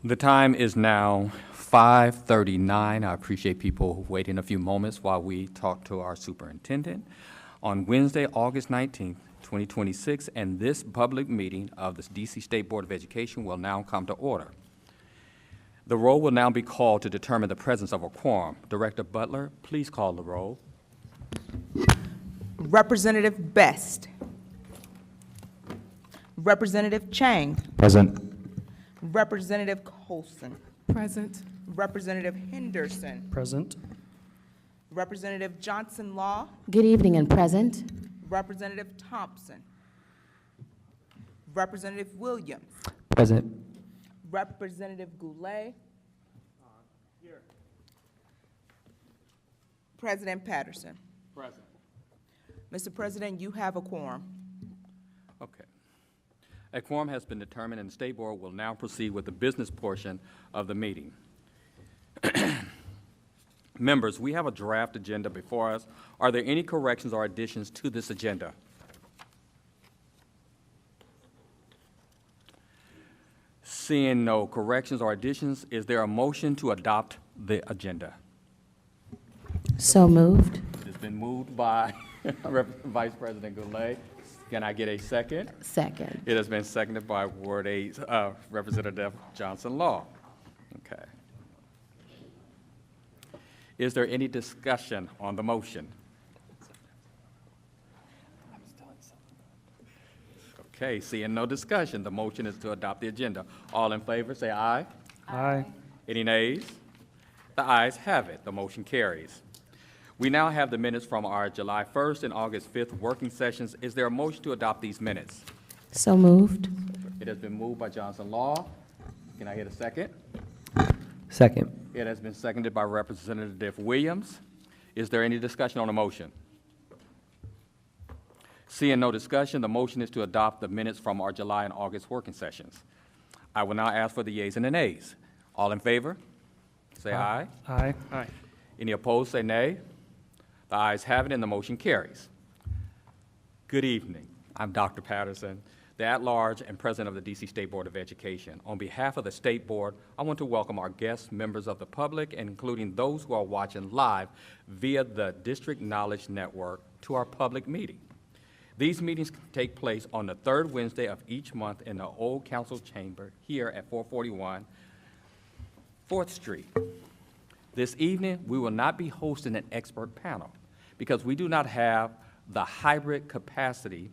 The time is now 5:39. I appreciate people waiting a few moments while we talk to our superintendent. On Wednesday, August 19th, 2026, and this public meeting of the D.C. State Board of Education will now come to order. The roll will now be called to determine the presence of a quorum. Director Butler, please call the roll. Representative Best. Representative Chang. Present. Representative Colson. Present. Representative Henderson. Present. Representative Johnson Law. Good evening and present. Representative Thompson. Representative Williams. Present. Representative Goulet. Here. President Patterson. Present. Mr. President, you have a quorum. Okay. A quorum has been determined, and the State Board will now proceed with the business portion of the meeting. Members, we have a draft agenda before us. Are there any corrections or additions to this agenda? Seeing no corrections or additions, is there a motion to adopt the agenda? So moved. It's been moved by Vice President Goulet. Can I get a second? Second. It has been seconded by Ward 8 Representative Johnson Law. Okay. Is there any discussion on the motion? Okay, seeing no discussion, the motion is to adopt the agenda. All in favor, say aye. Aye. Any nays? The ayes have it. The motion carries. We now have the minutes from our July 1st and August 5th working sessions. Is there a motion to adopt these minutes? So moved. It has been moved by Johnson Law. Can I get a second? Second. It has been seconded by Representative Williams. Is there any discussion on the motion? Seeing no discussion, the motion is to adopt the minutes from our July and August working sessions. I will now ask for the yeas and the nays. All in favor? Say aye. Aye. Aye. Any opposed, say nay. The ayes have it, and the motion carries. Good evening. I'm Dr. Patterson, the at-large and president of the D.C. State Board of Education. On behalf of the State Board, I want to welcome our guests, members of the public, including those who are watching live via the District Knowledge Network, to our public meeting. These meetings take place on the third Wednesday of each month in the Old Council Chamber here at 441 4th Street. This evening, we will not be hosting an expert panel because we do not have the hybrid capacity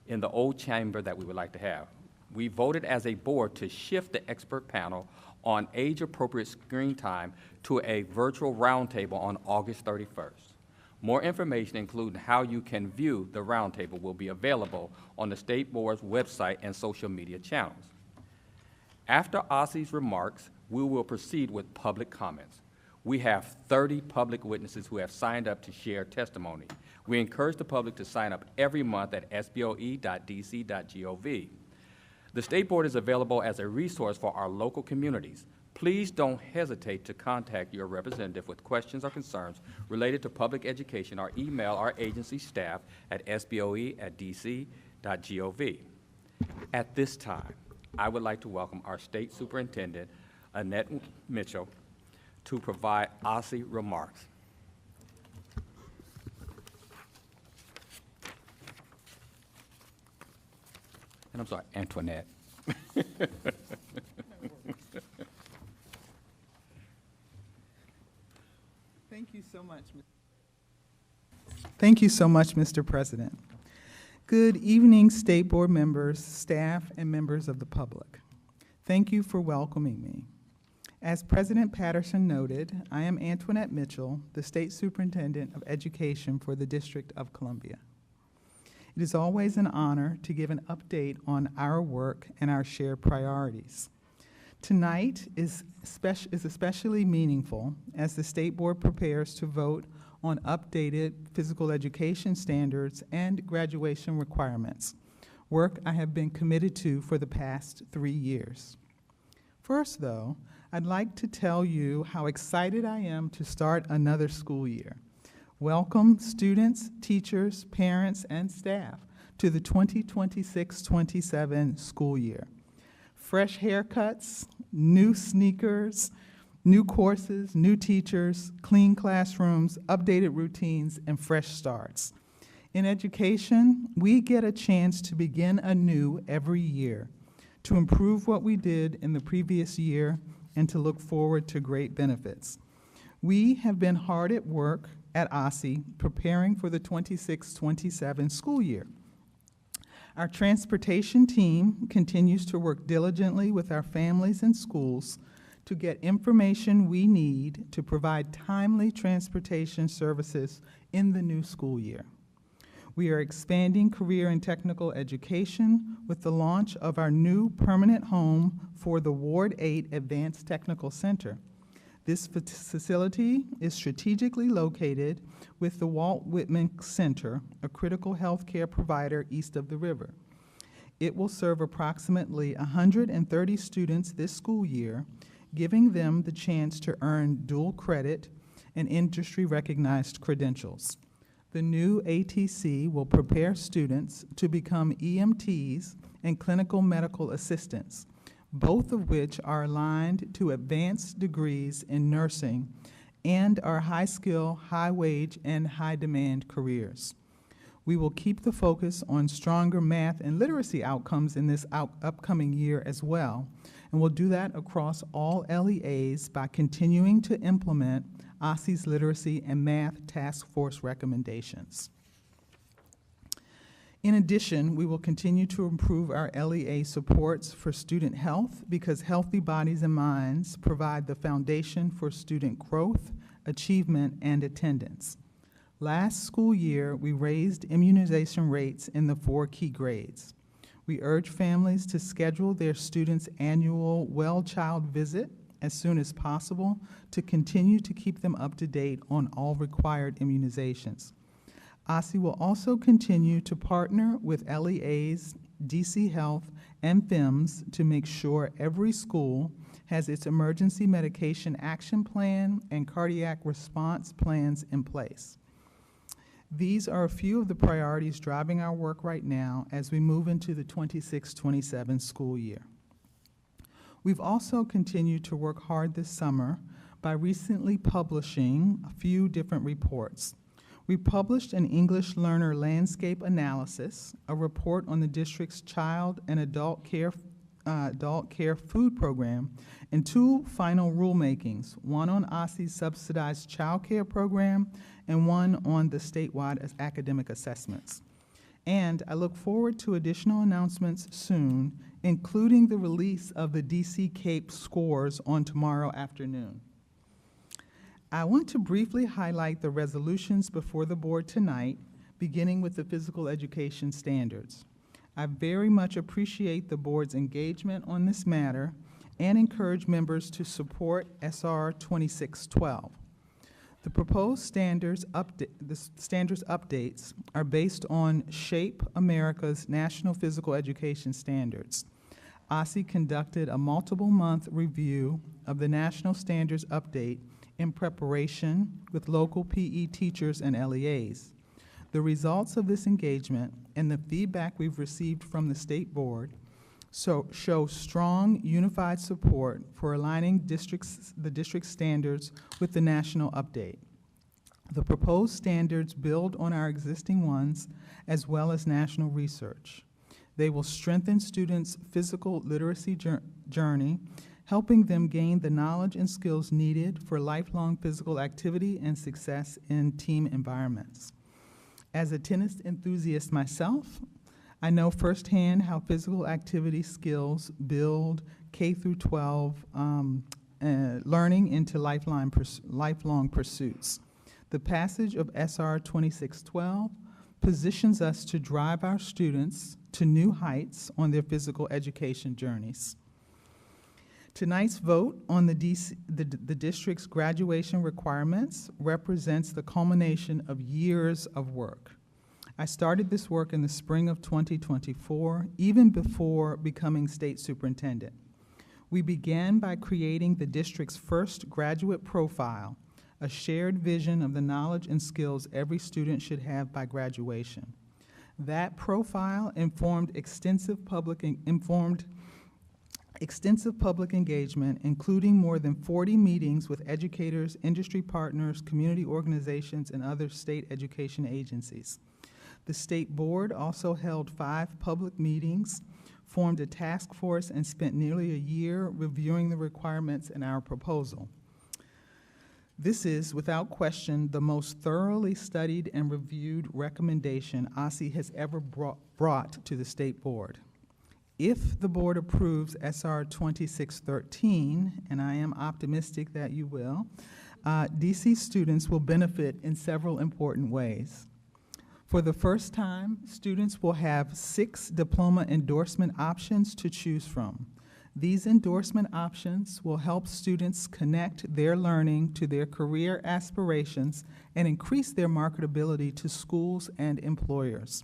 in the old chamber that we would like to have. We voted as a board to shift the expert panel on age-appropriate screen time to a virtual roundtable on August 31st. More information, including how you can view the roundtable, will be available on the State Board's website and social media channels. After Ossie's remarks, we will proceed with public comments. We have 30 public witnesses who have signed up to share testimony. We encourage the public to sign up every month at sboe.dc.gov. The State Board is available as a resource for our local communities. Please don't hesitate to contact your representative with questions or concerns related to public education or email our agency staff at sboe@dc.gov. At this time, I would like to welcome our State Superintendent, Annette Mitchell, to provide Ossie remarks. And I'm sorry, Antoinette. Thank you so much. Thank you so much, Mr. President. Good evening, State Board members, staff, and members of the public. Thank you for welcoming me. As President Patterson noted, I am Antoinette Mitchell, the State Superintendent of Education for the District of Columbia. It is always an honor to give an update on our work and our shared priorities. Tonight is especially meaningful as the State Board prepares to vote on updated physical education standards and graduation requirements, work I have been committed to for the past 3 years. First, though, I'd like to tell you how excited I am to start another school year. Welcome students, teachers, parents, and staff to the 2026-27 school year. fresh haircuts, new sneakers, new courses, new teachers, clean classrooms, updated routines, and fresh starts. In education, we get a chance to begin anew every year, to improve what we did in the previous year, and to look forward to great benefits. We have been hard at work at OSSI preparing for the 26-27 school year. Our transportation team continues to work diligently with our families and schools to get information we need to provide timely transportation services in the new school year. We are expanding career and technical education with the launch of our new permanent home for the Ward 8 Advanced Technical Center. This facility is strategically located with the Walt Whitman Center, a critical health care provider east of the river. It will serve approximately 130 students this school year, giving them the chance to earn dual credit and industry-recognized credentials. The new ATC will prepare students to become EMTs and clinical medical assistants, both of which are aligned to advanced degrees in nursing and are high-skill, high-wage, and high-demand careers. We will keep the focus on stronger math and literacy outcomes in this upcoming year as well, and we'll do that across all LEAs by continuing to implement OSSI's literacy and math task force recommendations. In addition, we will continue to improve our LEA supports for student health because healthy bodies and minds provide the foundation for student growth, achievement, and attendance. Last school year, we raised immunization rates in the 4 key grades. We urge families to schedule their students' annual well child visit as soon as possible to continue to keep them up to date on all required immunizations. OSSI will also continue to partner with LEAs, DC Health, and FIMS to make sure every school has its emergency medication action plan and cardiac response plans in place. These are a few of the priorities driving our work right now as we move into the 26-27 school year. We've also continued to work hard this summer by recently publishing a few different reports. We published an English learner landscape analysis, a report on the district's child and adult care food program, and 2 final rulemakings, one on OSSI's subsidized child care program and one on the statewide academic assessments. And I look forward to additional announcements soon, including the release of the DC CAPE scores on tomorrow afternoon. I want to briefly highlight the resolutions before the board tonight, beginning with the physical education standards. I very much appreciate the board's engagement on this matter and encourage members to support SR 2612. The proposed standards updates are based on SHAPE America's National Physical Education Standards. OSSI conducted a multiple-month review of the national standards update in preparation with local PE teachers and LEAs. The results of this engagement and the feedback we've received from the state board show strong, unified support for aligning the district standards with the national update. The proposed standards build on our existing ones as well as national research. They will strengthen students' physical literacy journey, helping them gain the knowledge and skills needed for lifelong physical activity and success in team environments. As a tennis enthusiast myself, I know firsthand how physical activity skills build K-12 learning into lifelong pursuits. The passage of SR 2612 positions us to drive our students to new heights on their physical education journeys. Tonight's vote on the district's graduation requirements represents the culmination of years of work. I started this work in the spring of 2024, even before becoming state superintendent. We began by creating the district's first graduate profile, a shared vision of the knowledge and skills every student should have by graduation. That profile informed extensive public extensive public engagement, including more than 40 meetings with educators, industry partners, community organizations, and other state education agencies. The State Board also held 5 public meetings, formed a task force, and spent nearly a year reviewing the requirements in our proposal. This is, without question, the most thoroughly studied and reviewed recommendation OSSE has ever brought to the State Board. If the Board approves SR 2613, and I am optimistic that you will, DC students will benefit in several important ways. For the first time, students will have 6 diploma endorsement options to choose from. These endorsement options will help students connect their learning to their career aspirations and increase their marketability to schools and employers.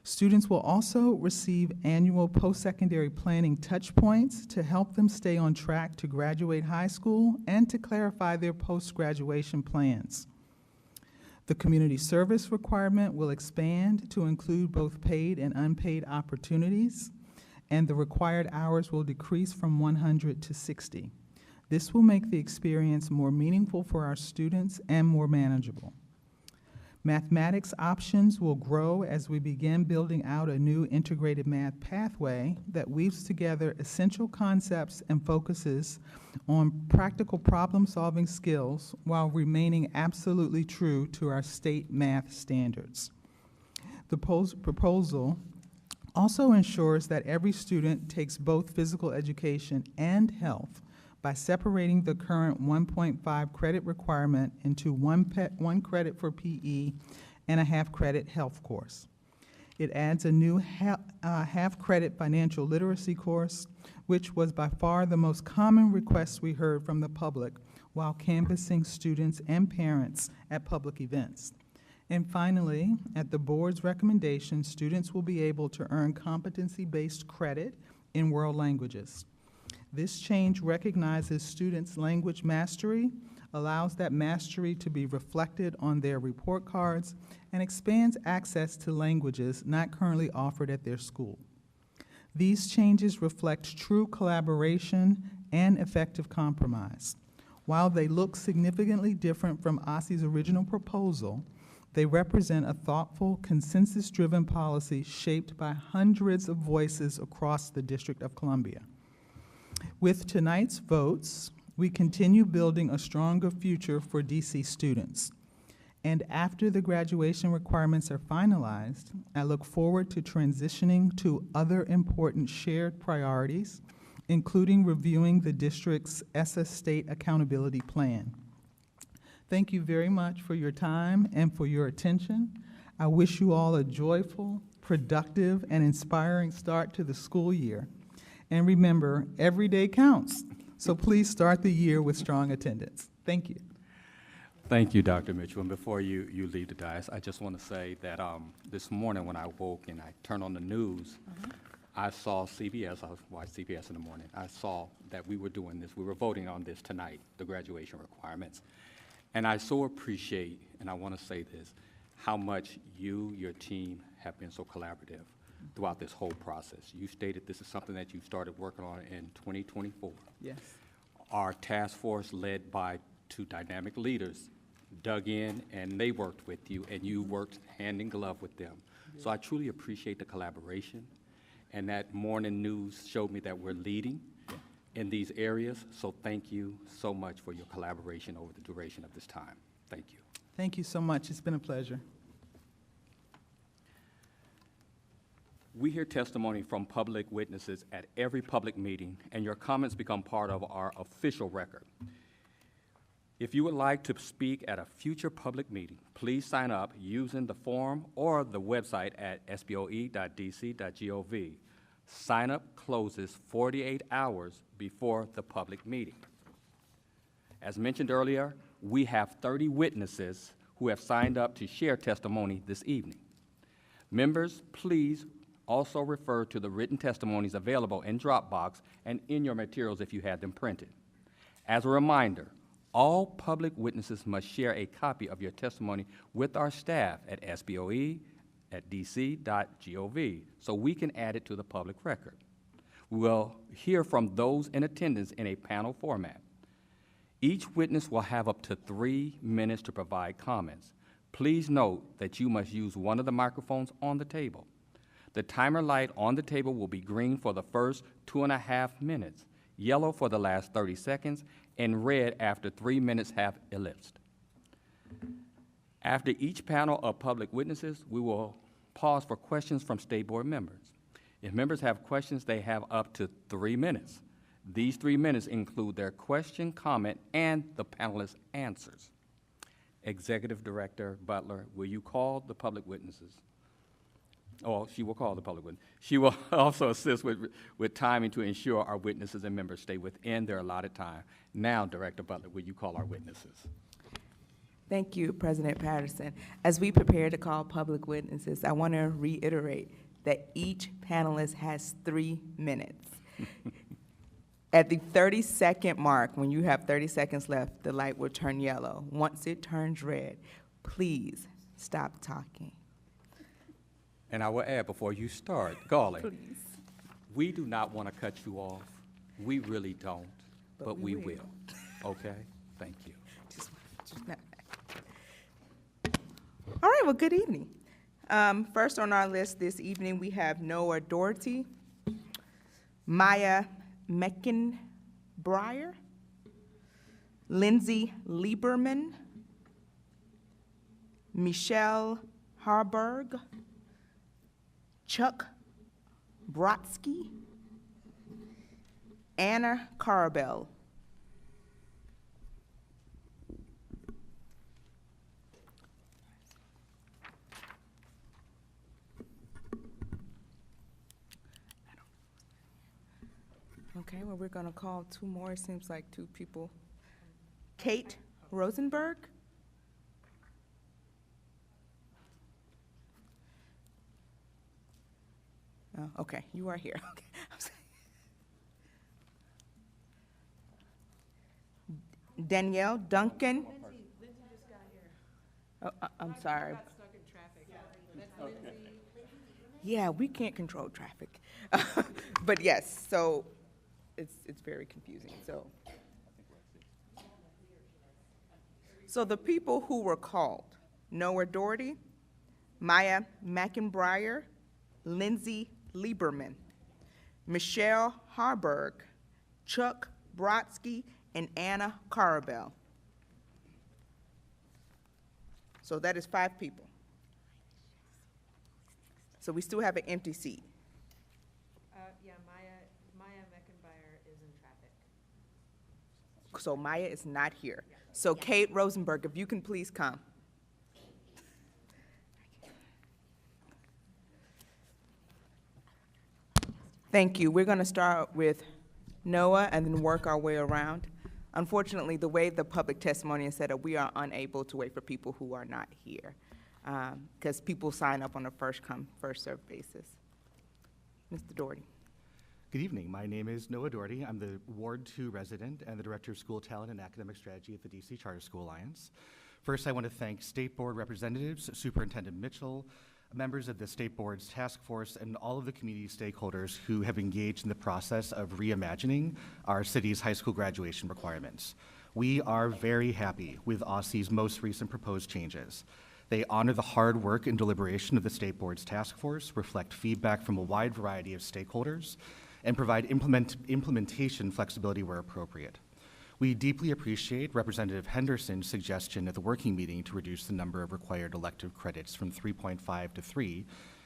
Students will also receive annual post-secondary planning touch points to help them stay on track to graduate high school and to clarify their post-graduation plans. The community service requirement will expand to include both paid and unpaid opportunities, and the required hours will decrease from 100 to 60. This will make the experience more meaningful for our students and more manageable. Mathematics options will grow as we begin building out a new integrated math pathway that weaves together essential concepts and focuses on practical problem-solving skills while remaining absolutely true to our state math standards. The proposal also ensures that every student takes both physical education and health by separating the current 1.5 credit requirement into one credit for PE and a half-credit health course. It adds a new half-credit financial literacy course, which was by far the most common request we heard from the public while canvassing students and parents at public events. And finally, at the board's recommendation, students will be able to earn competency-based credit in world languages. This change recognizes students' language mastery, allows that mastery to be reflected on their report cards, and expands access to languages not currently offered at their school. These changes reflect true collaboration and effective compromise. While they look significantly different from OSSE's original proposal, they represent a thoughtful, consensus-driven policy shaped by hundreds of voices across the District of Columbia. With tonight's votes, we continue building a stronger future for DC students. And after the graduation requirements are finalized, I look forward to transitioning to other important shared priorities, including reviewing the district's ESSA State Accountability Plan. Thank you very much for your time and for your attention. I wish you all a joyful, productive, and inspiring start to the school year. And remember, every day counts, so please start the year with strong attendance. Thank you. Thank you, Dr. Mitchell. And before you leave the dais, I just want to say that this morning when I woke and I turned on the news, I saw CBS. I watched CBS in the morning. I saw that we were doing this. We were voting on this tonight, the graduation requirements. And I so appreciate, and I want to say this, how much you, your team, have been so collaborative throughout this whole process. You stated this is something that you started working on in 2024. Yes. Our task force, led by 2 dynamic leaders, dug in and they worked with you, and you worked hand in glove with them. So I truly appreciate the collaboration, and that morning news showed me that we're leading in these areas, so thank you so much for your collaboration over the duration of this time. Thank you. Thank you so much. It's been a pleasure. We hear testimony from public witnesses at every public meeting, and your comments become part of our official record. If you would like to speak at a future public meeting, please sign up using the form or the website at sboe.dc.gov. Sign-up closes 48 hours before the public meeting. As mentioned earlier, we have 30 witnesses who have signed up to share testimony this evening. Members, please also refer to the written testimonies available in Dropbox and in your materials if you had them printed. As a reminder, all public witnesses must share a copy of your testimony with our staff at SBOE at dc.gov so we can add it to the public record. We will hear from those in attendance in a panel format. Each witness will have up to 3 minutes to provide comments. Please note that you must use one of the microphones on the table. The timer light on the table will be green for the first 2.5 minutes, yellow for the last 30 seconds, and red after 3 minutes have elapsed. After each panel of public witnesses, we will pause for questions from State Board members. If members have questions, they have up to 3 minutes. These 3 minutes include their question, comment, and the panelists' answers. Executive Director Butler, will you call the public witnesses? Oh, she will call the public witness. She will also assist with timing to ensure our witnesses and members stay within their allotted time. Now, Director Butler, will you call our witnesses? Thank you, President Patterson. As we prepare to call public witnesses, I want to reiterate that each panelist has 3 minutes. At the 30-second mark, when you have 30 seconds left, the light will turn yellow. Once it turns red, please stop talking. And I will add before you start, Golly, Please. we do not want to cut you off. We really don't, but we will. Okay? Thank you. Just not. All right, well, good evening. First on our list this evening, we have Noah Doherty, Maya Meckenbreyer, Lindsay Lieberman, Michelle Harburg, Chuck Brodsky, Anna Carabell. Okay, well, we're going to call 2 more. It seems like 2 people. Kate Rosenberg. Oh, okay, you are here. Okay. Danielle Duncan. Lindsay just got here. Oh, I'm sorry. Got stuck in traffic. Yeah, we can't control traffic. But yes, so it's very confusing. So the people who were called: Noah Doherty, Maya Meckenbreyer, Lindsay Lieberman, Michelle Harburg, Chuck Brodsky, and Anna Carabell. So that is 5 people. So we still have an empty seat. Yeah, Maya Meckenbreyer is in traffic. So Maya is not here. So Kate Rosenberg, if you can please come. Thank you. We're going to start with Noah and then work our way around. Unfortunately, the way the public testimony is set up, we are unable to wait for people who are not here because people sign up on a first-come, first-served basis. Mr. Doherty. Good evening. My name is Noah Doherty. I'm the Ward 2 resident and the Director of School Talent and Academic Strategy at the DC Charter School Alliance. First, I want to thank State Board representatives, Superintendent Mitchell, members of the State Board's task force, and all of the community stakeholders who have engaged in the process of reimagining our city's high school graduation requirements. We are very happy with OSSE's most recent proposed changes. They honor the hard work and deliberation of the State Board's task force, reflect feedback from a wide variety of stakeholders, and provide implementation flexibility where appropriate. We deeply appreciate Representative Henderson's suggestion at the working meeting to reduce the number of required elective credits from 3.5 to 3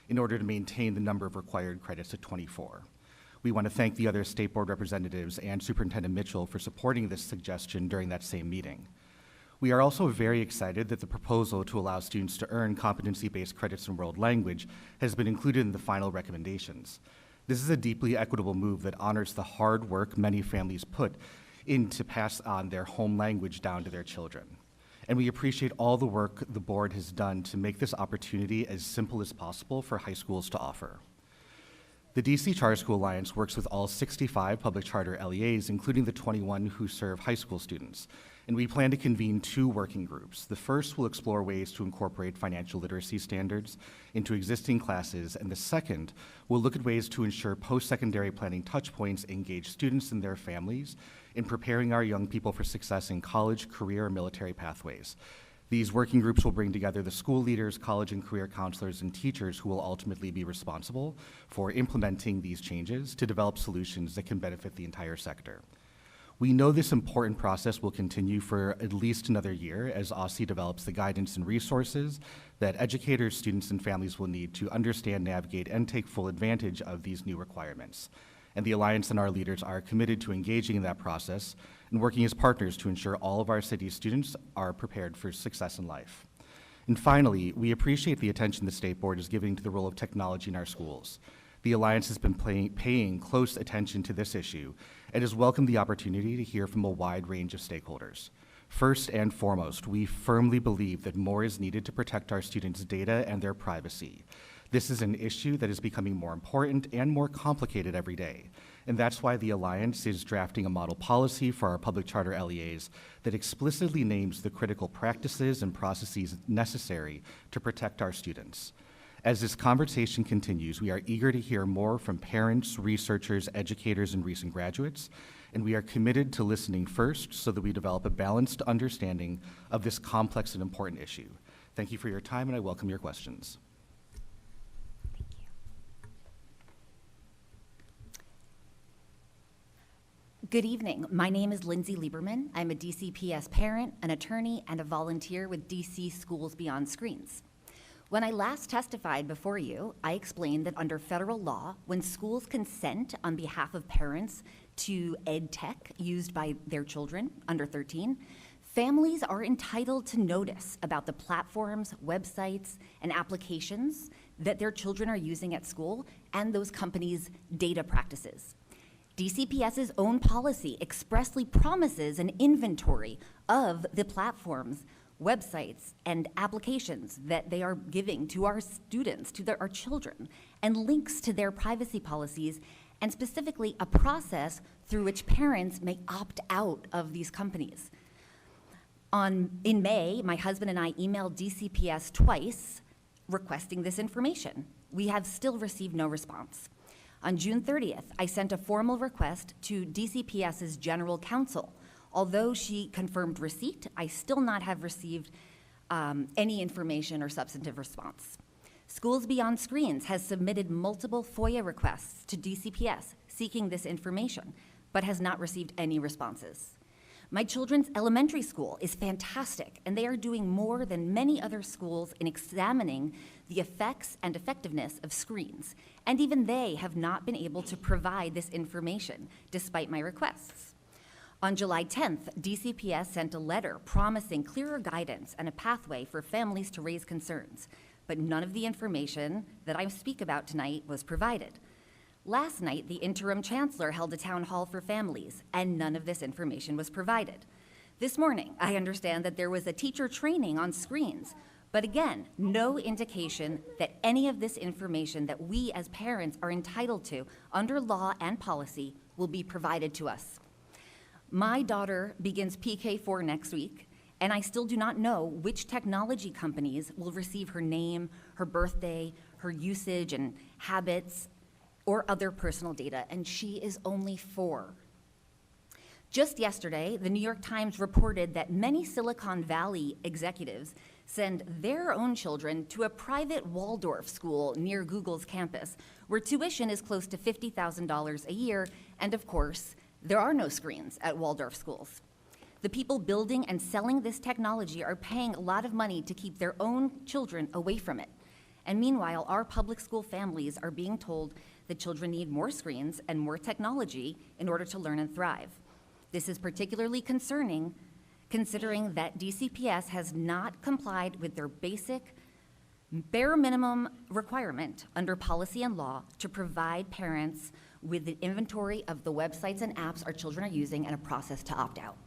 in order to maintain the number of required credits at 24. We want to thank the other State Board representatives and Superintendent Mitchell for supporting this suggestion during that same meeting. We are also very excited that the proposal to allow students to earn competency-based credits in world language has been included in the final recommendations. This is a deeply equitable move that honors the hard work many families put in to pass on their home language down to their children. And we appreciate all the work the board has done to make this opportunity as simple as possible for high schools to offer. The DC Charter School Alliance works with all 65 public charter LEAs, including the 21 who serve high school students. and we plan to convene 2 working groups. The first will explore ways to incorporate financial literacy standards into existing classes, and the second will look at ways to ensure post-secondary planning touchpoints engage students and their families in preparing our young people for success in college, career, and military pathways. These working groups will bring together the school leaders, college and career counselors, and teachers who will ultimately be responsible for implementing these changes to develop solutions that can benefit the entire sector. We know this important process will continue for at least another year as OSSI develops the guidance and resources that educators, students, and families will need to understand, navigate, and take full advantage of these new requirements. And the Alliance and our leaders are committed to engaging in that process and working as partners to ensure all of our city's students are prepared for success in life. And finally, we appreciate the attention the State Board is giving to the role of technology in our schools. The Alliance has been paying close attention to this issue and has welcomed the opportunity to hear from a wide range of stakeholders. First and foremost, we firmly believe that more is needed to protect our students' data and their privacy. This is an issue that is becoming more important and more complicated every day, and that's why the Alliance is drafting a model policy for our public charter LEAs that explicitly names the critical practices and processes necessary to protect our students. As this conversation continues, we are eager to hear more from parents, researchers, educators, and recent graduates, and we are committed to listening first so that we develop a balanced understanding of this complex and important issue. Thank you for your time, and I welcome your questions. Good evening. My name is Lindsay Lieberman. I'm a DCPS parent, an attorney, and a volunteer with DC Schools Beyond Screens. When I last testified before you, I explained that under federal law, when schools consent on behalf of parents to ed tech used by their children under 13, families are entitled to notice about the platforms, websites, and applications that their children are using at school and those companies' data practices. DCPS's own policy expressly promises an inventory of the platforms, websites, and applications that they are giving to our students, to our children, and links to their privacy policies, and specifically a process through which parents may opt out of these companies. In May, my husband and I emailed DCPS twice requesting this information. We have still received no response. On June 30th, I sent a formal request to DCPS's general counsel. Although she confirmed receipt, I still not have received any information or substantive response. Schools Beyond Screens has submitted multiple FOIA requests to DCPS seeking this information, but has not received any responses. My children's elementary school is fantastic, and they are doing more than many other schools in examining the effects and effectiveness of screens, and even they have not been able to provide this information despite my requests. On July 10th, DCPS sent a letter promising clearer guidance and a pathway for families to raise concerns, but none of the information that I speak about tonight was provided. Last night, the interim chancellor held a town hall for families, and none of this information was provided. This morning, I understand that there was a teacher training on screens, but again, no indication that any of this information that we as parents are entitled to under law and policy will be provided to us. My daughter begins PK4 next week, and I still do not know which technology companies will receive her name, her birthday, her usage and habits, or other personal data, and she is only 4. Just yesterday, the New York Times reported that many Silicon Valley executives send their own children to a private Waldorf school near Google's campus, where tuition is close to $50,000 a year, and of course, there are no screens at Waldorf schools. The people building and selling this technology are paying a lot of money to keep their own children away from it. And meanwhile, our public school families are being told that children need more screens and more technology in order to learn and thrive. This is particularly concerning, considering that DCPS has not complied with their basic, bare minimum requirement under policy and law to provide parents with the inventory of the websites and apps our children are using and a process to opt out.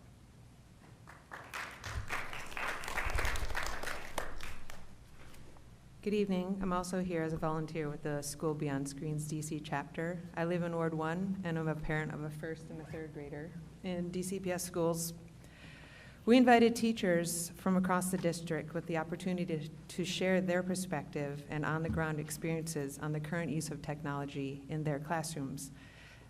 Good evening. I'm also here as a volunteer with the School Beyond Screens DC chapter. I live in Ward 1, and I'm a parent of a first and a third grader in DCPS schools. We invited teachers from across the district with the opportunity to share their perspective and on-the-ground experiences on the current use of technology in their classrooms,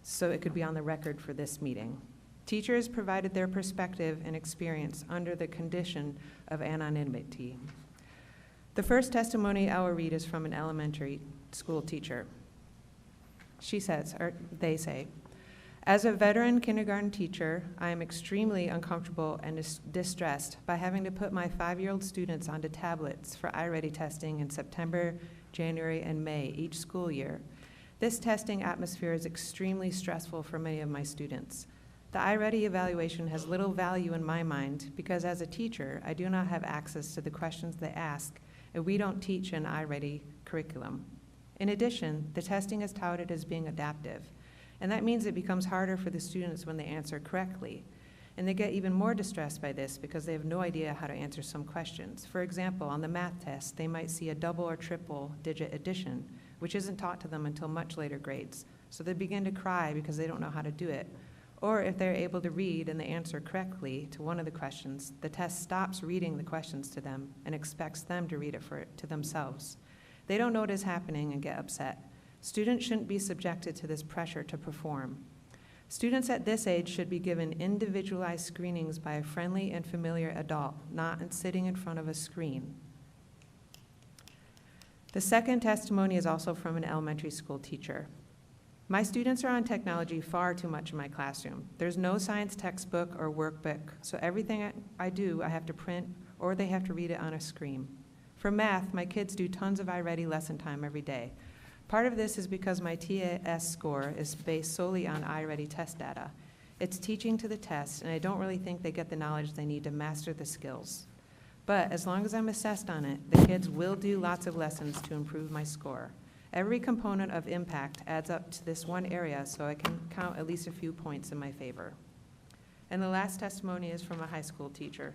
so it could be on the record for this meeting. Teachers provided their perspective and experience under the condition of anonymity. The first testimony I will read is from an elementary school teacher. She says, or they say, "As a veteran kindergarten teacher, I am extremely uncomfortable and distressed by having to put my 5-year-old students onto tablets for iReady testing in September, January, and May each school year. This testing atmosphere is extremely stressful for many of my students. The iReady evaluation has little value in my mind because as a teacher, I do not have access to the questions they ask, and we don't teach an iReady curriculum. In addition, the testing is touted as being adaptive, and that means it becomes harder for the students when they answer correctly. And they get even more distressed by this because they have no idea how to answer some questions. For example, on the math test, they might see a double or triple digit addition, which isn't taught to them until much later grades. So they begin to cry because they don't know how to do it. Or if they're able to read and they answer correctly to one of the questions, the test stops reading the questions to them and expects them to read it to themselves. They don't know what is happening and get upset. Students shouldn't be subjected to this pressure to perform. Students at this age should be given individualized screenings by a friendly and familiar adult, not sitting in front of a screen." The second testimony is also from an elementary school teacher. "My students are on technology far too much in my classroom. There's no science textbook or workbook, so everything I do, I have to print or they have to read it on a screen. For math, my kids do tons of iReady lesson time every day. Part of this is because my TAS score is based solely on iReady test data. It's teaching to the test, and I don't really think they get the knowledge they need to master the skills. But as long as I'm assessed on it, the kids will do lots of lessons to improve my score. Every component of impact adds up to this one area, so I can count at least a few points in my favor." And the last testimony is from a high school teacher.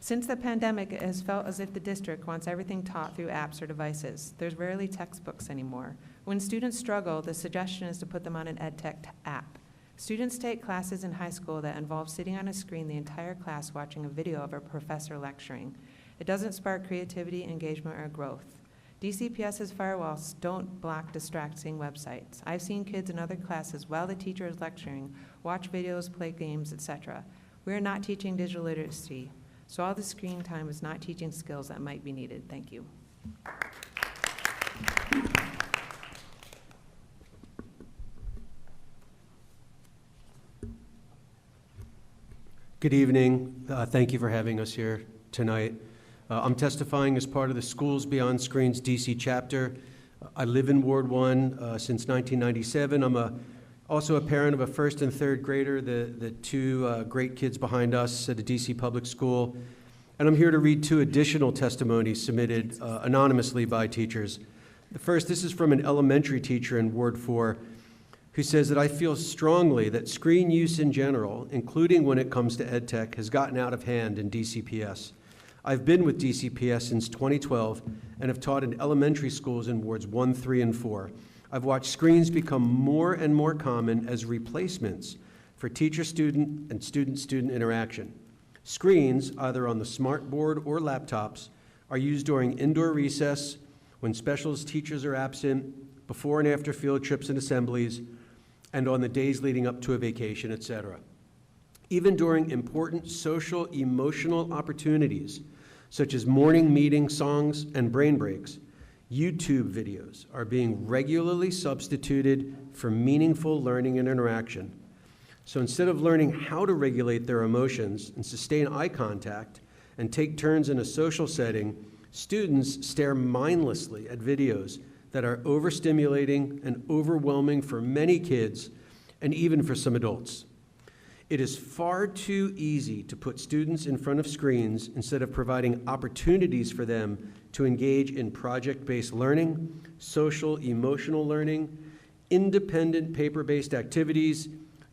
"Since the pandemic, it has felt as if the district wants everything taught through apps or devices. There's rarely textbooks anymore. When students struggle, the suggestion is to put them on an EdTech app. Students take classes in high school that involve sitting on a screen the entire class watching a video of a professor lecturing. It doesn't spark creativity, engagement, or growth. DCPS's firewalls don't block distracting websites. I've seen kids in other classes while the teacher is lecturing, watch videos, play games, etc. We are not teaching digital literacy. So all the screen time is not teaching skills that might be needed." Thank you. Good evening. Thank you for having us here tonight. I'm testifying as part of the Schools Beyond Screens DC chapter. I live in Ward 1 since 1997. I'm also a parent of a first and third grader, the two great kids behind us at a DC public school. And I'm here to read 2 additional testimonies submitted anonymously by teachers. The first, this is from an elementary teacher in Ward 4 who says that I feel strongly that screen use in general, including when it comes to EdTech, has gotten out of hand in DCPS. I've been with DCPS since 2012 and have taught in elementary schools in Wards 1, 3, and 4. I've watched screens become more and more common as replacements for teacher-student and student-student interaction. Screens, either on the smart board or laptops, are used during indoor recess, when specialist teachers are absent, before and after field trips and assemblies, and on the days leading up to a vacation, etc. Even during important social, emotional opportunities, such as morning meeting songs and brain breaks, YouTube videos are being regularly substituted for meaningful learning and interaction. So instead of learning how to regulate their emotions and sustain eye contact and take turns in a social setting, students stare mindlessly at videos that are overstimulating and overwhelming for many kids and even for some adults. It is far too easy to put students in front of screens instead of providing opportunities for them to engage in project-based learning, social, emotional learning, independent paper-based activities,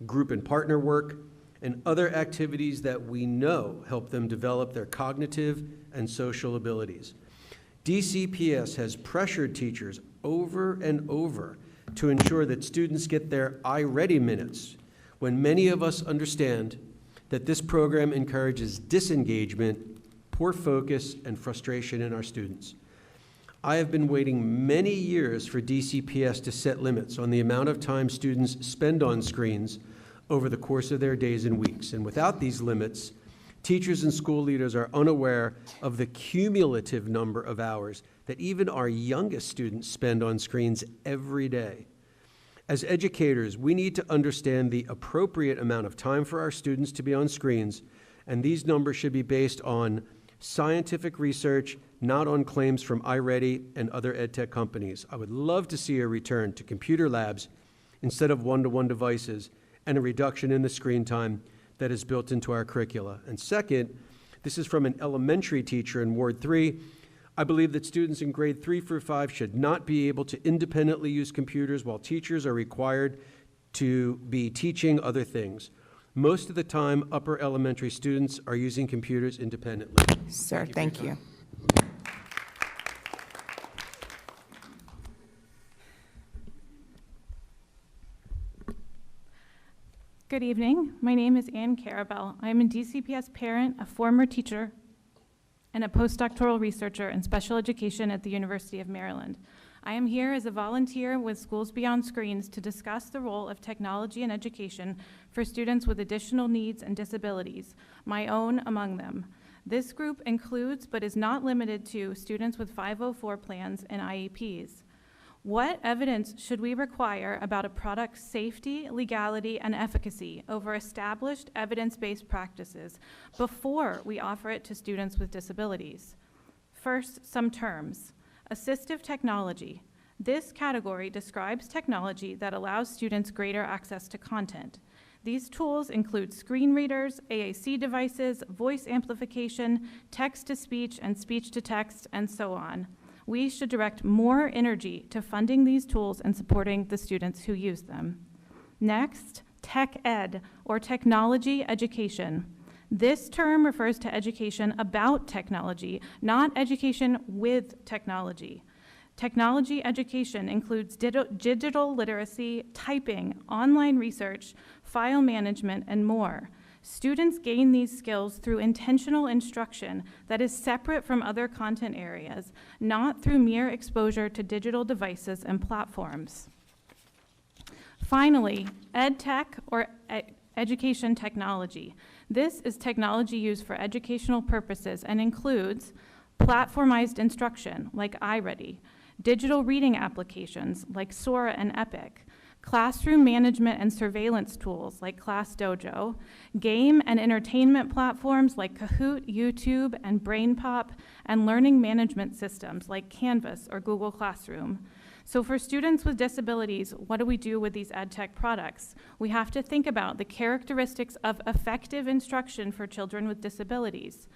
group and partner work, and other activities that we know help them develop their cognitive and social abilities. DCPS has pressured teachers over and over to ensure that students get their iReady minutes, when many of us understand that this program encourages disengagement, poor focus, and frustration in our students. I have been waiting many years for DCPS to set limits on the amount of time students spend on screens over the course of their days and weeks. And without these limits, teachers and school leaders are unaware of the cumulative number of hours that even our youngest students spend on screens every day. As educators, we need to understand the appropriate amount of time for our students to be on screens, and these numbers should be based on scientific research, not on claims from iReady and other edtech companies. I would love to see a return to computer labs instead of one-to-one devices and a reduction in the screen time that is built into our curricula. And second, this is from an elementary teacher in Ward 3. I believe that students in grade 3 through 5 should not be able to independently use computers while teachers are required to be teaching other things. Most of the time, upper elementary students are using computers independently. Sir, thank you. Good evening. My name is Ann Carabell. I am a DCPS parent, a former teacher, and a postdoctoral researcher in special education at the University of Maryland. I am here as a volunteer with Schools Beyond Screens to discuss the role of technology in education for students with additional needs and disabilities, my own among them. This group includes, but is not limited to, students with 504 plans and IEPs. What evidence should we require about a product's safety, legality, and efficacy over established evidence-based practices before we offer it to students with disabilities? First, some terms. Assistive technology. This category describes technology that allows students greater access to content. These tools include screen readers, AAC devices, voice amplification, text-to-speech and speech-to-text, and so on. We should direct more energy to funding these tools and supporting the students who use them. Next, tech ed, or technology education. This term refers to education about technology, not education with technology. Technology education includes digital literacy, typing, online research, file management, and more. Students gain these skills through intentional instruction that is separate from other content areas, not through mere exposure to digital devices and platforms. Finally, EdTech, or education technology. This is technology used for educational purposes and includes platformized instruction, like iReady, digital reading applications, like Sora and Epic, classroom management and surveillance tools like ClassDojo, game and entertainment platforms like Kahoot, YouTube, and BrainPop, and learning management systems like Canvas or Google Classroom. So for students with disabilities, what do we do with these EdTech products? We have to think about the characteristics of effective instruction for children with disabilities.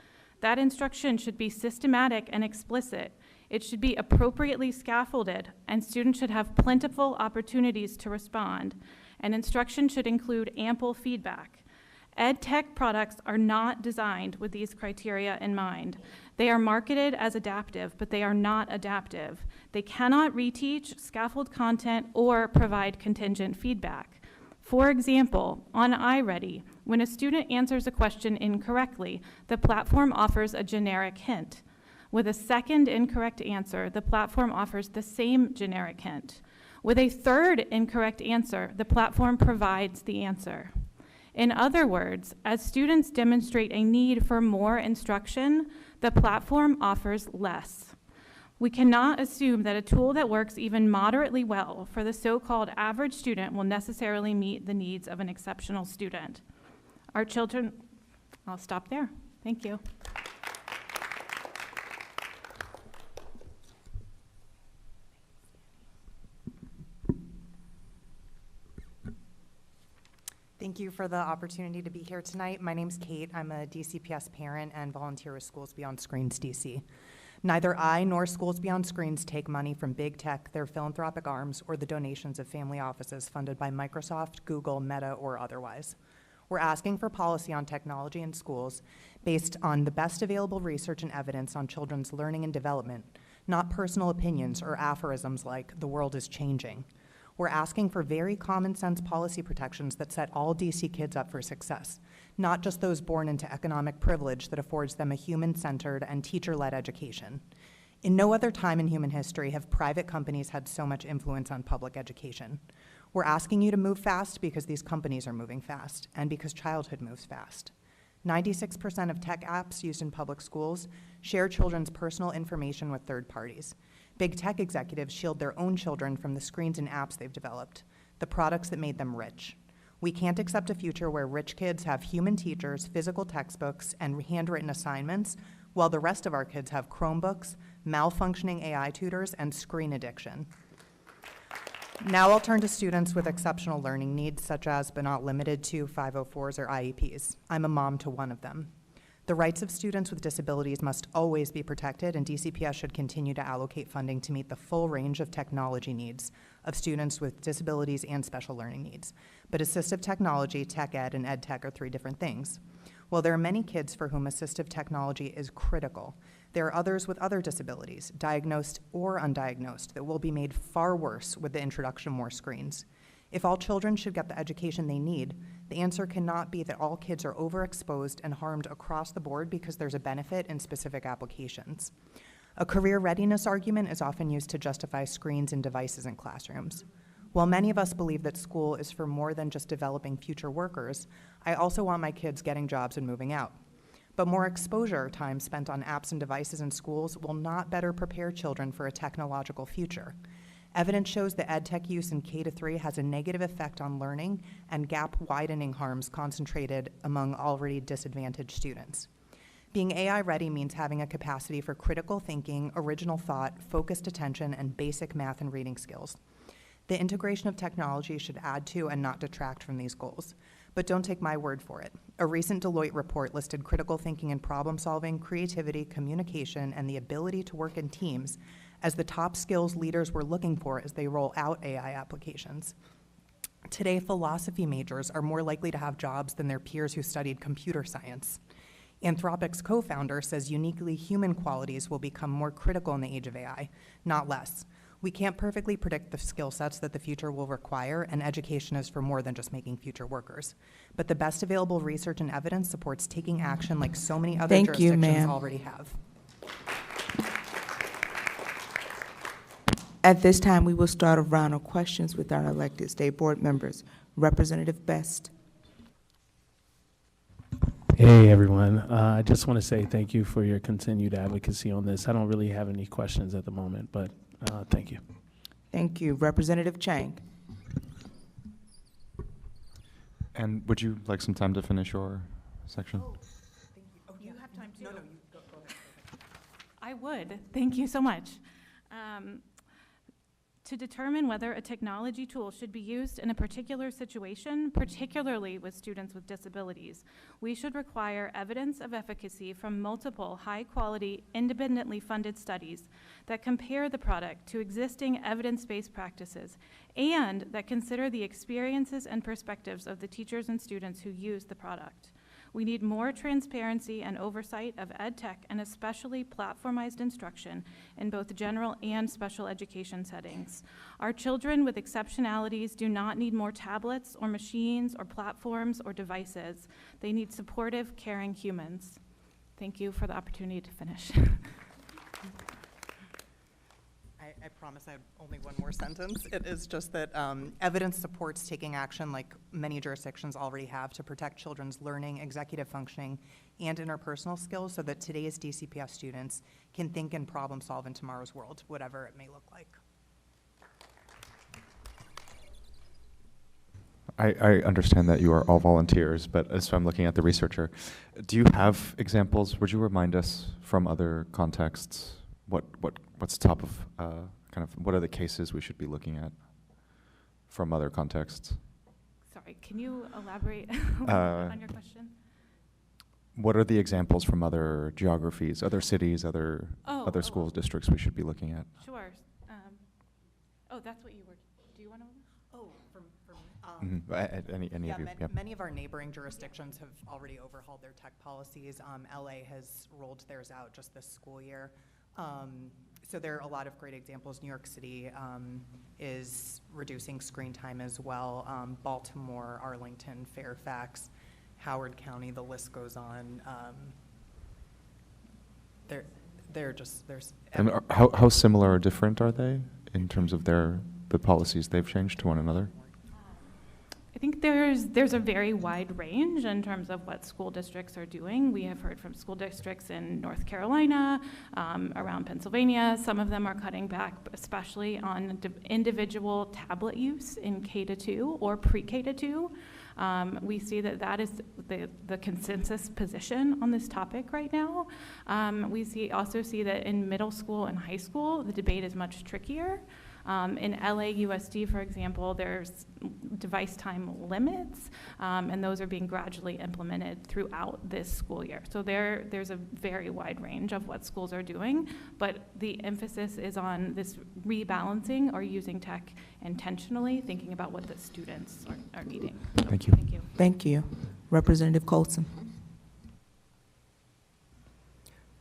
That instruction should be systematic and explicit. It should be appropriately scaffolded, and students should have plentiful opportunities to respond. And instruction should include ample feedback. EdTech products are not designed with these criteria in mind. They are marketed as adaptive, but they are not adaptive. They cannot reteach, scaffold content, or provide contingent feedback. For example, on iReady, when a student answers a question incorrectly, the platform offers a generic hint. With a second incorrect answer, the platform offers the same generic hint. With a third incorrect answer, the platform provides the answer. In other words, as students demonstrate a need for more instruction, the platform offers less. We cannot assume that a tool that works even moderately well for the so-called average student will necessarily meet the needs of an exceptional student. Our children, I'll stop there. Thank you. Thank you for the opportunity to be here tonight. My name's Kate. I'm a DCPS parent and volunteer with Schools Beyond Screens DC. Neither I nor Schools Beyond Screens take money from big tech, their philanthropic arms, or the donations of family offices funded by Microsoft, Google, Meta, or otherwise. We're asking for policy on technology in schools based on the best available research and evidence on children's learning and development, not personal opinions or aphorisms like, "the world is changing." We're asking for very common sense policy protections that set all DC kids up for success, not just those born into economic privilege that affords them a human-centered and teacher-led education. In no other time in human history have private companies had so much influence on public education. We're asking you to move fast because these companies are moving fast and because childhood moves fast. 96% of tech apps used in public schools share children's personal information with third parties. Big tech executives shield their own children from the screens and apps they've developed, the products that made them rich. We can't accept a future where rich kids have human teachers, physical textbooks, and handwritten assignments, while the rest of our kids have Chromebooks, malfunctioning AI tutors, and screen addiction. Now I'll turn to students with exceptional learning needs, such as, but not limited to, 504s or IEPs. I'm a mom to one of them. The rights of students with disabilities must always be protected, and DCPS should continue to allocate funding to meet the full range of technology needs of students with disabilities and special learning needs. But assistive technology, tech ed, and ed tech are three different things. While there are many kids for whom assistive technology is critical, there are others with other disabilities, diagnosed or undiagnosed, that will be made far worse with the introduction of more screens. If all children should get the education they need, the answer cannot be that all kids are overexposed and harmed across the board because there's a benefit in specific applications. A career readiness argument is often used to justify screens and devices in classrooms. While many of us believe that school is for more than just developing future workers, I also want my kids getting jobs and moving out. But more exposure time spent on apps and devices in schools will not better prepare children for a technological future. Evidence shows that ed tech use in K-3 has a negative effect on learning and gap-widening harms concentrated among already disadvantaged students. Being AI ready means having a capacity for critical thinking, original thought, focused attention, and basic math and reading skills. The integration of technology should add to and not detract from these goals. But don't take my word for it. A recent Deloitte report listed critical thinking and problem solving, creativity, communication, and the ability to work in teams as the top skills leaders were looking for as they roll out AI applications. Today, philosophy majors are more likely to have jobs than their peers who studied computer science. Anthropic's co-founder says uniquely human qualities will become more critical in the age of AI, not less. We can't perfectly predict the skill sets that the future will require, and education is for more than just making future workers. But the best available research and evidence supports taking action like so many other Thank you, jurisdictions ma'am. already have. At this time, we will start a round of questions with our elected state board members. Representative Best. Hey, everyone. I just want to say thank you for your continued advocacy on this. I don't really have any questions at the moment, but thank you. Thank you. Representative Chang. And would you like some time to finish your section? Oh, thank you. Oh, you have time too. No, you go ahead. I would. Thank you so much. To determine whether a technology tool should be used in a particular situation, particularly with students with disabilities, we should require evidence of efficacy from multiple high-quality, independently funded studies that compare the product to existing evidence-based practices and that consider the experiences and perspectives of the teachers and students who use the product. We need more transparency and oversight of ed tech and especially platformized instruction in both general and special education settings. Our children with exceptionalities do not need more tablets or machines or platforms or devices. They need supportive, caring humans. Thank you for the opportunity to finish. I promise I have only one more sentence. It is just that evidence supports taking action like many jurisdictions already have to protect children's learning, executive functioning, and interpersonal skills so that today's DCPS students can think and problem solve in tomorrow's world, whatever it may look like. I understand that you are all volunteers, but as I'm looking at the researcher, do you have examples? Would you remind us from other contexts what's top of what are the cases we should be looking at from other contexts? Sorry, can you elaborate on your question? What are the examples from other geographies, other cities, other schools, districts we should be looking at? Sure. That's what you were. Do you want to? Oh, for me. Any of you? Yep. Many of our neighboring jurisdictions have already overhauled their tech policies. LA has rolled theirs out just this school year. So there are a lot of great examples. New York City is reducing screen time as well. Baltimore, Arlington, Fairfax, Howard County, the list goes on. There's. And how similar or different are they in terms of the policies they've changed to one another? I think there's a very wide range in terms of what school districts are doing. We have heard from school districts in North Carolina, around Pennsylvania. Some of them are cutting back, especially on individual tablet use in K-2 or pre-K-2. We see that is the consensus position on this topic right now. We also see that in middle school and high school, the debate is much trickier. In LAUSD, for example, there's device time limits, and those are being gradually implemented throughout this school year. So there's a very wide range of what schools are doing, but the emphasis is on this rebalancing or using tech intentionally, thinking about what the students are needing. So, Thank you. Thank you. Thank you. Representative Colson.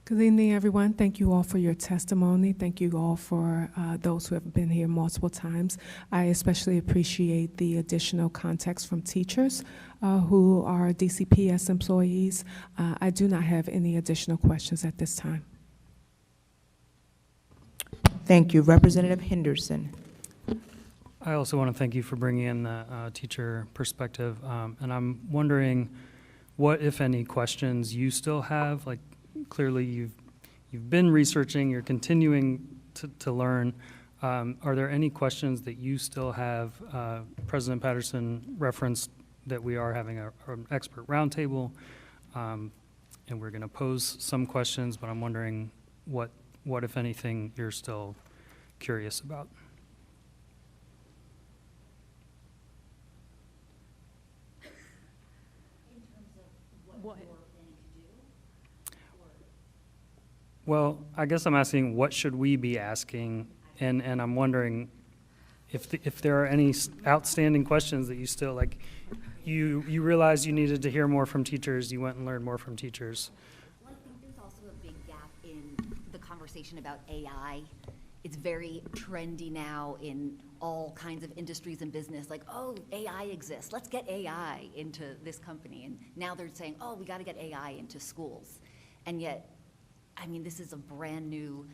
Good evening, everyone. Thank you all for your testimony. Thank you all for those who have been here multiple times. I especially appreciate the additional context from teachers who are DCPS employees. I do not have any additional questions at this time. Thank you. Representative Henderson. I also want to thank you for bringing in the teacher perspective. And I'm wondering what, if any, questions you still have. Like, clearly you've been researching, you're continuing to learn. Are there any questions that you still have? President Patterson referenced that we are having an expert roundtable, and we're going to pose some questions, but I'm wondering what, if anything, you're still curious about. Well, I guess I'm asking, what should we be asking? And I'm wondering if there are any outstanding questions that you still, like, you realized you needed to hear more from teachers, you went and learned more from teachers. Well, I think there's also a big gap in the conversation about AI. It's very trendy now in all kinds of industries and business, like, oh, AI exists, let's get AI into this company. And now they're saying, oh, we got to get AI into schools. And yet, I mean, this is a brand new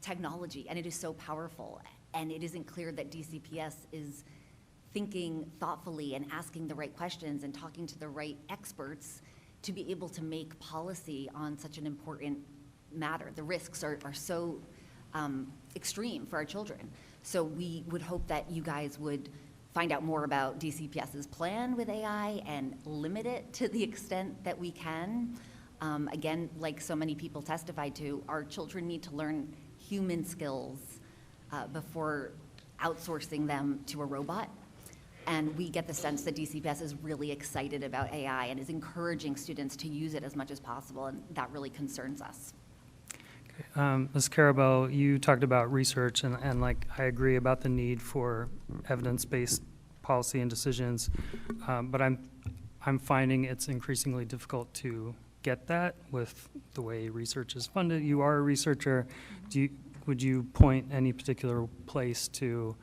technology, and it is so powerful. And it isn't clear that DCPS is thinking thoughtfully and asking the right questions and talking to the right experts to be able to make policy on such an important matter. The risks are so extreme for our children. So we would hope that you guys would find out more about DCPS's plan with AI and limit it to the extent that we can. Again, like so many people testified to, our children need to learn human skills before outsourcing them to a robot. And we get the sense that DCPS is really excited about AI and is encouraging students to use it as much as possible, and that really concerns us. Okay. Ms. Carabell, you talked about research, and like, I agree about the need for evidence-based policy and decisions, but I'm finding it's increasingly difficult to get that with the way research is funded. You are a researcher. Would you point any particular place to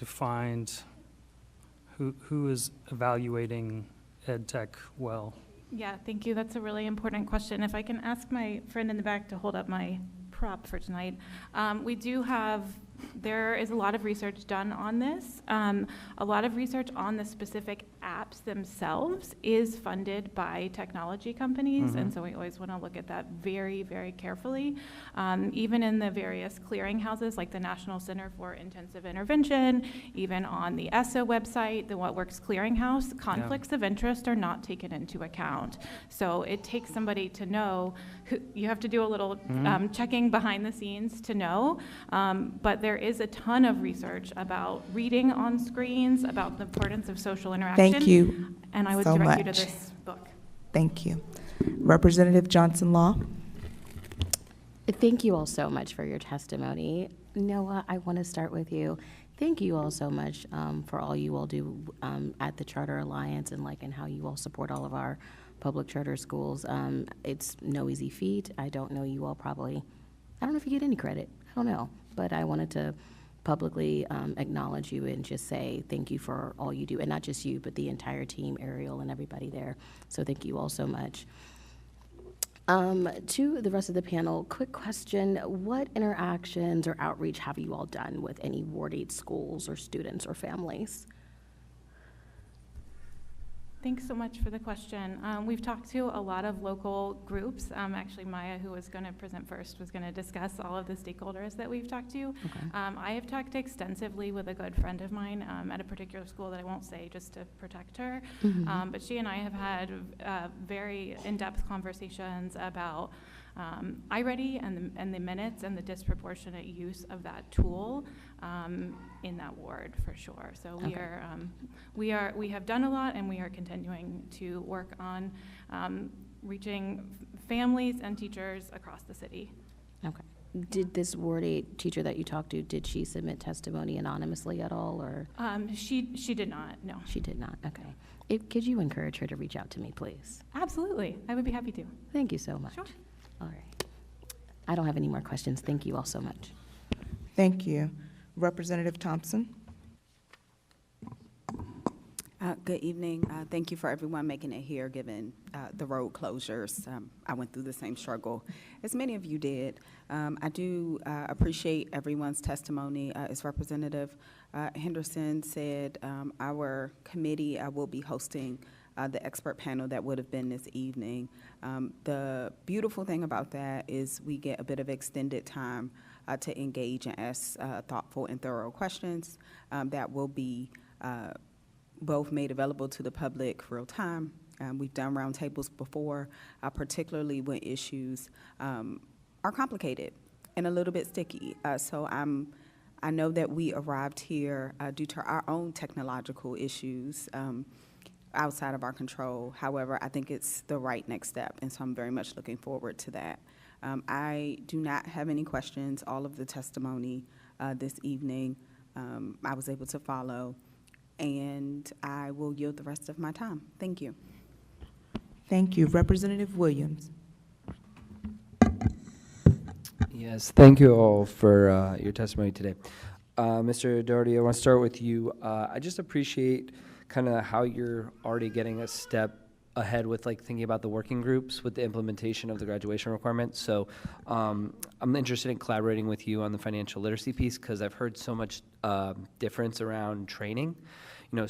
find who is evaluating ed tech well? Yeah, thank you. That's a really important question. If I can ask my friend in the back to hold up my prop for tonight. There is a lot of research done on this. A lot of research on the specific apps themselves is funded by technology companies, and so we always want to look at that very, very carefully. Even in the various clearinghouses, like the National Center for Intensive Intervention, even on the ESSO website, the What Works Clearinghouse, conflicts of interest are not taken into account. So it takes somebody to know, you have to do a little checking behind the scenes to know, but there is a ton of research about reading on screens, about the importance of social interaction. Thank you and I would so direct you much. to this book. Thank you. Representative Johnson-Law. Thank you all so much for your testimony. Noah, I want to start with you. Thank you all so much for all you all do at the Charter Alliance and how you all support all of our public charter schools. It's no easy feat. I don't know, you all probably I don't know if you get any credit. I don't know. But I wanted to publicly acknowledge you and just say thank you for all you do. And not just you, but the entire team, Ariel and everybody there. So thank you all so much. To the rest of the panel, quick question. What interactions or outreach have you all done with any Ward 8 schools or students or families? Thanks so much for the question. We've talked to a lot of local groups. Actually, Maya, who was going to present first, was going to discuss all of the stakeholders that we've talked to. Okay. I have talked extensively with a good friend of mine at a particular school that I won't say just to protect her. Mhm. But she and I have had very in-depth conversations about iReady and the minutes and the disproportionate use of that tool in that ward for sure. So we Okay. we have done a lot, and we are continuing to work on reaching families and teachers across the city. Okay. Did this Ward 8 teacher that you talked to, did she submit testimony anonymously at all, or? She did not, no. She did not, okay. Could you encourage her to reach out to me, please? Absolutely, I would be happy to. Thank you so much. Sure. All right. I don't have any more questions. Thank you all so much. Thank you. Representative Thompson? Good evening. Thank you for everyone making it here, given the road closures. I went through the same struggle as many of you did. I do appreciate everyone's testimony. As Representative Henderson said, our committee will be hosting the expert panel that would have been this evening. The beautiful thing about that is we get a bit of extended time to engage and ask thoughtful and thorough questions that will be both made available to the public real time. We've done roundtables before, particularly when issues are complicated and a little bit sticky. So I know that we arrived here due to our own technological issues outside of our control. However, I think it's the right next step, and so I'm very much looking forward to that. I do not have any questions. All of the testimony this evening I was able to follow, and I will yield the rest of my time. Thank you. Thank you. Representative Williams? Yes, thank you all for your testimony today. Mr. Doherty, I want to start with you. I just appreciate kind of how you're already getting a step ahead with like thinking about the working groups with the implementation of the graduation requirements. So I'm interested in collaborating with you on the financial literacy piece, because I've heard so much difference around training. You know,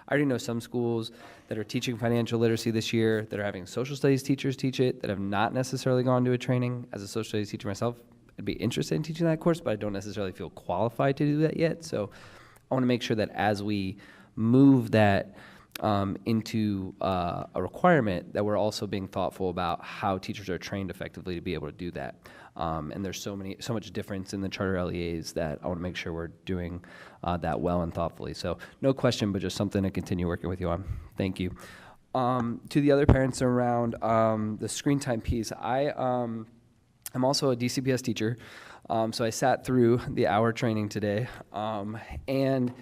I already know some schools that are teaching financial literacy this year that are having social studies teachers teach it that have not necessarily gone to a training. As a social studies teacher myself, I'd be interested in teaching that course, but I don't necessarily feel qualified to do that yet. So I want to make sure that as we move that into a requirement, that we're also being thoughtful about how teachers are trained effectively to be able to do that. And there's so much difference in the charter LEAs that I want to make sure we're doing that well and thoughtfully. So no question, but just something to continue working with you on. Thank you. To the other parents around the screen time piece, I'm also a DCPS teacher, so I sat through the hour training today, and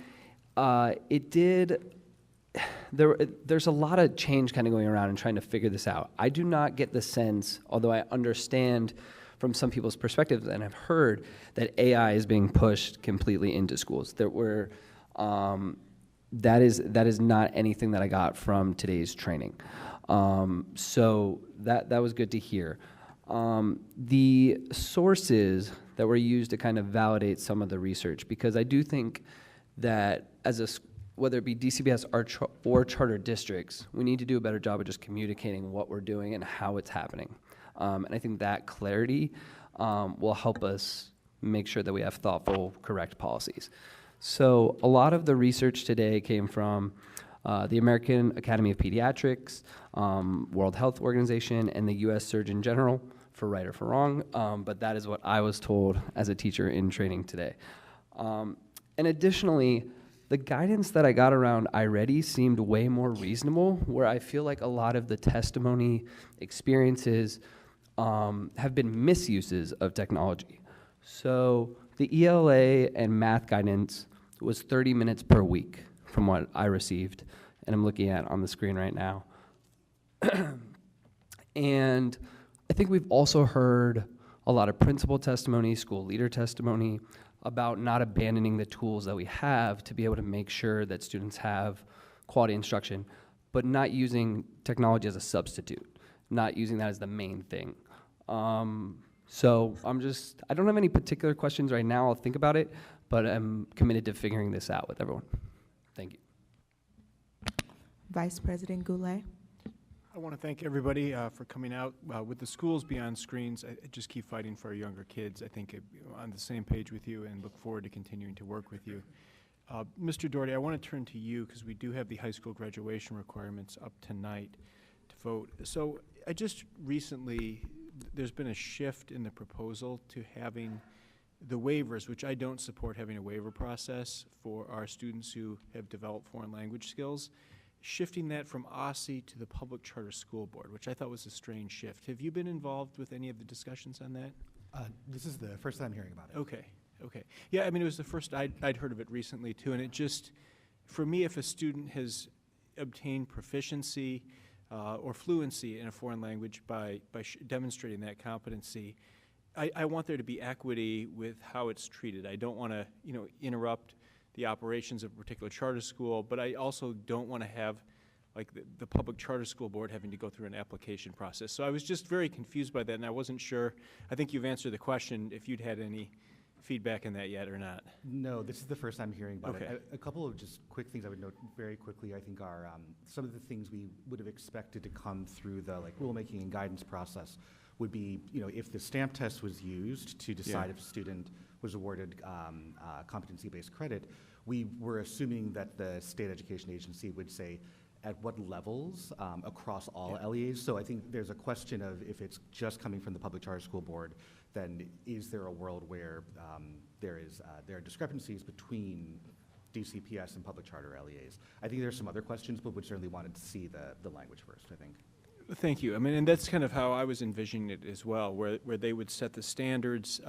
there's a lot of change kind of going around and trying to figure this out. I do not get the sense, although I understand from some people's perspectives and I've heard that AI is being pushed completely into schools. That is not anything that I got from today's training. So that was good to hear. The sources that were used to kind of validate some of the research, because I do think that whether it be DCPS or charter districts, we need to do a better job of just communicating what we're doing and how it's happening. And I think that clarity will help us make sure that we have thoughtful, correct policies. So a lot of the research today came from the American Academy of Pediatrics, World Health Organization, and the U.S. Surgeon General, for right or for wrong, but that is what I was told as a teacher in training today. And additionally, the guidance that I got around iReady seemed way more reasonable, where I feel like a lot of the testimony experiences have been misuses of technology. So the ELA and math guidance was 30 minutes per week from what I received, and I'm looking at on the screen right now. And I think we've also heard a lot of principal testimony, school leader testimony about not abandoning the tools that we have to be able to make sure that students have quality instruction, but not using technology as a substitute, not using that as the main thing. So I don't have any particular questions right now. I'll think about it, but I'm committed to figuring this out with everyone. Thank you. Vice President Goulet. I want to thank everybody for coming out. With the Schools Beyond Screens, I just keep fighting for our younger kids. I think on the same page with you and look forward to continuing to work with you. Mr. Doherty, I want to turn to you because we do have the high school graduation requirements up tonight to vote. So I just recently, there's been a shift in the proposal to having the waivers, which I don't support having a waiver process for our students who have developed foreign language skills, shifting that from OSSE to the Public Charter School Board, which I thought was a strange shift. Have you been involved with any of the discussions on that? This is the first time hearing about it. Okay. Okay. Yeah, I mean, it was the first I'd heard of it recently, too, and it just, for me, if a student has obtained proficiency or fluency in a foreign language by demonstrating that competency, I want there to be equity with how it's treated. I don't want to, interrupt the operations of a particular charter school, but I also don't want to have like the Public Charter School Board having to go through an application process. So I was just very confused by that, and I wasn't sure. I think you've answered the question if you'd had any feedback in that yet or not. No, this is the first time hearing about Okay. it. A couple of just quick things I would note very quickly, I think, are some of the things we would have expected to come through the rulemaking and guidance process would be, if the stamp test was used to decide if a student was awarded competency-based credit, we were assuming that the state education agency would say at what levels across all LEAs. So I think there's a question of if it's just coming from the Public Charter School Board, then is there a world where there are discrepancies between DCPS and public charter LEAs? I think there's some other questions, but we certainly wanted to see the language first, I think. Thank you. I mean, and that's kind of how I was envisioning it as well, where they would set the standards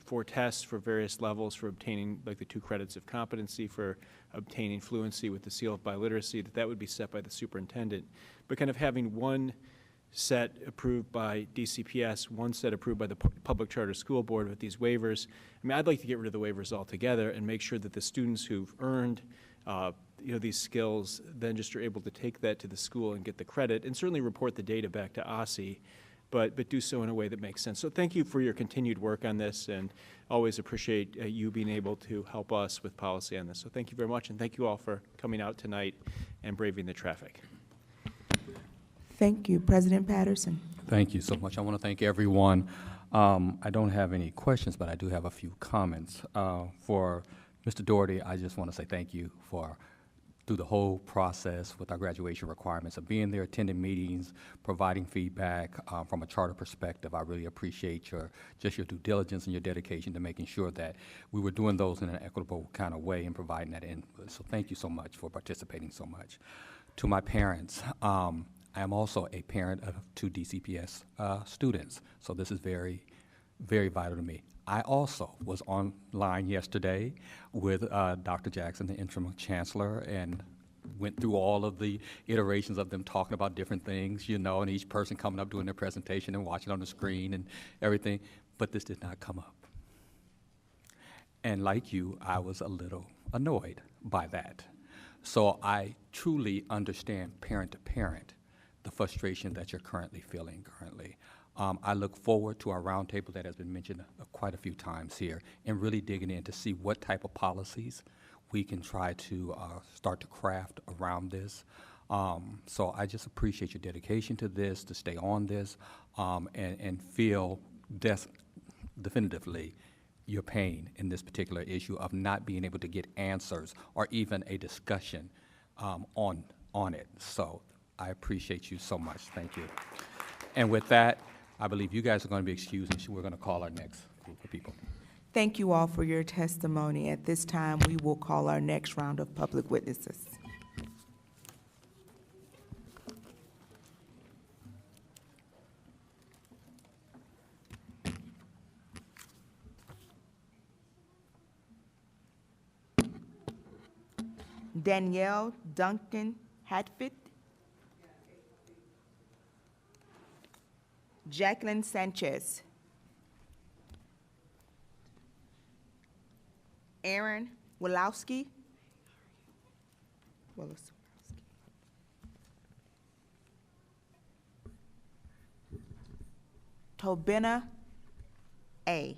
for tests for various levels for obtaining like the 2 credits of competency, for obtaining fluency with the seal of biliteracy, that would be set by the superintendent. But kind of having one set approved by DCPS, one set approved by the Public Charter School Board with these waivers. I mean, I'd like to get rid of the waivers altogether and make sure that the students who've earned these skills then just are able to take that to the school and get the credit, and certainly report the data back to OSSE, but do so in a way that makes sense. So thank you for your continued work on this, and always appreciate you being able to help us with policy on this. So thank you very much, and thank you all for coming out tonight and braving the traffic. Thank you. President Patterson. Thank you so much. I want to thank everyone. I don't have any questions, but I do have a few comments. For Mr. Doherty, I just want to say thank you for through the whole process with our graduation requirements of being there, attending meetings, providing feedback from a charter perspective. I really appreciate your due diligence and your dedication to making sure that we were doing those in an equitable kind of way and providing that input. So thank you so much for participating so much. To my parents, I am also a parent of 2 DCPS students, so this is very, very vital to me. I also was online yesterday with Dr. Jackson, the interim chancellor, and went through all of the iterations of them talking about different things, and each person coming up doing their presentation and watching on the screen and everything, but this did not come up. And like you, I was a little annoyed by that. So I truly understand parent to parent the frustration that you're currently feeling currently. I look forward to our roundtable that has been mentioned quite a few times here and really digging in to see what type of policies we can try to start to craft around this. So I just appreciate your dedication to this, to stay on this, and feel definitively your pain in this particular issue of not being able to get answers or even a discussion on it. So I appreciate you so much. Thank you. And with that, I believe you guys are going to be excused, and we're going to call our next group of people. Thank you all for your testimony. At this time, we will call our next round of public witnesses. Danielle Duncan Hatfitt. Jacqueline Sanchez. Aaron Wolowski. Tobina A.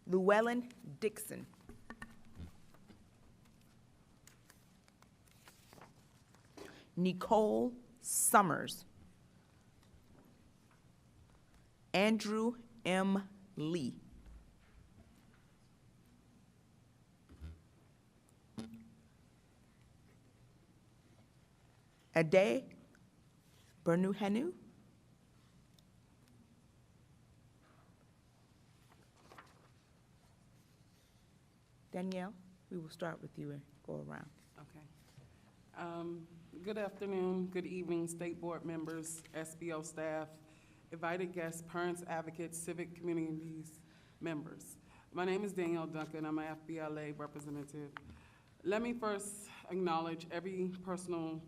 Llewellyn Dixon. Nicole Summers. Andrew M. Lee. Ade Bernuhanu. Danielle, we will start with you and go around. Okay. Good afternoon, good evening, State Board members, SBO staff, invited guests, parents, advocates, civic communities members. My name is Danielle Duncan. I'm an FBLA representative. Let me first acknowledge every personnel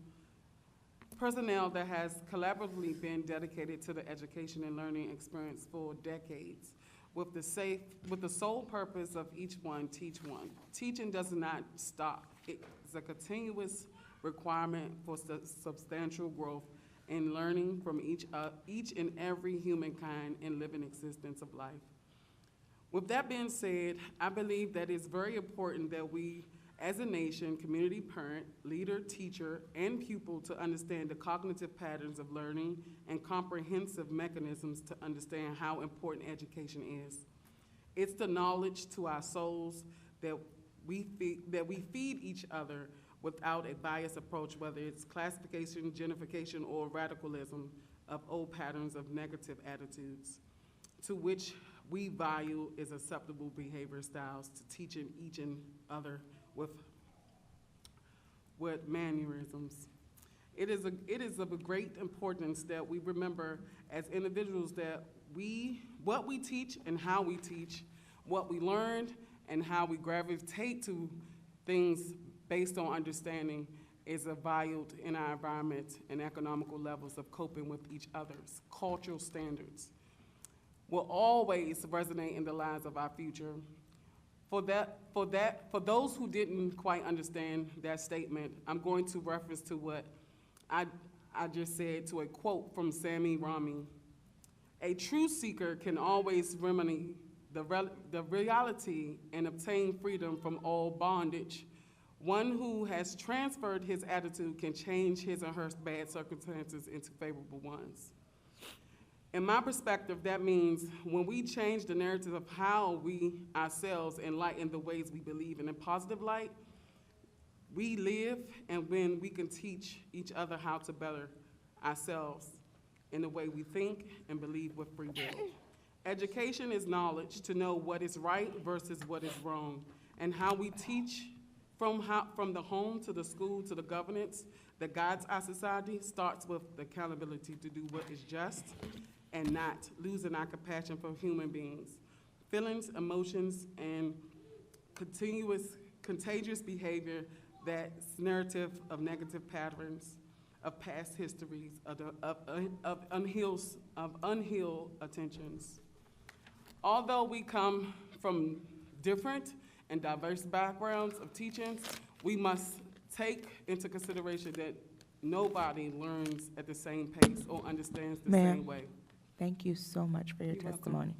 that has collaboratively been dedicated to the education and learning experience for decades, with the sole purpose of each one teach one. Teaching does not stop. It's a continuous requirement for substantial growth in learning from each and every humankind in living existence of life. With that being said, I believe that it's very important that we, as a nation, community parent, leader, teacher, and pupil, to understand the cognitive patterns of learning and comprehensive mechanisms to understand how important education is. It's the knowledge to our souls that we feed each other without a biased approach, whether it's classification, gentrification, or radicalism of old patterns of negative attitudes, to which we value as acceptable behavior styles to teaching each and other with mannerisms. It is of great importance that we remember as individuals that what we teach and how we teach, what we learned and how we gravitate to things based on understanding is valued in our environment and economical levels of coping with each other's cultural standards will always resonate in the lives of our future. For those who didn't quite understand that statement, I'm going to reference to what I just said, to a quote from Sammy Rami. A true seeker can always remedy the reality and obtain freedom from all bondage. One who has transferred his attitude can change his or her bad circumstances into favorable ones. In my perspective, that means when we change the narrative of how we ourselves enlighten the ways we believe in a positive light, we live, and when we can teach each other how to better ourselves in the way we think and believe with free will. Education is knowledge to know what is right versus what is wrong, and how we teach from the home to the school to the governance that guides our society starts with the accountability to do what is just and not losing our compassion for human beings. Feelings, emotions, and contagious behavior that's narrative of negative patterns of past histories, of unhealed attentions. Although we come from different and diverse backgrounds of teachings, we must take into consideration that nobody learns at the same pace or understands the same way. Thank you so much for your testimony.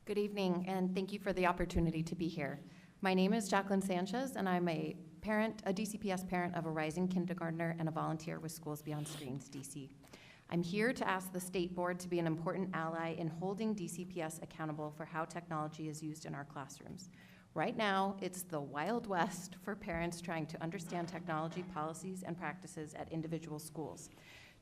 Good evening, and thank you for the opportunity to be here. My name is Jacqueline Sanchez, and I'm a DCPS parent of a rising kindergartner and a volunteer with Schools Beyond Screens, DC. I'm here to ask the State Board to be an important ally in holding DCPS accountable for how technology is used in our classrooms. Right now, it's the Wild West for parents trying to understand technology policies and practices at individual schools.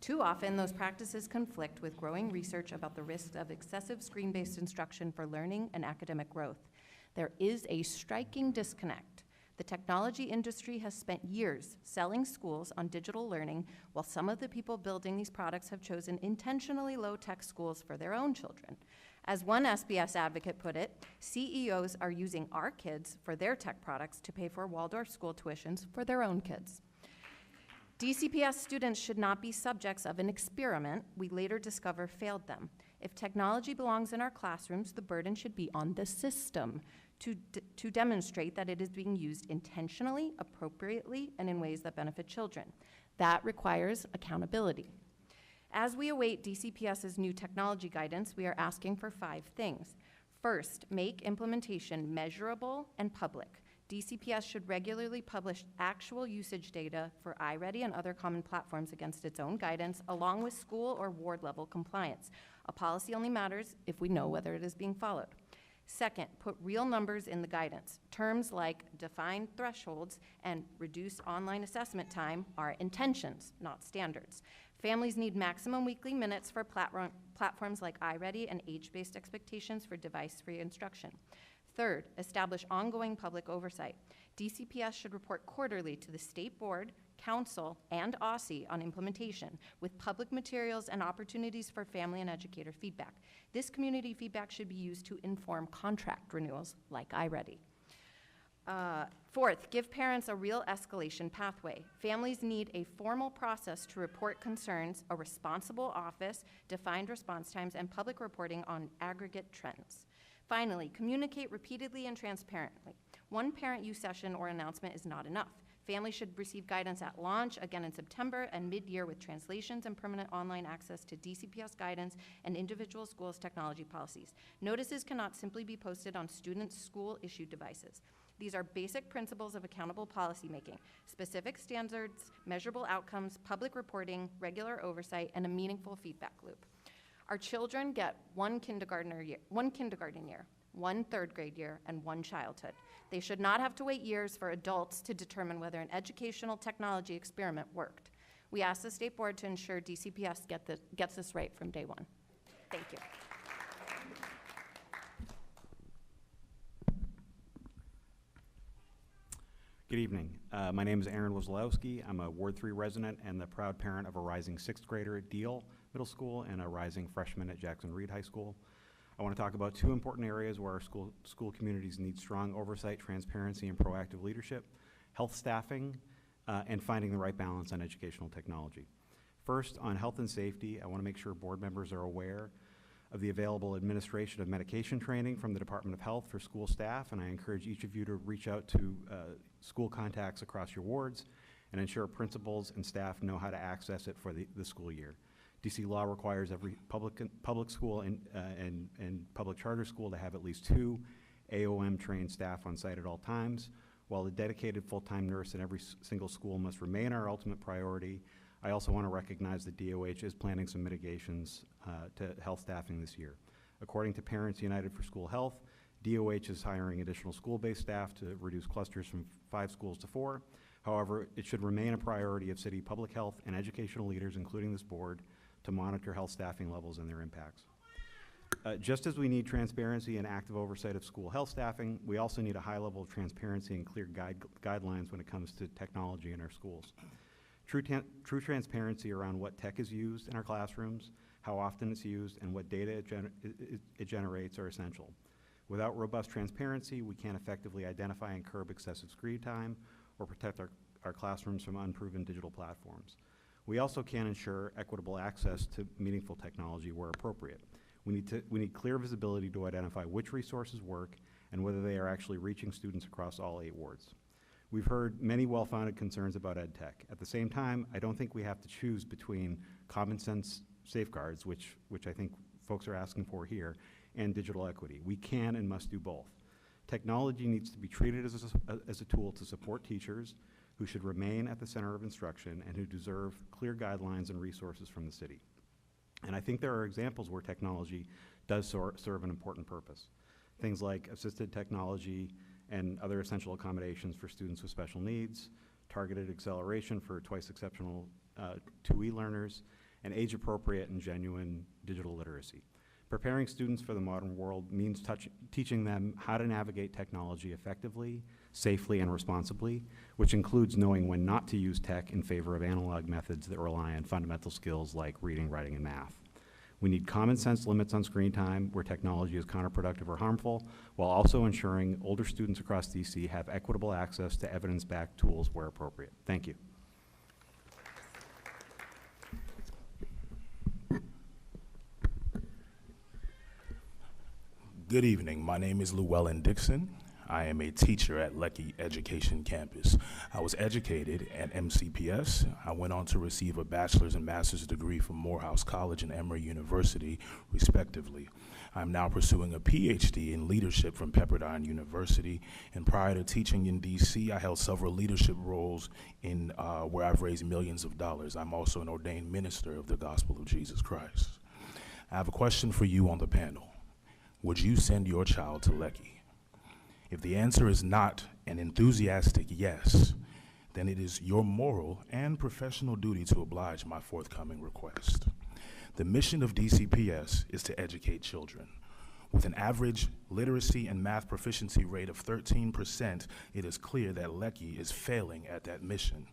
Too often, those practices conflict with growing research about the risks of excessive screen-based instruction for learning and academic growth. There is a striking disconnect. The technology industry has spent years selling schools on digital learning, while some of the people building these products have chosen intentionally low-tech schools for their own children. As one SBS advocate put it, CEOs are using our kids for their tech products to pay for Waldorf school tuitions for their own kids. DCPS students should not be subjects of an experiment we later discover failed them. If technology belongs in our classrooms, the burden should be on the system to demonstrate that it is being used intentionally, appropriately, and in ways that benefit children. That requires accountability. As we await DCPS's new technology guidance, we are asking for 5 things. First, make implementation measurable and public. DCPS should regularly publish actual usage data for iReady and other common platforms against its own guidance, along with school or ward level compliance. A policy only matters if we know whether it is being followed. Second, put real numbers in the guidance. Terms like defined thresholds and reduced online assessment time are intentions, not standards. Families need maximum weekly minutes for platforms like iReady and age-based expectations for device-free instruction. Third, establish ongoing public oversight. DCPS should report quarterly to the State Board, Council, and OSSE on implementation, with public materials and opportunities for family and educator feedback. This community feedback should be used to inform contract renewals like iReady. Fourth, give parents a real escalation pathway. Families need a formal process to report concerns, a responsible office, defined response times, and public reporting on aggregate trends. Finally, communicate repeatedly and transparently. One parent use session or announcement is not enough. Families should receive guidance at launch, again in September, and mid-year with translations and permanent online access to DCPS guidance and individual schools' technology policies. Notices cannot simply be posted on students' school-issued devices. These are basic principles of accountable policymaking: specific standards, measurable outcomes, public reporting, regular oversight, and a meaningful feedback loop. Our children get one kindergarten year, 1 third grade year, and 1 childhood. They should not have to wait years for adults to determine whether an educational technology experiment worked. We ask the State Board to ensure DCPS gets this right from day 1. Thank you. Good evening. My name is Aaron Wozlowski. I'm a Ward 3 resident and the proud parent of a rising 6th grader at Deal Middle School and a rising freshman at Jackson Reed High School. I want to talk about 2 important areas where our school communities need strong oversight, transparency, and proactive leadership: health staffing and finding the right balance on educational technology. First, on health and safety, I want to make sure board members are aware of the available administration of medication training from the Department of Health for school staff, and I encourage each of you to reach out to school contacts across your wards and ensure principals and staff know how to access it for the school year. DC law requires every public school and public charter school to have at least 2 AOM-trained staff on site at all times. While a dedicated full-time nurse in every single school must remain our ultimate priority, I also want to recognize that DOH is planning some mitigations to health staffing this year. According to Parents United for School Health, DOH is hiring additional school-based staff to reduce clusters from 5 schools to 4. However, it should remain a priority of city public health and educational leaders, including this board, to monitor health staffing levels and their impacts. Just as we need transparency and active oversight of school health staffing, we also need a high level of transparency and clear guidelines when it comes to technology in our schools. True transparency around what tech is used in our classrooms, how often it's used, and what data it generates are essential. Without robust transparency, we can't effectively identify and curb excessive screen time or protect our classrooms from unproven digital platforms. We also can't ensure equitable access to meaningful technology where appropriate. We need clear visibility to identify which resources work and whether they are actually reaching students across all 8 wards. We've heard many well-founded concerns about ed tech. At the same time, I don't think we have to choose between common sense safeguards, which I think folks are asking for here, and digital equity. We can and must do both. Technology needs to be treated as a tool to support teachers who should remain at the center of instruction and who deserve clear guidelines and resources from the city. And I think there are examples where technology does serve an important purpose. Things like assisted technology and other essential accommodations for students with special needs, targeted acceleration for twice exceptional 2E learners, and age-appropriate and genuine digital literacy. Preparing students for the modern world means teaching them how to navigate technology effectively, safely, and responsibly, which includes knowing when not to use tech in favor of analog methods that rely on fundamental skills like reading, writing, and math. We need common sense limits on screen time where technology is counterproductive or harmful, while also ensuring older students across DC have equitable access to evidence-backed tools where appropriate. Thank you. Good evening. My name is Llewellyn Dixon. I am a teacher at Lecky Education Campus. I was educated at MCPS. I went on to receive a bachelor's and master's degree from Morehouse College and Emory University, respectively. I'm now pursuing a PhD in leadership from Pepperdine University, and prior to teaching in DC, I held several leadership roles in where I've raised millions of dollars. I'm also an ordained minister of the gospel of Jesus Christ. I have a question for you on the panel. Would you send your child to Lecky? If the answer is not an enthusiastic yes, then it is your moral and professional duty to oblige my forthcoming request. The mission of DCPS is to educate children. With an average literacy and math proficiency rate of 13%, it is clear that Lecky is failing at that mission.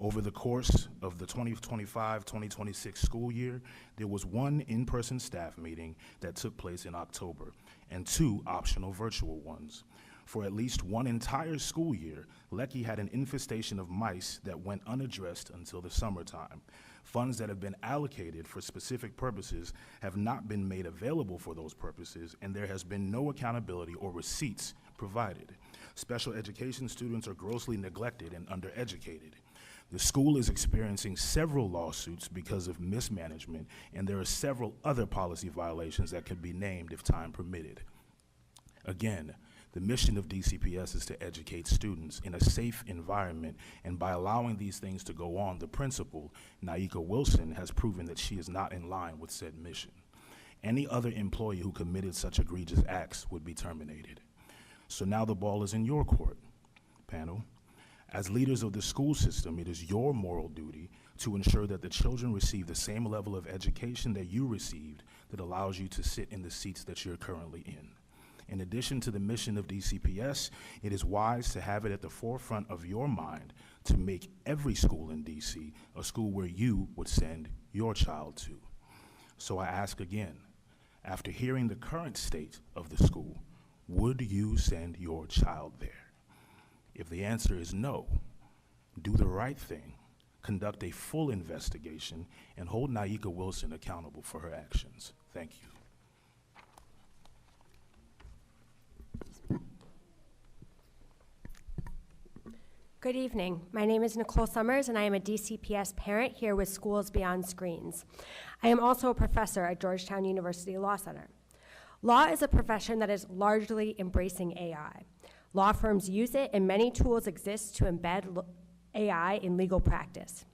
Over the course of the 2025-2026 school year, there was one in-person staff meeting that took place in October and 2 optional virtual ones. For at least one entire school year, Lecky had an infestation of mice that went unaddressed until the summertime. Funds that have been allocated for specific purposes have not been made available for those purposes, and there has been no accountability or receipts provided. Special education students are grossly neglected and undereducated. The school is experiencing several lawsuits because of mismanagement, and there are several other policy violations that could be named if time permitted. Again, the mission of DCPS is to educate students in a safe environment, and by allowing these things to go on, the principal, Naika Wilson, has proven that she is not in line with said mission. Any other employee who committed such egregious acts would be terminated. So now the ball is in your court, panel. As leaders of the school system, it is your moral duty to ensure that the children receive the same level of education that you received that allows you to sit in the seats that you're currently in. In addition to the mission of DCPS, it is wise to have it at the forefront of your mind to make every school in DC a school where you would send your child to. So I ask again, after hearing the current state of the school, would you send your child there? If the answer is no, do the right thing, conduct a full investigation, and hold Naika Wilson accountable for her actions. Thank you. Good evening. My name is Nicole Summers, and I am a DCPS parent here with Schools Beyond Screens. I am also a professor at Georgetown University Law Center. Law is a profession that is largely embracing AI. Law firms use it, and many tools exist to embed AI in legal practice.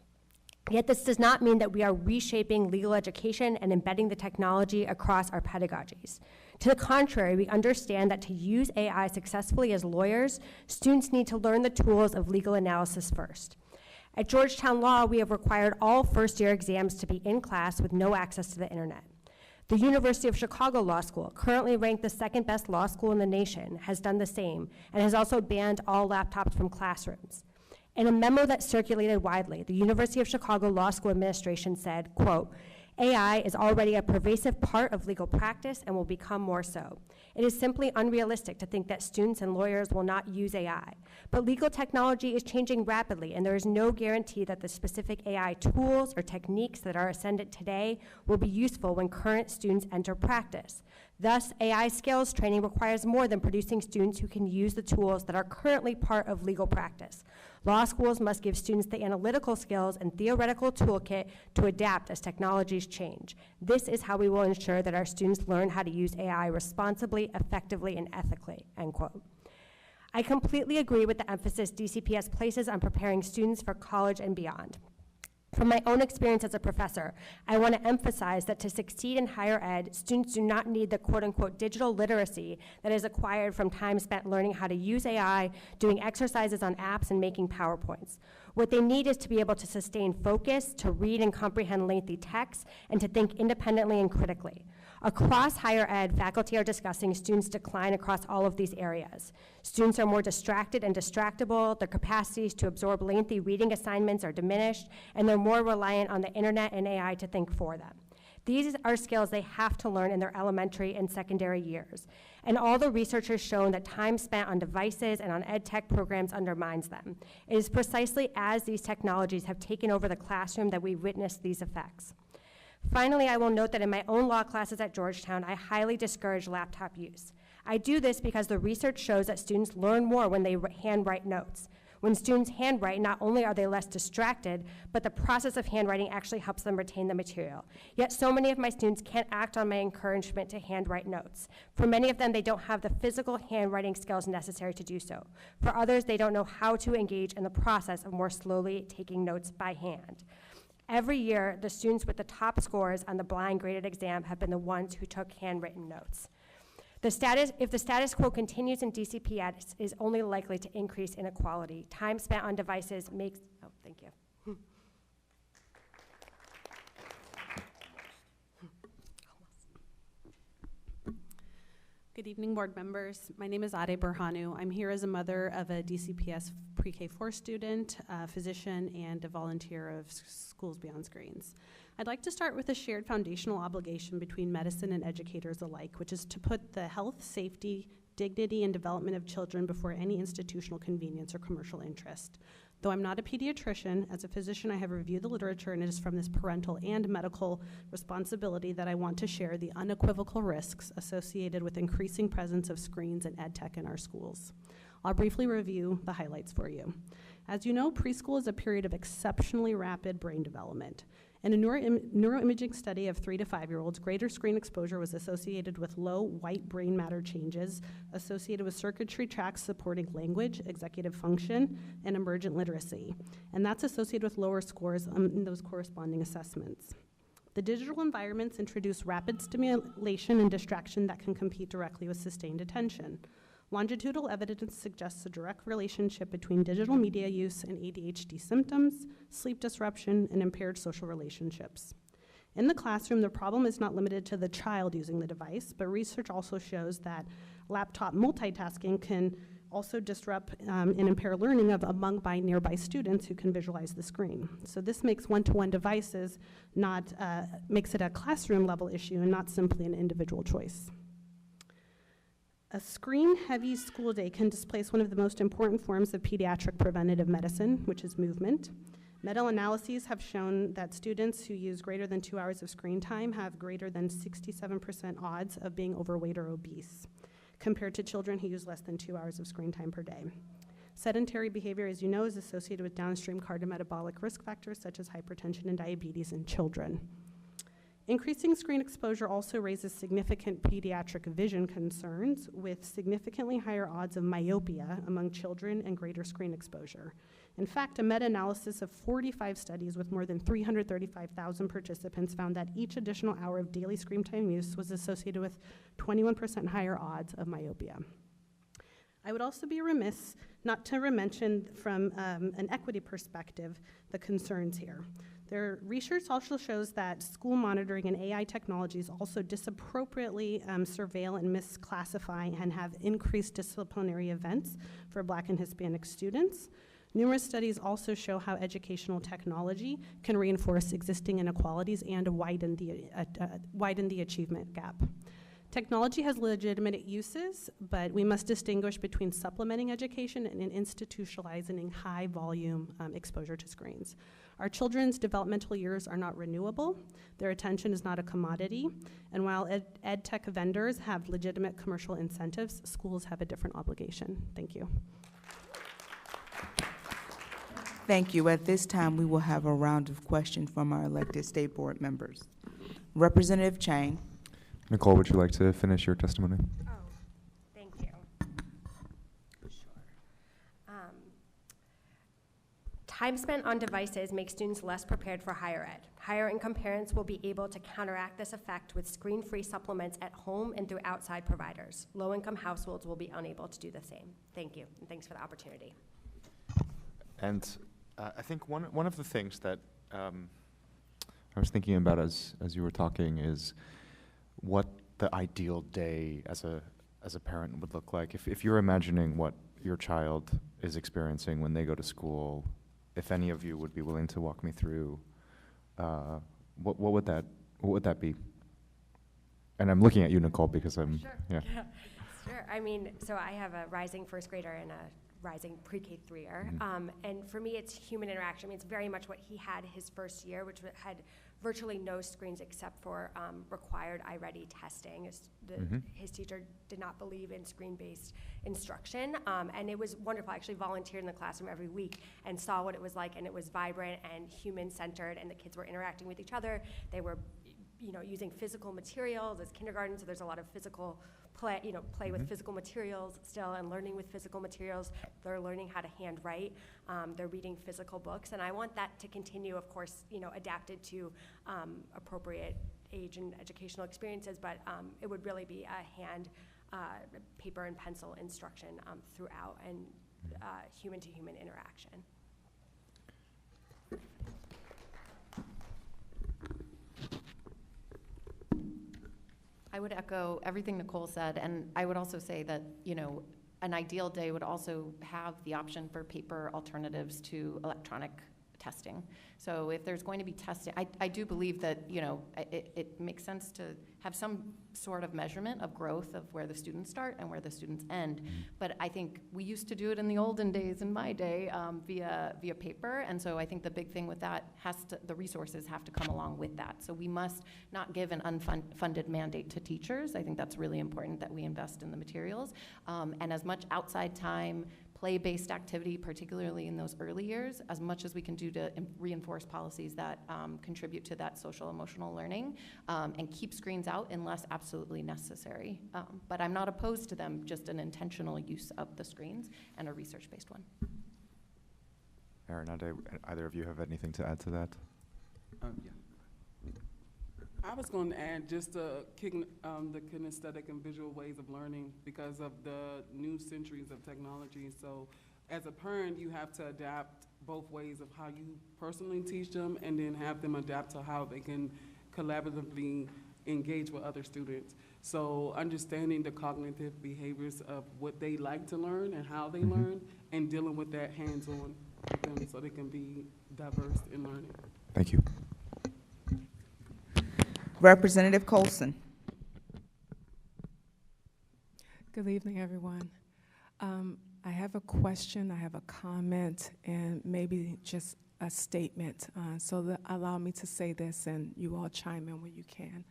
Yet this does not mean that we are reshaping legal education and embedding the technology across our pedagogies. To the contrary, we understand that to use AI successfully as lawyers, students need to learn the tools of legal analysis first. At Georgetown Law, we have required all first-year exams to be in class with no access to the internet. The University of Chicago Law School, currently ranked the second best law school in the nation, has done the same and has also banned all laptops from classrooms. In a memo that circulated widely, the University of Chicago Law School administration said, quote, AI is already a pervasive part of legal practice and will become more so. It is simply unrealistic to think that students and lawyers will not use AI. But legal technology is changing rapidly, and there is no guarantee that the specific AI tools or techniques that are ascendant today will be useful when current students enter practice. Thus, AI skills training requires more than producing students who can use the tools that are currently part of legal practice. Law schools must give students the analytical skills and theoretical toolkit to adapt as technologies change. This is how we will ensure that our students learn how to use AI responsibly, effectively, and ethically, end quote. I completely agree with the emphasis DCPS places on preparing students for college and beyond. From my own experience as a professor, I want to emphasize that to succeed in higher ed, students do not need the quote-unquote digital literacy that is acquired from time spent learning how to use AI, doing exercises on apps, and making PowerPoints. What they need is to be able to sustain focus, to read and comprehend lengthy texts, and to think independently and critically. Across higher ed, faculty are discussing students' decline across all of these areas. Students are more distracted and distractible, their capacities to absorb lengthy reading assignments are diminished, and they're more reliant on the internet and AI to think for them. These are skills they have to learn in their elementary and secondary years. And all the research has shown that time spent on devices and on ed tech programs undermines them. It is precisely as these technologies have taken over the classroom that we witness these effects. Finally, I will note that in my own law classes at Georgetown, I highly discourage laptop use. I do this because the research shows that students learn more when they handwrite notes. When students handwrite, not only are they less distracted, but the process of handwriting actually helps them retain the material. Yet so many of my students can't act on my encouragement to handwrite notes. For many of them, they don't have the physical handwriting skills necessary to do so. For others, they don't know how to engage in the process of more slowly taking notes by hand. Every year, the students with the top scores on the blind graded exam have been the ones who took handwritten notes. If the status quo continues in DCPS, is only likely to increase inequality. Time spent on devices makes, oh, thank you. Good evening, board members. My name is Ade Burhanu. I'm here as a mother of a DCPS pre-K4 student, a physician, and a volunteer of Schools Beyond Screens. I'd like to start with a shared foundational obligation between medicine and educators alike, which is to put the health, safety, dignity, and development of children before any institutional convenience or commercial interest. Though I'm not a pediatrician, as a physician I have reviewed the literature, and it is from this parental and medical responsibility that I want to share the unequivocal risks associated with increasing presence of screens and ed tech in our schools. I'll briefly review the highlights for you. As you know, preschool is a period of exceptionally rapid brain development. In a neuroimaging study of 3 to 5-year-olds, greater screen exposure was associated with low white brain matter changes associated with circuitry tracts supporting language, executive function, and emergent literacy. And that's associated with lower scores in those corresponding assessments. The digital environments introduce rapid stimulation and distraction that can compete directly with sustained attention. Longitudinal evidence suggests a direct relationship between digital media use and ADHD symptoms, sleep disruption, and impaired social relationships. In the classroom, the problem is not limited to the child using the device, but research also shows that laptop multitasking can also disrupt and impair learning among nearby students who can visualize the screen. So this makes one-to-one devices makes it a classroom level issue and not simply an individual choice. A screen-heavy school day can displace one of the most important forms of pediatric preventative medicine, which is movement. Meta-analyses have shown that students who use greater than 2 hours of screen time have greater than 67% odds of being overweight or obese, compared to children who use less than 2 hours of screen time per day. Sedentary behavior, as you know, is associated with downstream cardiometabolic risk factors such as hypertension and diabetes in children. Increasing screen exposure also raises significant pediatric vision concerns with significantly higher odds of myopia among children and greater screen exposure. In fact, a meta-analysis of 45 studies with more than 335,000 participants found that each additional hour of daily screen time use was associated with 21% higher odds of myopia. I would also be remiss not to mention from an equity perspective the concerns here. Their research also shows that school monitoring and AI technologies also disappropriately surveil and misclassify and have increased disciplinary events for Black and Hispanic students. Numerous studies also show how educational technology can reinforce existing inequalities and widen the achievement gap. Technology has legitimate uses, but we must distinguish between supplementing education and institutionalizing high volume exposure to screens. Our children's developmental years are not renewable. Their attention is not a commodity. And while ed tech vendors have legitimate commercial incentives, schools have a different obligation. Thank you. Thank you. At this time, we will have a round of questions from our elected state board members. Representative Chang. Nicole, would you like to finish your testimony? Oh, thank you. Sure. Time spent on devices makes students less prepared for higher ed. Higher income parents will be able to counteract this effect with screen-free supplements at home and through outside providers. Low-income households will be unable to do the same. Thank you, and thanks for the opportunity. And I think one of the things that I was thinking about as you were talking is what the ideal day as a parent would look like. If you're imagining what your child is experiencing when they go to school, if any of you would be willing to walk me through, what would that be? And I'm looking at you, Nicole, because I'm Sure. yeah. Sure. I mean, so I have a rising first grader and a rising pre-K3er. And for me, it's human interaction. I mean, it's very much what he had his first year, which had virtually no screens except for required iReady testing. His teacher did not believe in screen-based instruction, and it was wonderful. I actually volunteered in the classroom every week and saw what it was like, and it was vibrant and human-centered, and the kids were interacting with each other. They were, using physical materials as kindergarten, so there's a lot of physical play with physical materials still, and learning with physical materials. They're learning how to handwrite. They're reading physical books, and I want that to continue, of course, adapted to appropriate age and educational experiences, but it would really be a hand, paper and pencil instruction throughout, and human-to-human interaction. I would echo everything Nicole said, and I would also say that, an ideal day would also have the option for paper alternatives to electronic testing. So if there's going to be testing, I do believe that, it makes sense to have some sort of measurement of growth of where the students start and where the students end. But I think we used to do it in the olden days, in my day, via paper. And so I think the big thing with that the resources have to come along with that. So we must not give an unfunded mandate to teachers. I think that's really important that we invest in the materials. And as much outside time, play-based activity, particularly in those early years, as much as we can do to reinforce policies that contribute to that social emotional learning, and keep screens out unless absolutely necessary. But I'm not opposed to them, just an intentional use of the screens and a research-based one. Aaron, either of you have anything to add to that? Yeah. I was going to add just the kinesthetic and visual ways of learning because of the new centuries of technology. So as a parent, you have to adapt both ways of how you personally teach them and then have them adapt to how they can collaboratively engage with other students. So understanding the cognitive behaviors of what they like to learn and how they learn, and dealing with that hands-on with them so they can be diverse in learning. Thank you. Representative Colson. Good evening, everyone. I have a question, I have a comment, and maybe just a statement. Allow me to say this, and you all chime in when you can.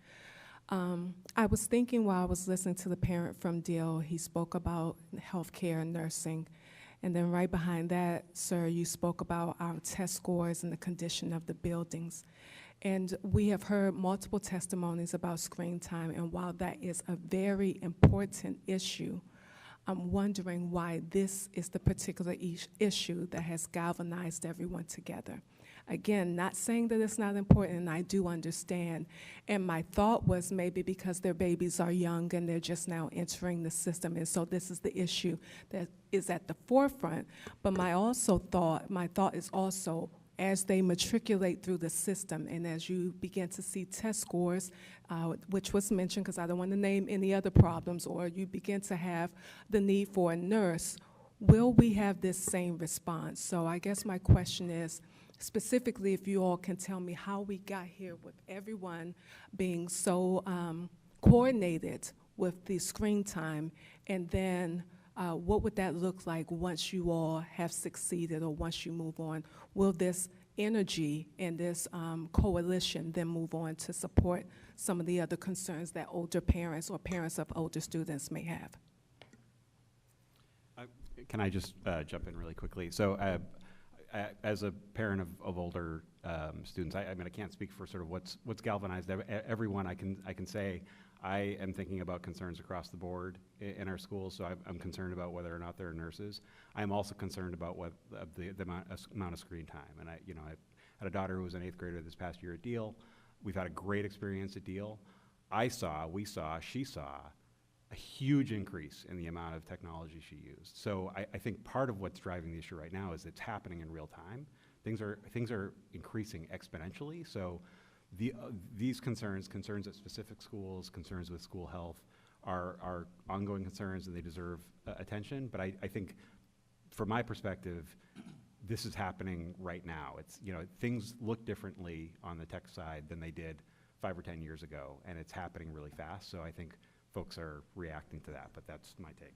I was thinking while I was listening to the parent from Deal, he spoke about healthcare and nursing. And then right behind that, sir, you spoke about our test scores and the condition of the buildings. And we have heard multiple testimonies about screen time, and while that is a very important issue, I'm wondering why this is the particular issue that has galvanized everyone together. Again, not saying that it's not important, and I do understand. And my thought was maybe because their babies are young and they're just now entering the system, and so this is the issue that is at the forefront. But my thought is also, as they matriculate through the system and as you begin to see test scores, which was mentioned because I don't want to name any other problems, or you begin to have the need for a nurse, will we have this same response? So I guess my question is, specifically, if you all can tell me how we got here with everyone being so coordinated with the screen time, and then what would that look like once you all have succeeded or once you move on? Will this energy and this coalition then move on to support some of the other concerns that older parents or parents of older students may have? Can I just jump in really quickly? So as a parent of older students, I mean, I can't speak for sort of what's galvanized everyone. I can say I am thinking about concerns across the board in our schools, so I'm concerned about whether or not there are nurses. I'm also concerned about the amount of screen time. And I had a daughter who was an 8th grader this past year at Deal. We've had a great experience at Deal. She saw a huge increase in the amount of technology she used. So I think part of what's driving the issue right now is it's happening in real time. Things are increasing exponentially. So these concerns at specific schools, concerns with school health, are ongoing concerns, and they deserve attention. But I think, from my perspective, this is happening right now. It's, things look differently on the tech side than they did 5 or 10 years ago, and it's happening really fast. So I think folks are reacting to that, but that's my take.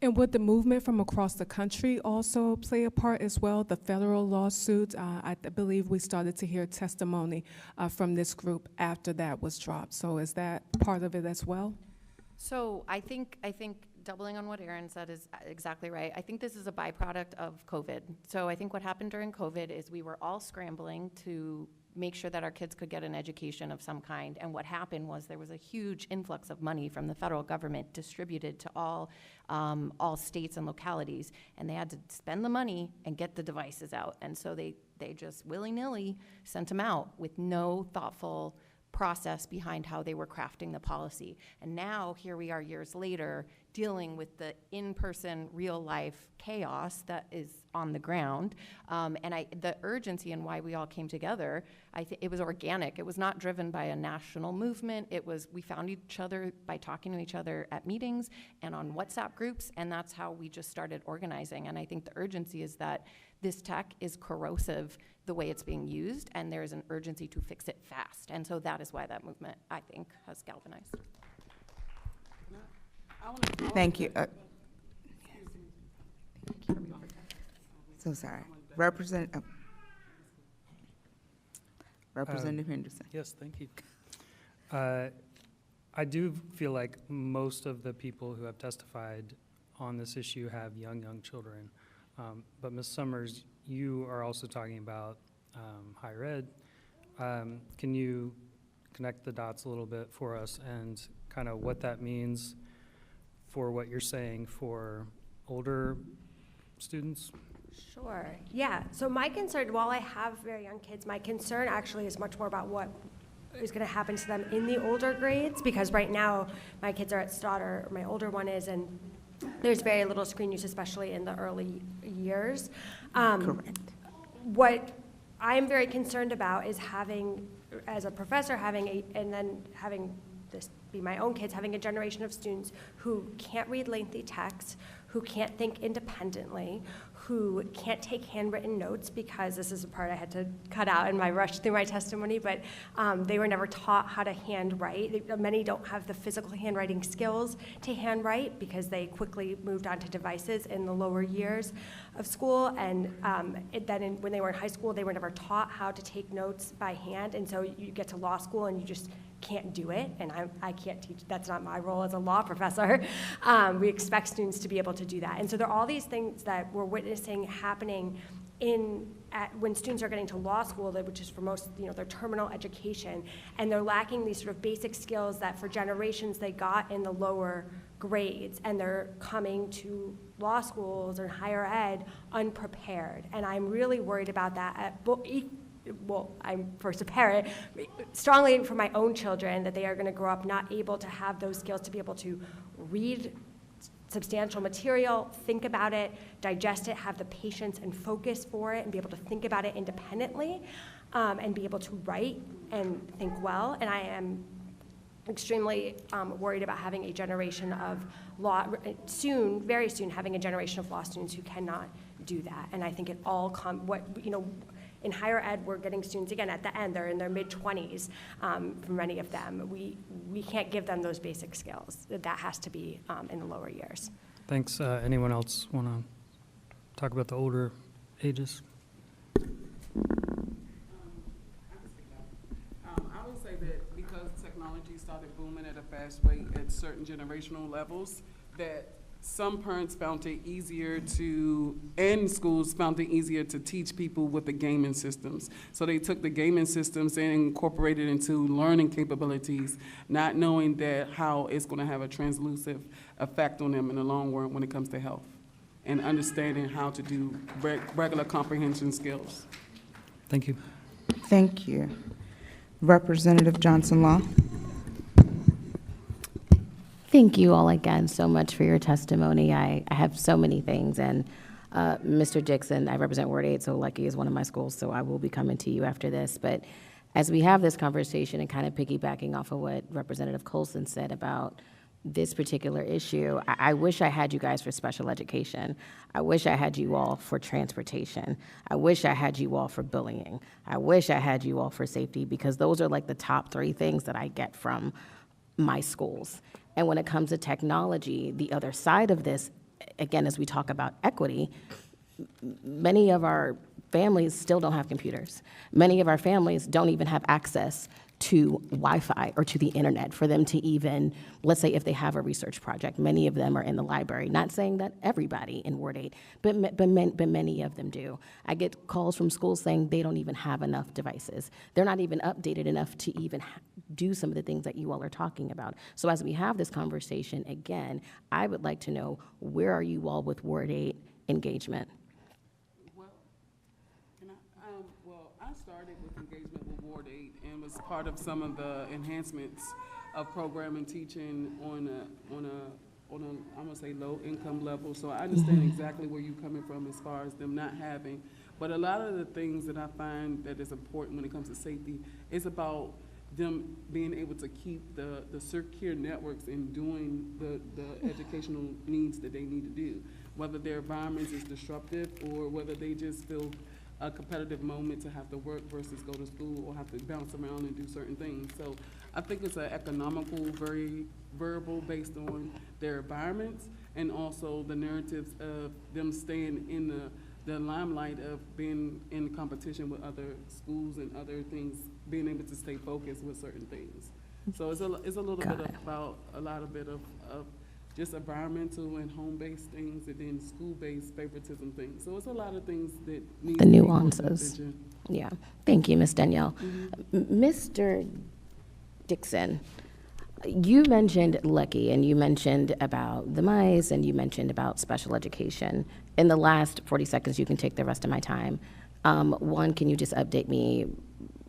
And would the movement from across the country also play a part as well? The federal lawsuit, I believe we started to hear testimony from this group after that was dropped. So is that part of it as well? So I think doubling on what Erin said is exactly right. I think this is a byproduct of COVID. So I think what happened during COVID is we were all scrambling to make sure that our kids could get an education of some kind. And what happened was there was a huge influx of money from the federal government distributed to all states and localities. And they had to spend the money and get the devices out. And so they just willy-nilly sent them out with no thoughtful process behind how they were crafting the policy. And now here we are years later dealing with the in-person, real-life chaos that is on the ground. The urgency and why we all came together, I think it was organic. It was not driven by a national movement. It was, we found each other by talking to each other at meetings and on WhatsApp groups, and that's how we just started organizing. And I think the urgency is that this tech is corrosive the way it's being used, and there is an urgency to fix it fast. And so that is why that movement, I think, has galvanized. Thank you. So sorry. Representative Henderson. Yes, thank you. I do feel like most of the people who have testified on this issue have young children. But Ms. Summers, you are also talking about higher ed. Can you connect the dots a little bit for us and kind of what that means for what you're saying for older students? Sure. Yeah. So my concern, while I have very young kids, my concern actually is much more about what is going to happen to them in the older grades, because right now my kids are at Stoddard, or my older one is, and there's very little screen use, especially in the early years. Correct. What I'm very concerned about is having, as a professor, and then having this be my own kids, having a generation of students who can't read lengthy text, who can't think independently, who can't take handwritten notes, because this is a part I had to cut out in my rush through my testimony, but they were never taught how to handwrite. Many don't have the physical handwriting skills to handwrite because they quickly moved on to devices in the lower years of school, and when they were in high school, they were never taught how to take notes by hand, and so you get to law school and you just can't do it, and I can't teach. That's not my role as a law professor. We expect students to be able to do that. And so there are all these things that we're witnessing happening when students are getting to law school, which is for most, their terminal education, and they're lacking these sort of basic skills that for generations they got in the lower grades, and they're coming to law schools or higher ed unprepared. And I'm really worried about that I'm first a parent, strongly for my own children, that they are going to grow up not able to have those skills to be able to read substantial material, think about it, digest it, have the patience and focus for it, and be able to think about it independently, and be able to write and think well. And I am extremely worried about having a generation of very soon, having a generation of law students who cannot do that. And I think it all in higher ed, we're getting students, again, at the end, they're in their mid-20s, for many of them. We can't give them those basic skills. That has to be in the lower years. Thanks. Anyone else want to talk about the older ages? I would say that because technology started booming at a fast rate at certain generational levels, that some parents found it easier and schools found it easier to teach people with the gaming systems. So they took the gaming systems and incorporated into learning capabilities, not knowing that how it's going to have a translucent effect on them in the long run when it comes to health, and understanding how to do regular comprehension skills. Thank you. Thank you. Representative Johnson-Law. Thank you all again so much for your testimony. I have so many things, and Mr. Dixon, I represent Ward 8, so Lucky is one of my schools, so I will be coming to you after this. But as we have this conversation and kind of piggybacking off of what Representative Colson said about this particular issue, I wish I had you guys for special education. I wish I had you all for transportation. I wish I had you all for bullying. I wish I had you all for safety, because those are like the top 3 things that I get from my schools. And when it comes to technology, the other side of this again, as we talk about equity, many of our families still don't have computers. Many of our families don't even have access to Wi-Fi or to the internet for them to even, let's say if they have a research project, many of them are in the library. Not saying that everybody in Ward 8, but many of them do. I get calls from schools saying they don't even have enough devices. They're not even updated enough to even do some of the things that you all are talking about. So as we have this conversation again, I would like to know, where are you all with Ward 8 engagement? Well, I started with engagement with Ward 8 and was part of some of the enhancements of program and teaching on a I'm gonna say low income level. So I understand exactly where you're coming from as far as them not having. But a lot of the things that I find that is important when it comes to safety is about them being able to keep the secure networks and doing the educational needs that they need to do, whether their environment is disruptive or whether they just feel a competitive moment to have to work versus go to school or have to bounce around and do certain things. So I think it's an economical variable based on their environments and also the narratives of them staying in the limelight of being in competition with other schools and other things, being able to stay focused with certain things. So it's a little bit about a lot of bit of just environmental and home-based things, and then school-based favoritism things. So it's a lot of things that need The to be nuances. Yeah. Thank you, Ms. Danielle. Mr. Dixon, you mentioned Lucky, and you mentioned about the mice, and you mentioned about special education. In the last 40 seconds, you can take the rest of my time. One, can you just update me?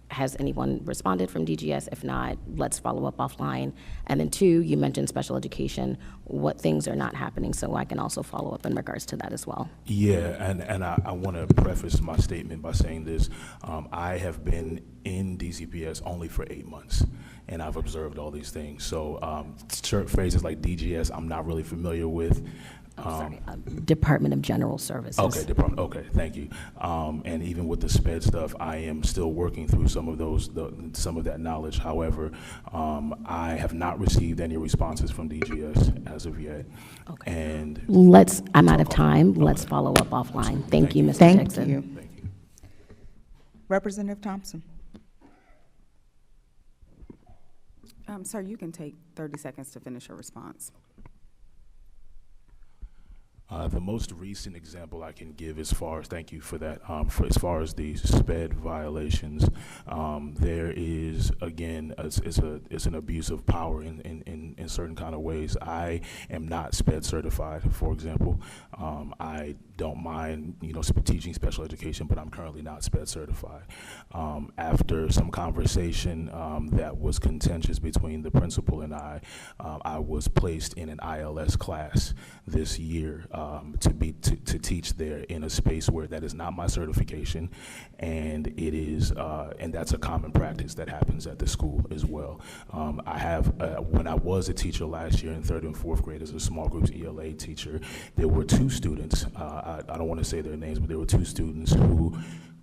Has anyone responded from DGS? If not, let's follow up offline. And then two, you mentioned special education. What things are not happening, so I can also follow up in regards to that as well? Yeah, and I want to preface my statement by saying this. I have been in DCPS only for 8 months, and I've observed all these things. So phrases like DGS, I'm not really familiar with. Department of General Services. Okay, okay, thank you. And even with the SPED stuff, I am still working through some of some of that knowledge. However, I have not received any responses from DGS as of yet. Okay. And I'm out of time. Let's follow up offline. Thank you, Mr. Dixon. Thank you. Representative Thompson. Sir, you can take 30 seconds to finish your response. The most recent example I can give, as far as, thank you for that, as far as the SPED violations, there is, again, it's an abuse of power in certain kind of ways. I am not SPED certified, for example. I don't mind, teaching special education, but I'm currently not SPED certified. After some conversation that was contentious between the principal and I was placed in an ILS class this year to teach there in a space where that is not my certification, and it is and that's a common practice that happens at the school as well. I have when I was a teacher last year in 3rd and 4th grade as a small groups ELA teacher, there were 2 students. I don't want to say their names, but there were 2 students who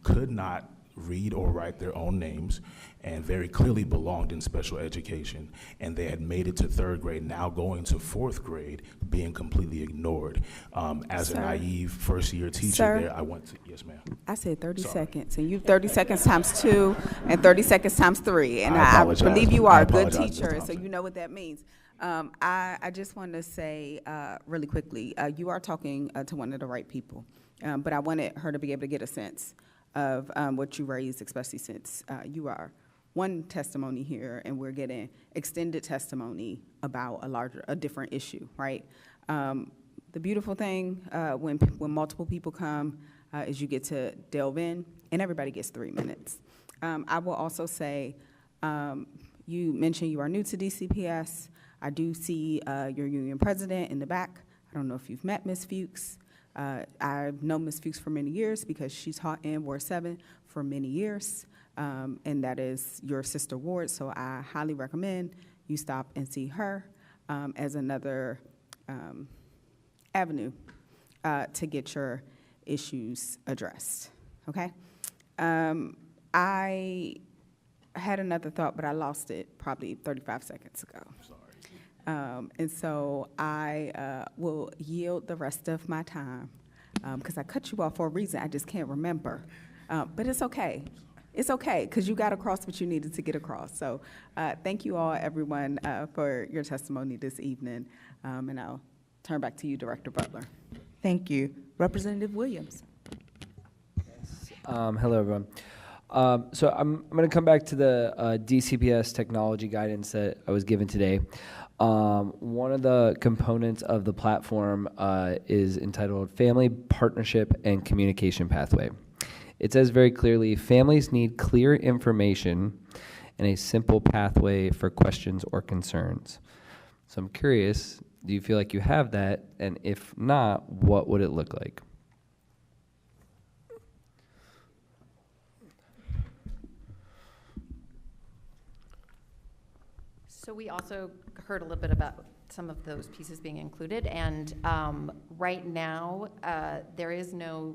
could not read or write their own names and very clearly belonged in special education, and they had made it to 3rd grade, now going to 4th grade, being completely ignored. As a naive first-year teacher there, I went to, yes, ma'am. I said 30 Sorry. seconds, and you 30 seconds times 2 and 30 seconds times 3. And I I apologize. believe you I are a good apologize, Ms. teacher, so Thompson. you know what that means. I just wanted to say really quickly, you are talking to one of the right people, but I wanted her to be able to get a sense of what you raised, especially since you are one testimony here, and we're getting extended testimony about a different issue, right? The beautiful thing when multiple people come is you get to delve in, and everybody gets 3 minutes. I will also say, you mentioned you are new to DCPS. I do see your union president in the back. I don't know if you've met Ms. Fuchs. I've known Ms. Fuchs for many years because she taught in Ward 7 for many years, and that is your sister ward, so I highly recommend you stop and see her as another avenue to get your issues addressed, okay? I had another thought, but I lost it probably 35 seconds ago. And so I will yield the rest of my time because I cut you off for a reason. I just can't remember. But it's okay. It's okay because you got across what you needed to get across. So thank you all, everyone, for your testimony this evening. And I'll turn back to you, Director Butler. Thank you. Representative Williams. Hello, everyone. So I'm going to come back to the DCPS technology guidance that I was given today. One of the components of the platform is entitled Family Partnership and Communication Pathway. It says very clearly, families need clear information and a simple pathway for questions or concerns. So I'm curious, do you feel like you have that? And if not, what would it look like? So we also heard a little bit about some of those pieces being included, and right now there is no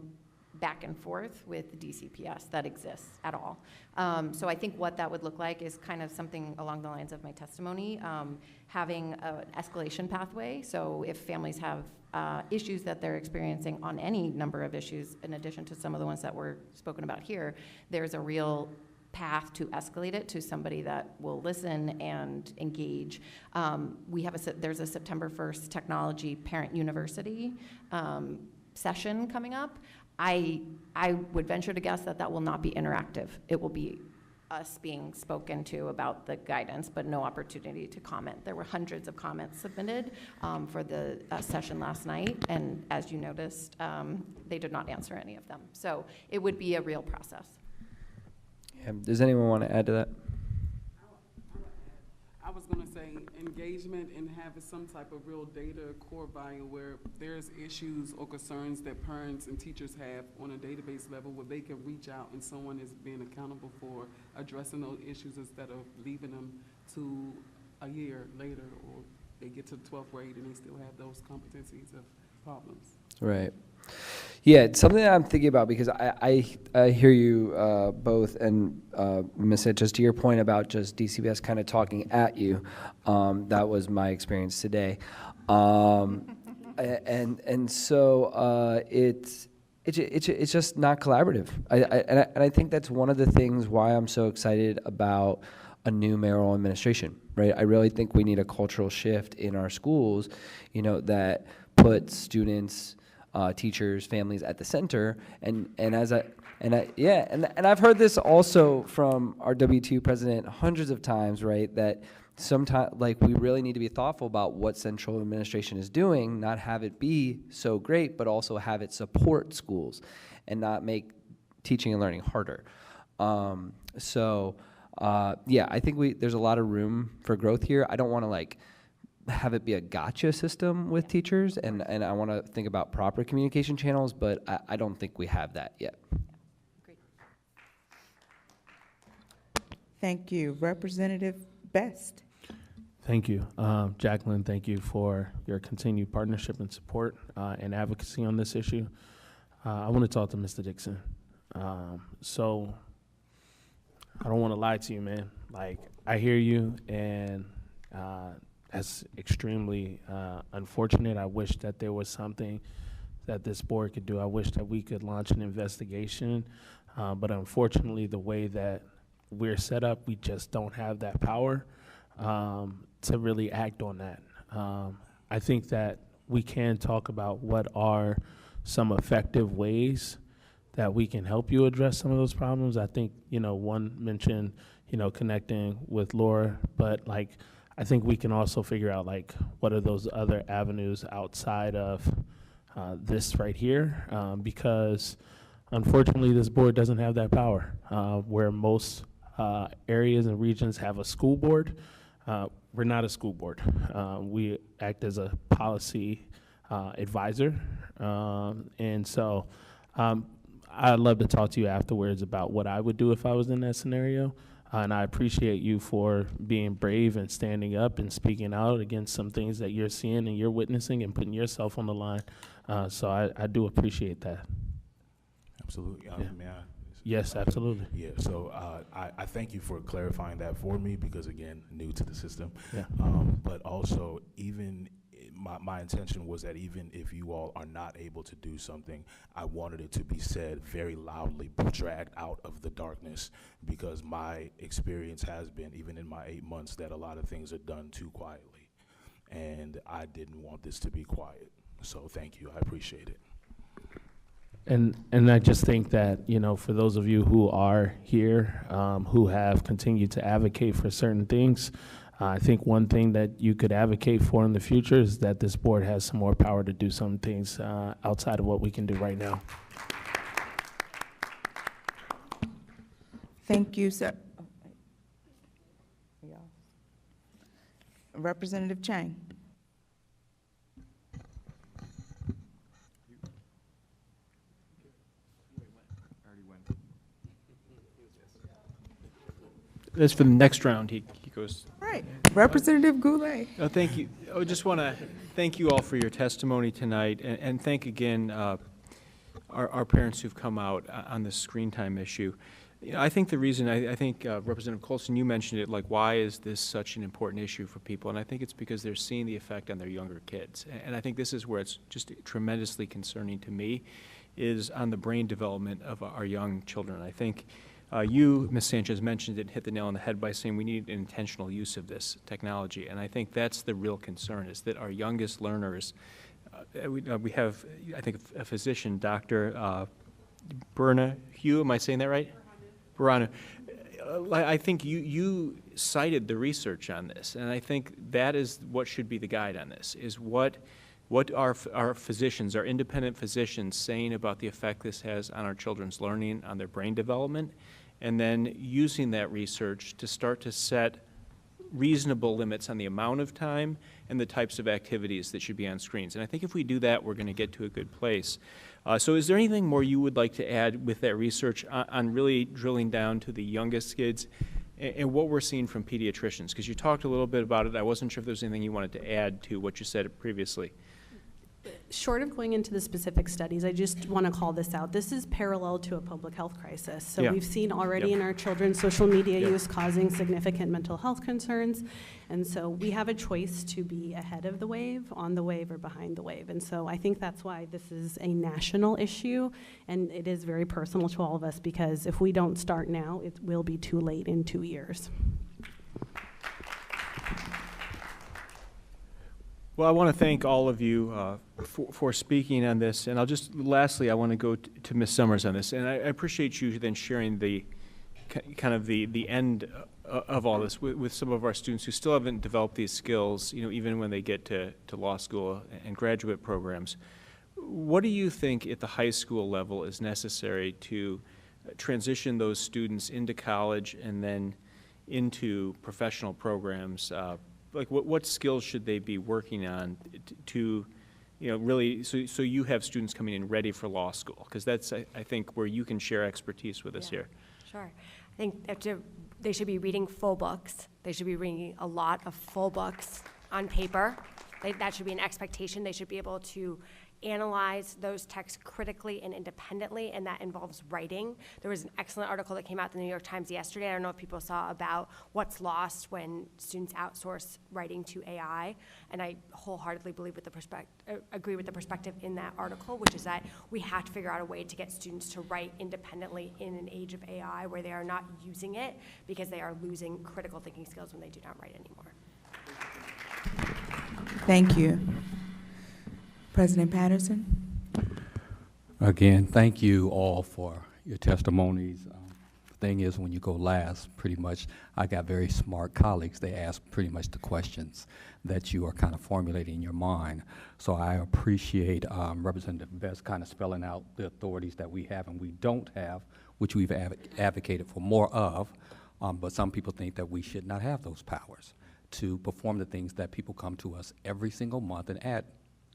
back and forth with the DCPS that exists at all. So I think what that would look like is kind of something along the lines of my testimony, having an escalation pathway. So if families have issues that they're experiencing on any number of issues, in addition to some of the ones that were spoken about here, there's a real path to escalate it to somebody that will listen and engage. There's a September 1st Technology Parent University session coming up. I would venture to guess that that will not be interactive. It will be us being spoken to about the guidance, but no opportunity to comment. There were hundreds of comments submitted for the session last night, and as you noticed, they did not answer any of them. So it would be a real process. Does anyone want to add to that? I was going to say engagement and having some type of real data core value where there's issues or concerns that parents and teachers have on a database level where they can reach out and someone is being accountable for addressing those issues instead of leaving them to a year later, or they get to the 12th grade and they still have those competencies of problems. Right. Yeah, it's something that I'm thinking about because I hear you both, and Ms. Ed, just to your point about just DCPS kind of talking at you, that was my experience today, and so it's just not collaborative. And I think that's one of the things why I'm so excited about a new mayoral administration. Right, I really think we need a cultural shift in our schools, that puts students, teachers, families at the center, and I've heard this also from our W2 president hundreds of times, right? That sometimes, like, we really need to be thoughtful about what central administration is doing, not have it be so great, but also have it support schools, and not make teaching and learning harder. I think there's a lot of room for growth here. I don't want to have it be a gotcha system with teachers, and I want to think about proper communication channels, but I don't think we have that yet. Great. Thank you. Representative Best. Thank you. Jacqueline, thank you for your continued partnership and support and advocacy on this issue. I want to talk to Mr. Dixon. So I don't want to lie to you, man. I hear you, and that's extremely unfortunate. I wish that there was something that this board could do. I wish that we could launch an investigation, but unfortunately, the way that we're set up, we just don't have that power to really act on that. I think that we can talk about what are some effective ways that we can help you address some of those problems. I think, one mentioned, connecting with Laura, but I think we can also figure out what are those other avenues outside of this right here, because unfortunately this board doesn't have that power. Where most areas and regions have a school board, we're not a school board. We act as a policy advisor, and so I'd love to talk to you afterwards about what I would do if I was in that scenario. And I appreciate you for being brave and standing up and speaking out against some things that you're seeing and you're witnessing and putting yourself on the line. So I do appreciate that. Absolutely. Yeah. May I Yes, absolutely. Yeah, so I thank you for clarifying that for me because, again, new to the system. Yeah. But also, even my intention was that even if you all are not able to do something, I wanted it to be said very loudly, dragged out of the darkness, because my experience has been, even in my 8 months, that a lot of things are done too quietly. And I didn't want this to be quiet. So thank you. I appreciate it. And I just think that, you know, for those of you who are here, who have continued to advocate for certain things, I think one thing that you could advocate for in the future is that this board has some more power to do some things outside of what we can do right now. Thank you, sir. Representative Chang. That's for the next round. He goes. Right. Representative Goulet. Oh, thank you. I just want to thank you all for your testimony tonight, and thank again our parents who've come out on this screen time issue. You know, I think the reason, I think Representative Colson, you mentioned it, like, why is this such an important issue for people? And I think it's because they're seeing the effect on their younger kids. And I think this is where it's just tremendously concerning to me, is on the brain development of our young children. I think you, Ms. Sanchez, mentioned it, hit the nail on the head by saying we need an intentional use of this technology. And I think that's the real concern, is that our youngest learners, we have, I think, a physician, Dr. Berna Hugh, am I saying that right? Baranu. I think you cited the research on this, and I think that is what should be the guide on this, is what are our physicians, our independent physicians, saying about the effect this has on our children's learning, on their brain development, and then using that research to start to set reasonable limits on the amount of time and the types of activities that should be on screens. And I think if we do that, we're going to get to a good place. So is there anything more you would like to add with that research on really drilling down to the youngest kids and what we're seeing from pediatricians? Because you talked a little bit about it. I wasn't sure if there was anything you wanted to add to what you said previously. Short of going into the specific studies, I just want to call this out. This is parallel to a public health crisis. So we've seen already in our children social media use causing significant mental health concerns. And so we have a choice to be ahead of the wave, on the wave, or behind the wave. And so I think that's why this is a national issue, and it is very personal to all of us, because if we don't start now, it will be too late in 2 years. Well, I want to thank all of you for speaking on this, and lastly, I want to go to Ms. Summers on this, and I appreciate you then sharing the kind of the end of all this with some of our students who still haven't developed these skills, you know, even when they get to law school and graduate programs. What do you think at the high school level is necessary to transition those students into college and then into professional programs? Like what skills should they be working on to you know, really, so you have students coming in ready for law school? Because that's, I think, where you can share expertise with us here. Sure. I think they should be reading full books. They should be reading a lot of full books on paper. That should be an expectation. They should be able to analyze those texts critically and independently, and that involves writing. There was an excellent article that came out in the New York Times yesterday. I don't know if people saw, about what's lost when students outsource writing to AI, and I wholeheartedly believe with agree with the perspective in that article, which is that we have to figure out a way to get students to write independently in an age of AI where they are not using it because they are losing critical thinking skills when they do not write anymore. Thank you. President Patterson. Again, thank you all for your testimonies. The thing is, when you go last, pretty much, I got very smart colleagues. They ask pretty much the questions that you are kind of formulating in your mind. So I appreciate Representative Best kind of spelling out the authorities that we have and we don't have, which we've advocated for more of, but some people think that we should not have those powers to perform the things that people come to us every single month and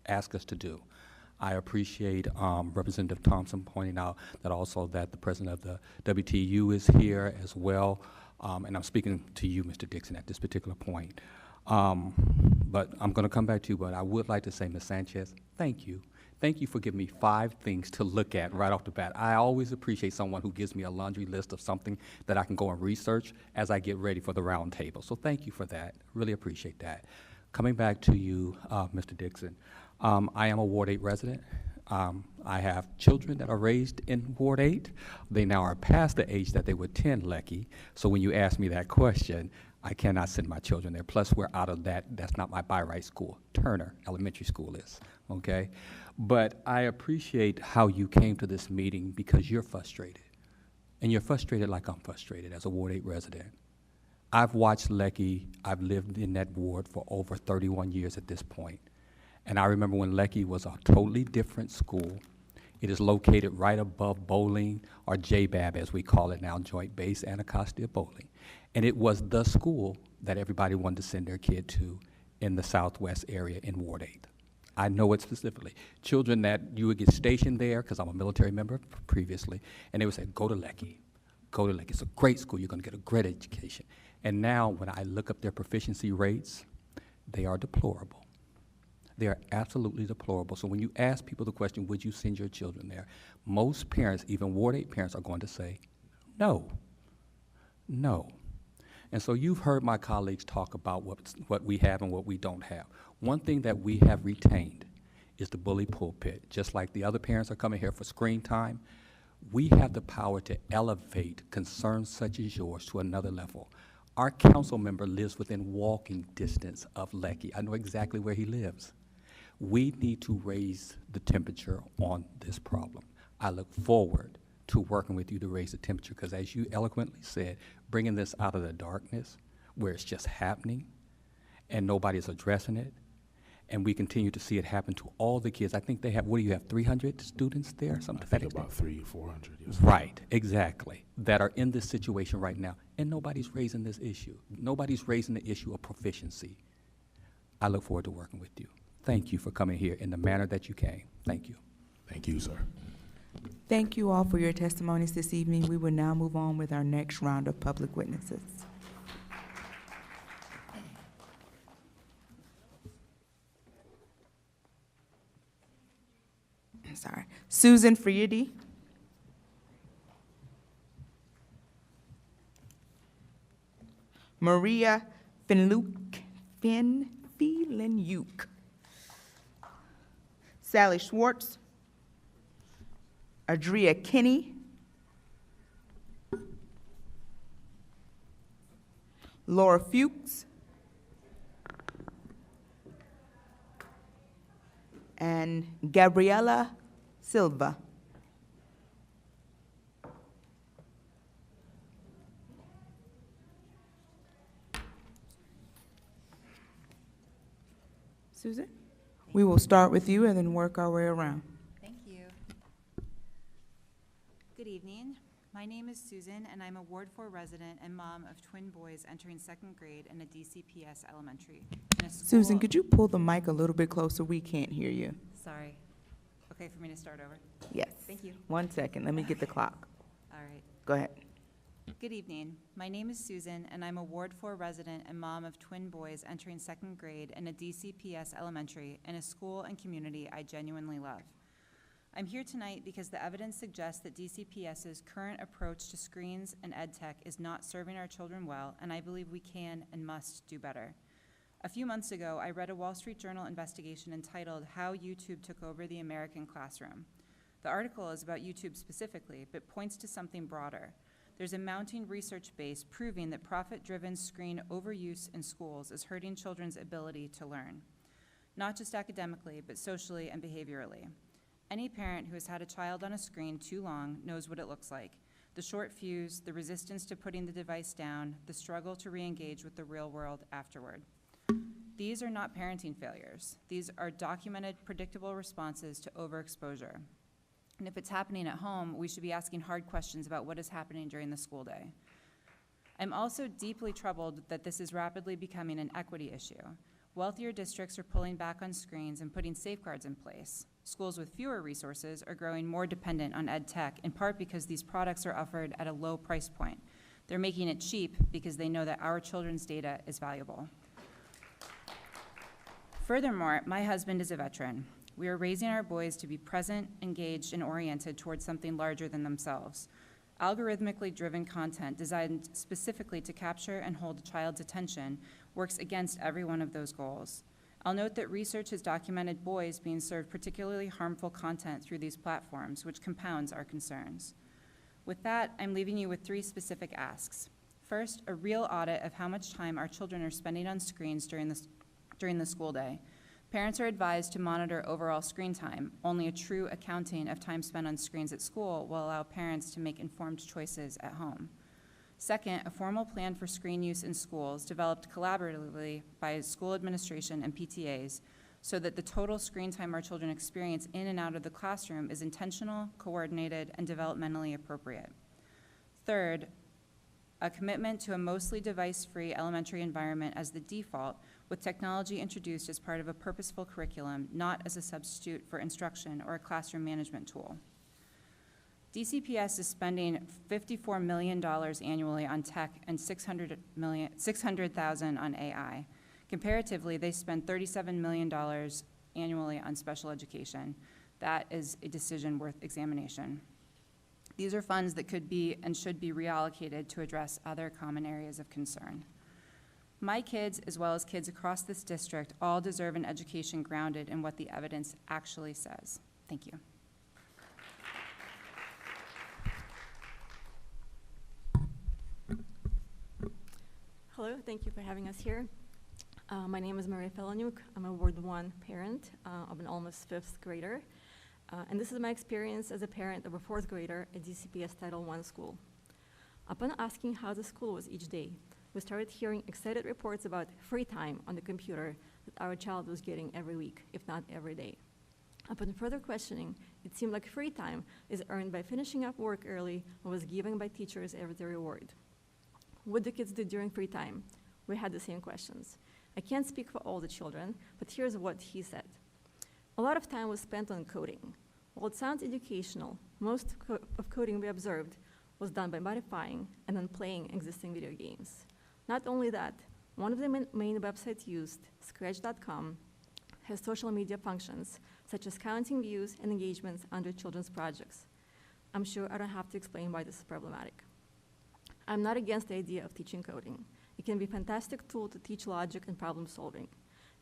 ask us to do. I appreciate Representative Thompson pointing out that also that the president of the WTU is here as well, and I'm speaking to you, Mr. Dixon, at this particular point. But I'm going to come back to you, but I would like to say, Ms. Sanchez, thank you. Thank you for giving me 5 things to look at right off the bat. I always appreciate someone who gives me a laundry list of something that I can go and research as I get ready for the round table. So thank you for that. Really appreciate that. Coming back to you, Mr. Dixon, I am a Ward 8 resident. I have children that are raised in Ward 8. They now are past the age that they would attend Lecky. So when you ask me that question, I cannot send my children there. Plus, we're out of that. That's not my by right school. Turner Elementary School is, okay? But I appreciate how you came to this meeting because you're frustrated. And you're frustrated like I'm frustrated as a Ward 8 resident. I've watched Lecky. I've lived in that ward for over 31 years at this point. And I remember when Lecky was a totally different school. It is located right above bowling, or JBAB as we call it now, Joint Base Anacostia Bowling. And it was the school that everybody wanted to send their kid to in the southwest area in Ward 8. I know it specifically. Children that you would get stationed there, because I'm a military member previously, and they would say, go to Lecky, go to Lecky. It's a great school. You're going to get a great education. And now when I look up their proficiency rates, they are deplorable. They are absolutely deplorable. So when you ask people the question, would you send your children there? Most parents, even Ward 8 parents, are going to say, no, no. And so you've heard my colleagues talk about what we have and what we don't have. One thing that we have retained is the bully pulpit. Just like the other parents are coming here for screen time, we have the power to elevate concerns such as yours to another level. Our council member lives within walking distance of Lecky. I know exactly where he lives. We need to raise the temperature on this problem. I look forward to working with you to raise the temperature because, as you eloquently said, bringing this out of the darkness where it's just happening and nobody's addressing it, and we continue to see it happen to all the kids. I think they have, what do you have, 300 students there? Something I think about 300 or 400. Yes. Right, exactly, that are in this situation right now, and nobody's raising this issue. Nobody's raising the issue of proficiency. I look forward to working with you. Thank you for coming here in the manner that you came. Thank you. Thank you, sir. Thank you all for your testimonies this evening. We will now move on with our next round of public witnesses. Sorry. Susan Friedy. Maria Finluke. Sally Schwartz, Adria Kinney, Laura Fuchs, and Gabriela Silva. Susan? We will start with you and then work our way around. Thank you. Good evening. My name is Susan, and I'm a Ward 4 resident and mom of twin boys entering 2nd grade in a DCPS elementary. Susan, could you pull the mic a little bit closer? We can't hear you. Sorry. Okay for me to start over? Yes. Thank you. 1 second. Let me get the clock. All right. Go ahead. Good evening. My name is Susan, and I'm a Ward 4 resident and mom of twin boys entering 2nd grade in a DCPS elementary in a school and community I genuinely love. I'm here tonight because the evidence suggests that DCPS's current approach to screens and ed tech is not serving our children well, and I believe we can and must do better. A few months ago, I read a Wall Street Journal investigation entitled "How YouTube Took Over the American Classroom." The article is about YouTube specifically, but points to something broader. There's a mounting research base proving that profit-driven screen overuse in schools is hurting children's ability to learn, not just academically, but socially and behaviorally. Any parent who has had a child on a screen too long knows what it looks like: the short fuse, the resistance to putting the device down, the struggle to re-engage with the real world afterward. These are not parenting failures. These are documented, predictable responses to overexposure. And if it's happening at home, we should be asking hard questions about what is happening during the school day. I'm also deeply troubled that this is rapidly becoming an equity issue. Wealthier districts are pulling back on screens and putting safeguards in place. Schools with fewer resources are growing more dependent on ed tech, in part because these products are offered at a low price point. They're making it cheap because they know that our children's data is valuable. Furthermore, my husband is a veteran. We are raising our boys to be present, engaged, and oriented towards something larger than themselves. Algorithmically driven content designed specifically to capture and hold a child's attention works against every one of those goals. I'll note that research has documented boys being served particularly harmful content through these platforms, which compounds our concerns. With that, I'm leaving you with 3 specific asks. First, a real audit of how much time our children are spending on screens during the school day. Parents are advised to monitor overall screen time. Only a true accounting of time spent on screens at school will allow parents to make informed choices at home. Second, a formal plan for screen use in schools developed collaboratively by school administration and PTAs so that the total screen time our children experience in and out of the classroom is intentional, coordinated, and developmentally appropriate. Third, a commitment to a mostly device-free elementary environment as the default, with technology introduced as part of a purposeful curriculum, not as a substitute for instruction or a classroom management tool. DCPS is spending $54 million annually on tech and $600,000 on AI. Comparatively, they spend $37 million annually on special education. That is a decision worth examination. These are funds that could be and should be reallocated to address other common areas of concern. My kids, as well as kids across this district, all deserve an education grounded in what the evidence actually says. Thank you. Hello, thank you for having us here. My name is Maria Felanyuk. I'm a Ward 1 parent of an almost 5th grader. And this is my experience as a parent of a 4th grader at DCPS Title I school. Upon asking how the school was each day, we started hearing excited reports about free time on the computer that our child was getting every week, if not every day. Upon further questioning, it seemed like free time is earned by finishing up work early and was given by teachers as a reward. What do kids do during free time? We had the same questions. I can't speak for all the children, but here's what he said. A lot of time was spent on coding. While it sounds educational, most of coding we observed was done by modifying and then playing existing video games. Not only that, one of the main websites used, Scratch.com, has social media functions, such as counting views and engagements under children's projects. I'm sure I don't have to explain why this is problematic. I'm not against the idea of teaching coding. It can be a fantastic tool to teach logic and problem solving.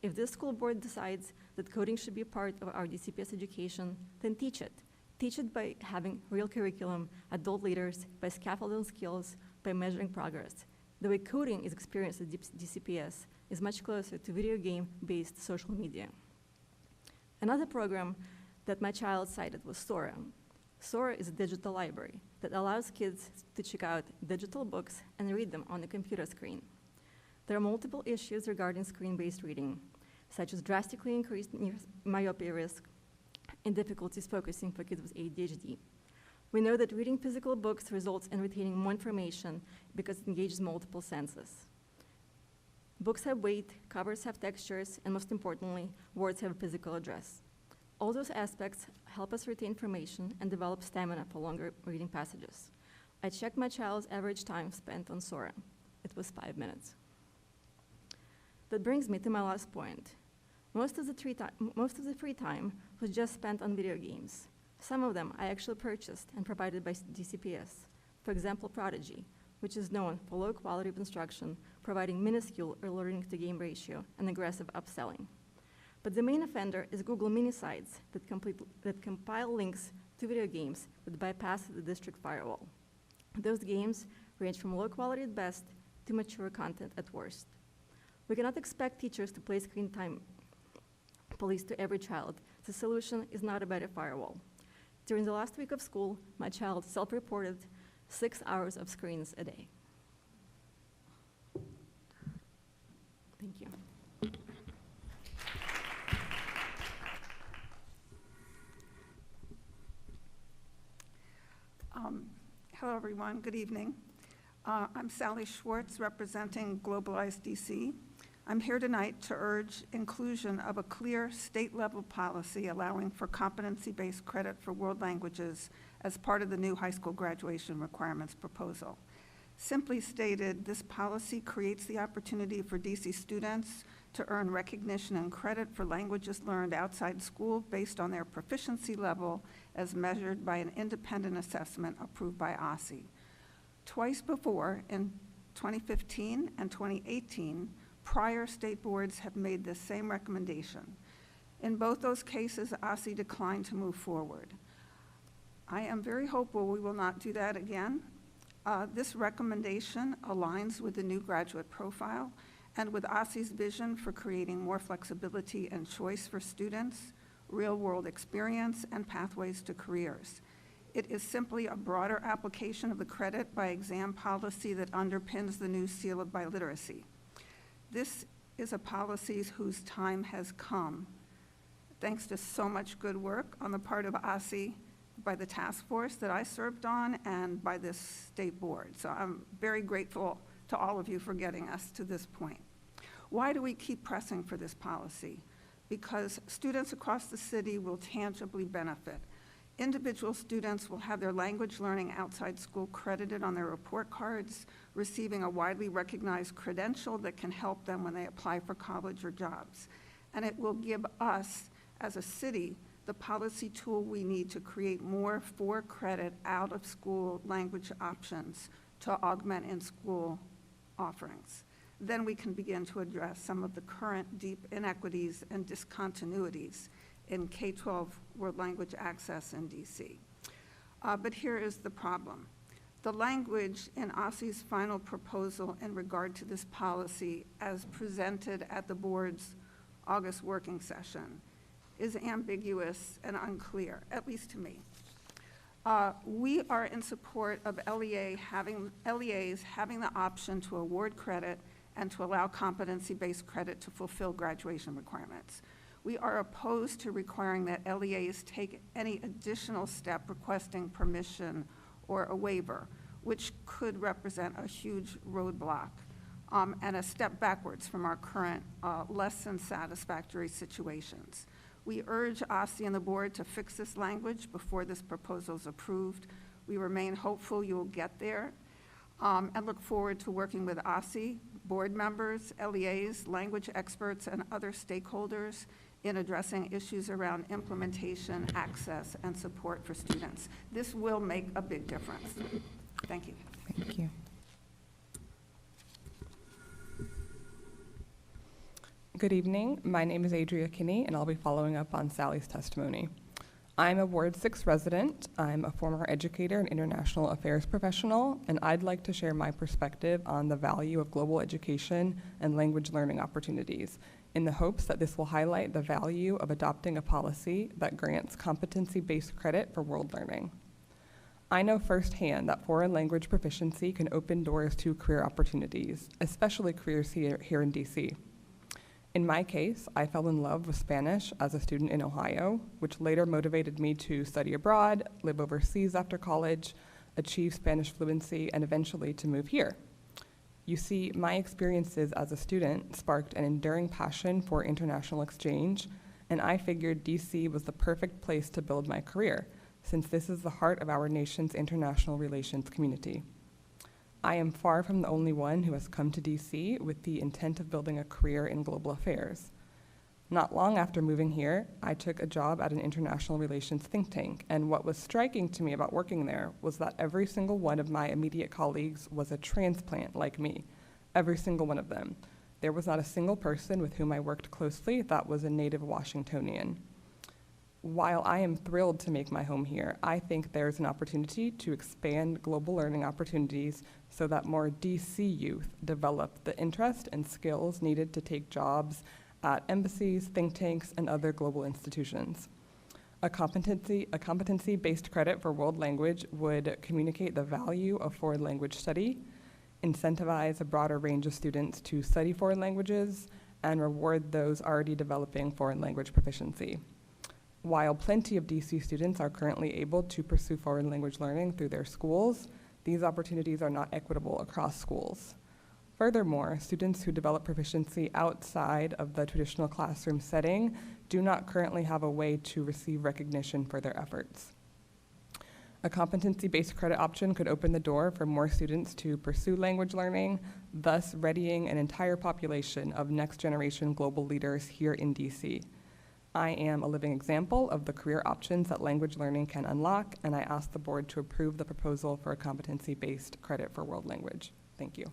If this school board decides that coding should be a part of our DCPS education, then teach it. Teach it by having real curriculum, adult leaders, by scaffolding skills, by measuring progress. The way coding is experienced at DCPS is much closer to video game-based social media. Another program that my child cited was Sora. Sora is a digital library that allows kids to check out digital books and read them on the computer screen. There are multiple issues regarding screen-based reading, such as drastically increased myopia risk and difficulties focusing for kids with ADHD. We know that reading physical books results in retaining more information because it engages multiple senses. Books have weight, covers have textures, and most importantly, words have a physical address. All those aspects help us retain information and develop stamina for longer reading passages. I checked my child's average time spent on Sora. It was 5 minutes. That brings me to my last point. Most of the free time was just spent on video games. Some of them I actually purchased and provided by DCPS. For example, Prodigy, which is known for low quality of instruction, providing minuscule learning to game ratio and aggressive upselling. But the main offender is Google mini sites that compile links to video games that bypass the district firewall. Those games range from low quality at best to mature content at worst. We cannot expect teachers to play screen time police to every child. The solution is not a better firewall. During the last week of school, my child self-reported 6 hours of screens a day. Thank you. Hello, everyone. Good evening. I'm Sally Schwartz, representing Globalized DC. I'm here tonight to urge inclusion of a clear state-level policy allowing for competency-based credit for world languages as part of the new high school graduation requirements proposal. Simply stated, this policy creates the opportunity for DC students to earn recognition and credit for languages learned outside school based on their proficiency level as measured by an independent assessment approved by OSCE. Twice before, in 2015 and 2018, prior state boards have made this same recommendation. In both those cases, OSCE declined to move forward. I am very hopeful we will not do that again. This recommendation aligns with the new graduate profile and with OSCE's vision for creating more flexibility and choice for students, real-world experience, and pathways to careers. It is simply a broader application of the credit by exam policy that underpins the new seal of biliteracy. This is a policy whose time has come, thanks to so much good work on the part of OSCE, by the task force that I served on, and by this state board. So I'm very grateful to all of you for getting us to this point. Why do we keep pressing for this policy? Because students across the city will tangibly benefit. Individual students will have their language learning outside school credited on their report cards, receiving a widely recognized credential that can help them when they apply for college or jobs. And it will give us, as a city, the policy tool we need to create more for-credit out-of-school language options to augment in-school offerings. Then we can begin to address some of the current deep inequities and discontinuities in K-12 world language access in DC. But here is the problem. The language in OSCE's final proposal in regard to this policy as presented at the board's August working session is ambiguous and unclear, at least to me. We are in support of LEAs having the option to award credit and to allow competency-based credit to fulfill graduation requirements. We are opposed to requiring that LEAs take any additional step requesting permission or a waiver, which could represent a huge roadblock and a step backwards from our current less than satisfactory situations. We urge OSCE and the board to fix this language before this proposal is approved. We remain hopeful you will get there and look forward to working with OSCE, board members, LEAs, language experts, and other stakeholders in addressing issues around implementation, access, and support for students. This will make a big difference. Thank you. Thank you. Good evening. My name is Adria Kinney, and I'll be following up on Sally's testimony. I'm a Ward 6 resident. I'm a former educator and international affairs professional, and I'd like to share my perspective on the value of global education and language learning opportunities in the hopes that this will highlight the value of adopting a policy that grants competency-based credit for world learning. I know firsthand that foreign language proficiency can open doors to career opportunities, especially careers here in DC. In my case, I fell in love with Spanish as a student in Ohio, which later motivated me to study abroad, live overseas after college, achieve Spanish fluency, and eventually to move here. You see, my experiences as a student sparked an enduring passion for international exchange, and I figured DC was the perfect place to build my career, since this is the heart of our nation's international relations community. I am far from the only one who has come to DC with the intent of building a career in global affairs. Not long after moving here, I took a job at an international relations think tank, and what was striking to me about working there was that every single one of my immediate colleagues was a transplant like me, every single one of them. There was not a single person with whom I worked closely that was a native Washingtonian. While I am thrilled to make my home here, I think there's an opportunity to expand global learning opportunities so that more DC youth develop the interest and skills needed to take jobs at embassies, think tanks, and other global institutions. A competency-based credit for world language would communicate the value of foreign language study, incentivize a broader range of students to study foreign languages, and reward those already developing foreign language proficiency. While plenty of DC students are currently able to pursue foreign language learning through their schools, these opportunities are not equitable across schools. Furthermore, students who develop proficiency outside of the traditional classroom setting do not currently have a way to receive recognition for their efforts. A competency-based credit option could open the door for more students to pursue language learning, thus readying an entire population of next-generation global leaders here in DC. I am a living example of the career options that language learning can unlock, and I ask the board to approve the proposal for a competency-based credit for world language. Thank you.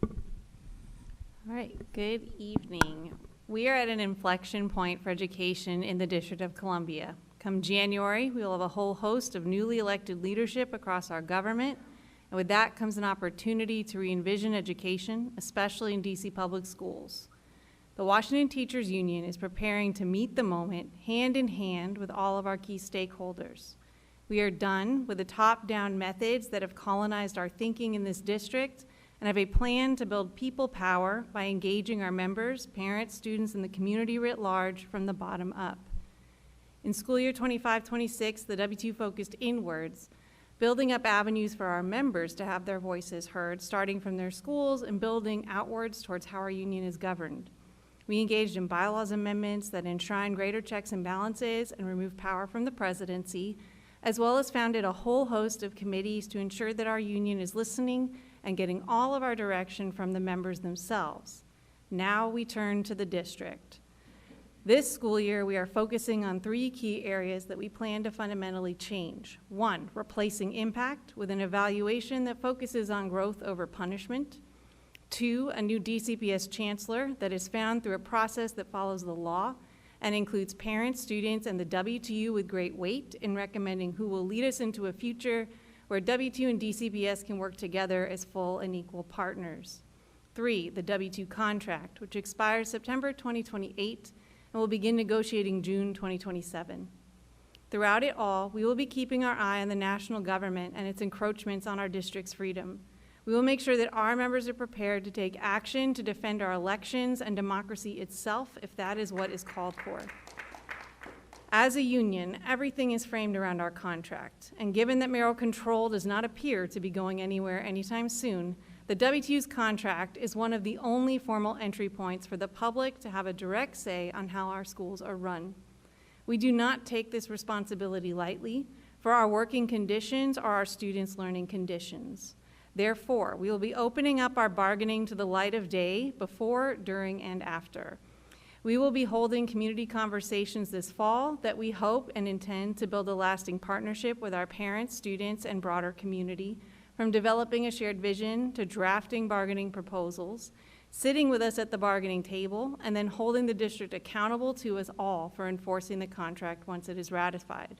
All right, good evening. We are at an inflection point for education in the District of Columbia. Come January, we will have a whole host of newly elected leadership across our government, and with that comes an opportunity to re-envision education, especially in DC public schools. The Washington Teachers Union is preparing to meet the moment hand in hand with all of our key stakeholders. We are done with the top-down methods that have colonized our thinking in this district and have a plan to build people power by engaging our members, parents, students, and the community writ large from the bottom up. In school year 25-26, the W2 focused inwards, building up avenues for our members to have their voices heard, starting from their schools and building outwards towards how our union is governed. We engaged in bylaws amendments that enshrine greater checks and balances and remove power from the presidency, as well as founded a whole host of committees to ensure that our union is listening and getting all of our direction from the members themselves. Now we turn to the district. This school year, we are focusing on 3 key areas that we plan to fundamentally change. 1, replacing impact with an evaluation that focuses on growth over punishment. 2, a new DCPS chancellor that is found through a process that follows the law and includes parents, students, and the W2U with great weight in recommending who will lead us into a future where W2 and DCPS can work together as full and equal partners. 3, the W2 contract, which expires September 2028 and will begin negotiating June 2027. Throughout it all, we will be keeping our eye on the national government and its encroachments on our district's freedom. We will make sure that our members are prepared to take action to defend our elections and democracy itself if that is what is called for. As a union, everything is framed around our contract, and given that mayoral control does not appear to be going anywhere anytime soon, the W2's contract is one of the only formal entry points for the public to have a direct say on how our schools are run. We do not take this responsibility lightly, for our working conditions are our students' learning conditions. Therefore, we will be opening up our bargaining to the light of day before, during, and after. We will be holding community conversations this fall that we hope and intend to build a lasting partnership with our parents, students, and broader community, from developing a shared vision to drafting bargaining proposals, sitting with us at the bargaining table, and then holding the district accountable to us all for enforcing the contract once it is ratified.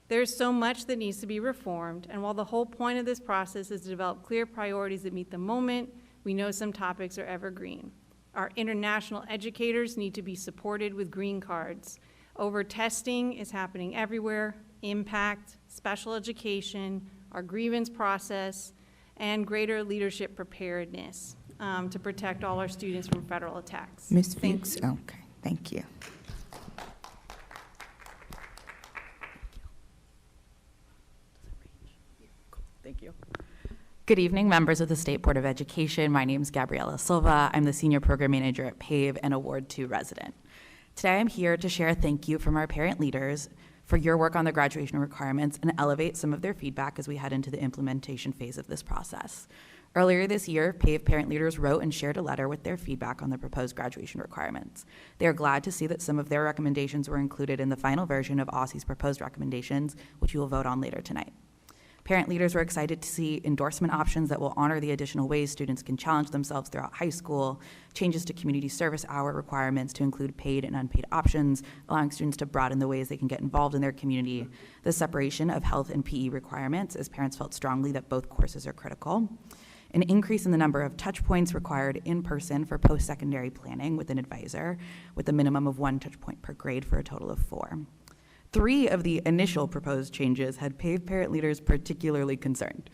There is so much that needs to be reformed, and while the whole point of this process is to develop clear priorities that meet the moment, we know some topics are evergreen. Our international educators need to be supported with green cards. Over-testing is happening everywhere, impact, special education, our grievance process, and greater leadership preparedness to protect all our students from federal attacks. Ms. Fuchs, okay, thank you. Thank you. Good evening, members of the State Board of Education. My name is Gabriela Silva. I'm the Senior Program Manager at PAVE and a Ward 2 resident. Today I'm here to share a thank you from our parent leaders for your work on the graduation requirements and elevate some of their feedback as we head into the implementation phase of this process. Earlier this year, PAVE parent leaders wrote and shared a letter with their feedback on the proposed graduation requirements. They are glad to see that some of their recommendations were included in the final version of OSSE's proposed recommendations, which you will vote on later tonight. Parent leaders were excited to see endorsement options that will honor the additional ways students can challenge themselves throughout high school, changes to community service hour requirements to include paid and unpaid options, allowing students to broaden the ways they can get involved in their community, the separation of health and PE requirements, as parents felt strongly that both courses are critical, an increase in the number of touch points required in person for post-secondary planning with an advisor, with a minimum of 1 touch point per grade for a total of 4. 3 of the initial proposed changes had PAVE parent leaders particularly concerned.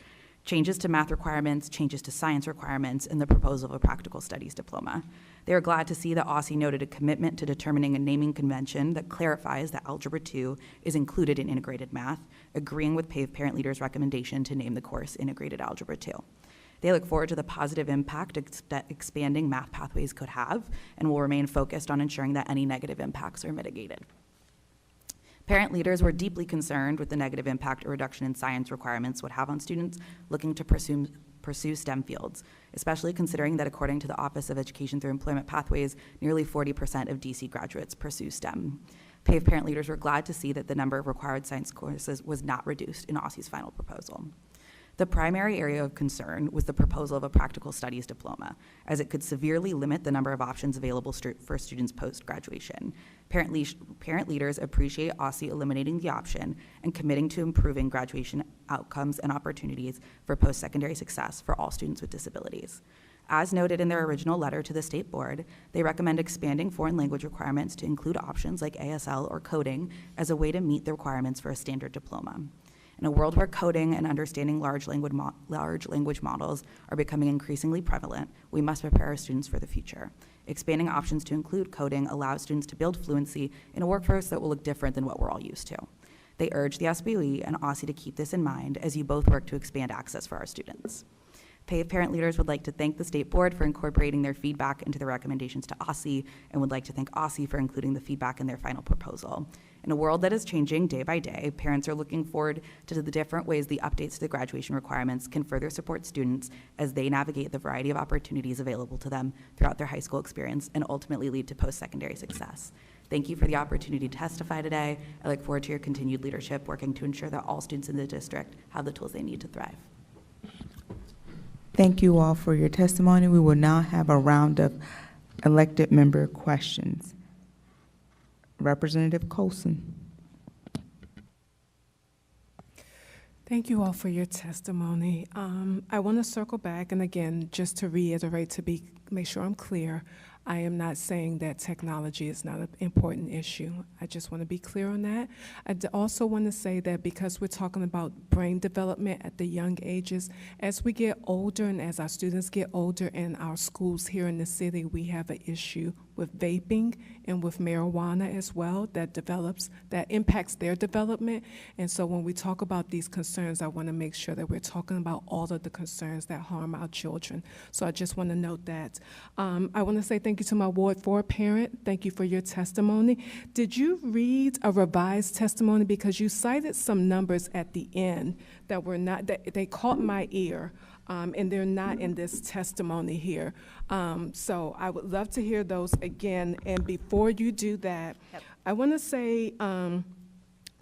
Changes to math requirements, changes to science requirements, and the proposal of a practical studies diploma. They are glad to see that OSSE noted a commitment to determining a naming convention that clarifies that Algebra 2 is included in integrated math, agreeing with PAVE parent leaders' recommendation to name the course Integrated Algebra 2. They look forward to the positive impact expanding math pathways could have and will remain focused on ensuring that any negative impacts are mitigated. Parent leaders were deeply concerned with the negative impact a reduction in science requirements would have on students looking to pursue STEM fields, especially considering that according to the Office of Education Through Employment Pathways, nearly 40% of DC graduates pursue STEM. PAVE parent leaders were glad to see that the number of required science courses was not reduced in OSSE's final proposal. The primary area of concern was the proposal of a practical studies diploma, as it could severely limit the number of options available for students post-graduation. Parent leaders appreciate OSSE eliminating the option and committing to improving graduation outcomes and opportunities for post-secondary success for all students with disabilities. As noted in their original letter to the State Board, they recommend expanding foreign language requirements to include options like ASL or coding as a way to meet the requirements for a standard diploma. In a world where coding and understanding large language models are becoming increasingly prevalent, we must prepare our students for the future. Expanding options to include coding allows students to build fluency in a workforce that will look different than what we're all used to. They urge the SBOE and OSSE to keep this in mind as you both work to expand access for our students. PAVE parent leaders would like to thank the State Board for incorporating their feedback into the recommendations to OSSE and would like to thank OSSE for including the feedback in their final proposal. In a world that is changing day by day, parents are looking forward to the different ways the updates to the graduation requirements can further support students as they navigate the variety of opportunities available to them throughout their high school experience and ultimately lead to post-secondary success. Thank you for the opportunity to testify today. I look forward to your continued leadership working to ensure that all students in the district have the tools they need to thrive. Thank you all for your testimony. We will now have a round of elected member questions. Representative Colson. Thank you all for your testimony. I want to circle back, and again, just to reiterate, make sure I'm clear, I am not saying that technology is not an important issue. I just want to be clear on that. I also want to say that because we're talking about brain development at the young ages, as we get older and as our students get older in our schools here in the city, we have an issue with vaping and with marijuana as well that impacts their development. And so when we talk about these concerns, I want to make sure that we're talking about all of the concerns that harm our children. So I just want to note that. I want to say thank you to my Ward 4 parent. Thank you for your testimony. Did you read a revised testimony? Because you cited some numbers at the end that were not, that they caught my ear. And they're not in this testimony here. So I would love to hear those again. And before you do that, I want to say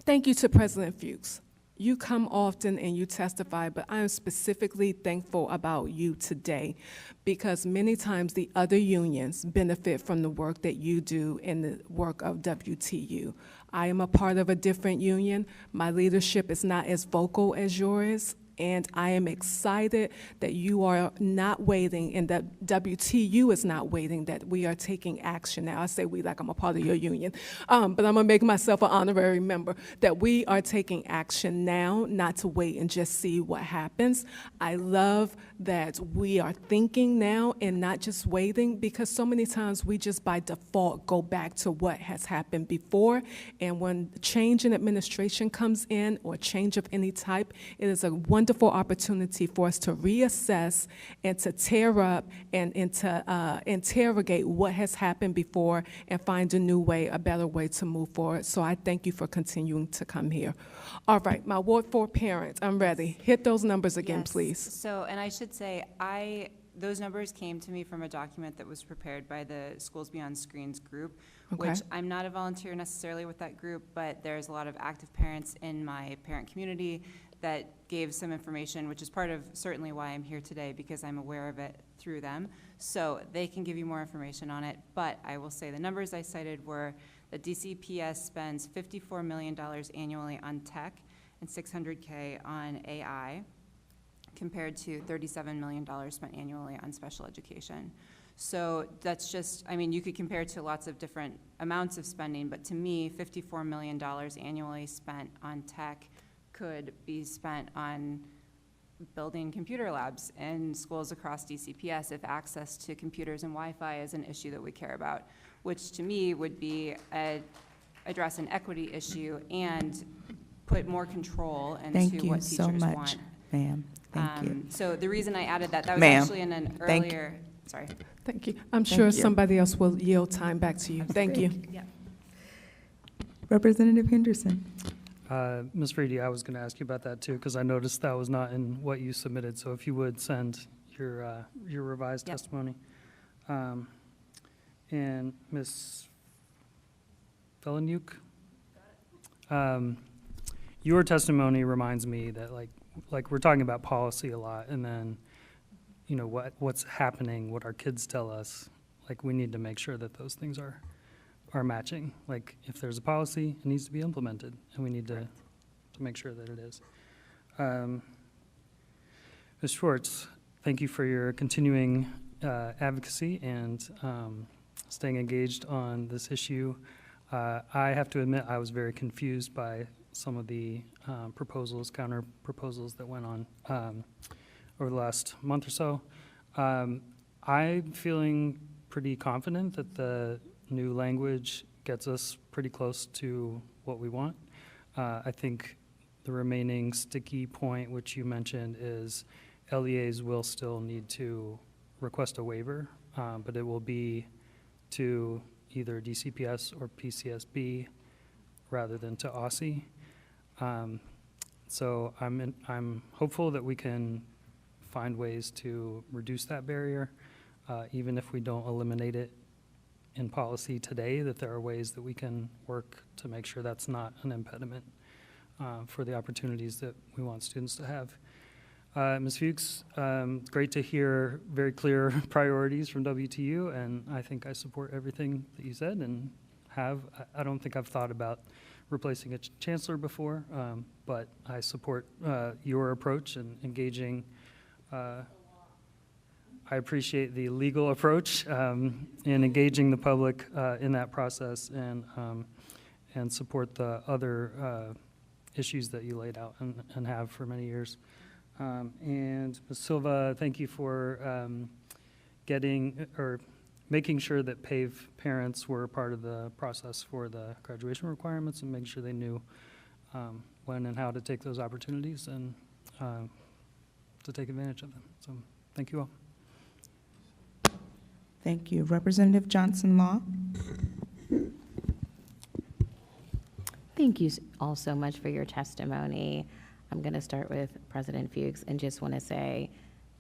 thank you to President Fuchs. You come often and you testify, but I am specifically thankful about you today because many times the other unions benefit from the work that you do and the work of WTU. I am a part of a different union. My leadership is not as vocal as yours. And I am excited that you are not waiting and that WTU is not waiting, that we are taking action now. I say we like I'm a part of your union, but I'm gonna make myself an honorary member, that we are taking action now, not to wait and just see what happens. I love that we are thinking now and not just waiting, because so many times we just by default go back to what has happened before. And when change in administration comes in or change of any type, it is a wonderful opportunity for us to reassess and to tear up and to interrogate what has happened before and find a new way, a better way to move forward. So I thank you for continuing to come here. All right, my Ward 4 parents, I'm ready. Hit those numbers again, please. So, and I should say, those numbers came to me from a document that was prepared by the Schools Beyond Screens group, which I'm not a volunteer necessarily with that group, but there's a lot of active parents in my parent community that gave some information, which is part of certainly why I'm here today, because I'm aware of it through them. So they can give you more information on it, but I will say the numbers I cited were that DCPS spends $54 million annually on tech and $600K on AI, compared to $37 million spent annually on special education. So that's just, I mean, you could compare it to lots of different amounts of spending, but to me, $54 million annually spent on tech could be spent on building computer labs in schools across DCPS if access to computers and Wi-Fi is an issue that we care about, which to me would be address an equity issue and put more control into what teachers want. Thank you so much, ma'am. Thank you. So the reason I added that was actually in an earlier, sorry. Thank you. I'm sure somebody else will yield time back to you. Thank you. Yeah. Representative Henderson. Ms. Reedy, I was going to ask you about that too, because I noticed that was not in what you submitted. So if you would send your revised testimony. And Ms. Feloniuk, your testimony reminds me that like we're talking about policy a lot, and then what's happening, what our kids tell us. Like we need to make sure that those things are matching. Like if there's a policy, it needs to be implemented, and we need to make sure that it is. Ms. Schwartz, thank you for your continuing advocacy and staying engaged on this issue. I have to admit I was very confused by some of the counter proposals that went on over the last month or so. I'm feeling pretty confident that the new language gets us pretty close to what we want. I think the remaining sticky point, which you mentioned, is LEAs will still need to request a waiver, but it will be to either DCPS or PCSB rather than to OSSI. So I'm hopeful that we can find ways to reduce that barrier, even if we don't eliminate it in policy today, that there are ways that we can work to make sure that's not an impediment for the opportunities that we want students to have. Ms. Fuchs, great to hear very clear priorities from WTU, and I think I support everything that you said and I don't think I've thought about replacing a chancellor before, but I support your approach and engaging. I appreciate the legal approach in engaging the public in that process and support the other issues that you laid out and have for many years. And Ms. Silva, thank you for making sure that PAVE parents were part of the process for the graduation requirements and making sure they knew when and how to take those opportunities and to take advantage of them. So thank you all. Thank you. Representative Johnson-Law. Thank you all so much for your testimony. I'm going to start with President Fuchs and just want to say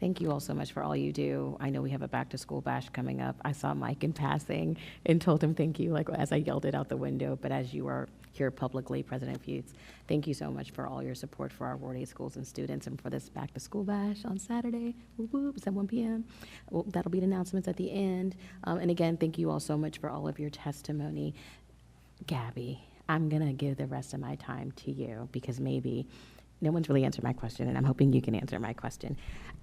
thank you all so much for all you do. I know we have a back-to-school bash coming up. I saw Mike in passing and told him thank you, like as I yelled it out the window. But as you are here publicly, President Fuchs, thank you so much for all your support for our Ward 8 schools and students and for this back-to-school bash on Saturday. Whoop, whoop, it's at 1 p.m. Well, that'll be the announcements at the end. And again, thank you all so much for all of your testimony. Gabby, I'm going to give the rest of my time to you because maybe no one's really answered my question, and I'm hoping you can answer my question.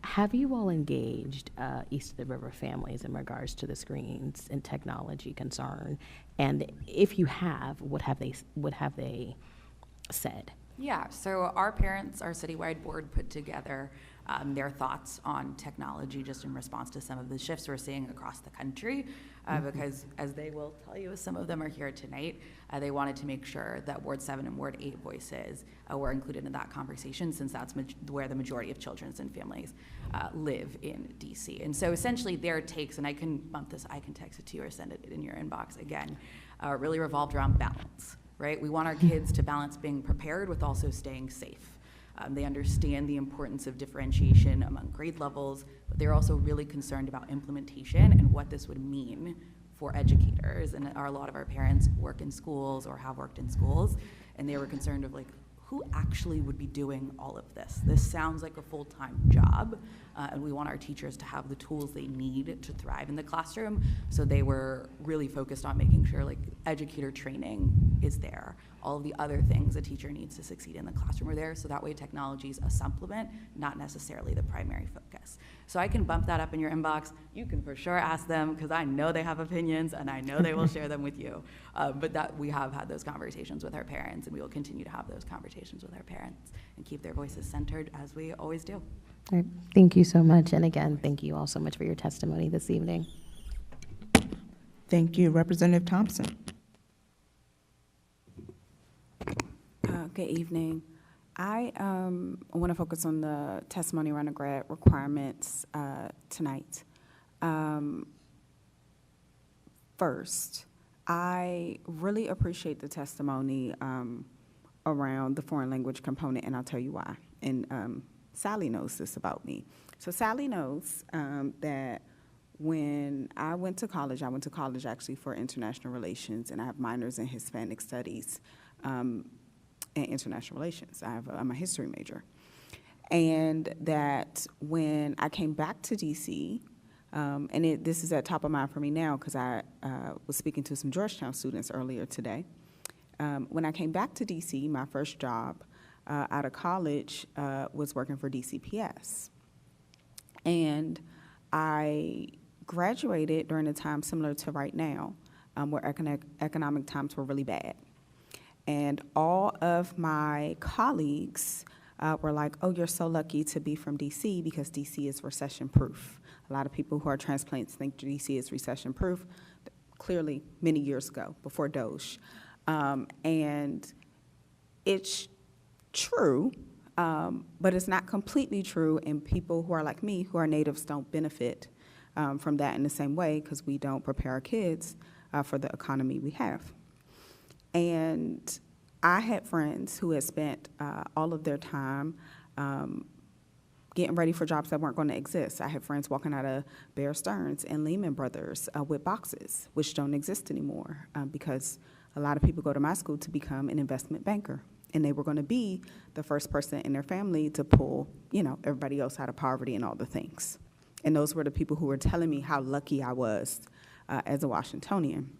Have you all engaged East of the River families in regards to the screens and technology concern? And if you have, what have they said? Yeah, so our parents, our citywide board put together their thoughts on technology just in response to some of the shifts we're seeing across the country, because as they will tell you, some of them are here tonight, they wanted to make sure that Ward 7 and Ward 8 voices were included in that conversation, since that's where the majority of children and families live in DC. And so essentially their takes, and I can bump this, I can text it to you or send it in your inbox again, really revolved around balance, right? We want our kids to balance being prepared with also staying safe. They understand the importance of differentiation among grade levels, but they're also really concerned about implementation and what this would mean for educators. And a lot of our parents work in schools or have worked in schools, and they were concerned of like, who actually would be doing all of this? This sounds like a full-time job, and we want our teachers to have the tools they need to thrive in the classroom. So they were really focused on making sure like educator training is there. All of the other things a teacher needs to succeed in the classroom are there, so that way technology is a supplement, not necessarily the primary focus. So I can bump that up in your inbox. You can for sure ask them, because I know they have opinions, and I know they will share them with you. But that we have had those conversations with our parents, and we will continue to have those conversations with our parents and keep their voices centered, as we always do. All right. Thank you so much. And again, thank you all so much for your testimony this evening. Thank you. Representative Thompson. Good evening. I want to focus on the testimony around the grad requirements tonight. First, I really appreciate the testimony around the foreign language component, and I'll tell you why. And Sally knows this about me. So Sally knows that when I went to college actually for international relations, and I have minors in Hispanic studies and international relations. I'm a history major. And that when I came back to DC, and this is at top of mind for me now because I was speaking to some Georgetown students earlier today. When I came back to DC, my first job out of college was working for DCPS. And I graduated during a time similar to right now, where economic times were really bad. And all of my colleagues were like, oh, you're so lucky to be from DC because DC is recession-proof. A lot of people who are transplants think DC is recession-proof, clearly many years ago, before Doge. And it's true, but it's not completely true, and people who are like me, who are natives, don't benefit from that in the same way because we don't prepare our kids for the economy we have. And I had friends who had spent all of their time getting ready for jobs that weren't going to exist. I had friends walking out of Bear Stearns and Lehman Brothers with boxes, which don't exist anymore because a lot of people go to my school to become an investment banker. And they were going to be the first person in their family to pull, everybody else out of poverty and all the things. And those were the people who were telling me how lucky I was as a Washingtonian.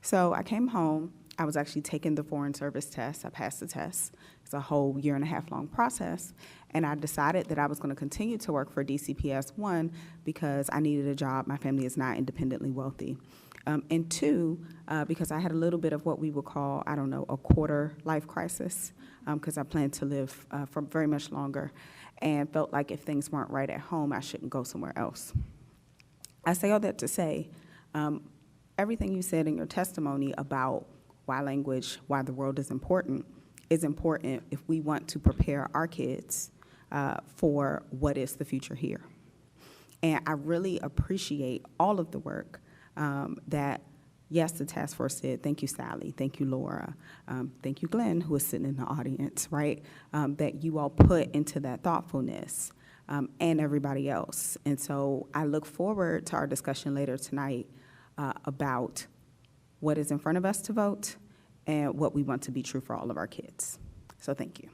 So I came home. I was actually taking the Foreign Service test. I passed the test. It's a whole 1.5 long process. And I decided that I was going to continue to work for DCPS, one, because I needed a job. My family is not independently wealthy. And two, because I had a little bit of what we would call, a quarter life crisis, because I planned to live for very much longer and felt like if things weren't right at home, I shouldn't go somewhere else. I say all that to say, everything you said in your testimony about why language, why the world is important if we want to prepare our kids for what is the future here. And I really appreciate all of the work that, yes, the task force did. Thank you, Sally. Thank you, Laura. Thank you, Glenn, who is sitting in the audience, right? That you all put into that thoughtfulness and everybody else. And so I look forward to our discussion later tonight about what is in front of us to vote and what we want to be true for all of our kids. So thank you.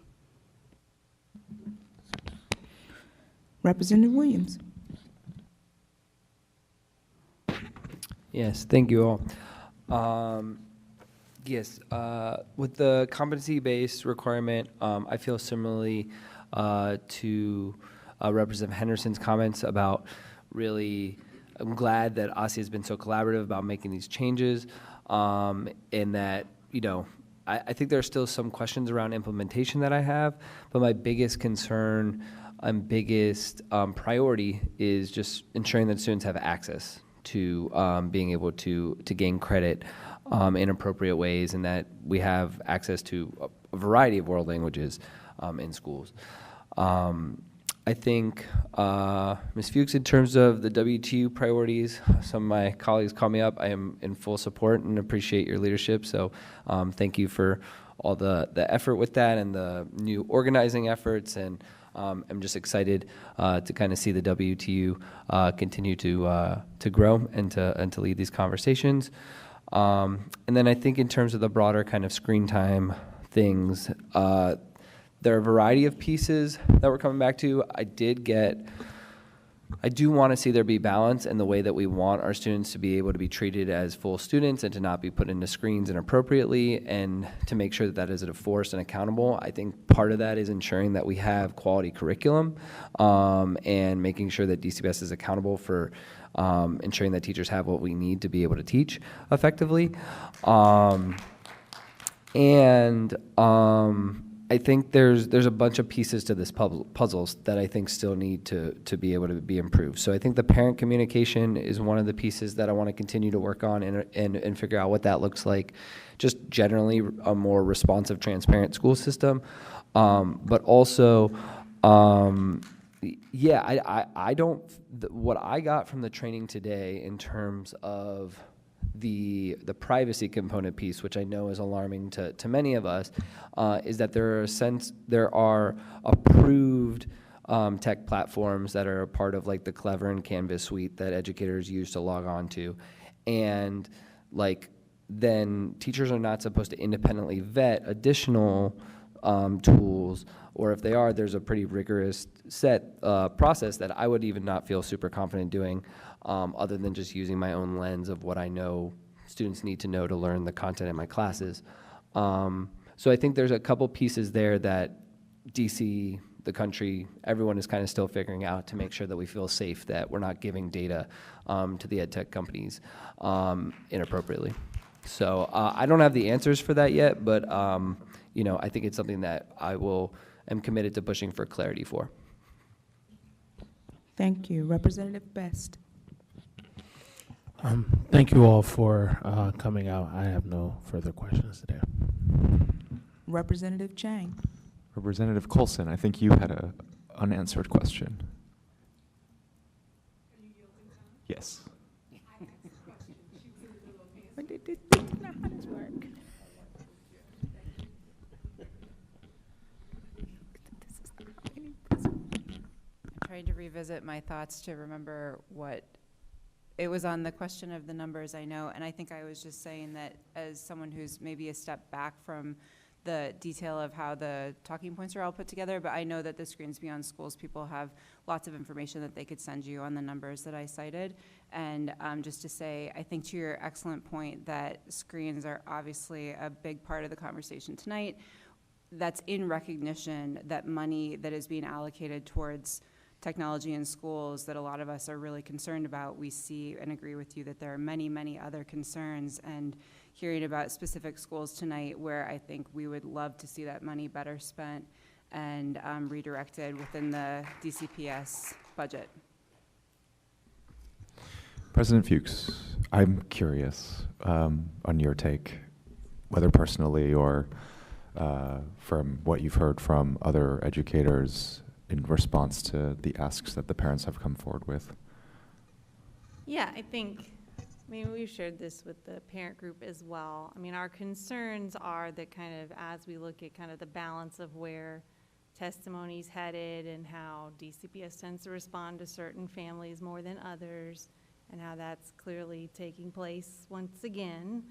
Representative Williams. Yes, thank you all. Yes, with the competency-based requirement, I feel similarly to Representative Henderson's comments about really, I'm glad that OSSE has been so collaborative about making these changes, and that, I think there are still some questions around implementation that I have, but my biggest concern and biggest priority is just ensuring that students have access to being able to gain credit in appropriate ways, and that we have access to a variety of world languages in schools. I think, Ms. Fuchs, in terms of the WTU priorities, some of my colleagues call me up. I am in full support and appreciate your leadership, so thank you for all the effort with that and the new organizing efforts, and I'm just excited to kind of see the WTU continue to grow and to lead these conversations. And then I think in terms of the broader kind of screen time things, there are a variety of pieces that we're coming back to. I do want to see there be balance in the way that we want our students to be able to be treated as full students and to not be put into screens inappropriately, and to make sure that that is enforced and accountable. I think part of that is ensuring that we have quality curriculum and making sure that DCPS is accountable for ensuring that teachers have what we need to be able to teach effectively. I think there's a bunch of pieces to this puzzles that I think still need to be able to be improved. So I think the parent communication is one of the pieces that I want to continue to work on and figure out what that looks like. Just generally a more responsive, transparent school system. But also, what I got from the training today in terms of the privacy component piece, which I know is alarming to many of us, is that there are approved tech platforms that are a part of like the Clever and Canvas suite that educators use to log on to. And like, then teachers are not supposed to independently vet additional tools, or if they are, there's a pretty rigorous process that I would even not feel super confident doing, other than just using my own lens of what I know students need to know to learn the content in my classes. So I think there's a couple pieces there that DC, the country, everyone is kind of still figuring out to make sure that we feel safe, that we're not giving data to the ed tech companies inappropriately. So I don't have the answers for that yet, but you know, I think it's something that am committed to pushing for clarity for. Thank you. Representative Best. Thank you all for coming out. I have no further questions today. Representative Chang. Representative Colson, I think you had an unanswered question. Yes. How does work? I tried to revisit my thoughts to remember what it was on the question of the numbers, I know, and I think I was just saying that as someone who's maybe a step back from the detail of how the talking points are all put together, but I know that the Screens Beyond Schools people have lots of information that they could send you on the numbers that I cited. And just to say, I think to your excellent point that screens are obviously a big part of the conversation tonight. That's in recognition that money that is being allocated towards technology in schools that a lot of us are really concerned about. We see and agree with you that there are many, many other concerns, and hearing about specific schools tonight where I think we would love to see that money better spent and redirected within the DCPS budget. President Fuchs, I'm curious on your take, whether personally or from what you've heard from other educators in response to the asks that the parents have come forward with. Yeah, I mean, we've shared this with the parent group as well. I mean, our concerns are that kind of as we look at kind of the balance of where testimony's headed and how DCPS tends to respond to certain families more than others, and how that's clearly taking place once again,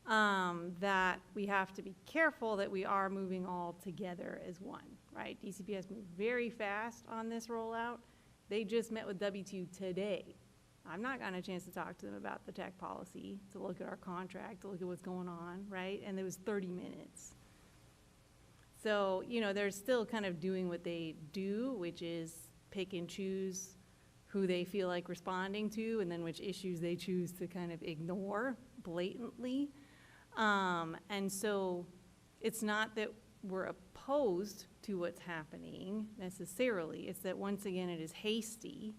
that we have to be careful that we are moving all together as one, right? DCPS moved very fast on this rollout. They just met with W2 today. I've not gotten a chance to talk to them about the tech policy, to look at our contract, to look at what's going on, right? And it was 30 minutes. So, you know, they're still kind of doing what they do, which is pick and choose who they feel like responding to, and then which issues they choose to kind of ignore blatantly. And so it's not that we're opposed to what's happening necessarily. It's that once again, it is hasty.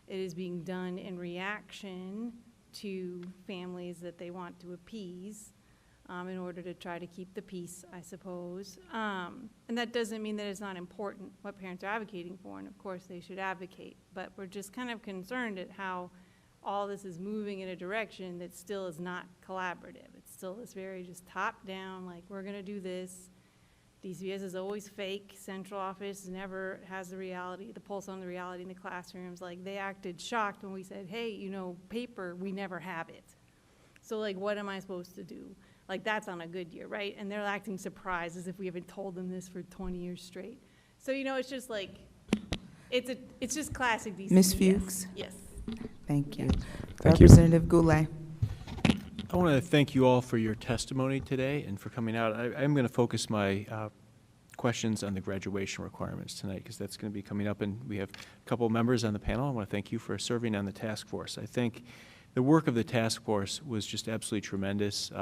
It is being done in reaction to families that they want to appease in order to try to keep the peace, I suppose. And that doesn't mean that it's not important what parents are advocating for, and of course they should advocate. But we're just kind of concerned at how all this is moving in a direction that still is not collaborative. It's still this very just top-down, like, we're going to do this. DCPS is always fake. Central office never has the reality, the pulse on the reality in the classrooms. Like, they acted shocked when we said, hey, you know, paper, we never have it. So, like, what am I supposed to do? Like, that's on a good year, right? And they're acting surprised as if we haven't told them this for 20 years straight. So, you know, it's just like, it's just classic DCPS. Ms. Fuchs? Yes. Thank you. Thank you. Representative Goulet. I want to thank you all for your testimony today and for coming out. I'm going to focus my questions on the graduation requirements tonight, because that's going to be coming up, and we have a couple of members on the panel. I want to thank you for serving on the task force. I think the work of the task force was just absolutely tremendous.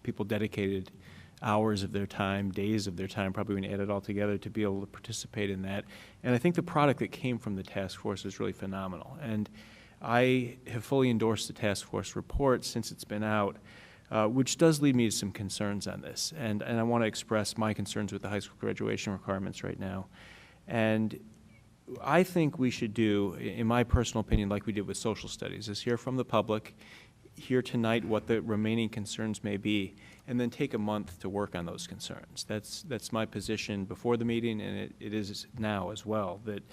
People dedicated hours of their time, days of their time, probably when you add it all together, to be able to participate in that. And I think the product that came from the task force is really phenomenal. And I have fully endorsed the task force report since it's been out, which does lead me to some concerns on this. And I want to express my concerns with the high school graduation requirements right now. And I think we should do, in my personal opinion, like we did with social studies, is hear from the public, hear tonight what the remaining concerns may be, and then take a month to work on those concerns. That's my position before the meeting, and it is now as well, that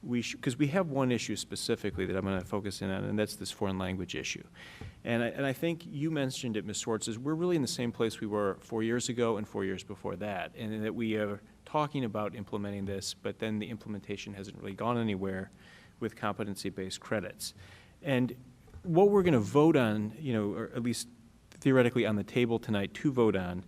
we should, because we have one issue specifically that I'm going to focus in on, and that's this foreign language issue. And I think you mentioned it, Ms. Swartz, is we're really in the same place we were 4 years ago and 4 years before that, and that we are talking about implementing this, but then the implementation hasn't really gone anywhere with competency-based credits. And what we're going to vote on, or at least theoretically on the table tonight to vote on,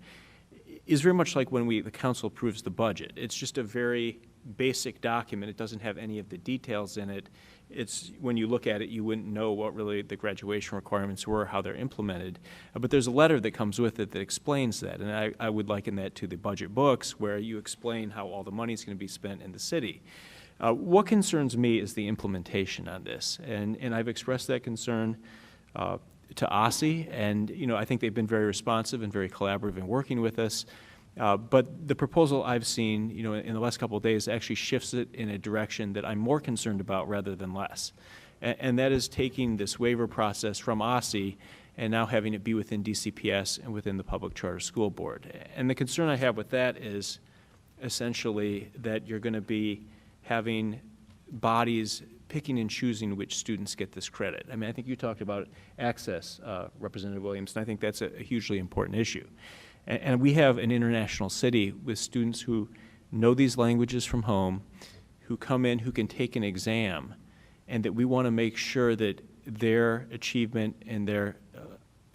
is very much like when the council approves the budget. It's just a very basic document. It doesn't have any of the details in it. It's, when you look at it, you wouldn't know what really the graduation requirements were, how they're implemented. But there's a letter that comes with it that explains that, and I would liken that to the budget books, where you explain how all the money is going to be spent in the city. What concerns me is the implementation on this, and I've expressed that concern to OSSI, and I think they've been very responsive and very collaborative in working with us. But the proposal I've seen, in the last couple of days actually shifts it in a direction that I'm more concerned about rather than less, and that is taking this waiver process from OSSI and now having it be within DCPS and within the Public Charter School Board. And the concern I have with that is essentially that you're going to be having bodies picking and choosing which students get this credit. I mean, I think you talked about access, Representative Williams, and I think that's a hugely important issue. And we have an international city with students who know these languages from home, who come in, who can take an exam, and that we want to make sure that their achievement and their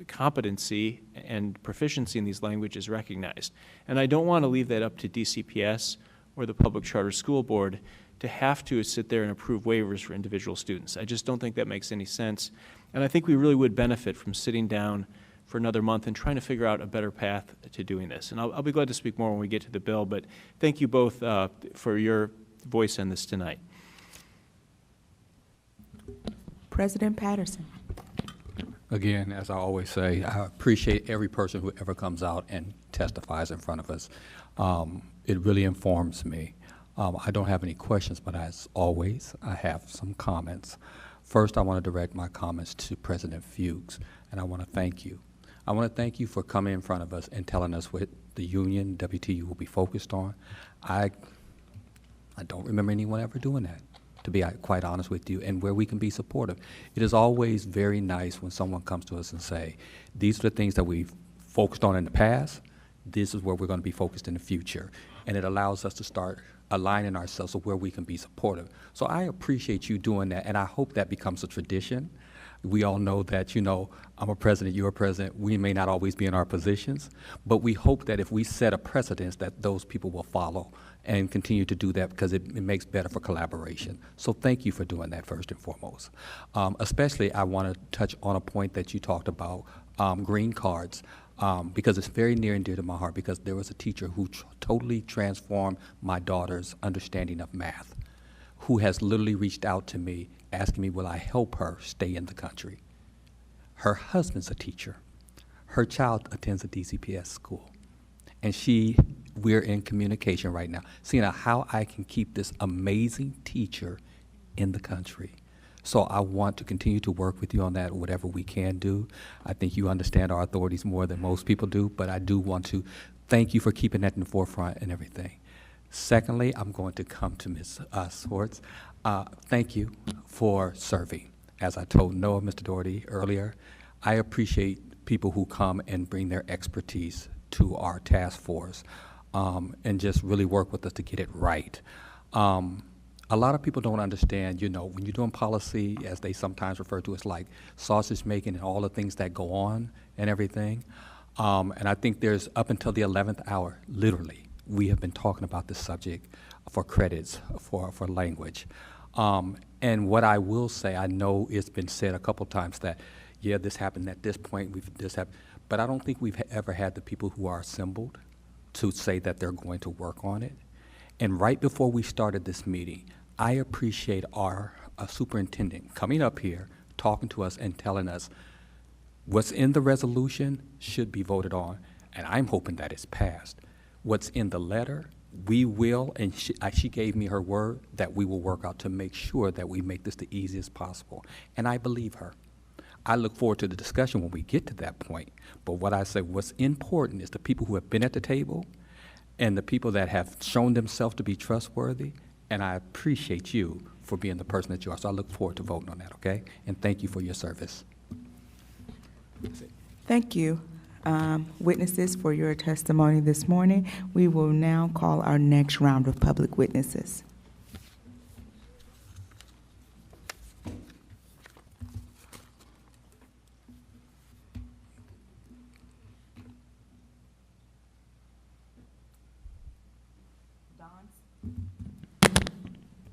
competency and proficiency in these languages is recognized. And I don't want to leave that up to DCPS or the Public Charter School Board to have to sit there and approve waivers for individual students. I just don't think that makes any sense. And I think we really would benefit from sitting down for another month and trying to figure out a better path to doing this. And I'll be glad to speak more when we get to the bill, but thank you both for your voice on this tonight. President Patterson. Again, as I always say, I appreciate every person who ever comes out and testifies in front of us. It really informs me. I don't have any questions, but as always, I have some comments. First, I want to direct my comments to President Fuchs, and I want to thank you. I want to thank you for coming in front of us and telling us what the union, WTU, will be focused on. I don't remember anyone ever doing that, to be quite honest with you, and where we can be supportive. It is always very nice when someone comes to us and say, these are the things that we've focused on in the past, this is where we're going to be focused in the future. And it allows us to start aligning ourselves with where we can be supportive. So I appreciate you doing that, and I hope that becomes a tradition. We all know that, I'm a president, you're a president. We may not always be in our positions, but we hope that if we set a precedence that those people will follow and continue to do that, because it makes better for collaboration. So thank you for doing that first and foremost. Especially I want to touch on a point that you talked about, green cards. Because it's very near and dear to my heart, because there was a teacher who totally transformed my daughter's understanding of math, who has literally reached out to me asking me, will I help her stay in the country? Her husband's a teacher. Her child attends a DCPS school. And we're in communication right now, seeing how I can keep this amazing teacher in the country. So I want to continue to work with you on that, whatever we can do. I think you understand our authorities more than most people do, but I do want to thank you for keeping that in the forefront and everything. Secondly, I'm going to come to Ms. Swartz. Thank you for serving. As I told Noah, Mr. Doherty earlier, I appreciate people who come and bring their expertise to our task force and just really work with us to get it right. A lot of people don't understand, when you're doing policy, as they sometimes refer to as like sausage making and all the things that go on and everything. And I think there's up until the 11th hour, literally, we have been talking about this subject for credits for language. And what I will say, I know it's been said a couple times that, yeah, this happened at this point, this happened, but I don't think we've ever had the people who are assembled to say that they're going to work on it. And right before we started this meeting, I appreciate our superintendent coming up here, talking to us and telling us what's in the resolution should be voted on, and I'm hoping that it's passed. What's in the letter, we will, and she gave me her word that we will work out to make sure that we make this the easiest possible. And I believe her. I look forward to the discussion when we get to that point. But what I say, what's important is the people who have been at the table and the people that have shown themselves to be trustworthy, and I appreciate you for being the person that you are. So I look forward to voting on that, okay? And thank you for your service. Thank you, witnesses, for your testimony this morning. We will now call our next round of public witnesses.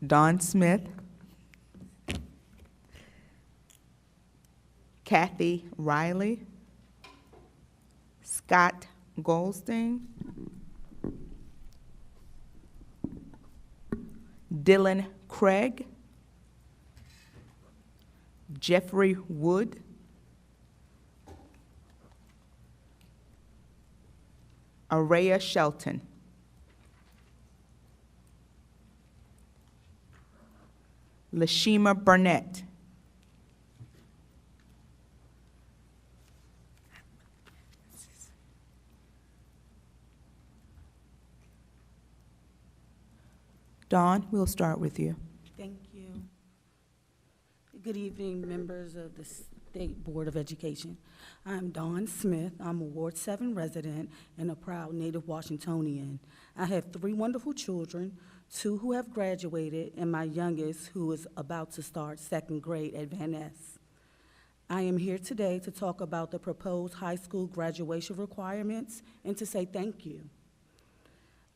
Don Smith, Kathy Riley, Scott Goldstein, Dylan Craig, Jeffrey Wood, Araya Shelton, Lashima Burnett, Dawn, we'll start with you. Thank you. Good evening, members of the State Board of Education. I'm Dawn Smith. I'm a Ward 7 resident and a proud native Washingtonian. I have 3 wonderful children, 2 who have graduated, and my youngest who is about to start 2nd grade at Van Ness. I am here today to talk about the proposed high school graduation requirements and to say thank you.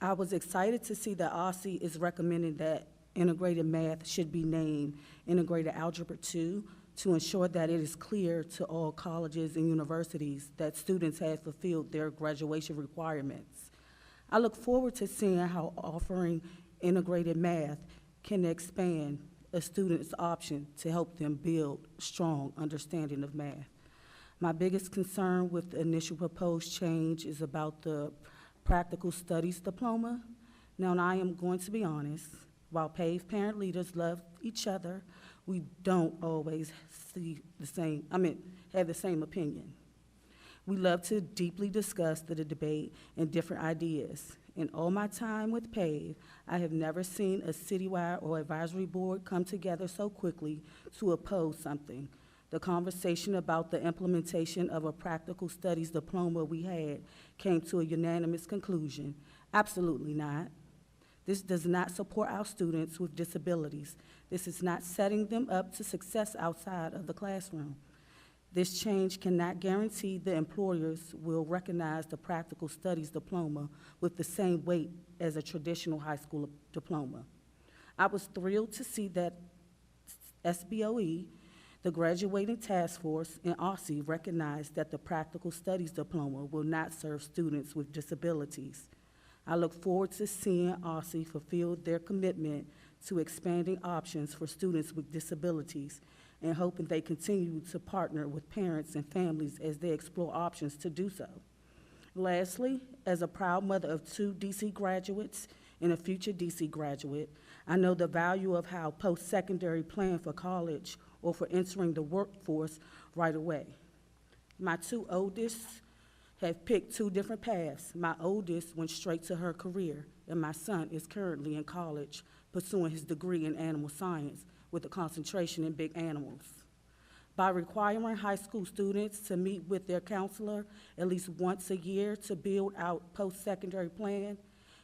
I was excited to see that OSSE is recommending that integrated math should be named Integrated Algebra 2 to ensure that it is clear to all colleges and universities that students have fulfilled their graduation requirements. I look forward to seeing how offering integrated math can expand a student's option to help them build strong understanding of math. My biggest concern with the initial proposed change is about the Practical Studies Diploma. Now, I am going to be honest, while PAVE parent leaders love each other, we don't always have the same opinion. We love to deeply discuss the debate and different ideas. In all my time with PAVE, I have never seen a citywide or advisory board come together so quickly to oppose something. The conversation about the implementation of a practical studies diploma we had came to a unanimous conclusion. Absolutely not. This does not support our students with disabilities. This is not setting them up to success outside of the classroom. This change cannot guarantee the employers will recognize the practical studies diploma with the same weight as a traditional high school diploma. I was thrilled to see that SBOE, the graduating task force, and OSSE recognized that the practical studies diploma will not serve students with disabilities. I look forward to seeing OSSE fulfill their commitment to expanding options for students with disabilities and hoping they continue to partner with parents and families as they explore options to do so. Lastly, as a proud mother of 2 DC graduates and a future DC graduate, I know the value of how post-secondary plan for college or for entering the workforce right away. My 2 oldest have picked 2 different paths. My oldest went straight to her career, and my son is currently in college pursuing his degree in animal science with a concentration in big animals. By requiring high school students to meet with their counselor at least once a year to build out post-secondary plan,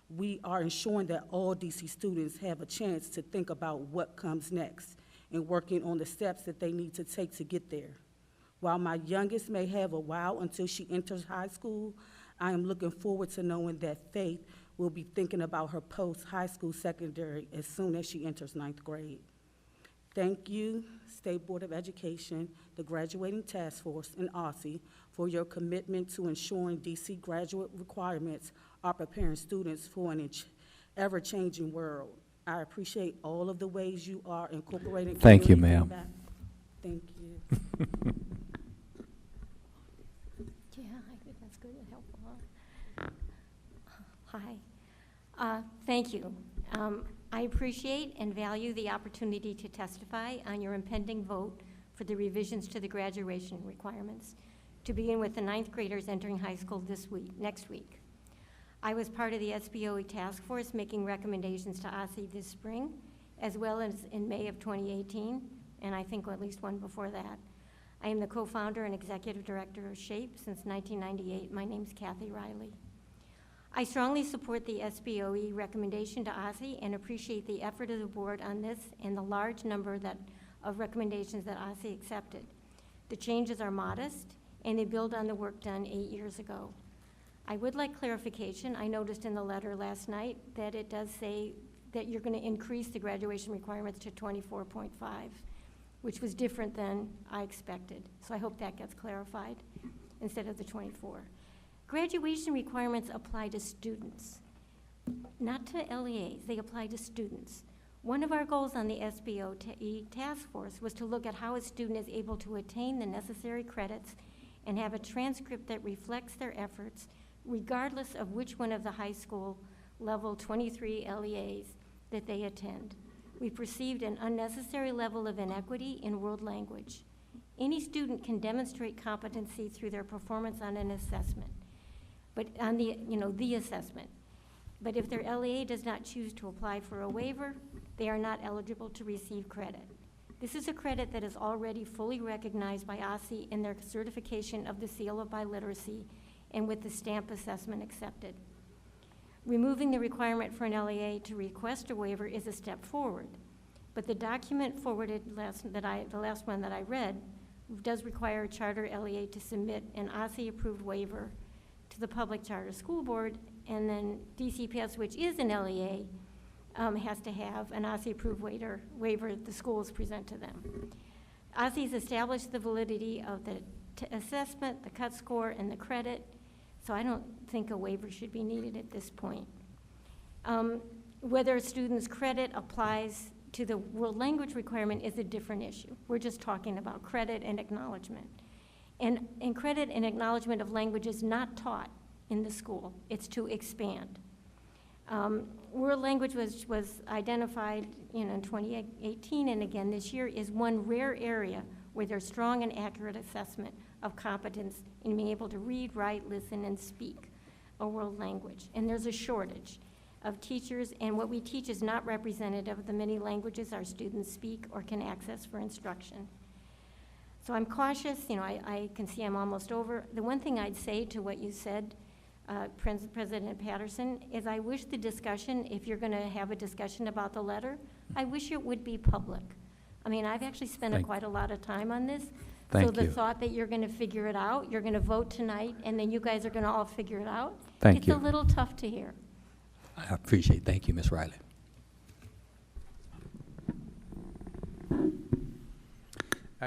we are ensuring that all DC students have a chance to think about what comes next and working on the steps that they need to take to get there. While my youngest may have a while until she enters high school, I am looking forward to knowing that Faith will be thinking about her post-high school secondary as soon as she enters 9th grade. Thank you, State Board of Education, the Graduating Task Force, and OSSE for your commitment to ensuring DC graduate requirements are preparing students for an ever-changing world. I appreciate all of the ways you are incorporating. Thank you, ma'am. Thank you. Yeah, that's good and helpful. Hi. Thank you. I appreciate and value the opportunity to testify on your impending vote for the revisions to the graduation requirements, to begin with the 9th graders entering high school next week. I was part of the SBOE task force making recommendations to OSSE this spring, as well as in May of 2018, and I think at least one before that. I am the co-founder and executive director of SHAPE since 1998. My name's Kathy Riley. I strongly support the SBOE recommendation to OSSE and appreciate the effort of the board on this and the large number of recommendations that OSSE accepted. The changes are modest, and they build on the work done 8 years ago. I would like clarification. I noticed in the letter last night that it does say that you're going to increase the graduation requirements to 24.5, which was different than I expected. So I hope that gets clarified instead of the 24. Graduation requirements apply to students, not to LEAs. They apply to students. One of our goals on the SBOE task force was to look at how a student is able to attain the necessary credits and have a transcript that reflects their efforts, regardless of which one of the high school level 23 LEAs that they attend. We perceived an unnecessary level of inequity in world language. Any student can demonstrate competency through their performance on an assessment, but on the assessment. But if their LEA does not choose to apply for a waiver, they are not eligible to receive credit. This is a credit that is already fully recognized by OSSE in their certification of the seal of biliteracy and with the stamp assessment accepted. Removing the requirement for an LEA to request a waiver is a step forward, but the document forwarded the last one that I read does require a charter LEA to submit an OSSE-approved waiver to the Public Charter School Board, and then DCPS, which is an LEA, has to have an OSSE-approved waiver the schools present to them. OSSE's established the validity of the assessment, the cut score, and the credit, so I don't think a waiver should be needed at this point. Whether a student's credit applies to the world language requirement is a different issue. We're just talking about credit and acknowledgement. And credit and acknowledgement of language is not taught in the school. It's to expand. World language was identified in 2018 and again this year is one rare area where there's strong and accurate assessment of competence in being able to read, write, listen, and speak a world language. And there's a shortage of teachers, and what we teach is not representative of the many languages our students speak or can access for instruction. So I'm cautious, I can see I'm almost over. The one thing I'd say to what you said, President Patterson, is I wish the discussion, if you're going to have a discussion about the letter, I wish it would be public. I mean, I've actually spent quite a lot of time on this. So the thought that you're going to figure it out, you're going to vote tonight, and then you guys are going to all figure it out, it's a little tough to hear. I appreciate it. Thank you, Ms. Riley.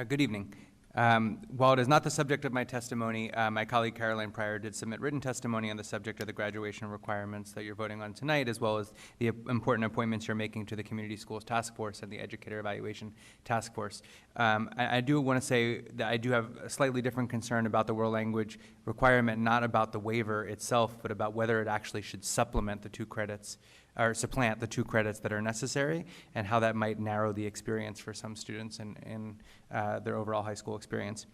Good evening. While it is not the subject of my testimony, my colleague Caroline Pryor did submit written testimony on the subject of the graduation requirements that you're voting on tonight, as well as the important appointments you're making to the Community Schools Task Force and the Educator Evaluation Task Force. I do want to say that I do have a slightly different concern about the world language requirement, not about the waiver itself, but about whether it actually should supplement the 2 credits or supplant the 2 credits that are necessary, and how that might narrow the experience for some students in their overall high school experience.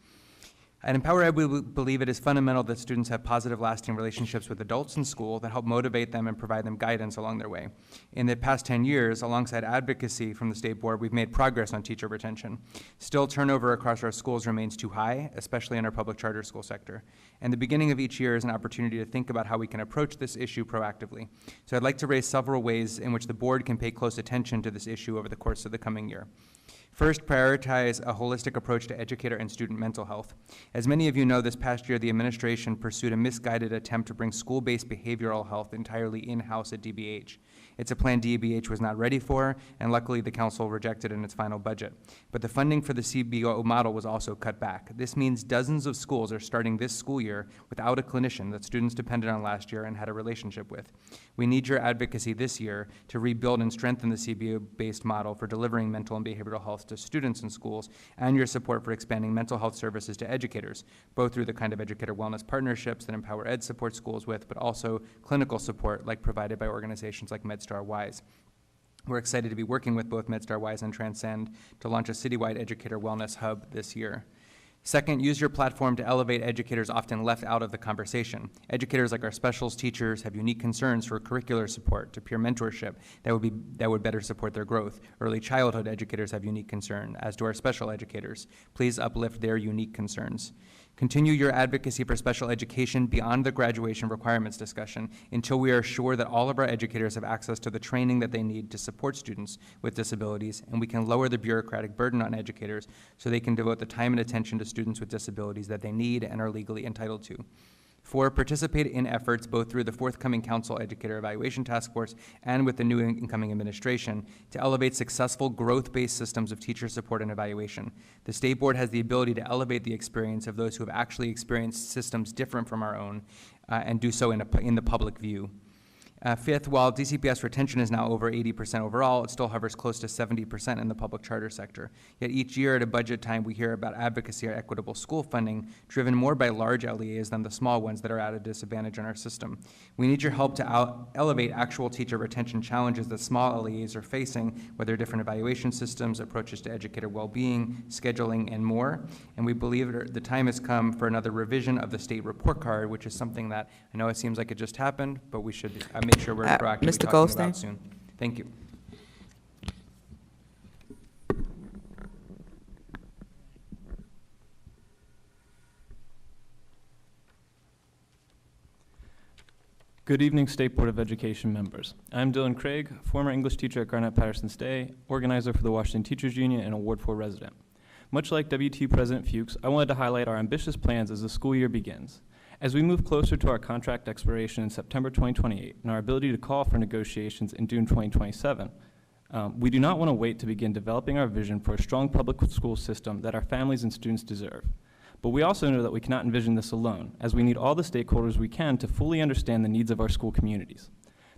At Empower Ed, we believe it is fundamental that students have positive, lasting relationships with adults in school that help motivate them and provide them guidance along their way. In the past 10 years, alongside advocacy from the State Board, we've made progress on teacher retention. Still, turnover across our schools remains too high, especially in our public charter school sector. And the beginning of each year is an opportunity to think about how we can approach this issue proactively. So I'd like to raise several ways in which the board can pay close attention to this issue over the course of the coming year. First, prioritize a holistic approach to educator and student mental health. As many of you know, this past year, the administration pursued a misguided attempt to bring school-based behavioral health entirely in-house at DBH. It's a plan DBH was not ready for, and luckily the council rejected in its final budget. But the funding for the SBOE model was also cut back. This means dozens of schools are starting this school year without a clinician that students depended on last year and had a relationship with. We need your advocacy this year to rebuild and strengthen the SBOE-based model for delivering mental and behavioral health to students in schools, and your support for expanding mental health services to educators, both through the kind of educator wellness partnerships that Empower Ed supports schools with, but also clinical support like provided by organizations like MedStar Wise. We're excited to be working with both MedStar Wise and Transcend to launch a citywide educator wellness hub this year. Second, use your platform to elevate educators often left out of the conversation. Educators like our specials teachers have unique concerns for curricular support, to peer mentorship that would better support their growth. Early childhood educators have unique concern, as do our special educators. Please uplift their unique concerns. Continue your advocacy for special education beyond the graduation requirements discussion until we are sure that all of our educators have access to the training that they need to support students with disabilities, and we can lower the bureaucratic burden on educators so they can devote the time and attention to students with disabilities that they need and are legally entitled to. 4, participate in efforts both through the forthcoming Council Educator Evaluation Task Force and with the new incoming administration to elevate successful growth-based systems of teacher support and evaluation. The State Board has the ability to elevate the experience of those who have actually experienced systems different from our own and do so in the public view. 5th, while DCPS retention is now over 80% overall, it still hovers close to 70% in the public charter sector. Yet each year at a budget time, we hear about advocacy or equitable school funding driven more by large LEAs than the small ones that are at a disadvantage in our system. We need your help to elevate actual teacher retention challenges that small LEAs are facing, whether different evaluation systems, approaches to educator well-being, scheduling, and more. And we believe the time has come for another revision of the state report card, which is something that I know it seems like it just happened, but we should make sure we're proactively Mr. talking Goldstein? about soon. Thank you. Good evening, State Board of Education members. I'm Dylan Craig, former English teacher at Garnett-Patterson-Stay, organizer for the Washington Teachers Union, and a Ward 4 resident. Much like WTU President Fuchs, I wanted to highlight our ambitious plans as the school year begins. As we move closer to our contract expiration in September 2028 and our ability to call for negotiations in June 2027, we do not want to wait to begin developing our vision for a strong public school system that our families and students deserve. But we also know that we cannot envision this alone, as we need all the stakeholders we can to fully understand the needs of our school communities.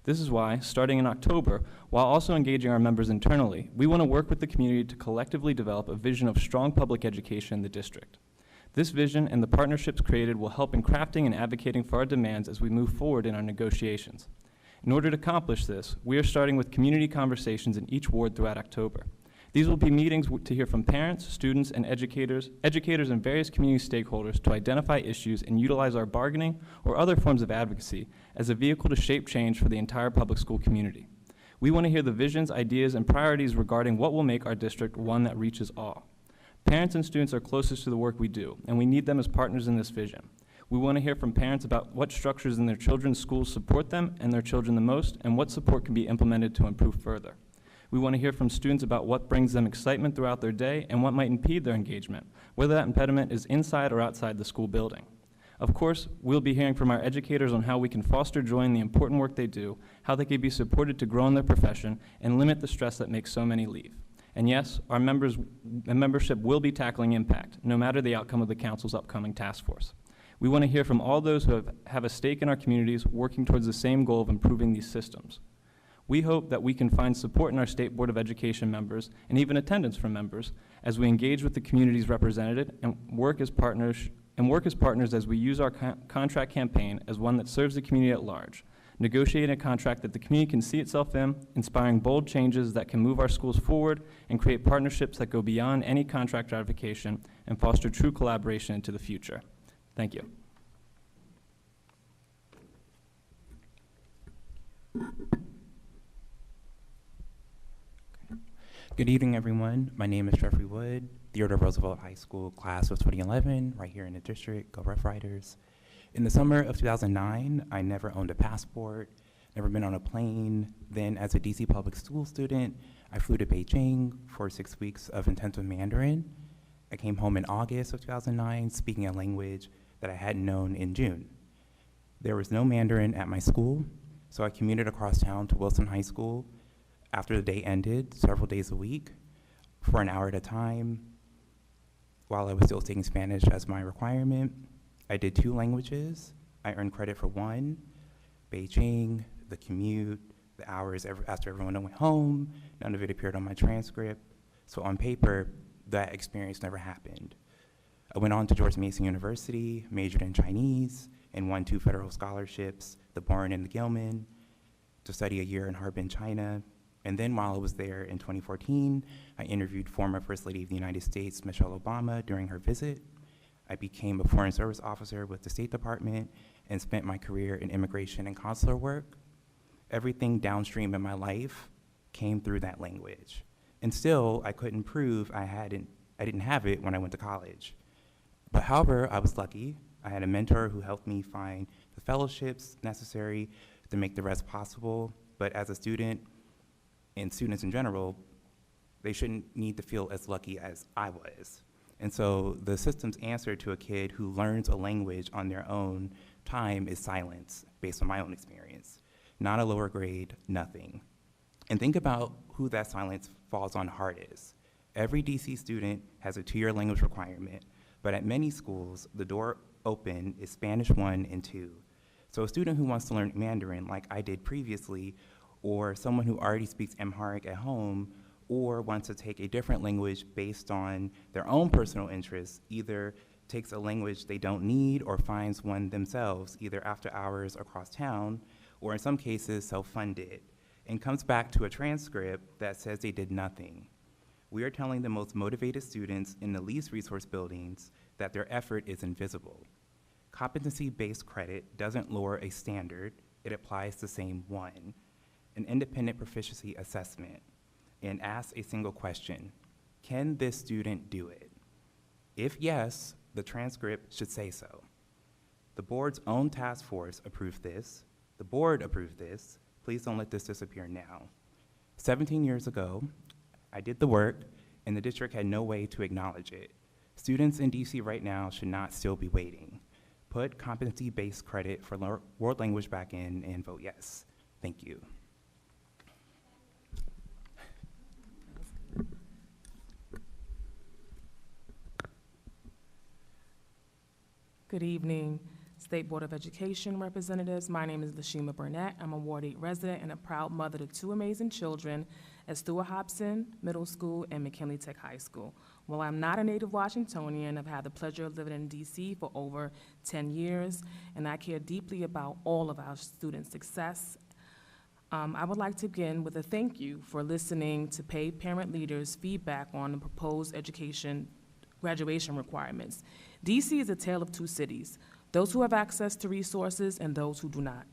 This is why, starting in October, while also engaging our members internally, we want to work with the community to collectively develop a vision of strong public education in the district. This vision and the partnerships created will help in crafting and advocating for our demands as we move forward in our negotiations. In order to accomplish this, we are starting with community conversations in each ward throughout October. These will be meetings to hear from parents, students, and educators and various community stakeholders to identify issues and utilize our bargaining or other forms of advocacy as a vehicle to shape change for the entire public school community. We want to hear the visions, ideas, and priorities regarding what will make our district one that reaches all. Parents and students are closest to the work we do, and we need them as partners in this vision. We want to hear from parents about what structures in their children's schools support them and their children the most, and what support can be implemented to improve further. We want to hear from students about what brings them excitement throughout their day and what might impede their engagement, whether that impediment is inside or outside the school building. Of course, we'll be hearing from our educators on how we can foster joy in the important work they do, how they can be supported to grow in their profession, and limit the stress that makes so many leave. And yes, our membership will be tackling impact, no matter the outcome of the Council's upcoming task force. We want to hear from all those who have a stake in our communities working towards the same goal of improving these systems. We hope that we can find support in our State Board of Education members and even attendance from members as we engage with the communities represented and work as partners as we use our contract campaign as one that serves the community at large, negotiating a contract that the community can see itself in, inspiring bold changes that can move our schools forward and create partnerships that go beyond any contract ratification and foster true collaboration into the future. Thank you. Good evening, everyone. My name is Jeffrey Wood, Theodore Roosevelt High School class of 2011, right here in the district. Go Rough Riders. In the summer of 2009, I never owned a passport, never been on a plane. Then, as a DC public school student, I flew to Beijing for 6 weeks of intensive Mandarin. I came home in August of 2009, speaking a language that I hadn't known in June. There was no Mandarin at my school, so I commuted across town to Wilson High School after the day ended, several days a week, for an hour at a time, while I was still taking Spanish as my requirement. I did 2 languages. I earned credit for 1, Beijing, the commute, the hours after everyone went home. None of it appeared on my transcript. So on paper, that experience never happened. I went on to George Mason University, majored in Chinese, and won 2 federal scholarships, the Boren and the Gilman, to study a year in Harbin, China. And then while I was there in 2014, I interviewed former First Lady of the United States, Michelle Obama, during her visit. I became a Foreign Service Officer with the State Department and spent my career in immigration and consular work. Everything downstream in my life came through that language. And still, I couldn't prove I didn't have it when I went to college. But however, I was lucky. I had a mentor who helped me find the fellowships necessary to make the rest possible. But as a student, and students in general, they shouldn't need to feel as lucky as I was. And so the system's answer to a kid who learns a language on their own time is silence, based on my own experience. Not a lower grade, nothing. And think about who that silence falls on hardest. Every DC student has a 2-year language requirement, but at many schools, the door open is Spanish 1 and 2. So a student who wants to learn Mandarin, like I did previously, or someone who already speaks Amharic at home, or wants to take a different language based on their own personal interests, either takes a language they don't need or finds one themselves, either after hours across town, or in some cases self-funded, and comes back to a transcript that says they did nothing. We are telling the most motivated students in the least resource buildings that their effort is invisible. Competency-based credit doesn't lower a standard, it applies the same one. An independent proficiency assessment, and asks a single question: can this student do it? If yes, the transcript should say so. The board's own task force approved this. The board approved this. Please don't let this disappear now. 17 years ago, I did the work, and the district had no way to acknowledge it. Students in DC right now should not still be waiting. Put competency-based credit for world language back in and vote yes. Thank you. Good evening, State Board of Education representatives. My name is Lashima Burnett. I'm a Ward 8 resident and a proud mother to 2 amazing children at Stewart Hobson Middle School and McKinley Tech High School. While I'm not a native Washingtonian, I've had the pleasure of living in DC for over 10 years, and I care deeply about all of our students' success. I would like to begin with a thank you for listening to paid parent leaders' feedback on the proposed education graduation requirements. DC is a tale of 2 cities, those who have access to resources and those who do not.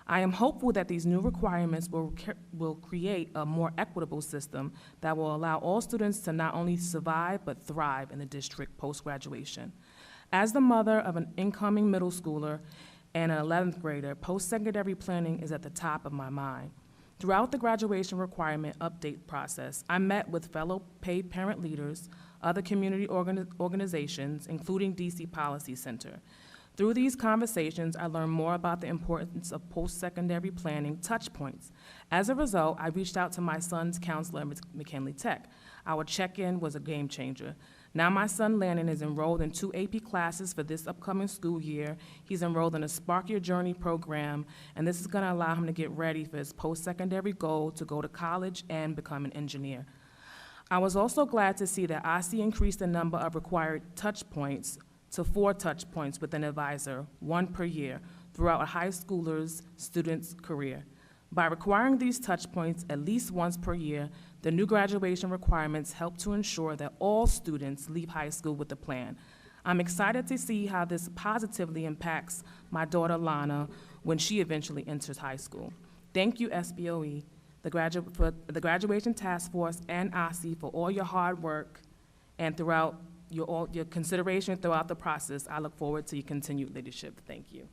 I am hopeful that these new requirements will create a more equitable system that will allow all students to not only survive but thrive in the district post-graduation. As the mother of an incoming middle schooler and an 11th grader, post-secondary planning is at the top of my mind. Throughout the graduation requirement update process, I met with fellow paid parent leaders, other community organizations, including DC Policy Center. Through these conversations, I learned more about the importance of post-secondary planning touch points. As a result, I reached out to my son's counselor at McKinley Tech. Our check-in was a game changer. Now my son Landon is enrolled in 2 AP classes for this upcoming school year. He's enrolled in a Spark Your Journey program, and this is gonna allow him to get ready for his post-secondary goal to go to college and become an engineer. I was also glad to see that OSSI increased the number of required touch points to 4 touch points with an advisor, 1 per year, throughout a high schooler's student's career. By requiring these touch points at least once per year, the new graduation requirements help to ensure that all students leave high school with a plan. I'm excited to see how this positively impacts my daughter Lana when she eventually enters high school. Thank you, SBOE, the Graduation Task Force, and OSSI for all your hard work and throughout your consideration throughout the process. I look forward to your continued leadership. Thank you.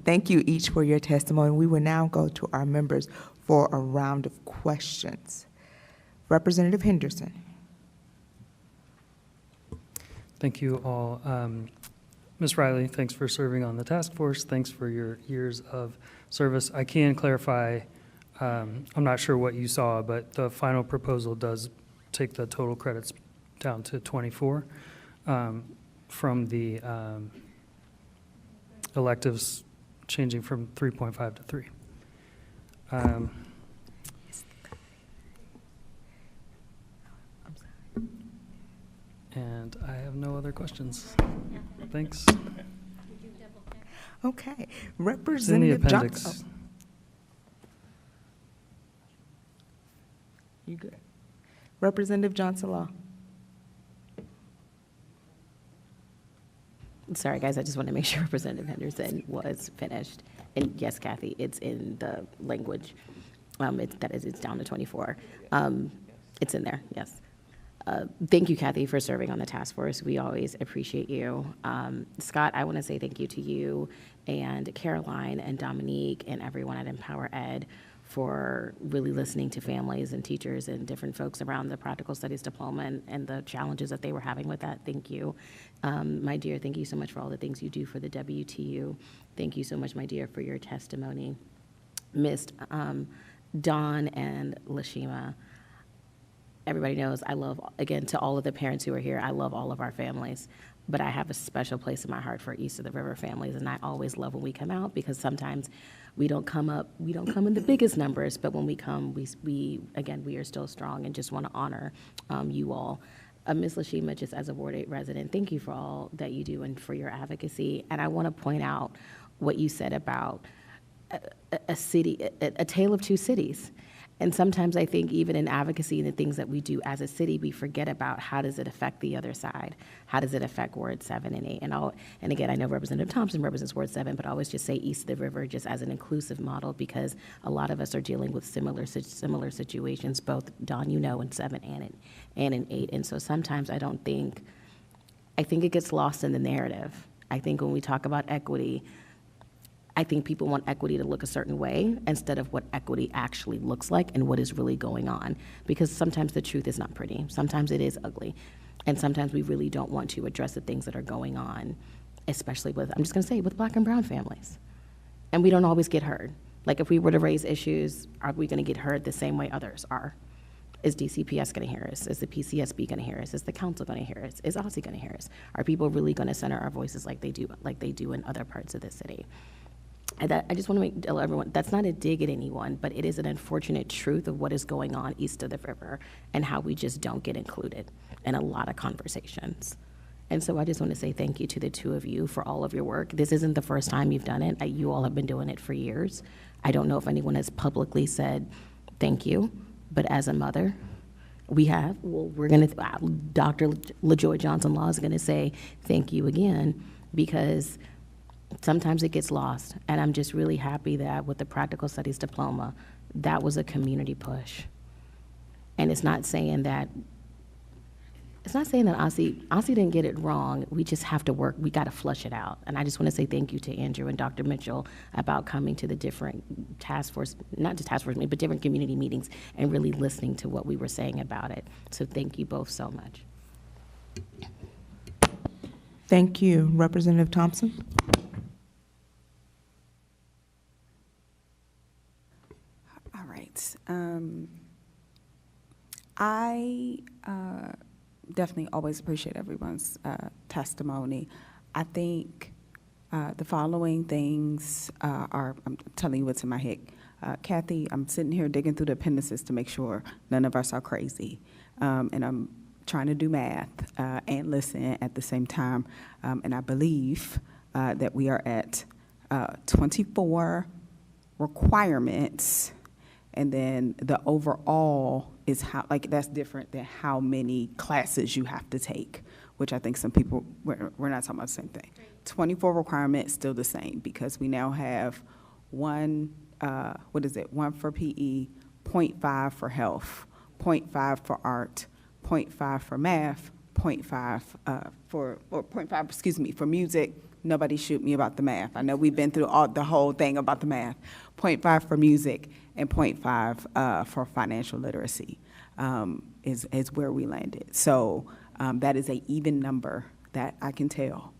Thank you each for your testimony. We will now go to our members for a round of questions. Representative Henderson. Thank you all. Ms. Riley, thanks for serving on the task force. Thanks for your years of service. I can clarify, I'm not sure what you saw, but the final proposal does take the total credits down to 24 from the electives changing from 3.5 to 3. And I have no other questions. Thanks. Okay. It's in the Representative appendix. Johnson. You good. Representative Johnson Law. Sorry, guys, I just want to make sure Representative Henderson was finished. And yes, Kathy, it's in the language. It's down to 24. It's in there, yes. Thank you, Kathy, for serving on the task force. We always appreciate you. Scott, I want to say thank you to you and Caroline and Dominique and everyone at Empower Ed for really listening to families and teachers and different folks around the practical studies diploma and the challenges that they were having with that. Thank you. My dear, thank you so much for all the things you do for the WTU. Thank you so much, my dear, for your testimony. Missed Dawn and Lashima. Everybody knows I love, again, to all of the parents who are here, I love all of our families, but I have a special place in my heart for East of the River families, and I always love when we come out because sometimes we don't come in the biggest numbers, but when we come, we are still strong and just want to honor you all. Ms. Lashima, just as a Ward 8 resident, thank you for all that you do and for your advocacy, and I want to point out what you said about a city, a tale of two cities. And sometimes I think even in advocacy and the things that we do as a city, we forget about how does it affect the other side? How does it affect Ward 7 and 8? And again, I know Representative Thompson represents Ward 7, but I always just say East of the River just as an inclusive model because a lot of us are dealing with similar situations, both, Don, you know, in 7 and in 8. And so sometimes I think it gets lost in the narrative. I think when we talk about equity, I think people want equity to look a certain way instead of what equity actually looks like and what is really going on. Because sometimes the truth is not pretty. Sometimes it is ugly. And sometimes we really don't want to address the things that are going on, especially with, I'm just going to say, with Black and brown families. And we don't always get heard. Like if we were to raise issues, are we going to get heard the same way others are? Is DCPS going to hear us? Is the PCSB going to hear us? Is the council going to hear us? Is OSSI going to hear us? Are people really going to center our voices like they do in other parts of the city? I just want to tell everyone, that's not a dig at anyone, but it is an unfortunate truth of what is going on east of the river and how we just don't get included in a lot of conversations. And so I just want to say thank you to the two of you for all of your work. This isn't the first time you've done it. You all have been doing it for years. I don't know if anyone has publicly said thank you, but as a mother, we have. Well, we're going to, Dr. LaJoy Johnson Law is going to say thank you again because sometimes it gets lost, and I'm just really happy that with the Practical Studies Diploma, that was a community push. And it's not saying that OSSI didn't get it wrong. We just have to work. We got to flush it out. And I just want to say thank you to Andrew and Dr. Mitchell about coming to the different task force, not just task force, but different community meetings and really listening to what we were saying about it. So thank you both so much. Thank you. Representative Thompson. All right. I definitely always appreciate everyone's testimony. I think the following things are, I'm telling you what's in my head. Kathy, I'm sitting here digging through the appendices to make sure none of us are crazy. And I'm trying to do math and listen at the same time. And I believe that we are at 24 requirements, and then the overall is how, like, that's different than how many classes you have to take, which I think some people, we're not talking about the same thing. 24 requirements, still the same, because we now have one, one for PE, 0.5 for health, 0.5 for art, 0.5 for math, 0.5 for music. Nobody shoot me about the math. I know we've been through the whole thing about the math. 0.5 for music and 0.5 for financial literacy is where we landed. So that is an even number that I can tell,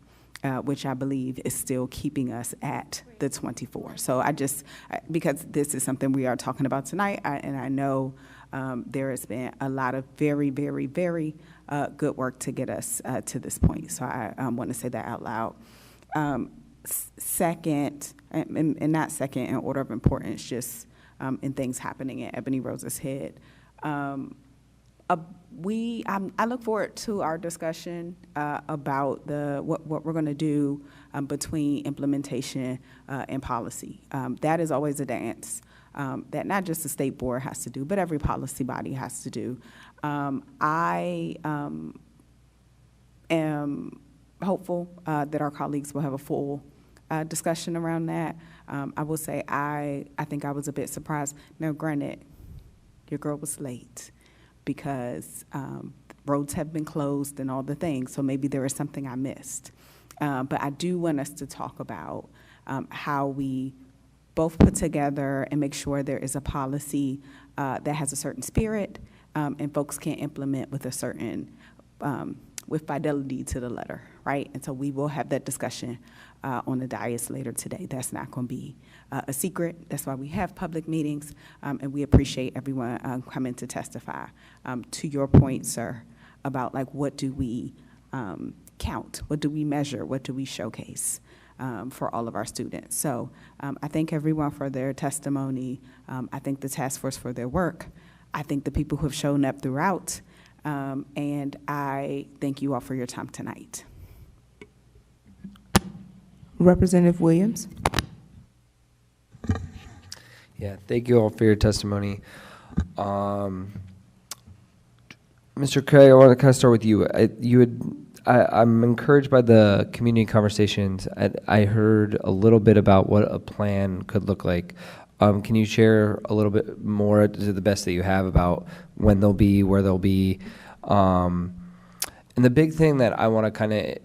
which I believe is still keeping us at the 24. So because this is something we are talking about tonight, and I know there has been a lot of very, very, very good work to get us to this point. So I want to say that out loud. Second, and not second in order of importance, just in things happening at Ebony Rose's head. I look forward to our discussion about what we're going to do between implementation and policy. That is always a dance. that not just the state board has to do, but every policy body has to do. I am hopeful that our colleagues will have a full discussion around that. I will say I think I was a bit surprised. Now, granted, your girl was late because roads have been closed and all the things, so maybe there is something I missed. But I do want us to talk about how we both put together and make sure there is a policy that has a certain spirit and folks can implement with a certain, with fidelity to the letter, right? And so we will have that discussion on the dais later today. That's not going to be a secret. That's why we have public meetings, and we appreciate everyone coming to testify. To your point, sir, about like what do we count? What do we measure? What do we showcase for all of our students? So I thank everyone for their testimony. I thank the task force for their work. I thank the people who have shown up throughout. And I thank you all for your time tonight. Representative Williams. Yeah, thank you all for your testimony. Mr. Craig, I want to kind of start with you. I'm encouraged by the community conversations. I heard a little bit about what a plan could look like. Can you share a little bit more, to the best that you have, about when they'll be, where they'll be? And the big thing that I want to kind of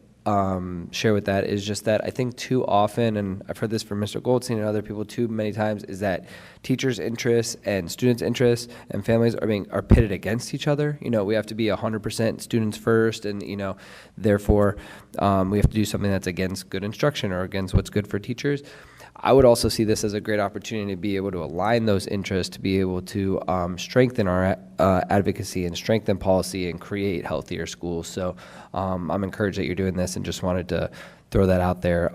share with that is just that I think too often, and I've heard this from Mr. Goldstein and other people too many times, is that teachers' interests and students' interests and families are pitted against each other. You know, we have to be 100% students first, and therefore we have to do something that's against good instruction or against what's good for teachers. I would also see this as a great opportunity to be able to align those interests, to be able to strengthen our advocacy and strengthen policy and create healthier schools. So I'm encouraged that you're doing this, and just wanted to throw that out there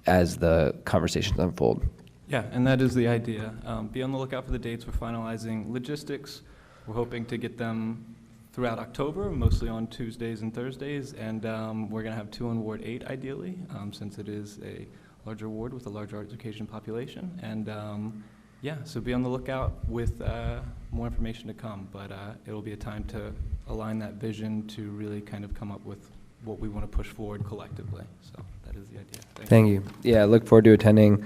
as the conversations unfold. Yeah, and that is the idea. Be on the lookout for the dates. We're finalizing logistics. We're hoping to get them throughout October, mostly on Tuesdays and Thursdays, and we're going to have 2 in Ward 8 ideally, since it is a larger ward with a larger education population. And yeah, so be on the lookout with more information to come, but it'll be a time to align that vision to really kind of come up with what we want to push forward collectively. So that is the idea. Thank you. Yeah, I look forward to attending.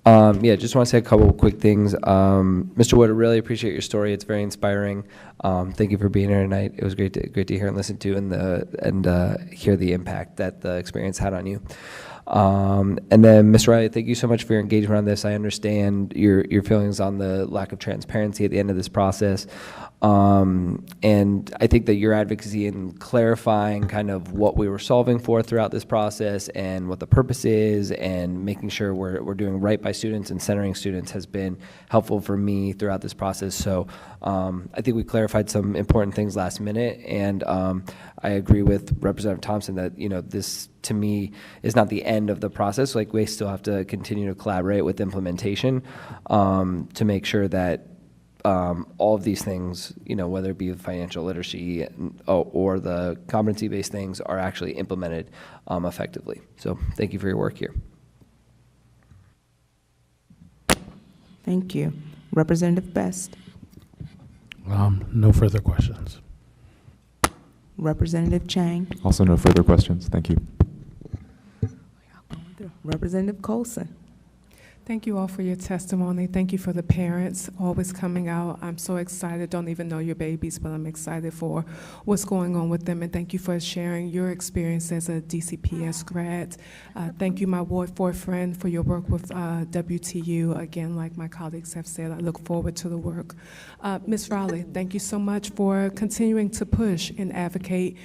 Yeah, just want to say a couple of quick things. Mr. Wood, I really appreciate your story. It's very inspiring. Thank you for being here tonight. It was great to hear and listen to, and hear the impact that the experience had on you. And then, Ms. Riley, thank you so much for your engagement on this. I understand your feelings on the lack of transparency at the end of this process. And I think that your advocacy in clarifying kind of what we were solving for throughout this process and what the purpose is, and making sure we're doing right by students and centering students, has been helpful for me throughout this process. So I think we clarified some important things last minute, and I agree with Representative Thompson that this, to me, is not the end of the process. Like, we still have to continue to collaborate with implementation to make sure that all of these things, whether it be financial literacy or the competency-based things, are actually implemented effectively. So thank you for your work here. Thank you. Representative Best. No further questions. Representative Chang. Also no further questions. Thank you. Representative Colson. Thank you all for your testimony. Thank you for the parents always coming out. I'm so excited. Don't even know your babies, but I'm excited for what's going on with them. And thank you for sharing your experience as a DCPS grad. Thank you, my Ward 4 friend, for your work with WTU. Again, like my colleagues have said, I look forward to the work. Ms. Raleigh, thank you so much for continuing to push and advocate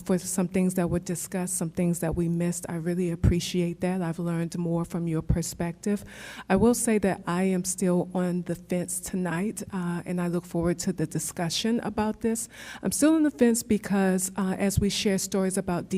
for some things that were discussed, some things that we missed. I really appreciate that. I've learned more from your perspective. I will say that I am still on the fence tonight, and I look forward to the discussion about this. I'm still on the fence because as we share stories about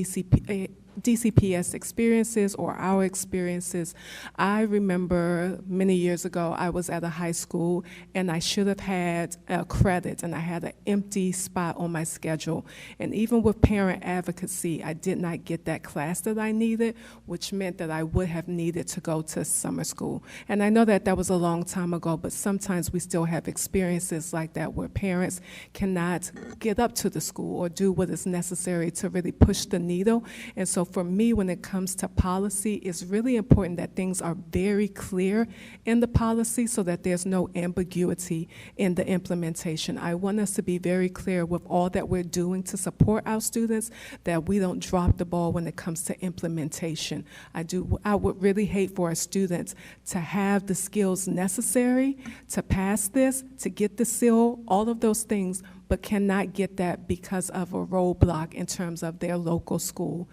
DCPS experiences or our experiences. I remember many years ago, I was at a high school and I should have had a credit and I had an empty spot on my schedule. And even with parent advocacy, I did not get that class that I needed, which meant that I would have needed to go to summer school. And I know that that was a long time ago, but sometimes we still have experiences like that where parents cannot get up to the school or do what is necessary to really push the needle. And so for me, when it comes to policy, it's really important that things are very clear in the policy so that there's no ambiguity in the implementation. I want us to be very clear with all that we're doing to support our students, that we don't drop the ball when it comes to implementation. I would really hate for our students to have the skills necessary to pass this, to get the seal, all of those things, but cannot get that because of a roadblock in terms of their local school,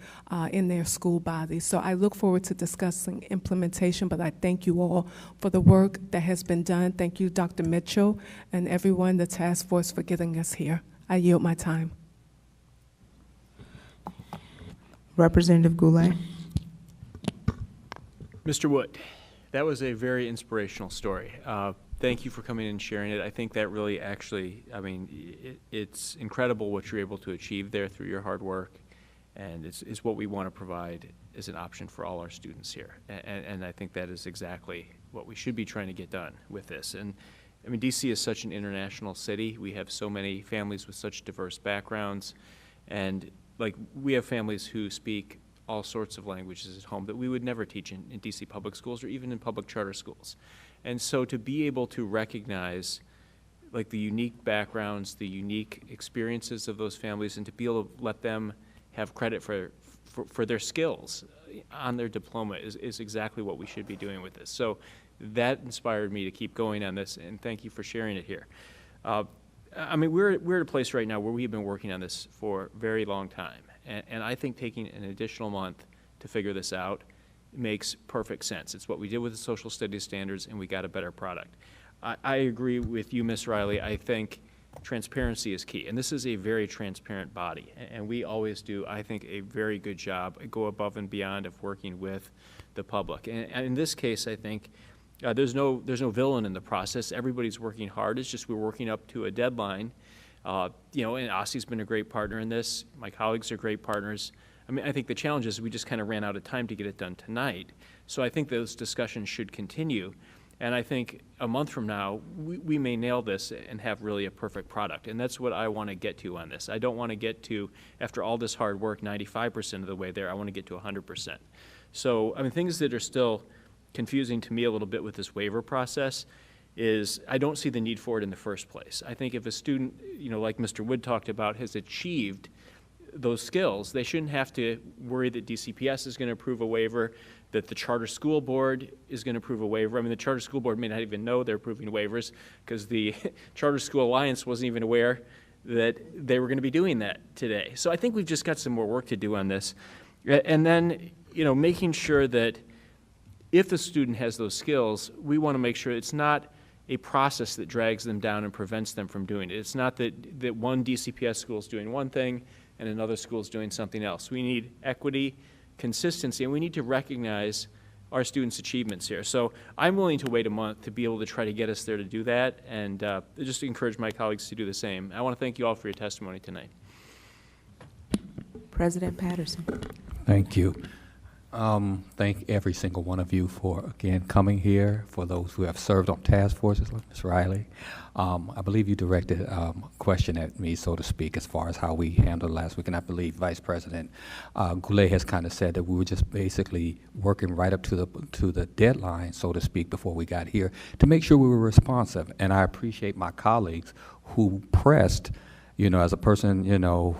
in their school body. So I look forward to discussing implementation, but I thank you all for the work that has been done. Thank you, Dr. Mitchell, and everyone in the task force for getting us here. I yield my time. Representative Goulet. Mr. Wood, that was a very inspirational story. Thank you for coming and sharing it. I think that really actually, I mean, it's incredible what you're able to achieve there through your hard work, and it's what we want to provide as an option for all our students here. And I think that is exactly what we should be trying to get done with this. And I mean, DC is such an international city. We have so many families with such diverse backgrounds, and like we have families who speak all sorts of languages at home that we would never teach in DC public schools or even in public charter schools. And so to be able to recognize like the unique backgrounds, the unique experiences of those families, and to be able to let them have credit for their skills on their diploma is exactly what we should be doing with this. So that inspired me to keep going on this, and thank you for sharing it here. I mean, we're at a place right now where we've been working on this for a very long time, and I think taking an additional month to figure this out makes perfect sense. It's what we did with the social studies standards, and we got a better product. I agree with you, Ms. Riley. I think transparency is key, and this is a very transparent body, and we always do, I think, a very good job, go above and beyond of working with the public. And in this case, I think there's no villain in the process. Everybody's working hard. It's just we're working up to a deadline. You know, and OSSI's been a great partner in this. My colleagues are great partners. I mean, I think the challenge is we just kind of ran out of time to get it done tonight. So I think those discussions should continue. And I think a month from now, we may nail this and have really a perfect product. And that's what I want to get to on this. I don't want to get to, after all this hard work, 95% of the way there. I want to get to 100%. So, I mean, things that are still confusing to me a little bit with this waiver process is I don't see the need for it in the first place. I think if a student, you know, like Mr. Wood talked about, has achieved those skills, they shouldn't have to worry that DCPS is going to approve a waiver, that the charter school board is going to approve a waiver. I mean, the charter school board may not even know they're approving waivers because the Charter School Alliance wasn't even aware that they were going to be doing that today. So I think we've just got some more work to do on this. And then, you know, making sure that if the student has those skills, we want to make sure it's not a process that drags them down and prevents them from doing it. It's not that one DCPS school is doing one thing and another school is doing something else. We need equity, consistency, and we need to recognize our students' achievements here. So I'm willing to wait a month to be able to try to get us there to do that, and just encourage my colleagues to do the same. I want to thank you all for your testimony tonight. President Patterson. Thank you. Thank every single one of you for, again, coming here, for those who have served on task forces, like Ms. Riley. I believe you directed a question at me, so to speak, as far as how we handled last week, and I believe Vice President Goulet has kind of said that we were just basically working right up to the deadline, so to speak, before we got here, to make sure we were responsive. And I appreciate my colleagues who pressed, you know, as a person, you know,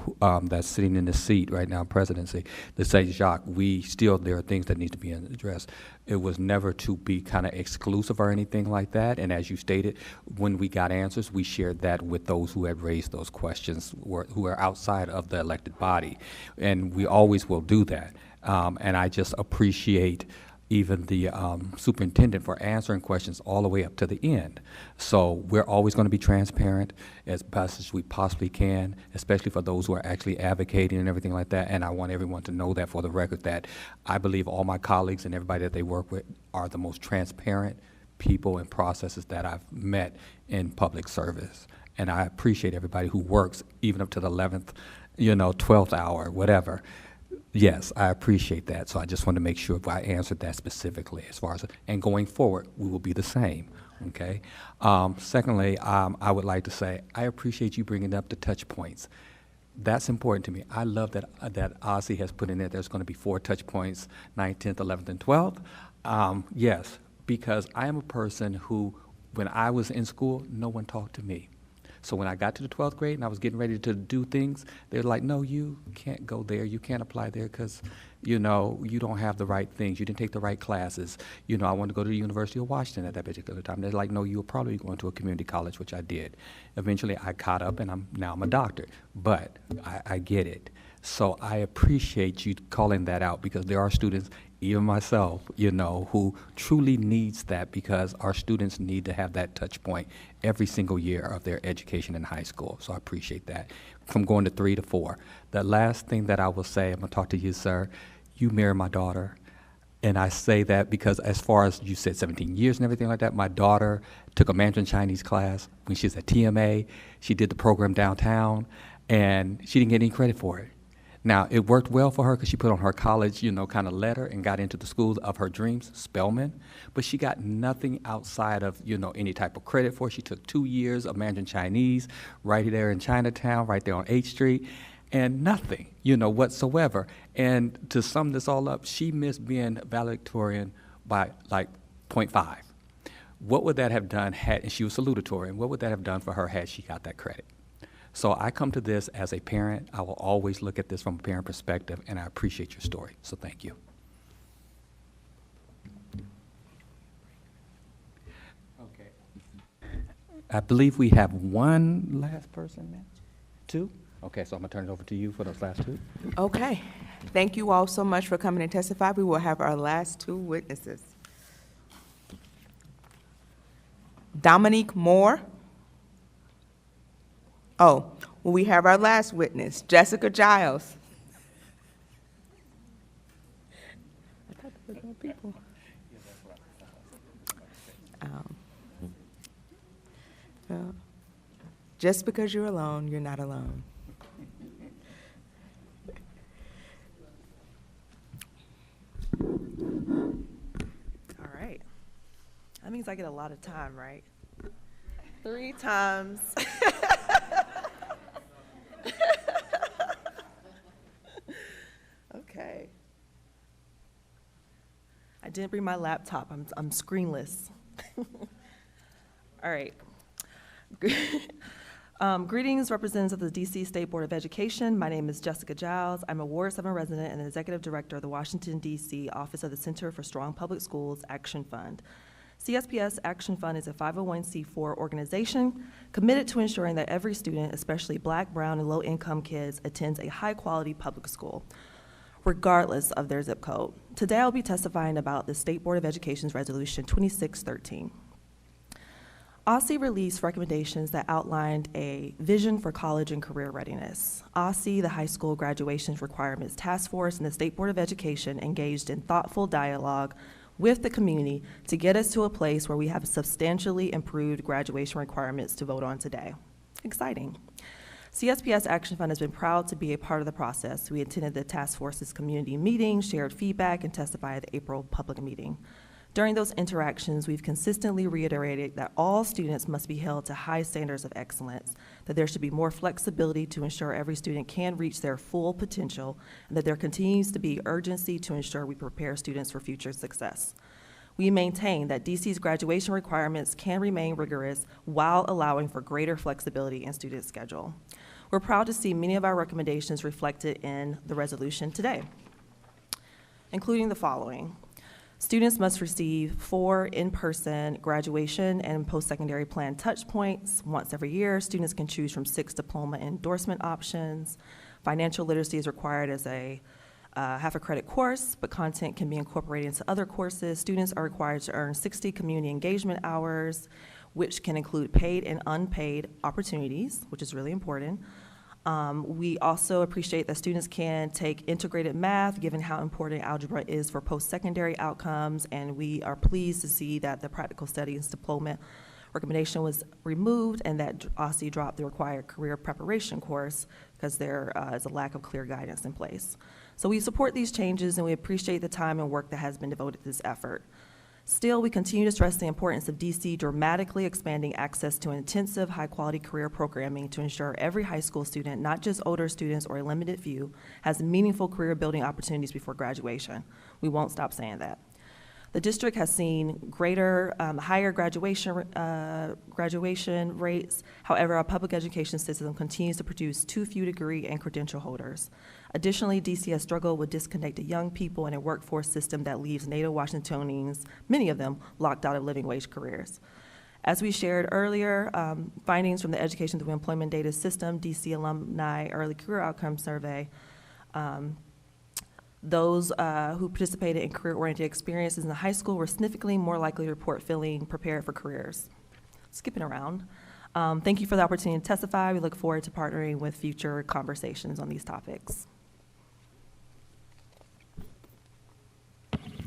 that's sitting in the seat right now, presidency, to say, Jacques, there are things that need to be addressed. It was never to be kind of exclusive or anything like that. And as you stated, when we got answers, we shared that with those who had raised those questions, who are outside of the elected body. And we always will do that. And I just appreciate even the superintendent for answering questions all the way up to the end. So we're always going to be transparent as best as we possibly can, especially for those who are actually advocating and everything like that. And I want everyone to know that for the record, that I believe all my colleagues and everybody that they work with are the most transparent people and processes that I've met in public service. And I appreciate everybody who works even up to the 11th, 12th hour, whatever. Yes, I appreciate that. So I just want to make sure if I answered that specifically as far as, and going forward, we will be the same, okay? Secondly, I would like to say, I appreciate you bringing up the touch points. That's important to me. I love that OSSI has put in there, there's going to be 4 touch points, 9th, 10th, 11th, and 12th. Yes, because I am a person who, when I was in school, no one talked to me. So when I got to the 12th grade and I was getting ready to do things, they're like, no, you can't go there. You can't apply there because, you don't have the right things. You didn't take the right classes. I wanted to go to the University of Washington at that particular time. They're like, no, you're probably going to a community college, which I did. Eventually, I caught up, and now I'm a doctor. But I get it. So I appreciate you calling that out, because there are students, even myself, who truly needs that, because our students need to have that touch point every single year of their education in high school. So I appreciate that, from going to 3 to 4. The last thing that I will say, I'm going to talk to you, sir. You married my daughter. And I say that because, as far as you said 17 years and everything like that, my daughter took a Mandarin Chinese class when she was at TMA. She did the program downtown, and she didn't get any credit for it. Now, it worked well for her because she put on her college, kind of letter and got into the school of her dreams, Spelman. But she got nothing outside of, any type of credit for it. She took 2 years of Mandarin Chinese right there in Chinatown, right there on 8th Street, and nothing, whatsoever. And to sum this all up, she missed being valedictorian by like 0.5. What would that have done and she was salutatorian, what would that have done for her had she got that credit? So I come to this as a parent. I will always look at this from a parent perspective, and I appreciate your story. So thank you. Okay. I believe we have one last person, ma'am? 2? Okay, so I'm going to turn it over to you for those last 2. Okay. Thank you all so much for coming and testify. We will have our last 2 witnesses. Dominique Moore. Oh, well, we have our last witness, Jessica Giles. I thought there was more people. Just because you're alone, you're not alone. All right. That means I get a lot of time, right? 3 times. Okay. I didn't bring my laptop. I'm screenless. All right. Greetings, representatives of the DC State Board of Education. My name is Jessica Giles. I'm a Ward 7 resident and the Executive Director of the Washington, D.C. Office of the Center for Strong Public Schools Action Fund. CSPS Action Fund is a 501c4 organization committed to ensuring that every student, especially Black, brown, and low-income kids, attends a high-quality public school, regardless of their zip code. Today, I'll be testifying about the State Board of Education's Resolution 2613. OSSI released recommendations that outlined a vision for college and career readiness. OSSI, the High School Graduations Requirements Task Force, and the State Board of Education engaged in thoughtful dialogue with the community to get us to a place where we have substantially improved graduation requirements to vote on today. Exciting. CSPS Action Fund has been proud to be a part of the process. We attended the task force's community meeting, shared feedback, and testified at the April public meeting. During those interactions, we've consistently reiterated that all students must be held to high standards of excellence, that there should be more flexibility to ensure every student can reach their full potential, and that there continues to be urgency to ensure we prepare students for future success. We maintain that DC's graduation requirements can remain rigorous while allowing for greater flexibility in student schedule. We're proud to see many of our recommendations reflected in the resolution today, including the following. Students must receive 4 in-person graduation and post-secondary plan touch points once every year. Students can choose from 6 diploma endorsement options. Financial literacy is required as a half a credit course, but content can be incorporated into other courses. Students are required to earn 60 community engagement hours, which can include paid and unpaid opportunities, which is really important. We also appreciate that students can take integrated math, given how important algebra is for post-secondary outcomes, and we are pleased to see that the practical studies diploma recommendation was removed and that OSSE dropped the required career preparation course because there is a lack of clear guidance in place. So we support these changes and we appreciate the time and work that has been devoted to this effort. Still, we continue to stress the importance of DC dramatically expanding access to intensive, high-quality career programming to ensure every high school student, not just older students or a limited few, has meaningful career-building opportunities before graduation. We won't stop saying that. The district has seen higher graduation rates. However, our public education system continues to produce too few degree and credential holders. Additionally, DC has struggled with disconnected young people in a workforce system that leaves Native Washingtonians, many of them, locked out of living wage careers. As we shared earlier, findings from the Education Through Employment Data System, DC Alumni Early Career Outcome Survey, those who participated in career-oriented experiences in the high school were significantly more likely to report feeling prepared for careers. Skipping around. Thank you for the opportunity to testify. We look forward to partnering with future conversations on these topics.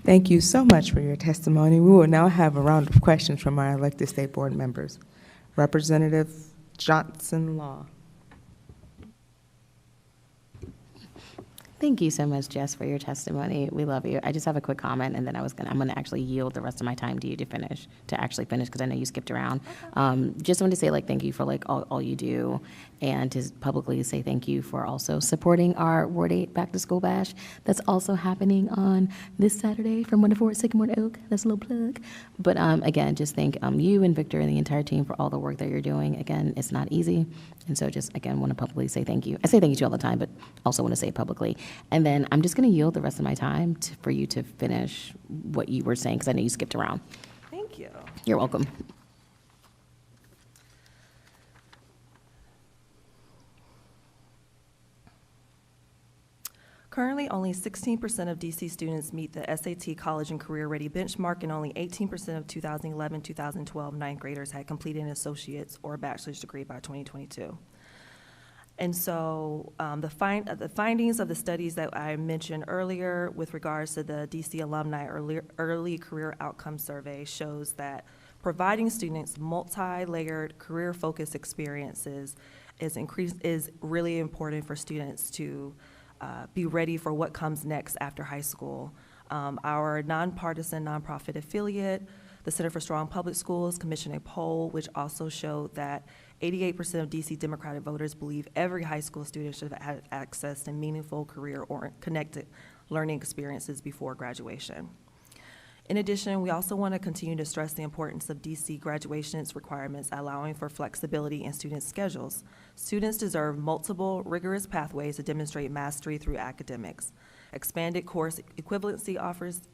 Thank you so much for your testimony. We will now have a round of questions from our elected state board members. Representative Johnson Law. Thank you so much, Jess, for your testimony. We love you. I just have a quick comment, and then I'm gonna actually yield the rest of my time to you to actually finish, because I know you skipped around. Just wanted to say, thank you for, all you do, and to publicly say thank you for also supporting our Ward 8 Back to School Bash. That's also happening on this Saturday from 1 to 4 at Sycamore Oak. That's a little plug. But again, just thank you and Victor and the entire team for all the work that you're doing. Again, it's not easy. And so just, again, want to publicly say thank you. I say thank you to you all the time, but also want to say it publicly. And then I'm just going to yield the rest of my time for you to finish what you were saying, because I know you skipped around. Thank you. You're welcome. Currently, only 16% of DC students meet the SAT College and Career Ready benchmark, and only 18% of 2011-2012 ninth graders had completed an associate's or a bachelor's degree by 2022. And so the findings of the studies that I mentioned earlier with regards to the DC Alumni Early Career Outcome Survey shows that providing students multi-layered career-focused experiences is really important for students to be ready for what comes next after high school. Our nonpartisan nonprofit affiliate, the Center for Strong Public Schools, commissioned a poll which also showed that 88% of DC Democratic voters believe every high school student should have had access to meaningful career or connected learning experiences before graduation. In addition, we also want to continue to stress the importance of DC graduation's requirements, allowing for flexibility in student schedules. Students deserve multiple rigorous pathways to demonstrate mastery through academics. Expanded course equivalency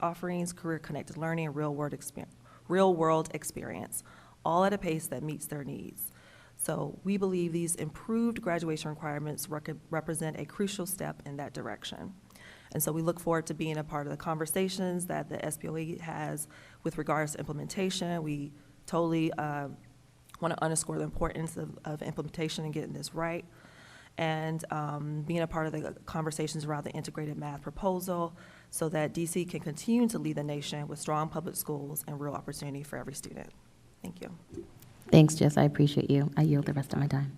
offerings, career-connected learning, and real-world experience, all at a pace that meets their needs. So we believe these improved graduation requirements represent a crucial step in that direction. And so we look forward to being a part of the conversations that the SBOE has with regards to implementation. We totally want to underscore the importance of implementation and getting this right, and being a part of the conversations around the integrated math proposal so that DC can continue to lead the nation with strong public schools and real opportunity for every student. Thank you. Thanks, Jess. I appreciate you. I yield the rest of my time.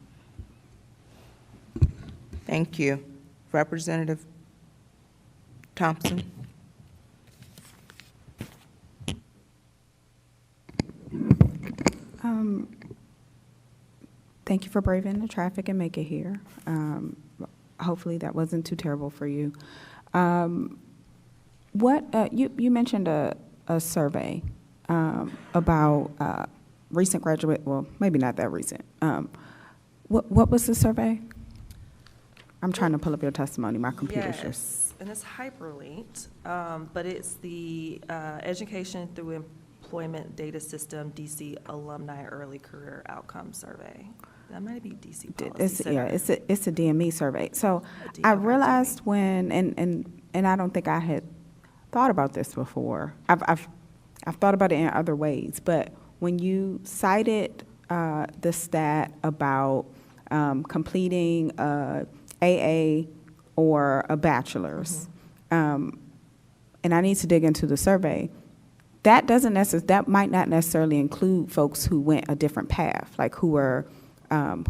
Thank you. Representative Thompson. Thank you for braving the traffic and make it here. Hopefully that wasn't too terrible for you. You mentioned a survey about recent graduate, well, maybe not that recent. What was the survey? I'm trying to pull up your testimony. My computer's just. Yes, and it's hyperlinked, but it's the Education Through Employment Data System DC Alumni Early Career Outcome Survey. That might be DC Policy Center. It's a DME survey. So I realized when, and and I don't think I had thought about this before. I've thought about it in other ways, but when you cited the stat about completing a AA or a bachelor's, and I need to dig into the survey, that might not necessarily include folks who went a different path, like who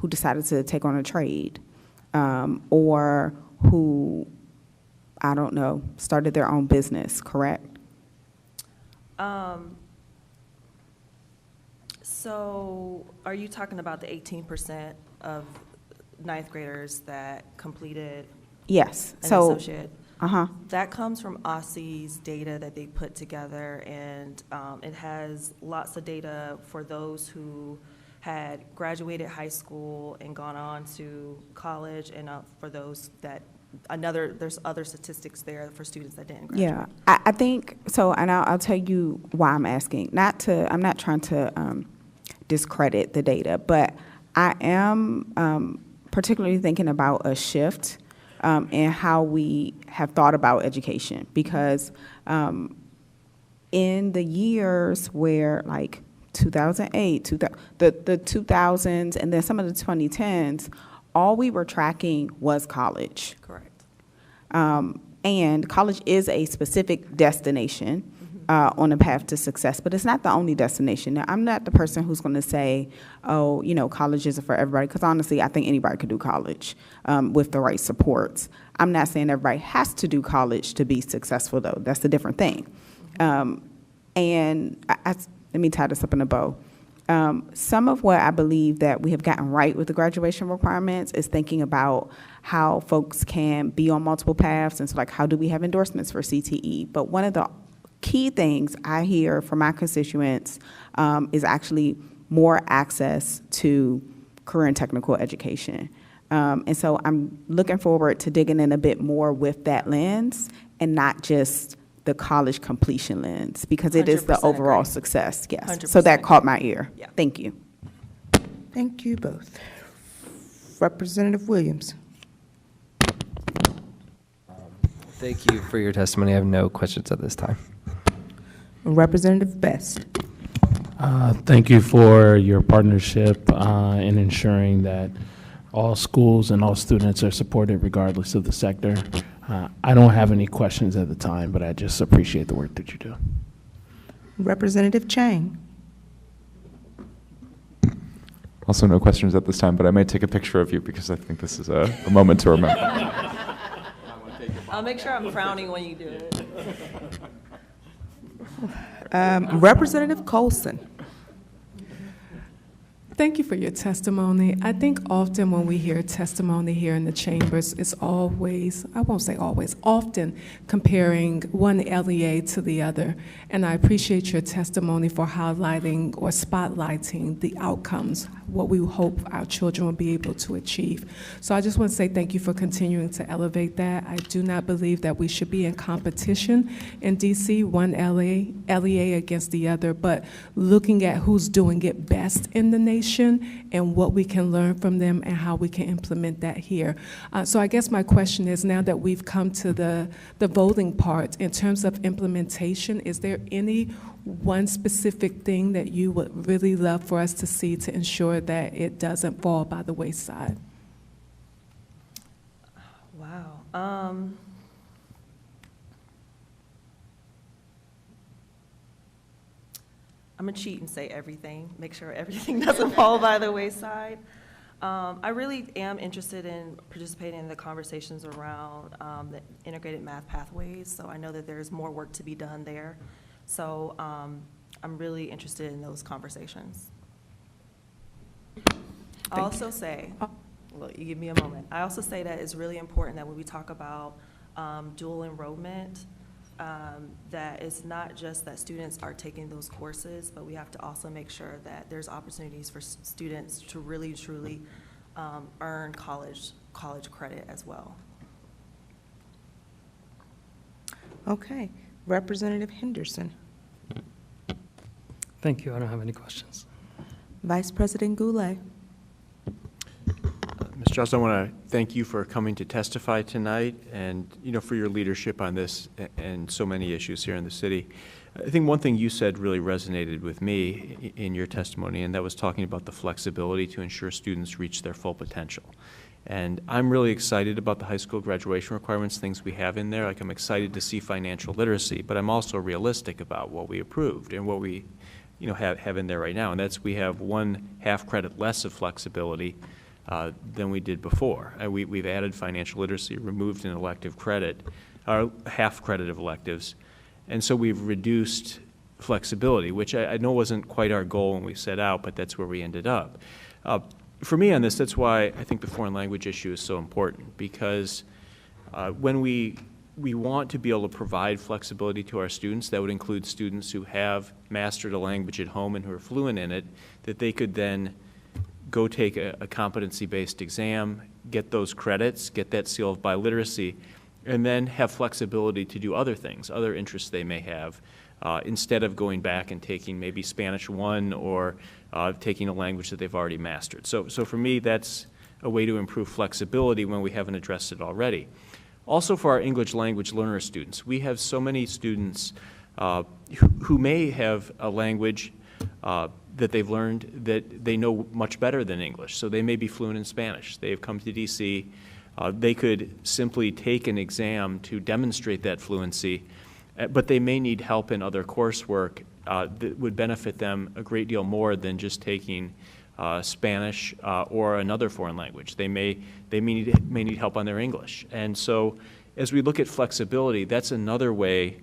decided to take on a trade, or who, I don't know, started their own business, correct? So are you talking about the 18% of ninth graders that completed Yes. an So, associate? That comes from OSSE's data that they put together, and it has lots of data for those who had graduated high school and gone on to college, and for those that there's other statistics there for students that didn't graduate. Yeah, I think so, and I'll tell you why I'm asking. I'm not trying to discredit the data, but I am particularly thinking about a shift in how we have thought about education, because in the years where, like 2008, the 2000s, and then some of the 2010s, all we were tracking was college. Correct. And college is a specific destination on the path to success, but it's not the only destination. Now, I'm not the person who's going to say, oh, college isn't for everybody, because honestly, I think anybody could do college with the right supports. I'm not saying everybody has to do college to be successful, though. That's a different thing. And let me tie this up in a bow. Some of what I believe that we have gotten right with the graduation requirements is thinking about how folks can be on multiple paths, and so like how do we have endorsements for CTE? But one of the key things I hear from my constituents is actually more access to career and technical education. And so I'm looking forward to digging in a bit more with that lens and not just the college completion lens, because it is the overall success, yes. 100%. So that caught my ear. Yeah. Thank you. Thank you both. Representative Williams. Thank you for your testimony. I have no questions at this time. Representative Best. Thank you for your partnership in ensuring that all schools and all students are supported regardless of the sector. I don't have any questions at the time, but I just appreciate the work that you do. Representative Chang. Also, no questions at this time, but I may take a picture of you because I think this is a moment to remember. I'll make sure I'm frowning when you do it. Representative Colson. Thank you for your testimony. I think often when we hear testimony here in the chambers, it's always, I won't say always, often comparing one LEA to the other. And I appreciate your testimony for highlighting or spotlighting the outcomes, what we hope our children will be able to achieve. So I just want to say thank you for continuing to elevate that. I do not believe that we should be in competition in DC, one LEA against the other, but looking at who's doing it best in the nation and what we can learn from them and how we can implement that here. So I guess my question is, now that we've come to the voting part, in terms of implementation, is there any one specific thing that you would really love for us to see to ensure that it doesn't fall by the wayside? Wow. I'm gonna cheat and say everything, make sure everything doesn't fall by the wayside. I really am interested in participating in the conversations around the integrated math pathways, so I know that there's more work to be done there. So I'm really interested in those conversations. I also say, look, you give me a moment. I also say that it's really important that when we talk about dual enrollment, that it's not just that students are taking those courses, but we have to also make sure that there's opportunities for students to really, truly earn college credit as well. Okay. Representative Henderson. Thank you. I don't have any questions. Vice President Goulet. Mr. Charles, I want to thank you for coming to testify tonight and, for your leadership on this and so many issues here in the city. I think one thing you said really resonated with me in your testimony, and that was talking about the flexibility to ensure students reach their full potential. And I'm really excited about the high school graduation requirements, things we have in there. Like, I'm excited to see financial literacy, but I'm also realistic about what we approved and what we have in there right now. And that's, we have 1/2 credit less of flexibility than we did before. We've added financial literacy, removed an elective credit, or 1/2 credit of electives. And so we've reduced flexibility, which I know wasn't quite our goal when we set out, but that's where we ended up. For me on this, that's why I think the foreign language issue is so important, because when we want to be able to provide flexibility to our students, that would include students who have mastered a language at home and who are fluent in it, that they could then go take a competency-based exam, get those credits, get that seal of biliteracy, and then have flexibility to do other things, other interests they may have, instead of going back and taking maybe Spanish 1 or taking a language that they've already mastered. So for me, that's a way to improve flexibility when we haven't addressed it already. Also, for our English language learner students, we have so many students who may have a language that they've learned that they know much better than English. So they may be fluent in Spanish. They've come to DC. They could simply take an exam to demonstrate that fluency, but they may need help in other coursework that would benefit them a great deal more than just taking Spanish or another foreign language. They may need help on their English. And so as we look at flexibility, that's another way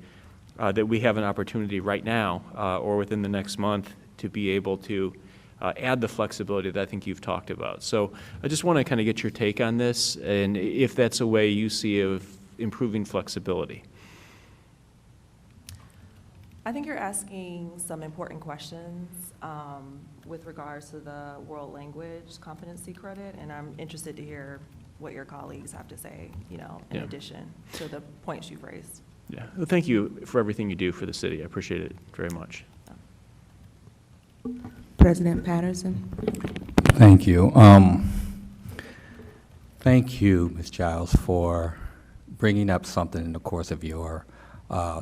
that we have an opportunity right now or within the next month to be able to add the flexibility that I think you've talked about. So I just want to kind of get your take on this, and if that's a way you see of improving flexibility. I think you're asking some important questions with regards to the world language competency credit, and I'm interested to hear what your colleagues have to say, in addition to the points you've raised. Yeah, well, thank you for everything you do for the city. I appreciate it very much. President Patterson. Thank you. Thank you, Ms. Giles, for bringing up something in the course of your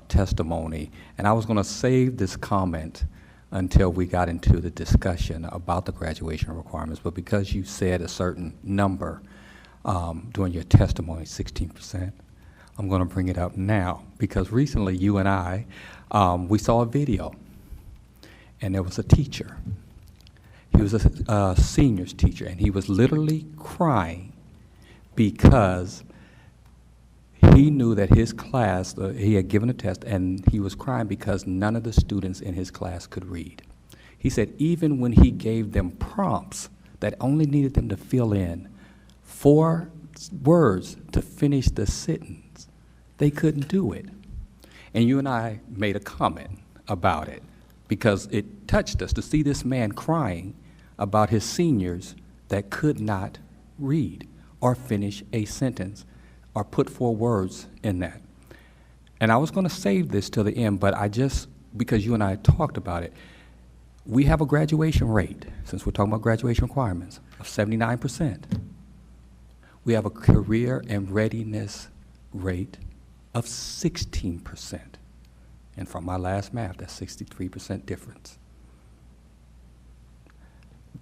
testimony. And I was going to save this comment until we got into the discussion about the graduation requirements, but because you said a certain number during your testimony, 16%, I'm going to bring it up now, because recently you and I, we saw a video, and there was a teacher. He was a seniors teacher, and he was literally crying because he knew that his class, he had given a test, and he was crying because none of the students in his class could read. He said even when he gave them prompts that only needed them to fill in 4 words to finish the sentence, they couldn't do it. And you and I made a comment about it because it touched us to see this man crying about his seniors that could not read or finish a sentence or put 4 words in that. And I was going to save this till the end, but because you and I talked about it, we have a graduation rate, since we're talking about graduation requirements, of 79%. We have a career and readiness rate of 16%. And from my last math, that's 63% difference.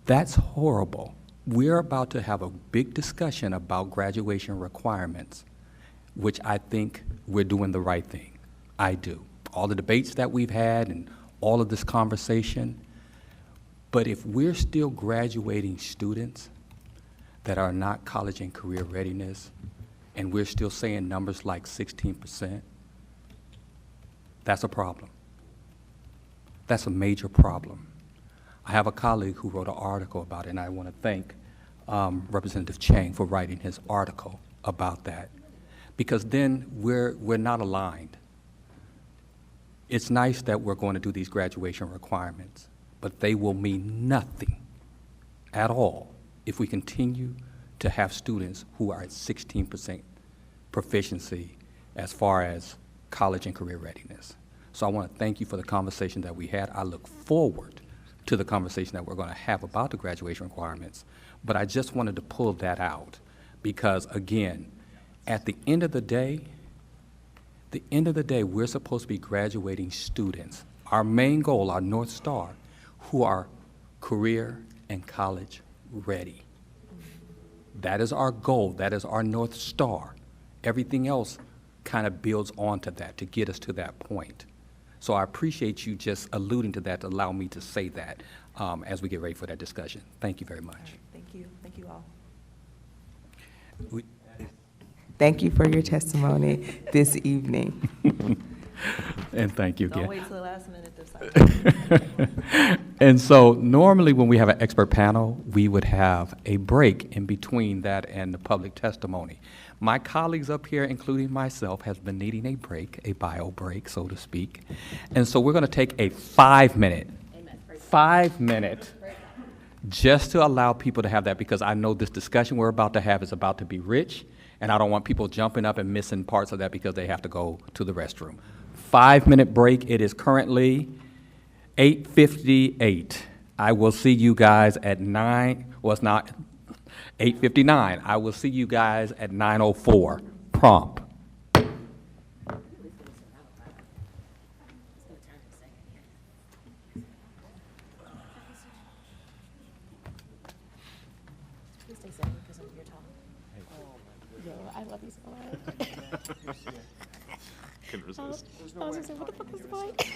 That's horrible. We're about to have a big discussion about graduation requirements, which I think we're doing the right thing. I do. All the debates that we've had and all of this conversation. But if we're still graduating students that are not college and career readiness, and we're still saying numbers like 16%, that's a problem. That's a major problem. I have a colleague who wrote an article about it, and I want to thank Representative Chang for writing his article about that, because then we're not aligned. It's nice that we're going to do these graduation requirements, but they will mean nothing at all if we continue to have students who are at 16% proficiency as far as college and career readiness. So I want to thank you for the conversation that we had. I look forward to the conversation that we're going to have about the graduation requirements. But I just wanted to pull that out because, again, at the end of the day, we're supposed to be graduating students. Our main goal, our North Star, who are career and college ready. That is our goal. That is our North Star. Everything else kind of builds onto that to get us to that point. So I appreciate you just alluding to that to allow me to say that as we get ready for that discussion. Thank you very much. All right, thank you. Thank you all. Thank you for your testimony this evening. And thank you again. Don't wait till the last minute this time. And so normally when we have an expert panel, we would have a break in between that and the public testimony. My colleagues up here, including myself, has been needing a break, a bio break, so to speak. And so we're going to take a 5-minute, just to allow people to have that, because I know this discussion we're about to have is about to be rich, and I don't want people jumping up and missing parts of that because they have to go to the restroom. 5-minute break. It is currently 8:58. I will see you guys at 9, well, it's not 8:59. I will see you guys at 9:04 prompt. I love you so much. Couldn't resist. I was just like, what the fuck was the point?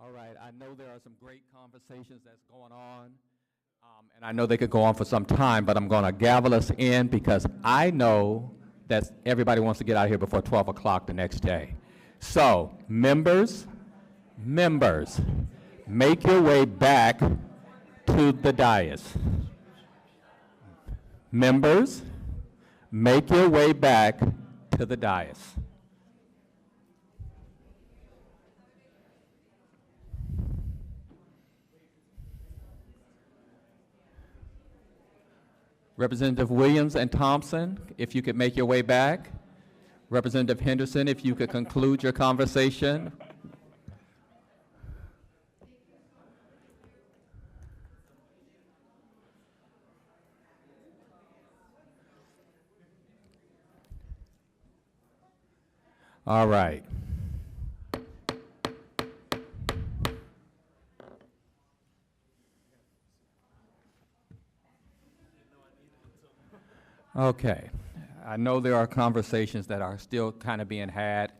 All right, I know there are some great conversations that's going on, and I know they could go on for some time, but I'm going to gavel us in because I know that everybody wants to get out of here before 12 o'clock the next day. So, members, make your way back to the dais. Members, make your way back to the dais. Representative Williams and Thompson, if you could make your way back. Representative Henderson, if you could conclude your conversation. All right. Okay. I know there are conversations that are still kind of being had,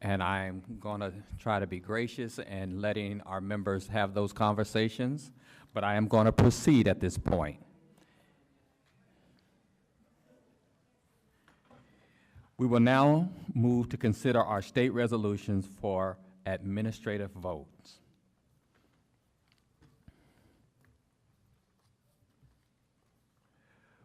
and I'm going to try to be gracious and letting our members have those conversations, but I am going to proceed at this point. We will now move to consider our state resolutions for administrative votes.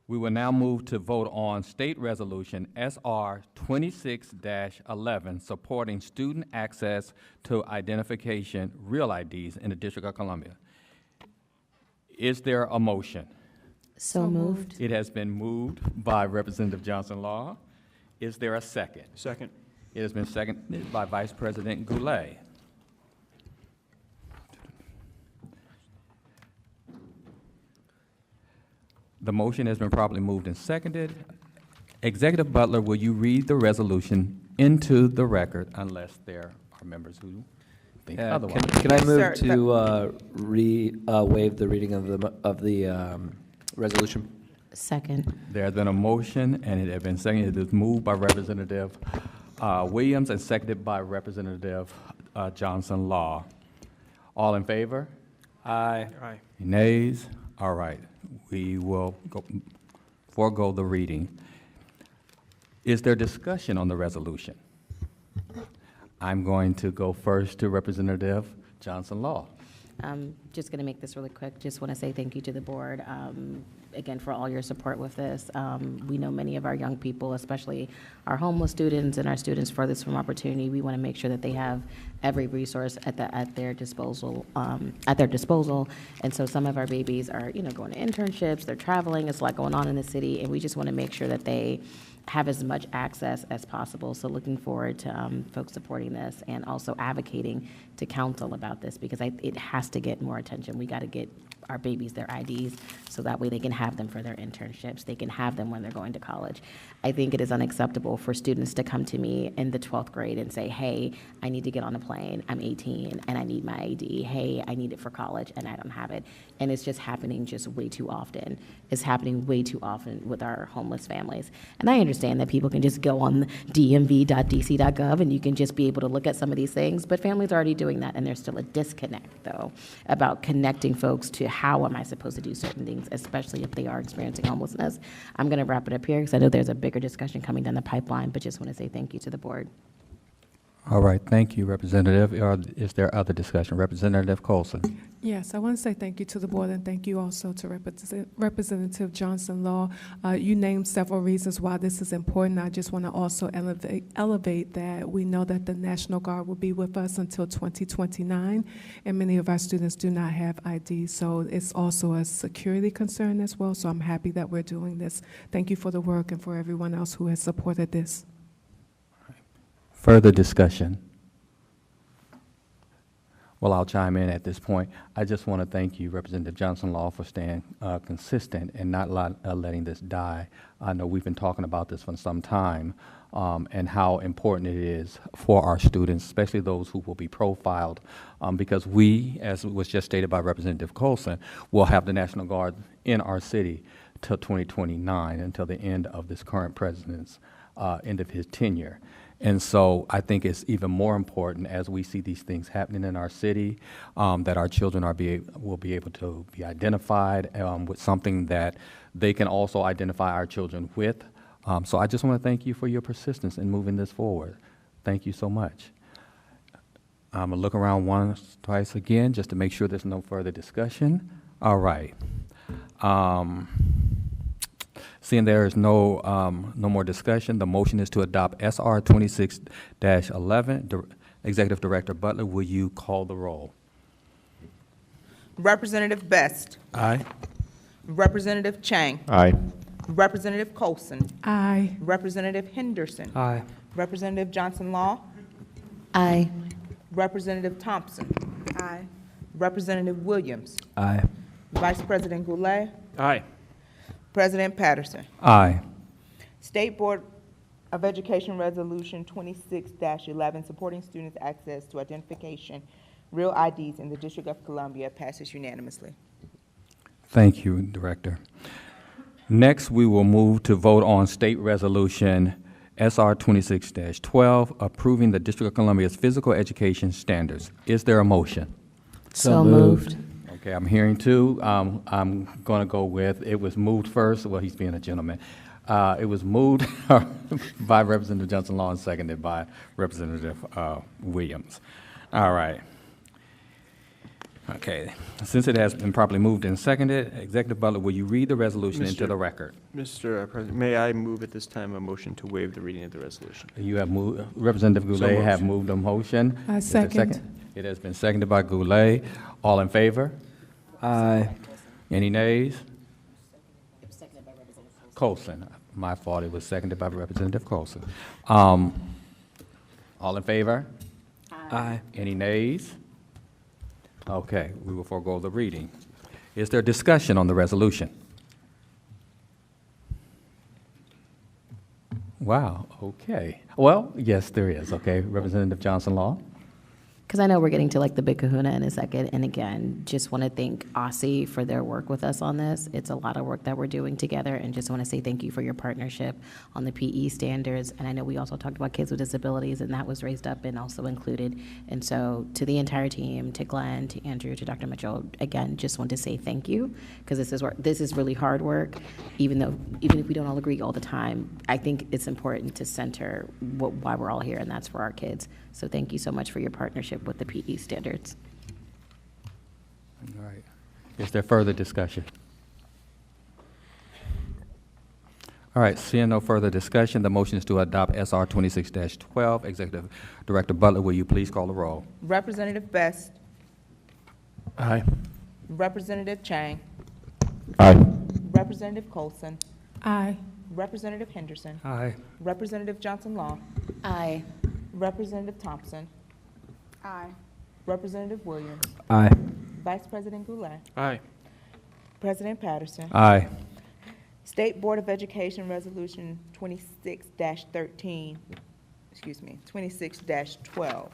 We will now move to vote on State Resolution SR 26-11, supporting student access to identification, real IDs in the District of Columbia. Is there a motion? So moved. It has been moved by Representative Johnson Law. Is there a second? Second. It has been seconded by Vice President Goulet. The motion has been properly moved and seconded. Executive Butler, will you read the resolution into the record unless there are members who think otherwise? Can I move Sir, to waive the reading of the resolution? Second. There has been a motion, and it has been seconded. It is moved by Representative Williams and seconded by Representative Johnson Law. All in favor? Aye. Aye. Nays? All right. We will forego the reading. Is there discussion on the resolution? I'm going to go first to Representative Johnson Law. Just going to make this really quick. Just want to say thank you to the board, again, for all your support with this. We know many of our young people, especially our homeless students and our students furthest from opportunity, we want to make sure that they have every resource at their disposal. And so some of our babies are, going to internships, they're traveling, it's a lot going on in the city, and we just want to make sure that they have as much access as possible. So looking forward to folks supporting this and also advocating to council about this because it has to get more attention. We got to get our babies their IDs so that way they can have them for their internships. They can have them when they're going to college. I think it is unacceptable for students to come to me in the 12th grade and say, hey, I need to get on a plane. I'm 18 and I need my ID. Hey, I need it for college and I don't have it. And it's just happening just way too often. It's happening way too often with our homeless families. And I understand that people can just go on dmv.dc.gov and you can just be able to look at some of these things, but families are already doing that, and there's still a disconnect, though, about connecting folks to how am I supposed to do certain things, especially if they are experiencing homelessness. I'm going to wrap it up here because I know there's a bigger discussion coming down the pipeline, but just want to say thank you to the board. All right, thank you, Representative. Is there other discussion? Representative Colson. Yes, I want to say thank you to the board and thank you also to Representative Johnson Law. You named several reasons why this is important. I just want to also elevate that we know that the National Guard will be with us until 2029, and many of our students do not have ID, so it's also a security concern as well, so I'm happy that we're doing this. Thank you for the work and for everyone else who has supported this. Further discussion? Well, I'll chime in at this point. I just want to thank you, Representative Johnson Law, for staying consistent and not letting this die. I know we've been talking about this for some time and how important it is for our students, especially those who will be profiled, because we, as was just stated by Representative Colson, will have the National Guard in our city till 2029, until the end of this current president's end of his tenure. And so I think it's even more important as we see these things happening in our city, that our children will be able to be identified with something that they can also identify our children with. So I just want to thank you for your persistence in moving this forward. Thank you so much. I'm going to look around once, twice again, just to make sure there's no further discussion. All right. Seeing there is no more discussion, the motion is to adopt SR 26-11. Executive Director Butler, will you call the roll? Representative Best. Aye. Representative Chang. Aye. Representative Colson. Aye. Representative Henderson. Aye. Representative Johnson Law. Aye. Representative Thompson. Aye. Representative Williams. Aye. Vice President Goulet. Aye. President Patterson. Aye. State Board of Education Resolution 26-11, supporting students' access to identification, real IDs in the District of Columbia, passes unanimously. Thank you, Director. Next, we will move to vote on State Resolution SR 26-12, approving the District of Columbia's physical education standards. Is there a motion? So moved. Okay, I'm hearing two. I'm going to go with, it was moved first. Well, he's being a gentleman. It was moved by Representative Johnson Law and seconded by Representative Williams. All right. Okay, since it has been properly moved and seconded, Executive Butler, will you read the resolution into the record? Mr. President, may I move at this time a motion to waive the reading of the resolution? You have moved, Representative Goulet have moved a motion. I Is there a second. It has been seconded by Goulet. All in favor? Aye. Any nays? Colson. My fault, it was seconded by Representative Colson. All in favor? Aye. Any nays? Okay, we will forego the reading. Is there discussion on the resolution? Wow, okay. Well, yes, there is, okay. Representative Johnson Law? Because I know we're getting to like the big kahuna in a second. And again, just want to thank OSSI for their work with us on this. It's a lot of work that we're doing together, and just want to say thank you for your partnership on the PE standards. And I know we also talked about kids with disabilities, and that was raised up and also included. And so to the entire team, to Glenn, to Andrew, to Dr. Mitchell, again, just want to say thank you, because this is really hard work. Even if we don't all agree all the time, I think it's important to center why we're all here, and that's for our kids. So thank you so much for your partnership with the PE standards. All right. Is there further discussion? All right, seeing no further discussion, the motion is to adopt SR 26-12. Executive Director Butler, will you please call the roll? Representative Best. Aye. Representative Chang. Aye. Representative Colson. Aye. Representative Henderson. Aye. Representative Johnson Law. Aye. Representative Thompson. Aye. Representative Williams. Aye. Vice President Goulet. Aye. President Patterson. Aye. State Board of Education Resolution 26-13, 26-12,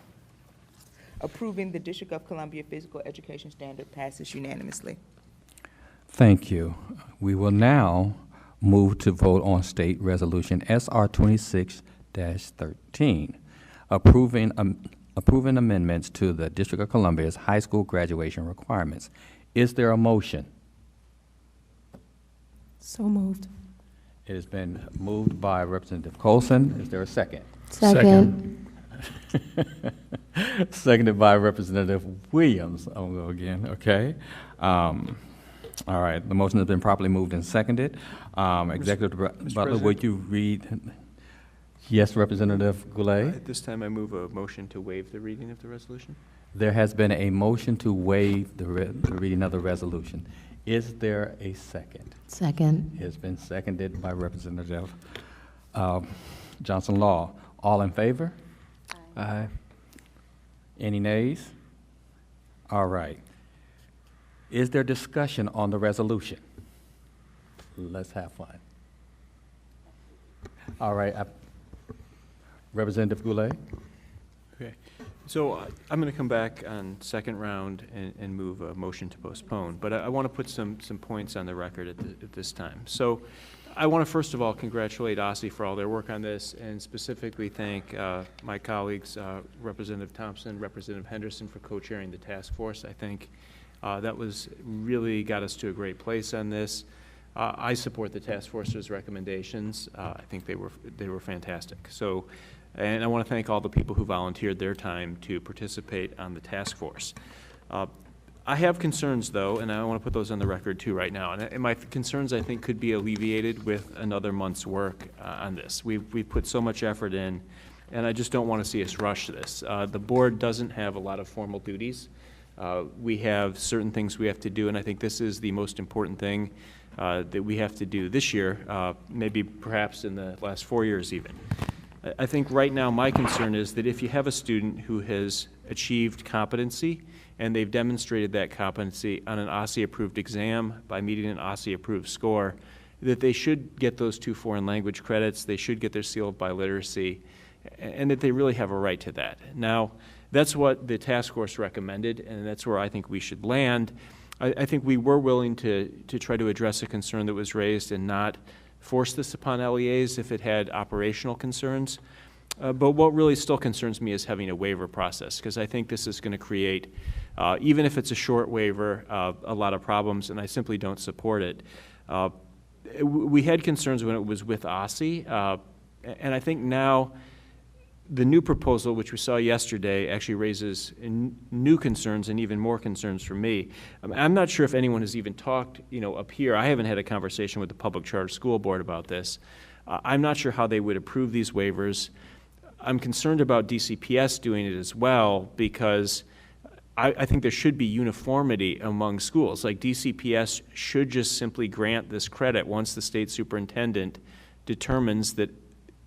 approving the District of Columbia physical education standard, passes unanimously. Thank you. We will now move to vote on State Resolution SR 26-13, approving amendments to the District of Columbia's high school graduation requirements. Is there a motion? So moved. It has been moved by Representative Colson. Is there a second? Second. Seconded by Representative Williams. I'll go again, okay? All right, the motion has been properly moved and seconded. Executive Butler, would you read? Yes, Representative Goulet? At this time, I move a motion to waive the reading of the resolution. There has been a motion to waive the reading of the resolution. Is there a second? Second. It has been seconded by Representative Johnson Law. All in favor? Aye. Any nays? All right. Is there discussion on the resolution? Let's have fun. All right. Representative Goulet? Okay. So I'm going to come back on second round and move a motion to postpone, but I want to put some points on the record at this time. So I want to first of all congratulate OSSI for all their work on this, and specifically thank my colleagues, Representative Thompson, Representative Henderson, for co-chairing the task force. I think that was really got us to a great place on this. I support the task force's recommendations. I think they were fantastic. So, and I want to thank all the people who volunteered their time to participate on the task force. I have concerns, though, and I want to put those on the record, too, right now. And my concerns, I think, could be alleviated with another month's work on this. We've put so much effort in, and I just don't want to see us rush this. The board doesn't have a lot of formal duties. We have certain things we have to do, and I think this is the most important thing that we have to do this year, maybe perhaps in the last 4 years even. I think right now my concern is that if you have a student who has achieved competency and they've demonstrated that competency on an OSSI-approved exam by meeting an OSSI-approved score, that they should get those 2 foreign language credits, they should get their seal of biliteracy, and that they really have a right to that. Now, that's what the task force recommended, and that's where I think we should land. I think we were willing to try to address a concern that was raised and not force this upon LEAs if it had operational concerns. But what really still concerns me is having a waiver process, because I think this is going to create, even if it's a short waiver, a lot of problems, and I simply don't support it. We had concerns when it was with OSSI, and I think now the new proposal, which we saw yesterday, actually raises new concerns and even more concerns for me. I'm not sure if anyone has even talked, up here. I haven't had a conversation with the Public Charter School Board about this. I'm not sure how they would approve these waivers. I'm concerned about DCPS doing it as well, because I think there should be uniformity among schools. Like, DCPS should just simply grant this credit once the state superintendent determines that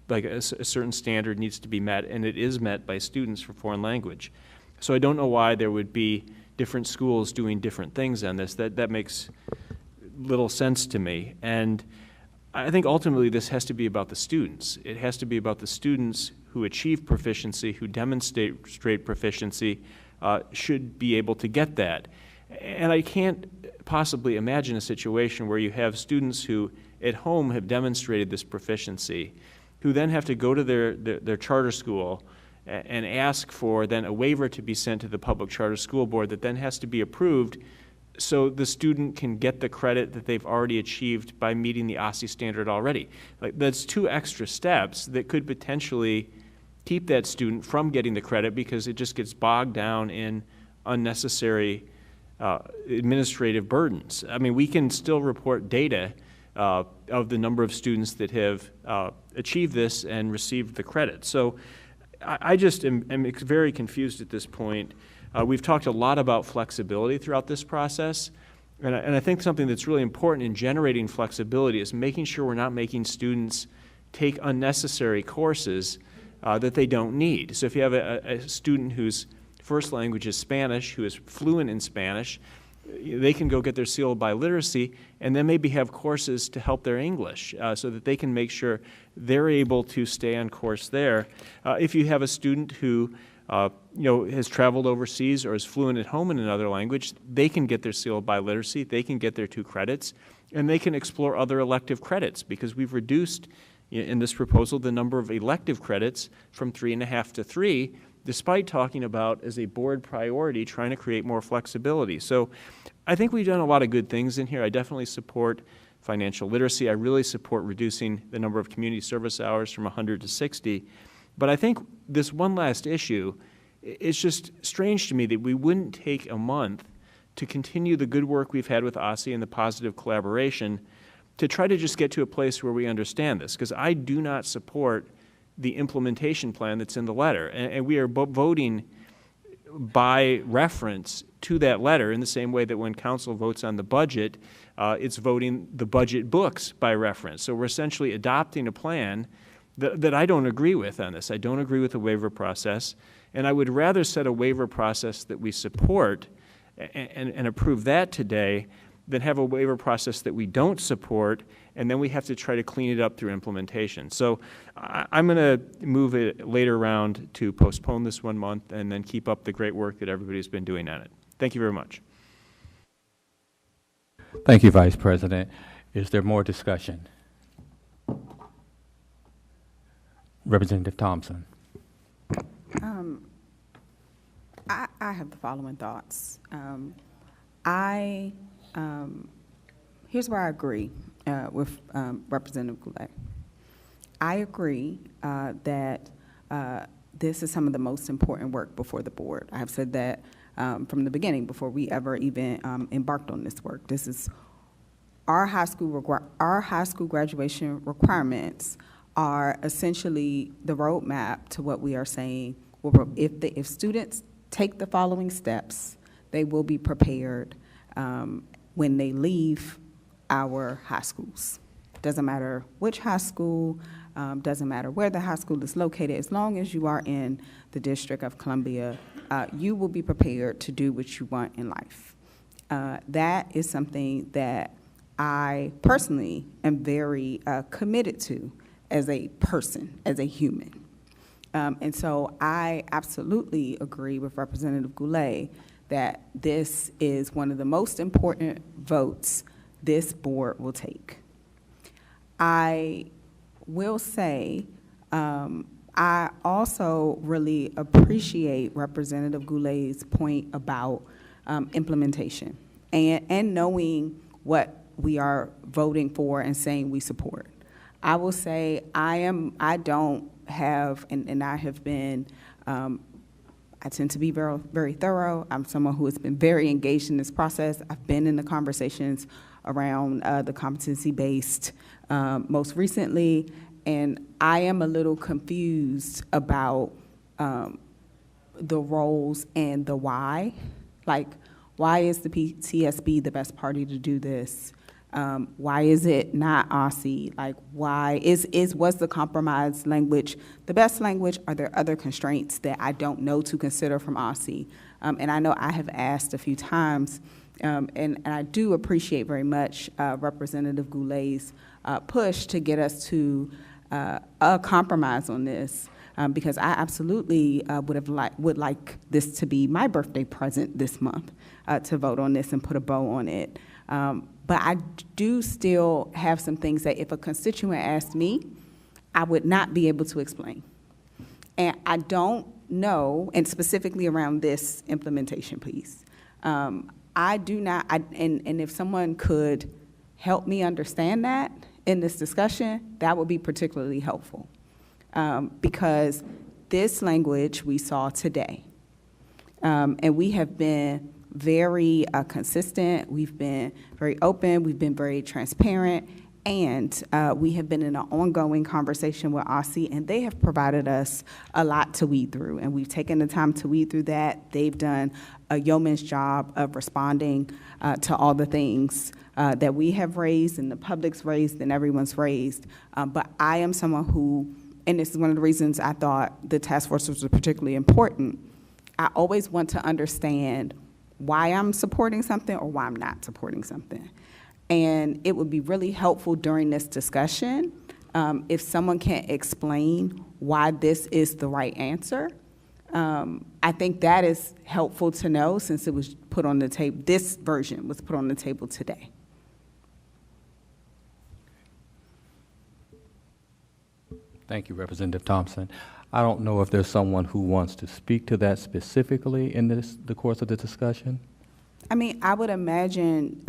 like a certain standard needs to be met, and it is met by students for foreign language. So I don't know why there would be different schools doing different things on this. That makes little sense to me. And I think ultimately this has to be about the students. It has to be about the students who achieve proficiency, who demonstrate proficiency, should be able to get that. And I can't possibly imagine a situation where you have students who at home have demonstrated this proficiency, who then have to go to their charter school and ask for then a waiver to be sent to the Public Charter School Board that then has to be approved so the student can get the credit that they've already achieved by meeting the OSSI standard already. Like, that's 2 extra steps that could potentially keep that student from getting the credit, because it just gets bogged down in unnecessary administrative burdens. I mean, we can still report data of the number of students that have achieved this and received the credit. So I just am very confused at this point. We've talked a lot about flexibility throughout this process, and I think something that's really important in generating flexibility is making sure we're not making students take unnecessary courses that they don't need. So if you have a student whose first language is Spanish, who is fluent in Spanish, they can go get their seal of biliteracy and then maybe have courses to help their English so that they can make sure they're able to stay on course there. If you have a student who has traveled overseas or is fluent at home in another language, they can get their seal of biliteracy, they can get their 2 credits, and they can explore other elective credits, because we've reduced in this proposal the number of elective credits from 3.5 to 3, despite talking about, as a board priority, trying to create more flexibility. So I think we've done a lot of good things in here. I definitely support financial literacy. I really support reducing the number of community service hours from 100 to 60. But I think this one last issue, it's just strange to me that we wouldn't take a month to continue the good work we've had with OSSI and the positive collaboration to try to just get to a place where we understand this, because I do not support the implementation plan that's in the letter. And we are voting by reference to that letter in the same way that when council votes on the budget, it's voting the budget books by reference. So we're essentially adopting a plan that I don't agree with on this. I don't agree with the waiver process, and I would rather set a waiver process that we support and approve that today than have a waiver process that we don't support, and then we have to try to clean it up through implementation. So I'm going to move it later around to postpone this 1 month and then keep up the great work that everybody's been doing on it. Thank you very much. Thank you, Vice President. Is there more discussion? Representative Thompson. I have the following thoughts. Here's where I agree with Representative Goulet. I agree that this is some of the most important work before the board. I have said that from the beginning, before we ever even embarked on this work. This is our high school graduation requirements are essentially the roadmap to what we are saying. If students take the following steps, they will be prepared when they leave our high schools. Doesn't matter which high school, doesn't matter where the high school is located, as long as you are in the District of Columbia, you will be prepared to do what you want in life. That is something that I personally am very committed to as a person, as a human. And so I absolutely agree with Representative Goulet that this is one of the most important votes this board will take. I will say I also really appreciate Representative Goulet's point about implementation and knowing what we are voting for and saying we support. I will say I don't have, and I have been, I tend to be very, very thorough. I'm someone who has been very engaged in this process. I've been in the conversations around the competency-based most recently, and I am a little confused about the roles and the why. Like, why is the TSB the best party to do this? Why is it not OSSI? Like, why was the compromise language the best language? Are there other constraints that I don't know to consider from OSSI? And I know I have asked a few times, and I do appreciate very much Representative Goulet's push to get us to a compromise on this, because I absolutely would like this to be my birthday present this month, to vote on this and put a bow on it. But I do still have some things that if a constituent asked me, I would not be able to explain. And I don't know, and specifically around this implementation piece, I do not, and if someone could help me understand that in this discussion, that would be particularly helpful. Because this language we saw today, and we have been very consistent, we've been very open, we've been very transparent, and we have been in an ongoing conversation with OSSI, and they have provided us a lot to weed through, and we've taken the time to weed through that. They've done a yeoman's job of responding to all the things that we have raised and the public's raised and everyone's raised. But I am someone who, and this is one of the reasons I thought the task force was particularly important, I always want to understand why I'm supporting something or why I'm not supporting something. And it would be really helpful during this discussion if someone can explain why this is the right answer. I think that is helpful to know since it was put on the table, this version was put on the table today. Thank you, Representative Thompson. I don't know if there's someone who wants to speak to that specifically in the course of the discussion. I mean, I would imagine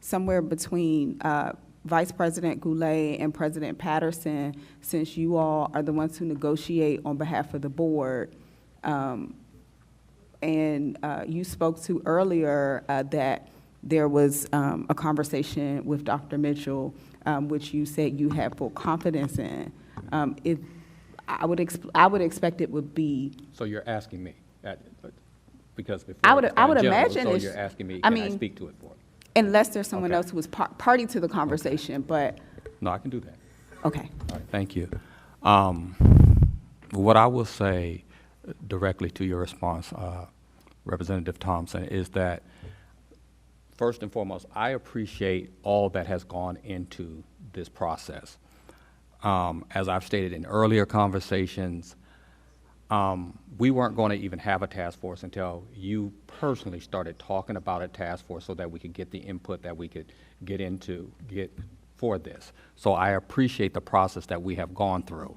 somewhere between Vice President Goulet and President Patterson, since you all are the ones who negotiate on behalf of the board. And you spoke to earlier that there was a conversation with Dr. Mitchell, which you said you had full confidence in. If I would expect it would be. So you're asking me, because before I would general, imagine. So you're asking me, can I speak to it for you? Unless there's someone else who was party to the conversation, but. No, I can do that. Okay. All right, thank you. What I will say directly to your response, Representative Thompson, is that first and foremost, I appreciate all that has gone into this process. As I've stated in earlier conversations, we weren't going to even have a task force until you personally started talking about a task force so that we could get the input that we could get for this. So I appreciate the process that we have gone through.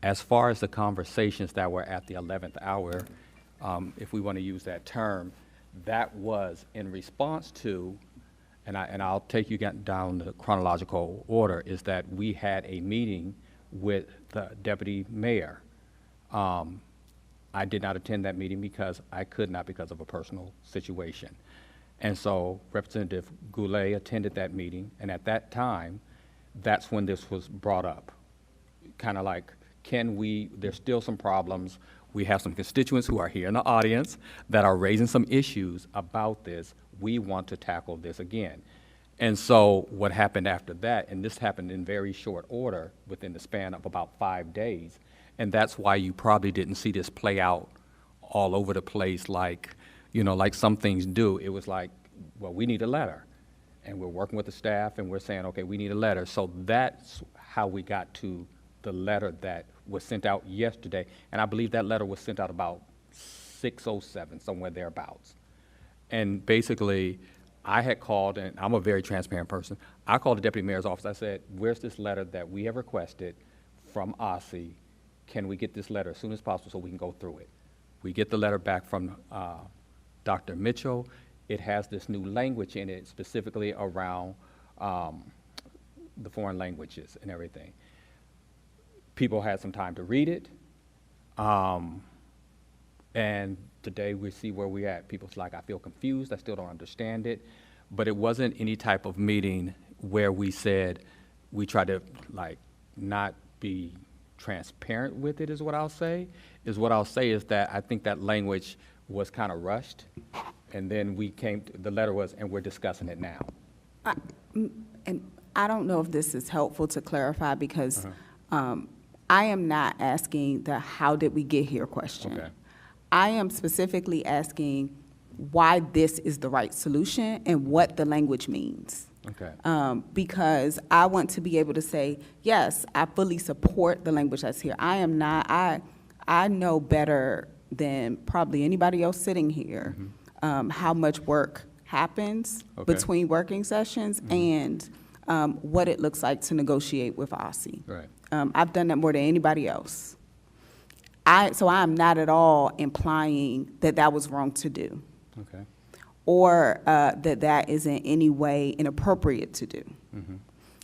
As far as the conversations that were at the 11th hour, if we want to use that term, that was in response to, and I'll take you down the chronological order, is that we had a meeting with the deputy mayor. I did not attend that meeting because I could not because of a personal situation. And so Representative Goulet attended that meeting, and at that time, that's when this was brought up. Kind of like, there's still some problems. We have some constituents who are here in the audience that are raising some issues about this. We want to tackle this again. And so what happened after that, and this happened in very short order within the span of about 5 days, and that's why you probably didn't see this play out all over the place like, like some things do. It was like, well, we need a letter. And we're working with the staff and we're saying, okay, we need a letter. So that's how we got to the letter that was sent out yesterday. And I believe that letter was sent out about 6:07, somewhere thereabouts. And basically, I had called, and I'm a very transparent person. I called the deputy mayor's office. I said, where's this letter that we have requested from OSSI? Can we get this letter as soon as possible so we can go through it? We get the letter back from Dr. Mitchell. It has this new language in it, specifically around the foreign languages and everything. People had some time to read it. And today we see where we're at. People's like, I feel confused, I still don't understand it. But it wasn't any type of meeting where we said, we tried to not be transparent with it is what I'll say. Is that I think that language was kind of rushed. And then the letter was, and we're discussing it now. And I don't know if this is helpful to clarify because I am not asking the how did we get here question. Okay. I am specifically asking why this is the right solution and what the language means. Okay. Because I want to be able to say, yes, I fully support the language that's here. I know better than probably anybody else sitting here how much work happens between working sessions and what it looks like to negotiate with OSSI. Right. I've done that more than anybody else. So I am not at all implying that that was wrong to do. Okay. Or that is in any way inappropriate to do.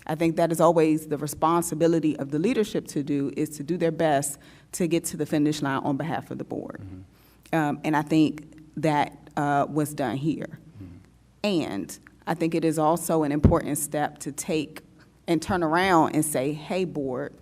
I think that is always the responsibility of the leadership to do, is to do their best to get to the finish line on behalf of the board. And I think that was done here. And I think it is also an important step to take and turn around and say, hey, board,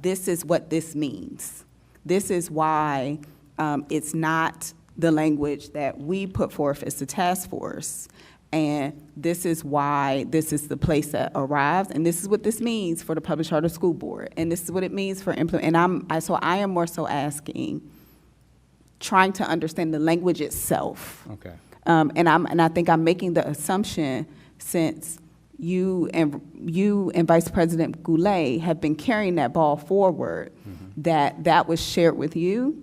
this is what this means. This is why it's not the language that we put forth as the task force. And this is why this is the place that arrives. And this is what this means for the Public Charter School Board. And this is what it means for implement. And so I am more so asking, trying to understand the language itself. Okay. And I think I'm making the assumption, since you and Vice President Goulet have been carrying that ball forward, that was shared with you.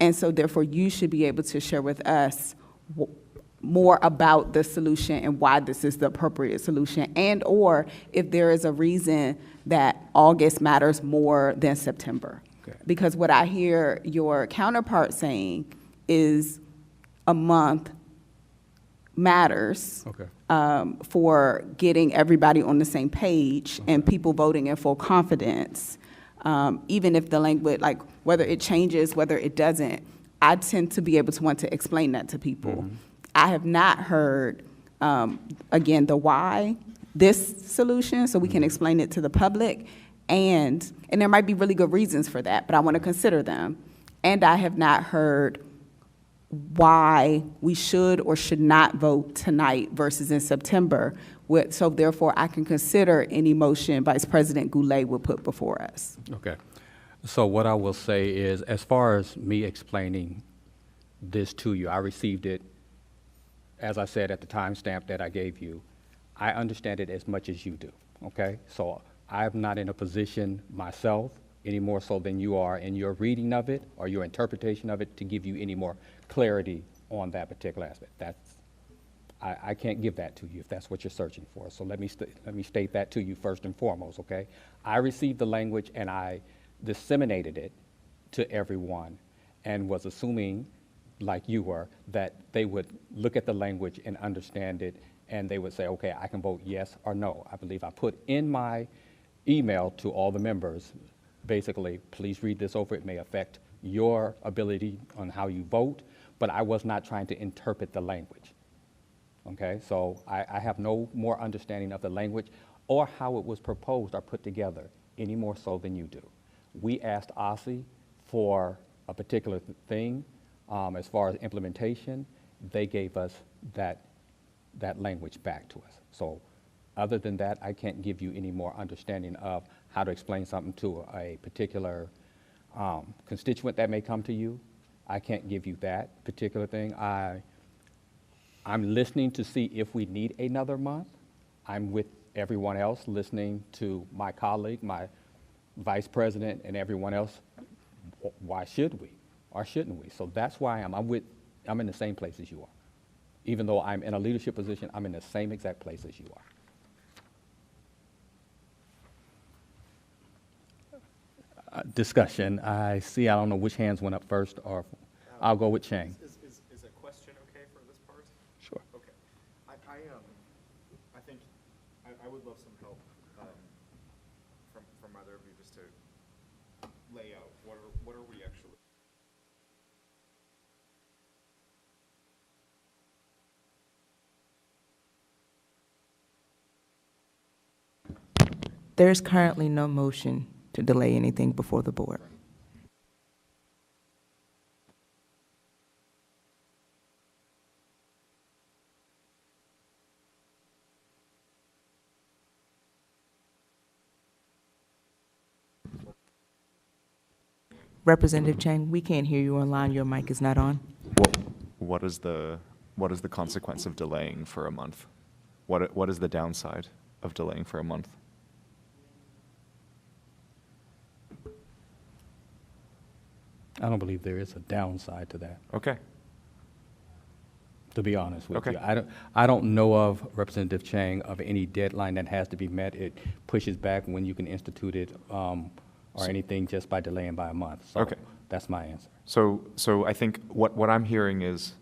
And so therefore you should be able to share with us more about the solution and why this is the appropriate solution, and or if there is a reason that August matters more than September. Okay. Because what I hear your counterpart saying is a month matters for getting everybody on the same page and people voting in full confidence. Even if the language, like whether it changes, whether it doesn't, I tend to be able to want to explain that to people. I have not heard, again, the why this solution, so we can explain it to the public, and there might be really good reasons for that, but I want to consider them. And I have not heard why we should or should not vote tonight versus in September. So therefore, I can consider any motion Vice President Goulet will put before us. Okay. So what I will say is, as far as me explaining this to you, I received it, as I said, at the timestamp that I gave you. I understand it as much as you do, okay? So I'm not in a position myself, any more so than you are in your reading of it or your interpretation of it, to give you any more clarity on that particular aspect. I can't give that to you if that's what you're searching for. So let me state that to you first and foremost, okay? I received the language and I disseminated it to everyone and was assuming, like you were, that they would look at the language and understand it, and they would say, okay, I can vote yes or no. I believe I put in my email to all the members, basically, please read this over. It may affect your ability on how you vote, but I was not trying to interpret the language. Okay, so I have no more understanding of the language or how it was proposed or put together, any more so than you do. We asked OSSI for a particular thing as far as implementation. They gave us that language back to us. So other than that, I can't give you any more understanding of how to explain something to a particular constituent that may come to you. I can't give you that particular thing. I'm listening to see if we need another month. I'm with everyone else listening to my colleague, my vice president, and everyone else. Why should we or shouldn't we? So that's why I'm in the same place as you are. Even though I'm in a leadership position, I'm in the same exact place as you are. Discussion. I don't know which hands went up first, or I'll go with Chang. Is a question okay for this part? Sure. Okay. I think I would love some help from either of you just to lay out what are we actually. There's currently no motion to delay anything before the board. Representative Chang, we can't hear you online. Your mic is not on. What is the consequence of delaying for a month? What is the downside of delaying for a month? I don't believe there is a downside to that. Okay. To be honest with Okay. you, I don't know of, Representative Chang, of any deadline that has to be met. It pushes back when you can institute it or anything just by delaying by a month. So Okay. that's my answer. So I think what I'm hearing is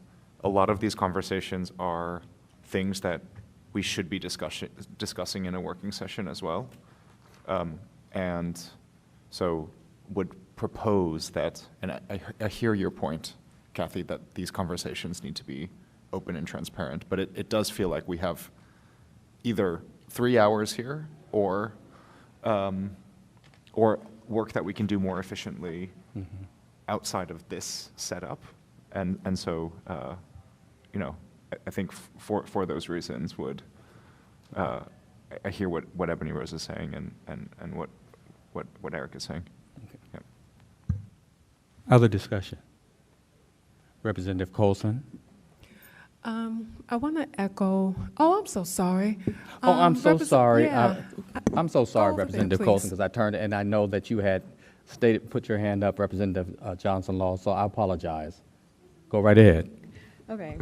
a lot of these conversations are things that we should be discussing in a working session as well. And so would propose that, and I hear your point, Kathy, that these conversations need to be open and transparent, but it does feel like we have either 3 hours here or work that we can do more efficiently outside of this setup. And so, I think for those reasons I hear what Ebony Rose is saying and what Eric is saying. Okay. Yep. Other discussion? Representative Colson? I want to echo, I'm so sorry. I'm so sorry. Yeah. I'm so sorry, Go over there, Representative please. Colson, because I turned and I know that you had put your hand up, Representative Johnson Law, so I apologize. Go right ahead. Okay.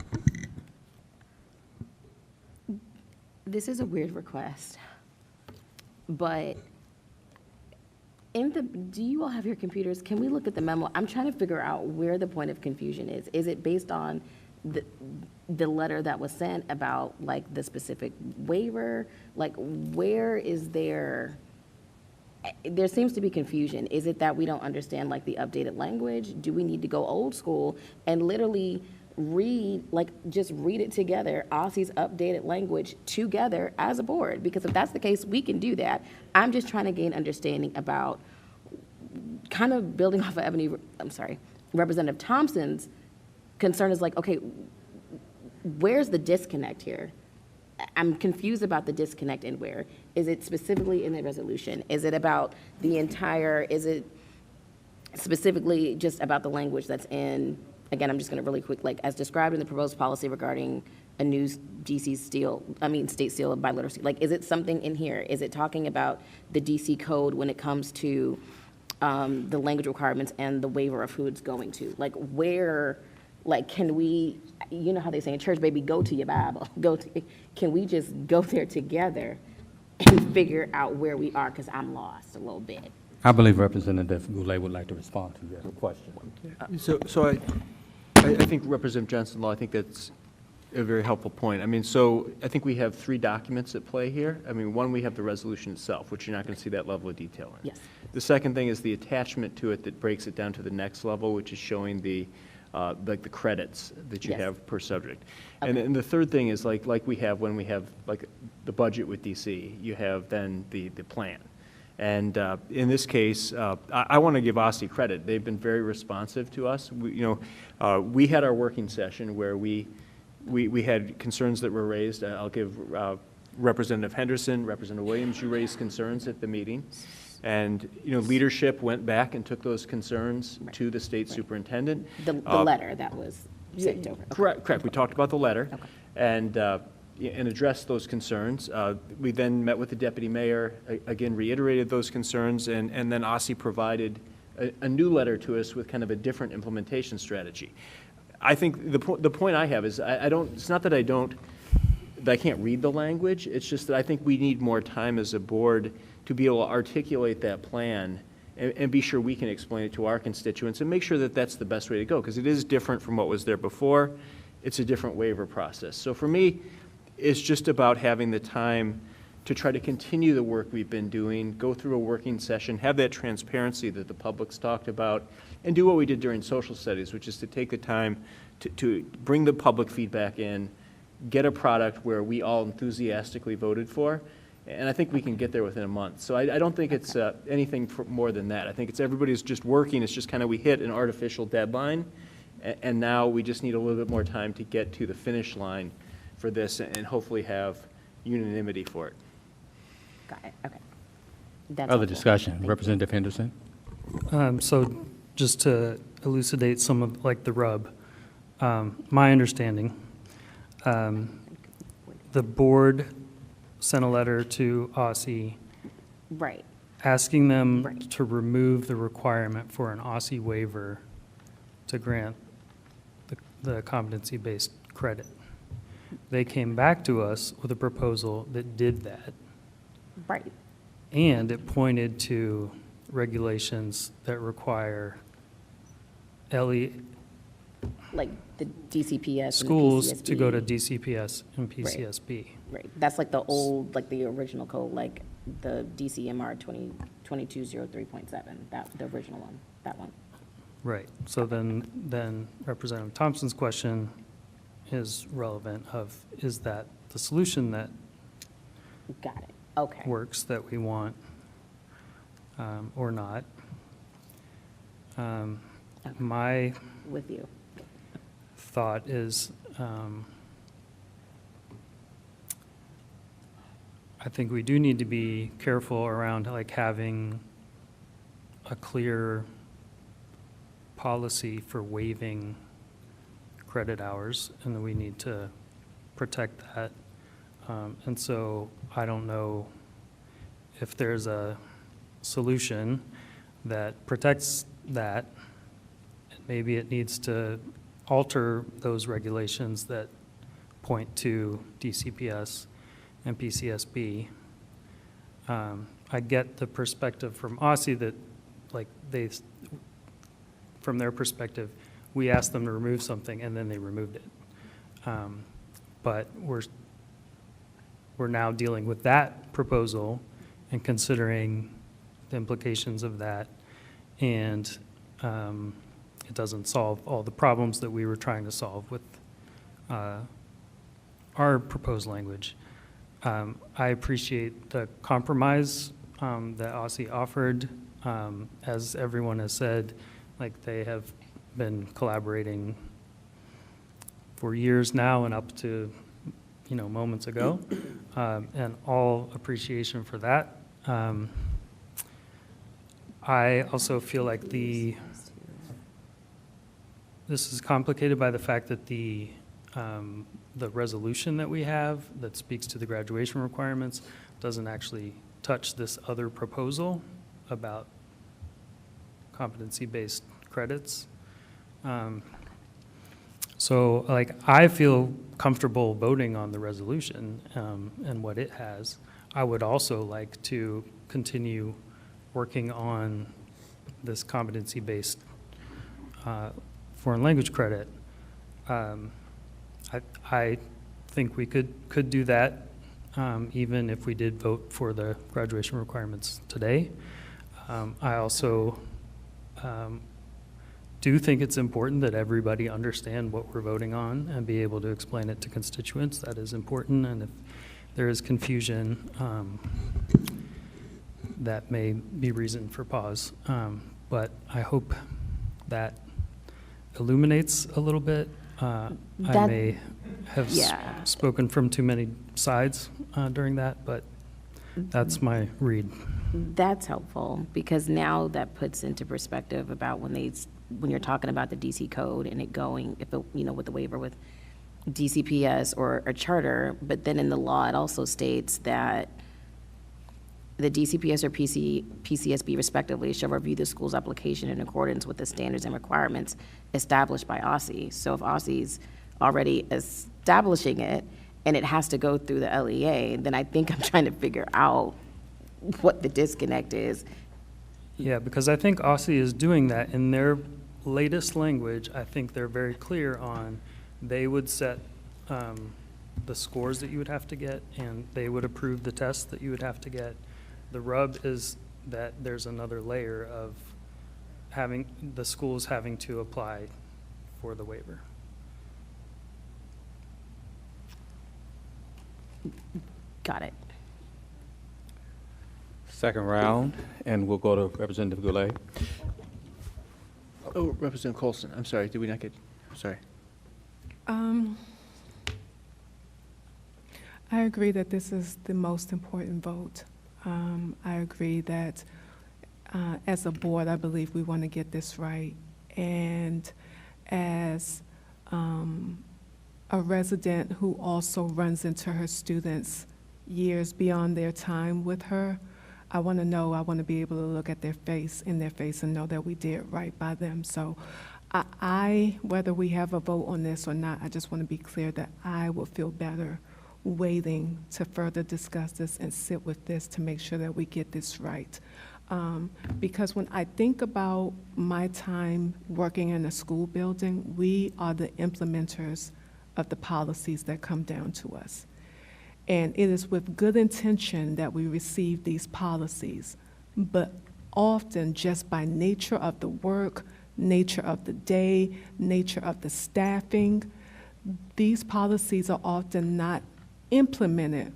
This is a weird request, but do you all have your computers? Can we look at the memo? I'm trying to figure out where the point of confusion is. Is it based on the letter that was sent about like the specific waiver? Like where is there seems to be confusion. Is it that we don't understand like the updated language? Do we need to go old school and literally just read it together, OSSI's updated language together as a board? Because if that's the case, we can do that. I'm just trying to gain understanding about kind of building off of Representative Thompson's concern is like, okay, where's the disconnect here? I'm confused about the disconnect and where. Is it specifically in the resolution? Is it about is it specifically just about the language that's in, again, I'm just gonna really quick, like as described in the proposed policy regarding a new state seal of biliteracy. Like, is it something in here? Is it talking about the DC code when it comes to the language requirements and the waiver of who it's going to? Like where, like can we, you know how they say in church, baby, go to your Bible. Can we just go there together and figure out where we are? Because I'm lost a little bit. I believe Representative Goulet would like to respond to your question. So I think Representative Johnson Law, I think that's a very helpful point. I mean, so I think we have 3 documents at play here. I mean, one, we have the resolution itself, which you're not going to see that level of detail in. Yes. The second thing is the attachment to it that breaks it down to the next level, which is showing the like the credits that you Yes. have per subject. Okay. And the third thing is like we have when we have like the budget with DC, you have then the plan. And in this case, I want to give OSSI credit. They've been very responsive to us. We had our working session where we had concerns that were raised. I'll give Representative Henderson, Representative Williams, you raised concerns at the meeting. And, leadership went back and took those concerns to the state superintendent. The letter that was sent over. Okay. Correct. We talked about the letter. Okay. And addressed those concerns. We then met with the deputy mayor, again reiterated those concerns, and then OSSI provided a new letter to us with kind of a different implementation strategy. I think the point I have is it's not that I can't read the language, it's just that I think we need more time as a board to be able to articulate that plan and be sure we can explain it to our constituents and make sure that that's the best way to go, because it is different from what was there before. It's a different waiver process. So for me, it's just about having the time to try to continue the work we've been doing, go through a working session, have that transparency that the public's talked about, and do what we did during social studies, which is to take the time to bring the public feedback in, get a product where we all enthusiastically voted for, and I think we can get there within a month. So I don't think it's anything more than that. I think it's everybody's just working. It's just kind of we hit an artificial deadline, and now we just need a little bit more time to get to the finish line for this and hopefully have unanimity for it. Got it. Okay. That's Other helpful. discussion, Thank you. Representative Henderson? So just to elucidate some of the rub, my understanding, the board sent a letter to OSSI Right. asking them Right. to remove the requirement for an OSSI waiver to grant the competency-based credit. They came back to us with a proposal that did that. Right. And it pointed to regulations that require Like the DCPS schools and the to go to PCSB. DCPS and PCSB. Right. That's like the old, like the original code, like the DCMR 2203.7, the original one, that one. Right. So then Representative Thompson's question is relevant of, is that the solution that Got it. Okay. works that we want or not? My With you. thought is, I think we do need to be careful around like having a clear policy for waiving credit hours, and that we need to protect that. And so I don't know if there's a solution that protects that. Maybe it needs to alter those regulations that point to DCPS and PCSB. I get the perspective from OSSI that, like, from their perspective, we asked them to remove something and then they removed it. But we're now dealing with that proposal and considering the implications of that, and it doesn't solve all the problems that we were trying to solve with our proposed language. I appreciate the compromise that OSSI offered. As everyone has said, like, they have been collaborating for years now and up to, moments ago, and all appreciation for that. I also feel like this is complicated by the fact that the resolution that we have that speaks to the graduation requirements doesn't actually touch this other proposal about competency-based credits. So, like, I feel comfortable voting on the resolution and what it has. I would also like to continue working on this competency-based foreign language credit. I think we could do that even if we did vote for the graduation requirements today. I also do think it's important that everybody understand what we're voting on and be able to explain it to constituents. That is important, and if there is confusion, that may be reason for pause. But I hope that illuminates a little bit. I may have spoken from too many sides during that, but that's my read. That's helpful, because now that puts into perspective about when you're talking about the DC code and it going, if it, with the waiver with DCPS or a charter, but then in the law, it also states that the DCPS or PCSB respectively shall review the school's application in accordance with the standards and requirements established by OSSE. So if OSSE's already establishing it and it has to go through the LEA, then I think I'm trying to figure out what the disconnect is. Yeah, because I think OSSE is doing that in their latest language. I think they're very clear on, they would set the scores that you would have to get, and they would approve the tests that you would have to get. The rub is that there's another layer of the schools having to apply for the waiver. Got it. Second round, and we'll go to Representative Goulet. Oh, Representative Colson, I'm sorry, did we not get, sorry. I agree that this is the most important vote. I agree that as a board, I believe we want to get this right. And as a resident who also runs into her students years beyond their time with her, I want to be able to look at in their face and know that we did right by them. So whether we have a vote on this or not, I just want to be clear that I will feel better waiting to further discuss this and sit with this to make sure that we get this right. Because when I think about my time working in a school building, we are the implementers of the policies that come down to us. And it is with good intention that we receive these policies, but often just by nature of the work, nature of the day, nature of the staffing, these policies are often not implemented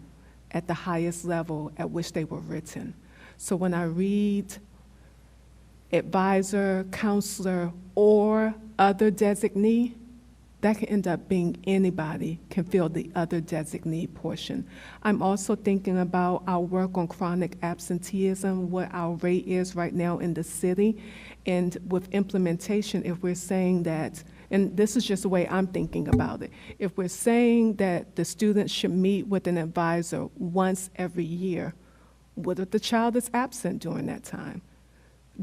at the highest level at which they were written. So when I read advisor, counselor, or other designee, that can end up being anybody can fill the other designee portion. I'm also thinking about our work on chronic absenteeism, what our rate is right now in the city. And with implementation, if we're saying that, and this is just the way I'm thinking about it, if we're saying that the students should meet with an advisor once every year, what if the child is absent during that time?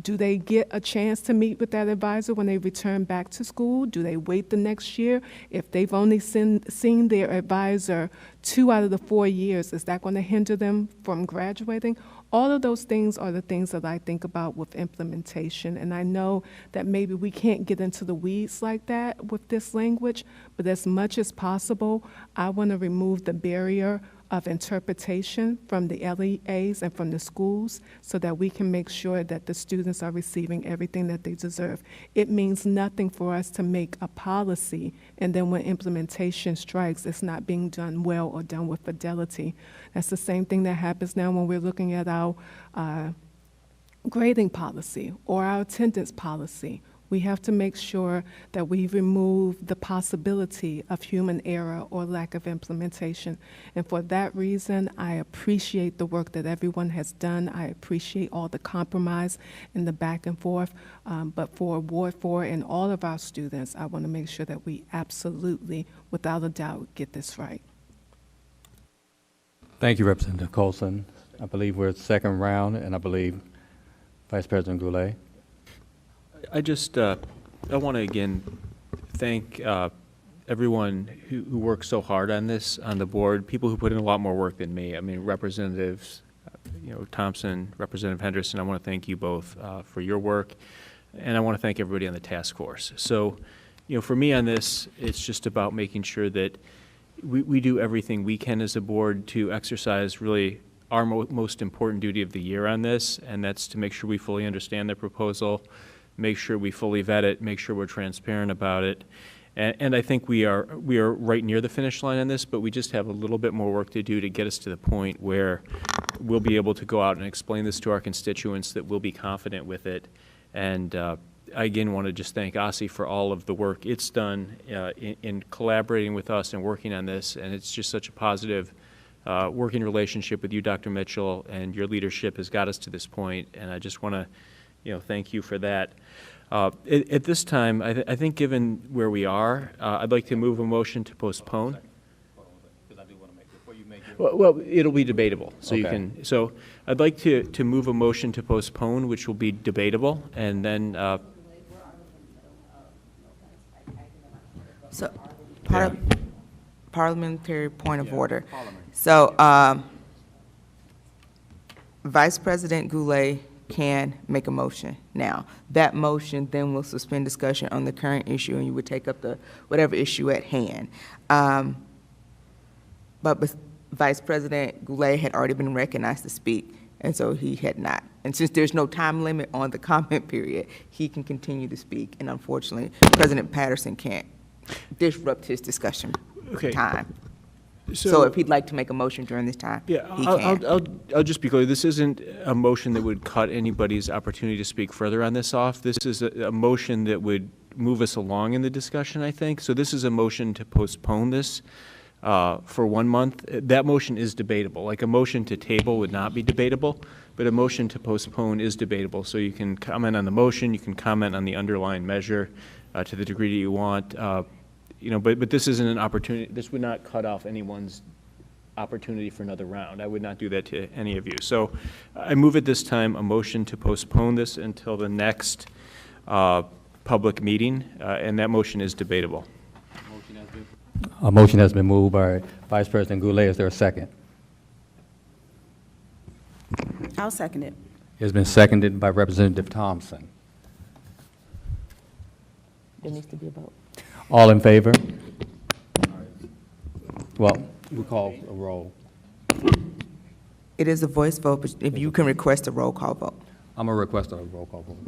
Do they get a chance to meet with that advisor when they return back to school? Do they wait the next year? If they've only seen their advisor 2 out of the 4 years, is that going to hinder them from graduating? All of those things are the things that I think about with implementation. And I know that maybe we can't get into the weeds like that with this language, but as much as possible, I want to remove the barrier of interpretation from the LEAs and from the schools so that we can make sure that the students are receiving everything that they deserve. It means nothing for us to make a policy and then when implementation strikes, it's not being done well or done with fidelity. That's the same thing that happens now when we're looking at our grading policy or our attendance policy. We have to make sure that we remove the possibility of human error or lack of implementation. And for that reason, I appreciate the work that everyone has done. I appreciate all the compromise and the back and forth. But for Ward 4 and all of our students, I want to make sure that we absolutely, without a doubt, get this right. Thank you, Representative Colson. I believe we're at the second round, and I believe Vice President Goulet. I just, I want to again thank everyone who worked so hard on this on the board, people who put in a lot more work than me. I mean, Representatives Thompson, Representative Henderson, I want to thank you both for your work, and I want to thank everybody on the task force. So, for me on this, it's just about making sure that we do everything we can as a board to exercise really our most important duty of the year on this, and that's to make sure we fully understand the proposal, make sure we fully vet it, make sure we're transparent about it. And I think we are right near the finish line on this, but we just have a little bit more work to do to get us to the point where we'll be able to go out and explain this to our constituents, that we'll be confident with it. And I again want to just thank OSSI for all of the work it's done in collaborating with us and working on this. And it's just such a positive working relationship with you, Dr. Mitchell, and your leadership has got us to this point. And I just want to thank you for that. At this time, I think given where we are, I'd like to move a motion to postpone. Well, it'll be debatable, so you can. So I'd like to move a motion to postpone, which will be debatable, and then. So, parliamentary point of order. So, Vice President Goulet can make a motion now. That motion then will suspend discussion on the current issue, and you would take up the whatever issue at hand. But Vice President Goulet had already been recognized to speak, and so he had not. And since there's no time limit on the comment period, he can continue to speak, and unfortunately, President Patterson can't disrupt his discussion time. So if he'd like to make a motion during this time, he can. I'll just be clear. This isn't a motion that would cut anybody's opportunity to speak further on this off. This is a motion that would move us along in the discussion, I think. So this is a motion to postpone this for 1 month. That motion is debatable. Like a motion to table would not be debatable, but a motion to postpone is debatable. So you can comment on the motion, you can comment on the underlying measure to the degree that you want. But this isn't an opportunity. This would not cut off anyone's opportunity for another round. I would not do that to any of you. So I move at this time a motion to postpone this until the next public meeting, and that motion is debatable. A motion has been moved by Vice President Goulet. Is there a second? I'll second it. It has been seconded by Representative Thompson. There needs to be a vote. All in favor? Well, we call a roll. It is a voice vote, but if you can request a roll call vote. I'm going to request a roll call vote.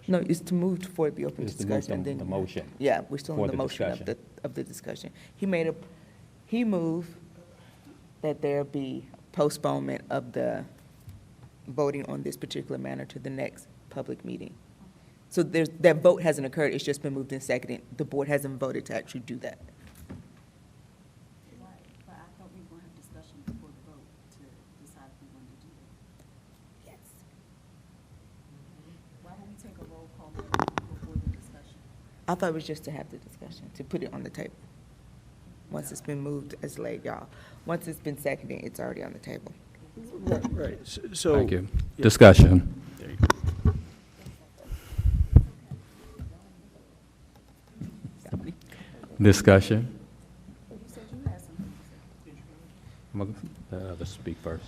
No, it's to move for the open discussion. The motion. Yeah, we're still in the motion of the discussion. He moved that there be postponement of the voting on this particular matter to the next public meeting. So that vote hasn't occurred, it's just been moved and seconded. The board hasn't voted to actually do that. Right, but I thought we were going to have discussion before the vote to decide if we wanted to do that. Yes. Why don't we take a roll call before the discussion? I thought it was just to have the discussion, to put it on the table. Once it's been moved, it's late, y'all. Once it's been seconded, it's already on the table. Right. So thank you. Yeah. Discussion. There you go. Discussion. Let's speak first.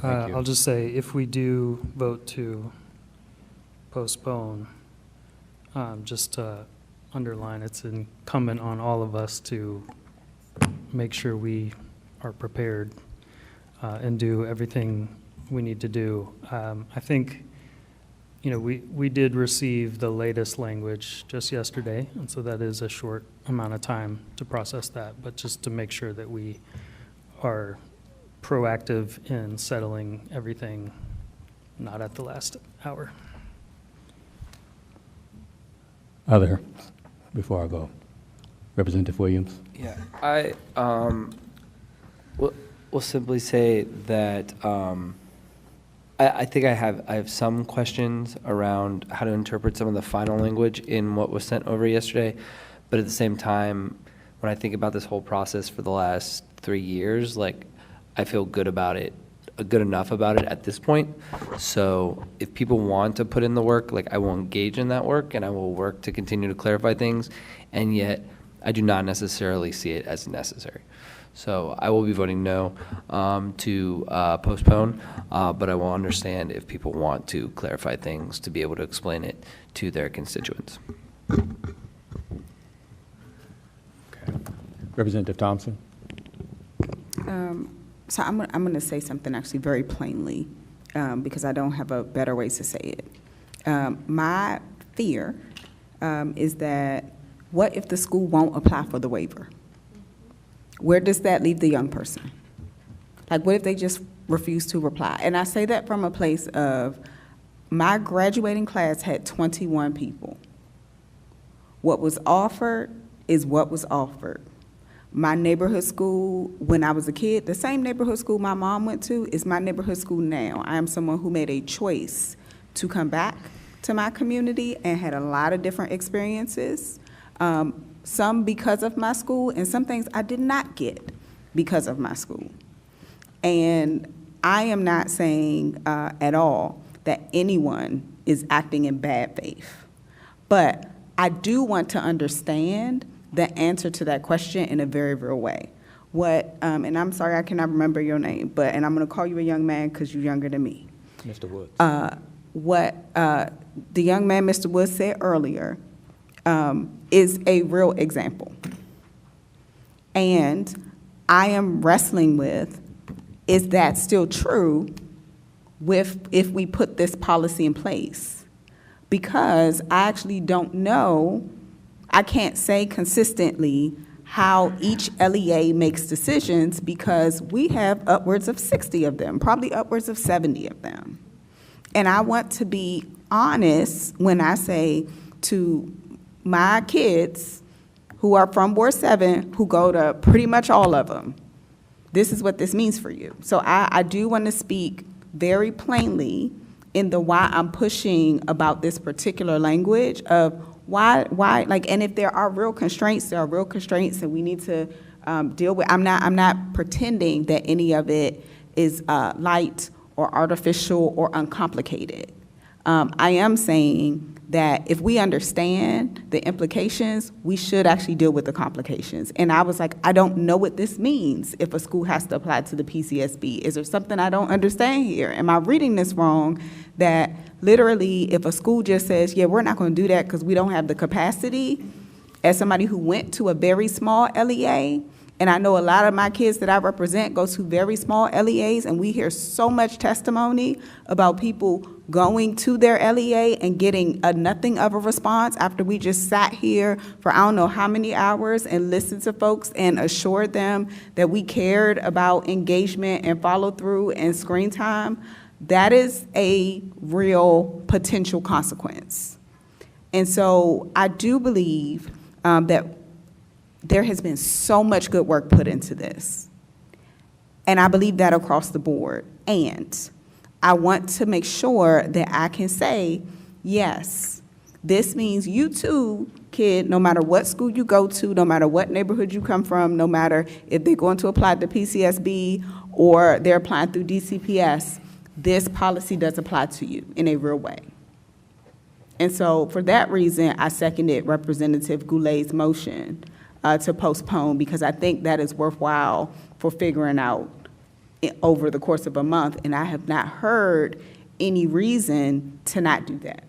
I'll just say, if we do vote to postpone, just to underline, it's incumbent on all of us to make sure we are prepared and do everything we need to do. I think, we did receive the latest language just yesterday, and so that is a short amount of time to process that, but just to make sure that we are proactive in settling everything, not at the last hour. Before I go, Representative Williams. Yeah, I will simply say that I think I have some questions around how to interpret some of the final language in what was sent over yesterday, but at the same time, when I think about this whole process for the last 3 years, I feel good about it, good enough about it at this point. So if people want to put in the work, I will engage in that work, and I will work to continue to clarify things. And yet, I do not necessarily see it as necessary. So I will be voting no to postpone, but I will understand if people want to clarify things to be able to explain it to their constituents. Representative Thompson. So I'm going to say something actually very plainly because I don't have a better way to say it. My fear is that what if the school won't apply for the waiver? Where does that leave the young person? Like, what if they just refuse to reply? And I say that from a place of my graduating class had 21 people. What was offered is what was offered. My neighborhood school, when I was a kid, the same neighborhood school my mom went to is my neighborhood school now. I am someone who made a choice to come back to my community and had a lot of different experiences. Some because of my school, and some things I did not get because of my school. And I am not saying at all that anyone is acting in bad faith. But I do want to understand the answer to that question in a very real way. And I'm sorry I cannot remember your name, and I'm gonna call you a young man because you're younger than me. Mr. Woods. What the young man, Mr. Woods, said earlier is a real example. And I am wrestling with, is that still true if we put this policy in place? Because I actually don't know, I can't say consistently how each LEA makes decisions because we have upwards of 60 of them, probably upwards of 70 of them. And I want to be honest when I say to my kids who are from Ward 7, who go to pretty much all of them, this is what this means for you. So I do want to speak very plainly in the why I'm pushing about this particular language of why, like, and if there are real constraints, there are real constraints, and we need to deal with. I'm not pretending that any of it is light or artificial or uncomplicated. I am saying that if we understand the implications, we should actually deal with the complications. And I was like, I don't know what this means if a school has to apply to the PCSB. Is there something I don't understand here? Am I reading this wrong? That literally, if a school just says, yeah, we're not going to do that because we don't have the capacity, as somebody who went to a very small LEA, and I know a lot of my kids that I represent go to very small LEAs, and we hear so much testimony about people going to their LEA and getting nothing of a response after we just sat here for I don't know how many hours and listened to folks and assured them that we cared about engagement and follow through and screen time. That is a real potential consequence. And so I do believe that there has been so much good work put into this. And I believe that across the board. And I want to make sure that I can say, yes, this means you too, kid, no matter what school you go to, no matter what neighborhood you come from, no matter if they're going to apply to PCSB or they're applying through DCPS, this policy does apply to you in a real way. And so for that reason, I seconded Representative Goulet's motion to postpone, because I think that is worthwhile for figuring out over the course of a month, and I have not heard any reason to not do that.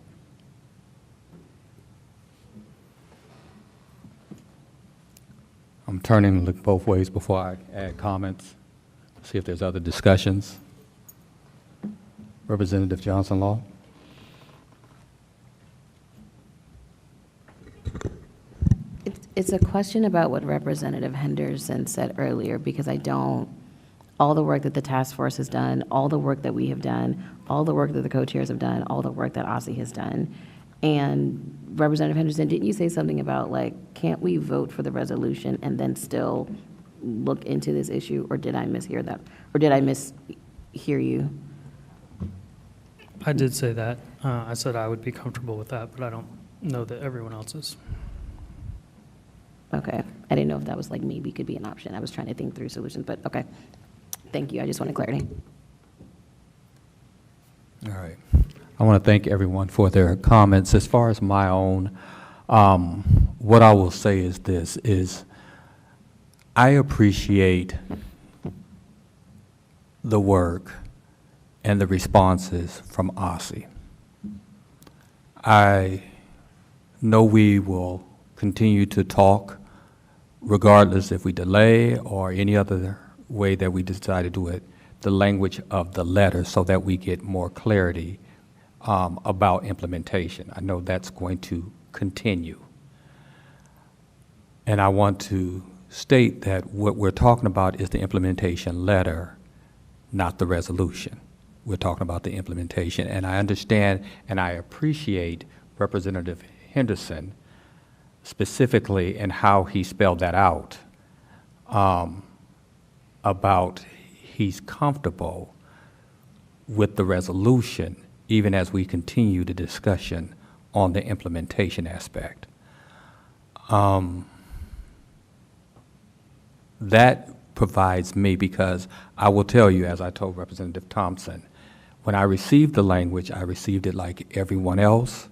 I'm turning to look both ways before I add comments, see if there's other discussions. Representative Johnson-Law. It's a question about what Representative Henderson said earlier, because all the work that the task force has done, all the work that we have done, all the work that the co-chairs have done, all the work that OSSI has done. And Representative Henderson, didn't you say something about, like, can't we vote for the resolution and then still look into this issue, or did I mishear that? Or did I mishear you? I did say that. I said I would be comfortable with that, but I don't know that everyone else is. Okay. I didn't know if that was like maybe could be an option. I was trying to think through solutions, but okay. Thank you. I just wanted clarity. All right. I want to thank everyone for their comments. As far as my own What I will say is this, is I appreciate the work and the responses from OSSI. I know we will continue to talk regardless if we delay or any other way that we decide to do it, the language of the letter so that we get more clarity about implementation. I know that's going to continue. And I want to state that what we're talking about is the implementation letter, not the resolution. We're talking about the implementation. And I understand and I appreciate Representative Henderson specifically and how he spelled that out about he's comfortable with the resolution even as we continue the discussion on the implementation aspect. That provides me, because I will tell you, as I told Representative Thompson, when I received the language, I received it like everyone else.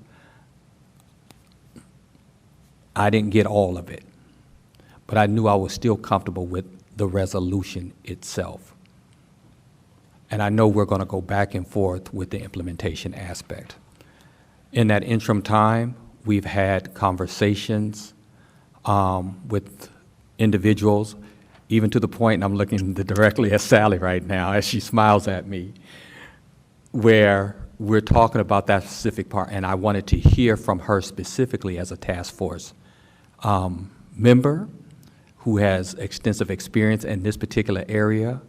I didn't get all of it, but I knew I was still comfortable with the resolution itself. And I know we're going to go back and forth with the implementation aspect. In that interim time, we've had conversations with individuals, even to the point, and I'm looking directly at Sally right now as she smiles at me, where we're talking about that specific part, and I wanted to hear from her specifically as a task force member who has extensive experience in this particular area,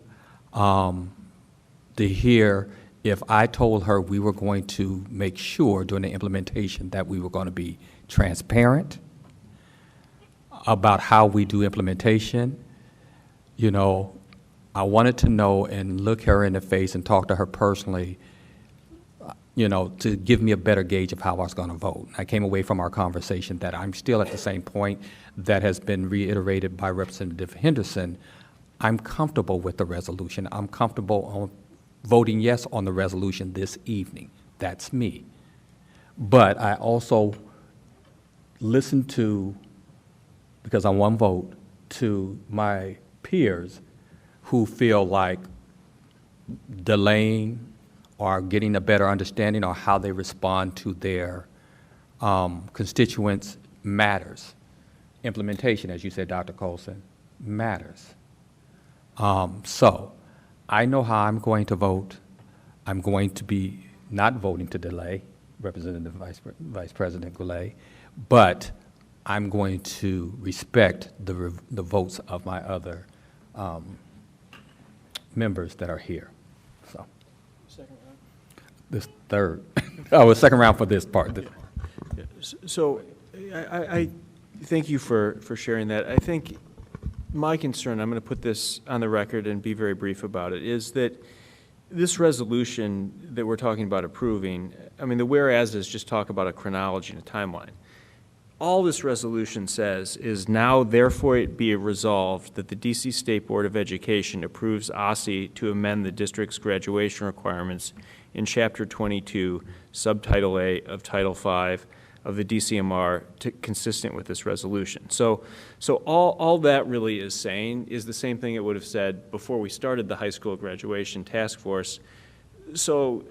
to hear if I told her we were going to make sure during the implementation that we were going to be transparent about how we do implementation. You know, I wanted to know and look her in the face and talk to her personally, you know, to give me a better gauge of how I was going to vote. I came away from our conversation that I'm still at the same point that has been reiterated by Representative Henderson. I'm comfortable with the resolution. I'm comfortable on voting yes on the resolution this evening. That's me. But I also listened to, because I'm one vote, to my peers who feel like delaying or getting a better understanding or how they respond to their constituents matters. Implementation, as you said, Dr. Colson, matters. So I know how I'm going to vote. I'm going to be not voting to delay, Representative Vice President Goulet, but I'm going to respect the votes of my other members that are here. So, Second round? this third, oh, a second round for this part. Yeah. So I thank you for sharing that. I think my concern, I'm going to put this on the record and be very brief about it, is that this resolution that we're talking about approving, I mean, the whereases just talk about a chronology and a timeline. All this resolution says is now therefore it be resolved that the DC State Board of Education approves OSSI to amend the district's graduation requirements in Chapter 22, Subtitle A of Title V of the DCMR consistent with this resolution. So all that really is saying is the same thing it would have said before we started the high school graduation task force. So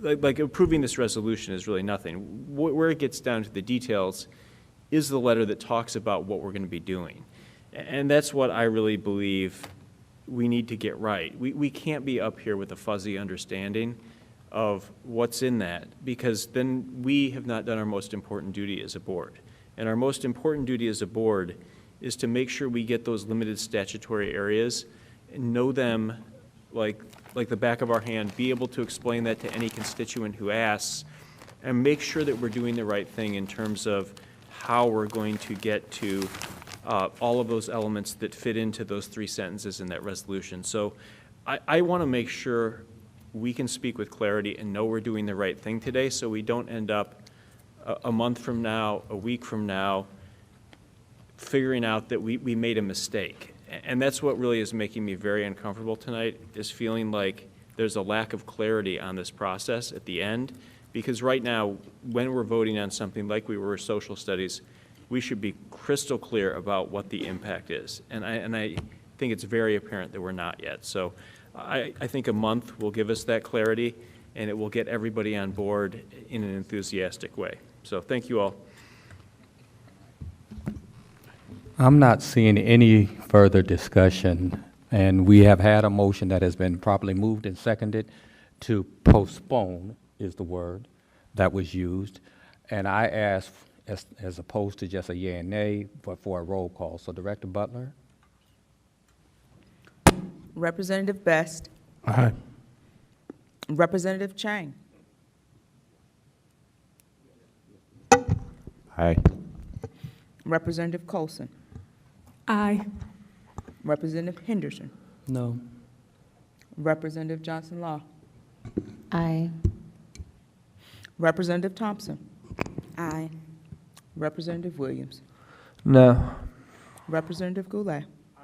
like approving this resolution is really nothing. Where it gets down to the details is the letter that talks about what we're going to be doing. And that's what I really believe we need to get right. We can't be up here with a fuzzy understanding of what's in that, because then we have not done our most important duty as a board. And our most important duty as a board is to make sure we get those limited statutory areas and know them like the back of our hand, be able to explain that to any constituent who asks, and make sure that we're doing the right thing in terms of how we're going to get to all of those elements that fit into those three sentences in that resolution. So I want to make sure we can speak with clarity and know we're doing the right thing today, so we don't end up a month from now, a week from now, figuring out that we made a mistake. And that's what really is making me very uncomfortable tonight, is feeling like there's a lack of clarity on this process at the end. Because right now, when we're voting on something like we were social studies, we should be crystal clear about what the impact is. And I think it's very apparent that we're not yet. So I think a month will give us that clarity, and it will get everybody on board in an enthusiastic way. So thank you all. I'm not seeing any further discussion, and we have had a motion that has been properly moved and seconded to postpone, is the word that was used. And I asked, as opposed to just a yea and nay, but for a roll call. So Director Butler? Representative Best. Aye. Representative Chang. Aye. Representative Colson. Aye. Representative Henderson. No. Representative Johnson Law. Aye. Representative Thompson. Aye. Representative Williams. No. Representative Goulet. Aye.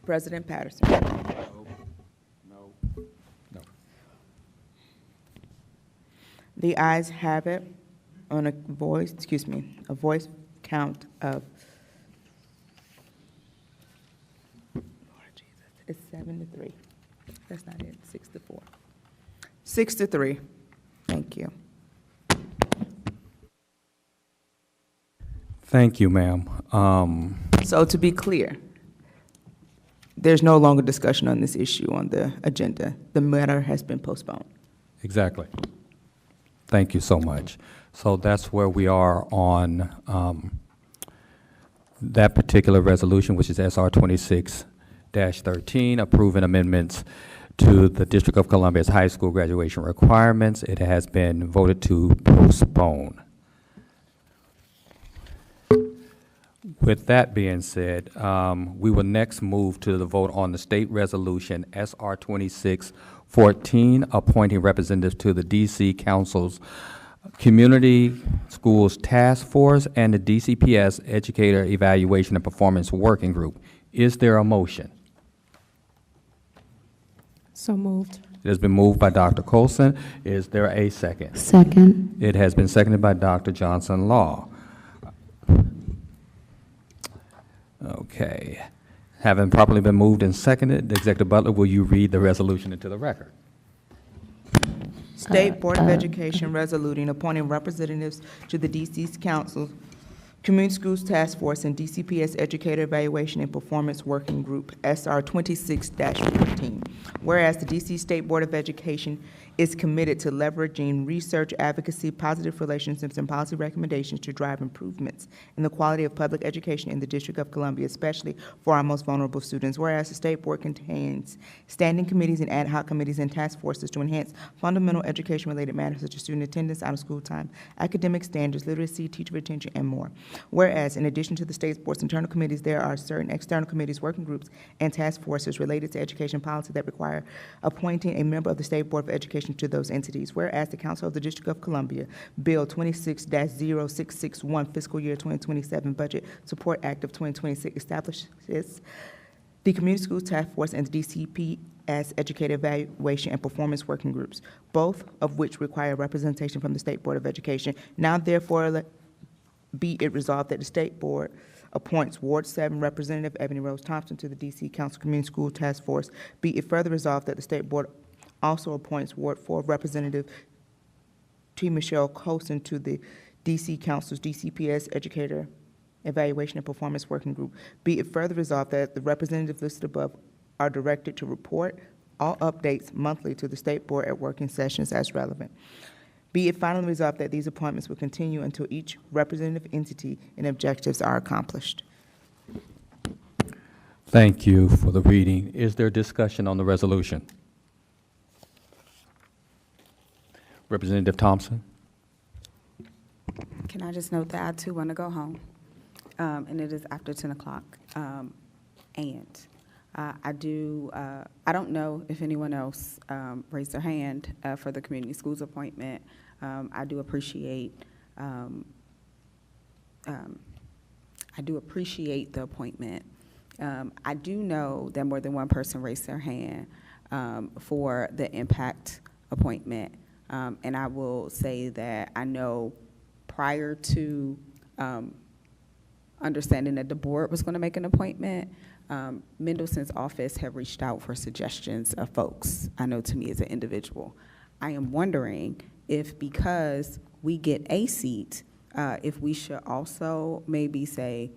President Patterson. No. The ayes have it on a voice count of, Lord Jesus, it's 7-3. That's not it, 6-4. 6-3. Thank you. Thank you, ma'am. So to be clear, there's no longer discussion on this issue on the agenda. The matter has been postponed. Exactly. Thank you so much. So that's where we are on that particular resolution, which is SR 26-13, approving amendments to the District of Columbia's high school graduation requirements. It has been voted to postpone. With that being said, we will next move to the vote on the state resolution SR 2614, appointing representatives to the D.C. Council's Community Schools Task Force and the DCPS Educator Evaluation and Performance Working Group. Is there a motion? So moved. It has been moved by Dr. Colson. Is there a second? Second. It has been seconded by Dr. Johnson Law. Okay. Having properly been moved and seconded, Executive Butler, will you read the resolution into the record? State Board of Education resoluting appointing representatives to the D.C. Council, Community Schools Task Force, and DCPS Educator Evaluation and Performance Working Group, SR 26-14. Whereas the D.C. State Board of Education is committed to leveraging research, advocacy, positive relationships, and policy recommendations to drive improvements in the quality of public education in the District of Columbia, especially for our most vulnerable students. Whereas the State Board contains standing committees and ad hoc committees and task forces to enhance fundamental education-related matters such as student attendance, out-of-school time, academic standards, literacy, teacher retention, and more. Whereas, in addition to the State Board's internal committees, there are certain external committees, working groups, and task forces related to education policy that require appointing a member of the State Board of Education to those entities. Whereas the Council of the District of Columbia, Bill 26-0661, Fiscal Year 2027 Budget Support Act of 2026 establishes the Community Schools Task Force and the DCPS Educator Evaluation and Performance Working Groups, both of which require representation from the State Board of Education. Now, therefore, be it resolved that the State Board appoints Ward 7 Representative Ebony Rose Thompson to the D.C. Council Community School Task Force. Be it further resolved that the State Board also appoints Ward 4 Representative T. Michelle Colson to the D.C. Council's DCPS Educator Evaluation and Performance Working Group. Be it further resolved that the representatives listed above are directed to report all updates monthly to the State Board at working sessions as relevant. Be it finally resolved that these appointments will continue until each representative entity and objectives are accomplished. Thank you for the reading. Is there discussion on the resolution? Representative Thompson? Can I just note that I too want to go home, and it is after 10 o'clock. I don't know if anyone else raised their hand for the community schools appointment. I do appreciate the appointment. I do know that more than one person raised their hand for the impact appointment. And I will say that I know prior to understanding that the board was going to make an appointment. Mendelson's office have reached out for suggestions of folks I know to me as an individual. I am wondering if, because we get a seat, if we should also maybe say,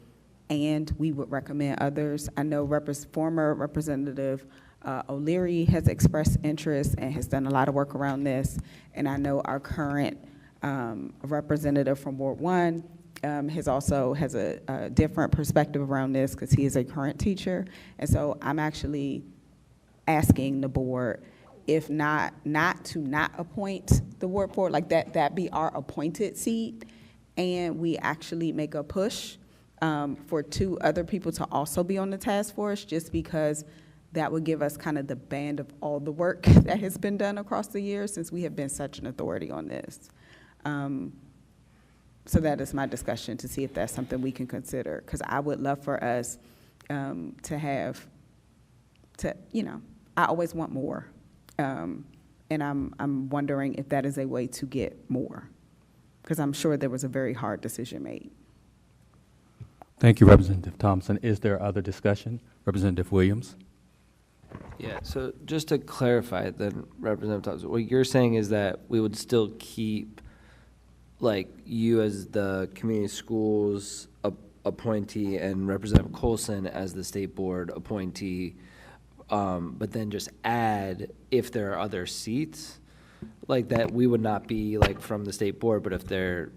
and we would recommend others. I know former Representative O'Leary has expressed interest and has done a lot of work around this, and I know our current representative from Ward 1 has a different perspective around this because he is a current teacher. And so I'm actually asking the board, if not to appoint the ward board, like that be our appointed seat, and we actually make a push for 2 other people to also be on the task force, just because that would give us kind of the band of all the work that has been done across the years since we have been such an authority on this. So that is my discussion, to see if that's something we can consider, because I would love for us I always want more. And I'm wondering if that is a way to get more, because I'm sure there was a very hard decision made. Thank you, Representative Thompson. Is there other discussion? Representative Williams? Yeah, so just to clarify then, Representative Thompson, what you're saying is that we would still keep, like, you as the community schools appointee and Representative Colson as the state board appointee, but then just add, if there are other seats, like that we would not be like from the state board, but if they're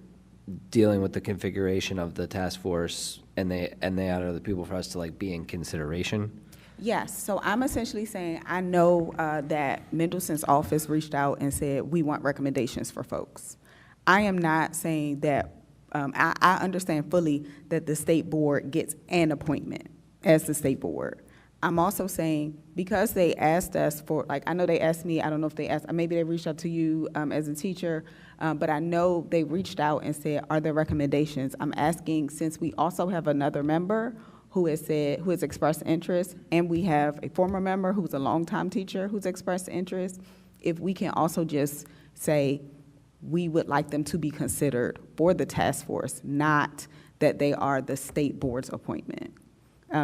dealing with the configuration of the task force and they add other people for us to like be in consideration? Yes, so I'm essentially saying, I know that Mendelson's office reached out and said, we want recommendations for folks. I am not saying that, I understand fully that the state board gets an appointment as the state board. I'm also saying, because they asked us for, like, I know they asked me, I don't know if they asked, maybe they reached out to you as a teacher, but I know they reached out and said, are there recommendations? I'm asking, since we also have another member who has expressed interest, and we have a former member who's a longtime teacher who's expressed interest, if we can also just say, we would like them to be considered for the task force, not that they are the state board's appointment.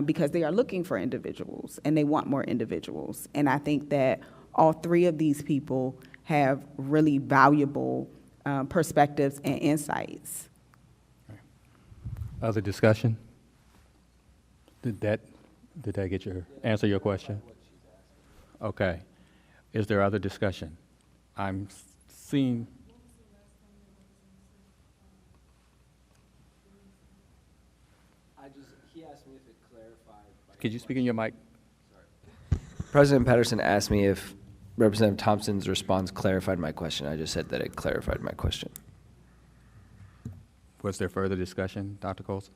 Because they are looking for individuals and they want more individuals. And I think that all 3 of these people have really valuable perspectives and insights. Other discussion? Did that answer your question? Okay. Is there other discussion? I'm seeing. He asked me if it clarified. Could you speak in your mic? Sorry. President Patterson asked me if Representative Thompson's response clarified my question. I just said that it clarified my question. Was there further discussion, Dr. Colson?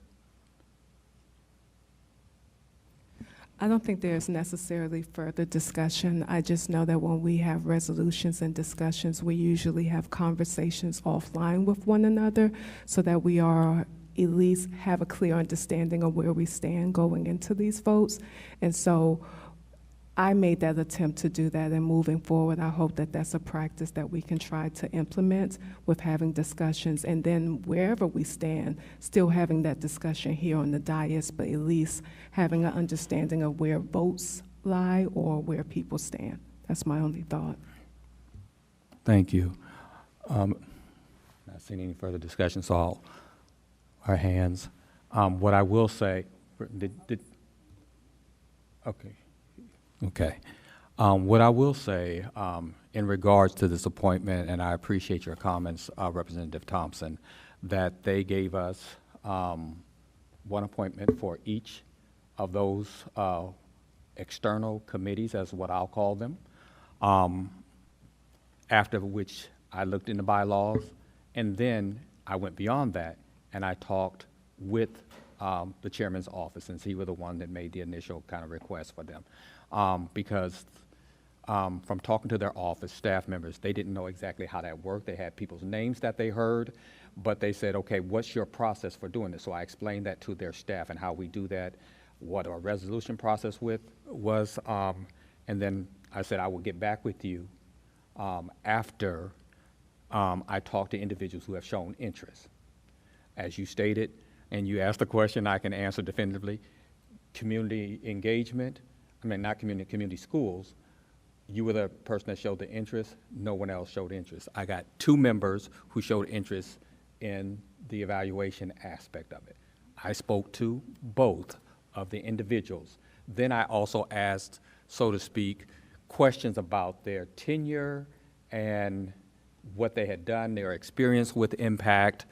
I don't think there's necessarily further discussion. I just know that when we have resolutions and discussions, we usually have conversations offline with one another so that we are at least have a clear understanding of where we stand going into these votes. And so I made that attempt to do that, and moving forward, I hope that that's a practice that we can try to implement with having discussions, and then wherever we stand, still having that discussion here on the dais, but at least having an understanding of where votes lie or where people stand. That's my only thought. Thank you. Not seeing any further discussion, so I'll our hands. What I will say, okay. What I will say in regards to this appointment, and I appreciate your comments, Representative Thompson, that they gave us one appointment for each of those external committees, as what I'll call them, after which I looked in the bylaws, and then I went beyond that, and I talked with the chairman's office, since he was the one that made the initial kind of request for them. Because from talking to their office staff members, they didn't know exactly how that worked. They had people's names that they heard, but they said, okay, what's your process for doing this? So I explained that to their staff and how we do that, what our resolution process was, and then I said I will get back with you after I talk to individuals who have shown interest. as you stated, and you asked the question I can answer definitively. Community engagement, community schools, you were the person that showed the interest. No one else showed interest. I got 2 members who showed interest in the evaluation aspect of it. I spoke to both of the individuals. Then I also asked, so to speak, questions about their tenure and what they had done, their experience with impact,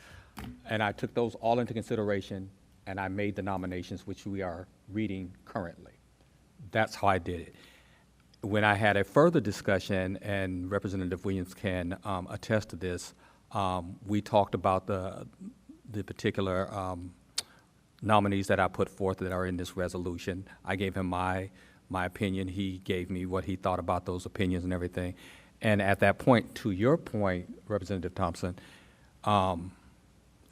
and I took those all into consideration, and I made the nominations, which we are reading currently. That's how I did it. When I had a further discussion, and Representative Williams can attest to this, we talked about the particular nominees that I put forth that are in this resolution. I gave him my opinion. He gave me what he thought about those opinions and everything. And at that point, to your point, Representative Thompson,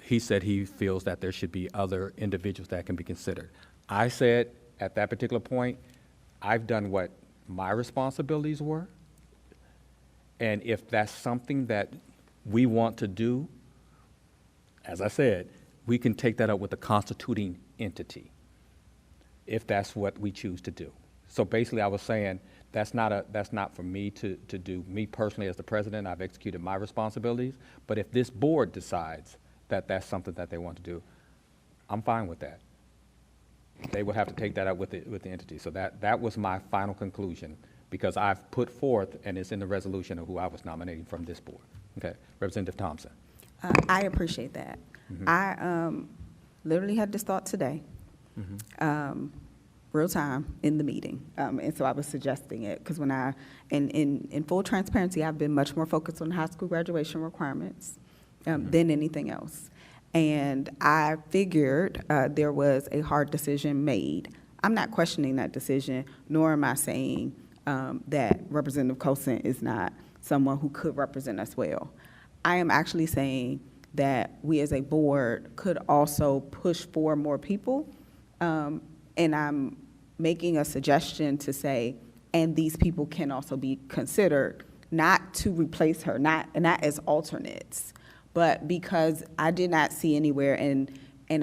he said he feels that there should be other individuals that can be considered. I said at that particular point, I've done what my responsibilities were, and if that's something that we want to do, as I said, we can take that up with the constituting entity, if that's what we choose to do. So basically, I was saying that's not for me to do. Me personally, as the president, I've executed my responsibilities. But if this board decides that that's something that they want to do, I'm fine with that. They would have to take that up with the entity. So that was my final conclusion, because I've put forth, and it's in the resolution of who I was nominating from this board. Okay, Representative Thompson. I appreciate that. Mhm. I literally had this thought today, real time in the meeting, and so I was suggesting it because when in full transparency, I've been much more focused on high school graduation requirements than anything else. And I figured there was a hard decision made. I'm not questioning that decision, nor am I saying that Representative Colson is not someone who could represent us well. I am actually saying that we as a board could also push for more people, and I'm making a suggestion to say, and these people can also be considered, not to replace her, not as alternates, but because I did not see anywhere, and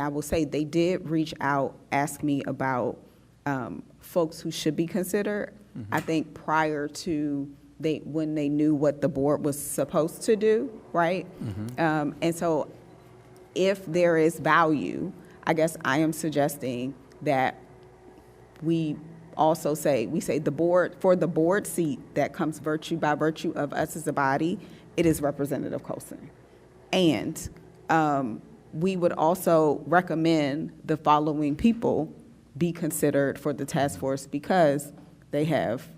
I will say they did reach out, ask me about folks who should be considered. I think prior to when they knew what the board was supposed to do, right? And so if there is value, I guess I am suggesting that we also say the board, for the board seat that comes by virtue of us as a body, it is Representative Colson. And we would also recommend the following people be considered for the task force because they have,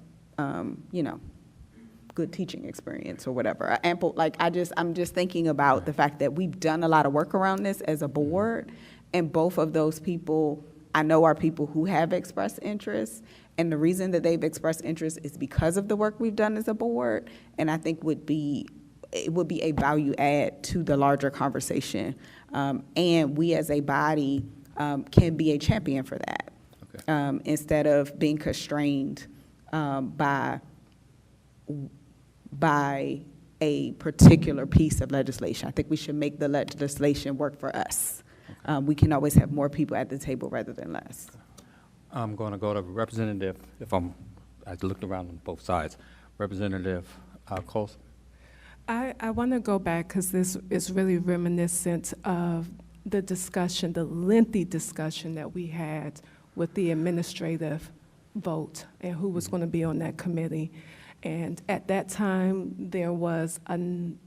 good teaching experience or whatever. I'm just thinking about the fact that we've done a lot of work around this as a board, and both of those people I know are people who have expressed interest, and the reason that they've expressed interest is because of the work we've done as a board, and I think it would be a value add to the larger conversation. And we as a body can be a champion for that. Okay. Instead of being constrained by a particular piece of legislation. I think we should make the legislation work for us. Okay. We can always have more people at the table rather than less. I'm going to go to Representative, I looked around on both sides. Representative Colson. I want to go back because this is really reminiscent of the discussion, the lengthy discussion that we had with the administrative vote and who was going to be on that committee. And at that time, there was a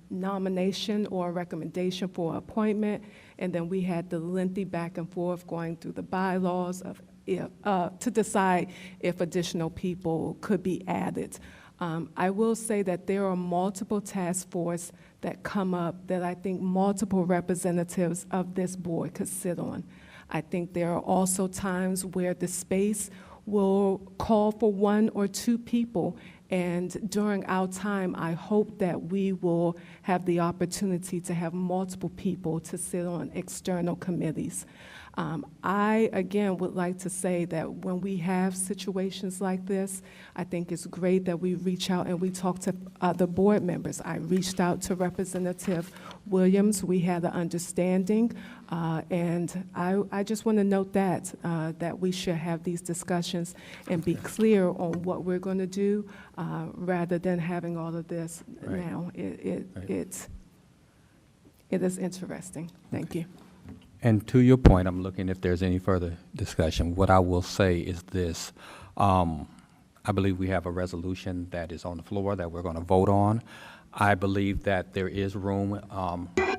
nomination or a recommendation for appointment, and then we had the lengthy back and forth going through the bylaws to decide if additional people could be added. I will say that there are multiple task force that come up that I think multiple representatives of this board could sit on. I think there are also times where the space will call for 1 or 2 people, and during our time, I hope that we will have the opportunity to have multiple people to sit on external committees. I, again, would like to say that when we have situations like this, I think it's great that we reach out and we talk to other board members. I reached out to Representative Williams. We had an understanding, and I just want to note that we should have these discussions and be clear on what we're going to do, rather than having all of this now. It is interesting. Thank you. And to your point, I'm looking if there's any further discussion. What I will say is this. I believe we have a resolution that is on the floor that we're going to vote on. I believe that there is room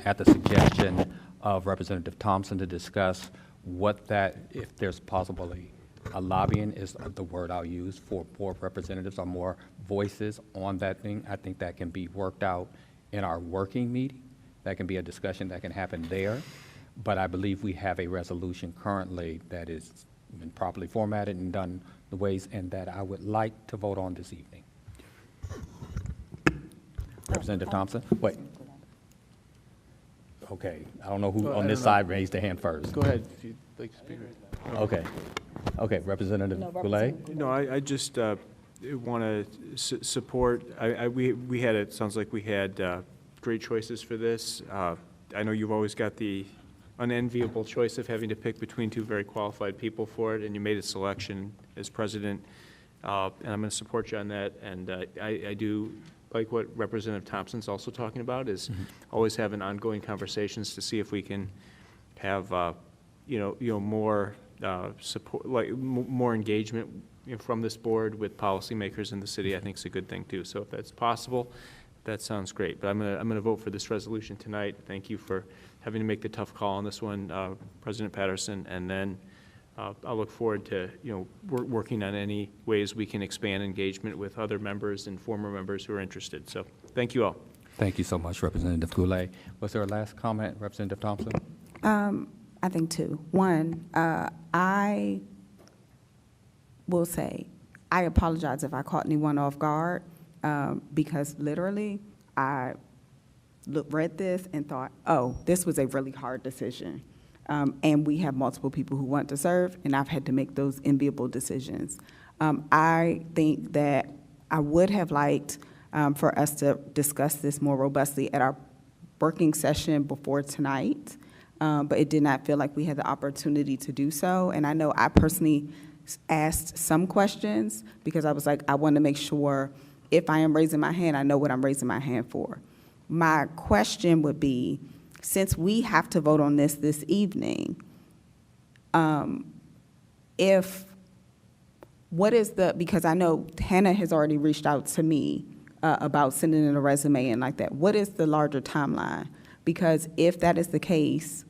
at the suggestion of Representative Thompson to discuss what that, if there's possibly a lobbying is the word I'll use, for board representatives or more voices on that thing. I think that can be worked out in our working meeting. That can be a discussion that can happen there. But I believe we have a resolution currently that is been properly formatted and done the ways, and that I would like to vote on this evening. Representative Thompson? Wait. Okay, I don't know who on this side raised their hand first. Go ahead, if you'd like to speak. Okay. Okay, Representative Goulet? No, I just want to support, we had, it sounds like we had great choices for this. I know you've always got the unenviable choice of having to pick between two very qualified people for it, and you made a selection as president, and I'm going to support you on that. And I do like what Representative Thompson's also talking about, is always having ongoing conversations to see if we can have more support, like more engagement from this board with policymakers in the city. I think it's a good thing too. So if that's possible, that sounds great. But I'm gonna vote for this resolution tonight. Thank you for having to make the tough call on this one, President Patterson. And then I'll look forward to working on any ways we can expand engagement with other members and former members who are interested. So thank you all. Thank you so much, Representative Goulet. Was there a last comment, Representative Thompson? I think two. One, I will say, I apologize if I caught anyone off guard, because literally I read this and thought, oh, this was a really hard decision. And we have multiple people who want to serve, and I've had to make those enviable decisions. I think that I would have liked for us to discuss this more robustly at our working session before tonight, but it did not feel like we had the opportunity to do so. And I know I personally asked some questions because I was like, I want to make sure if I am raising my hand, I know what I'm raising my hand for. My question would be, since we have to vote on this evening, because I know Hannah has already reached out to me about sending in a resume and like that, what is the larger timeline? Because if that is the case,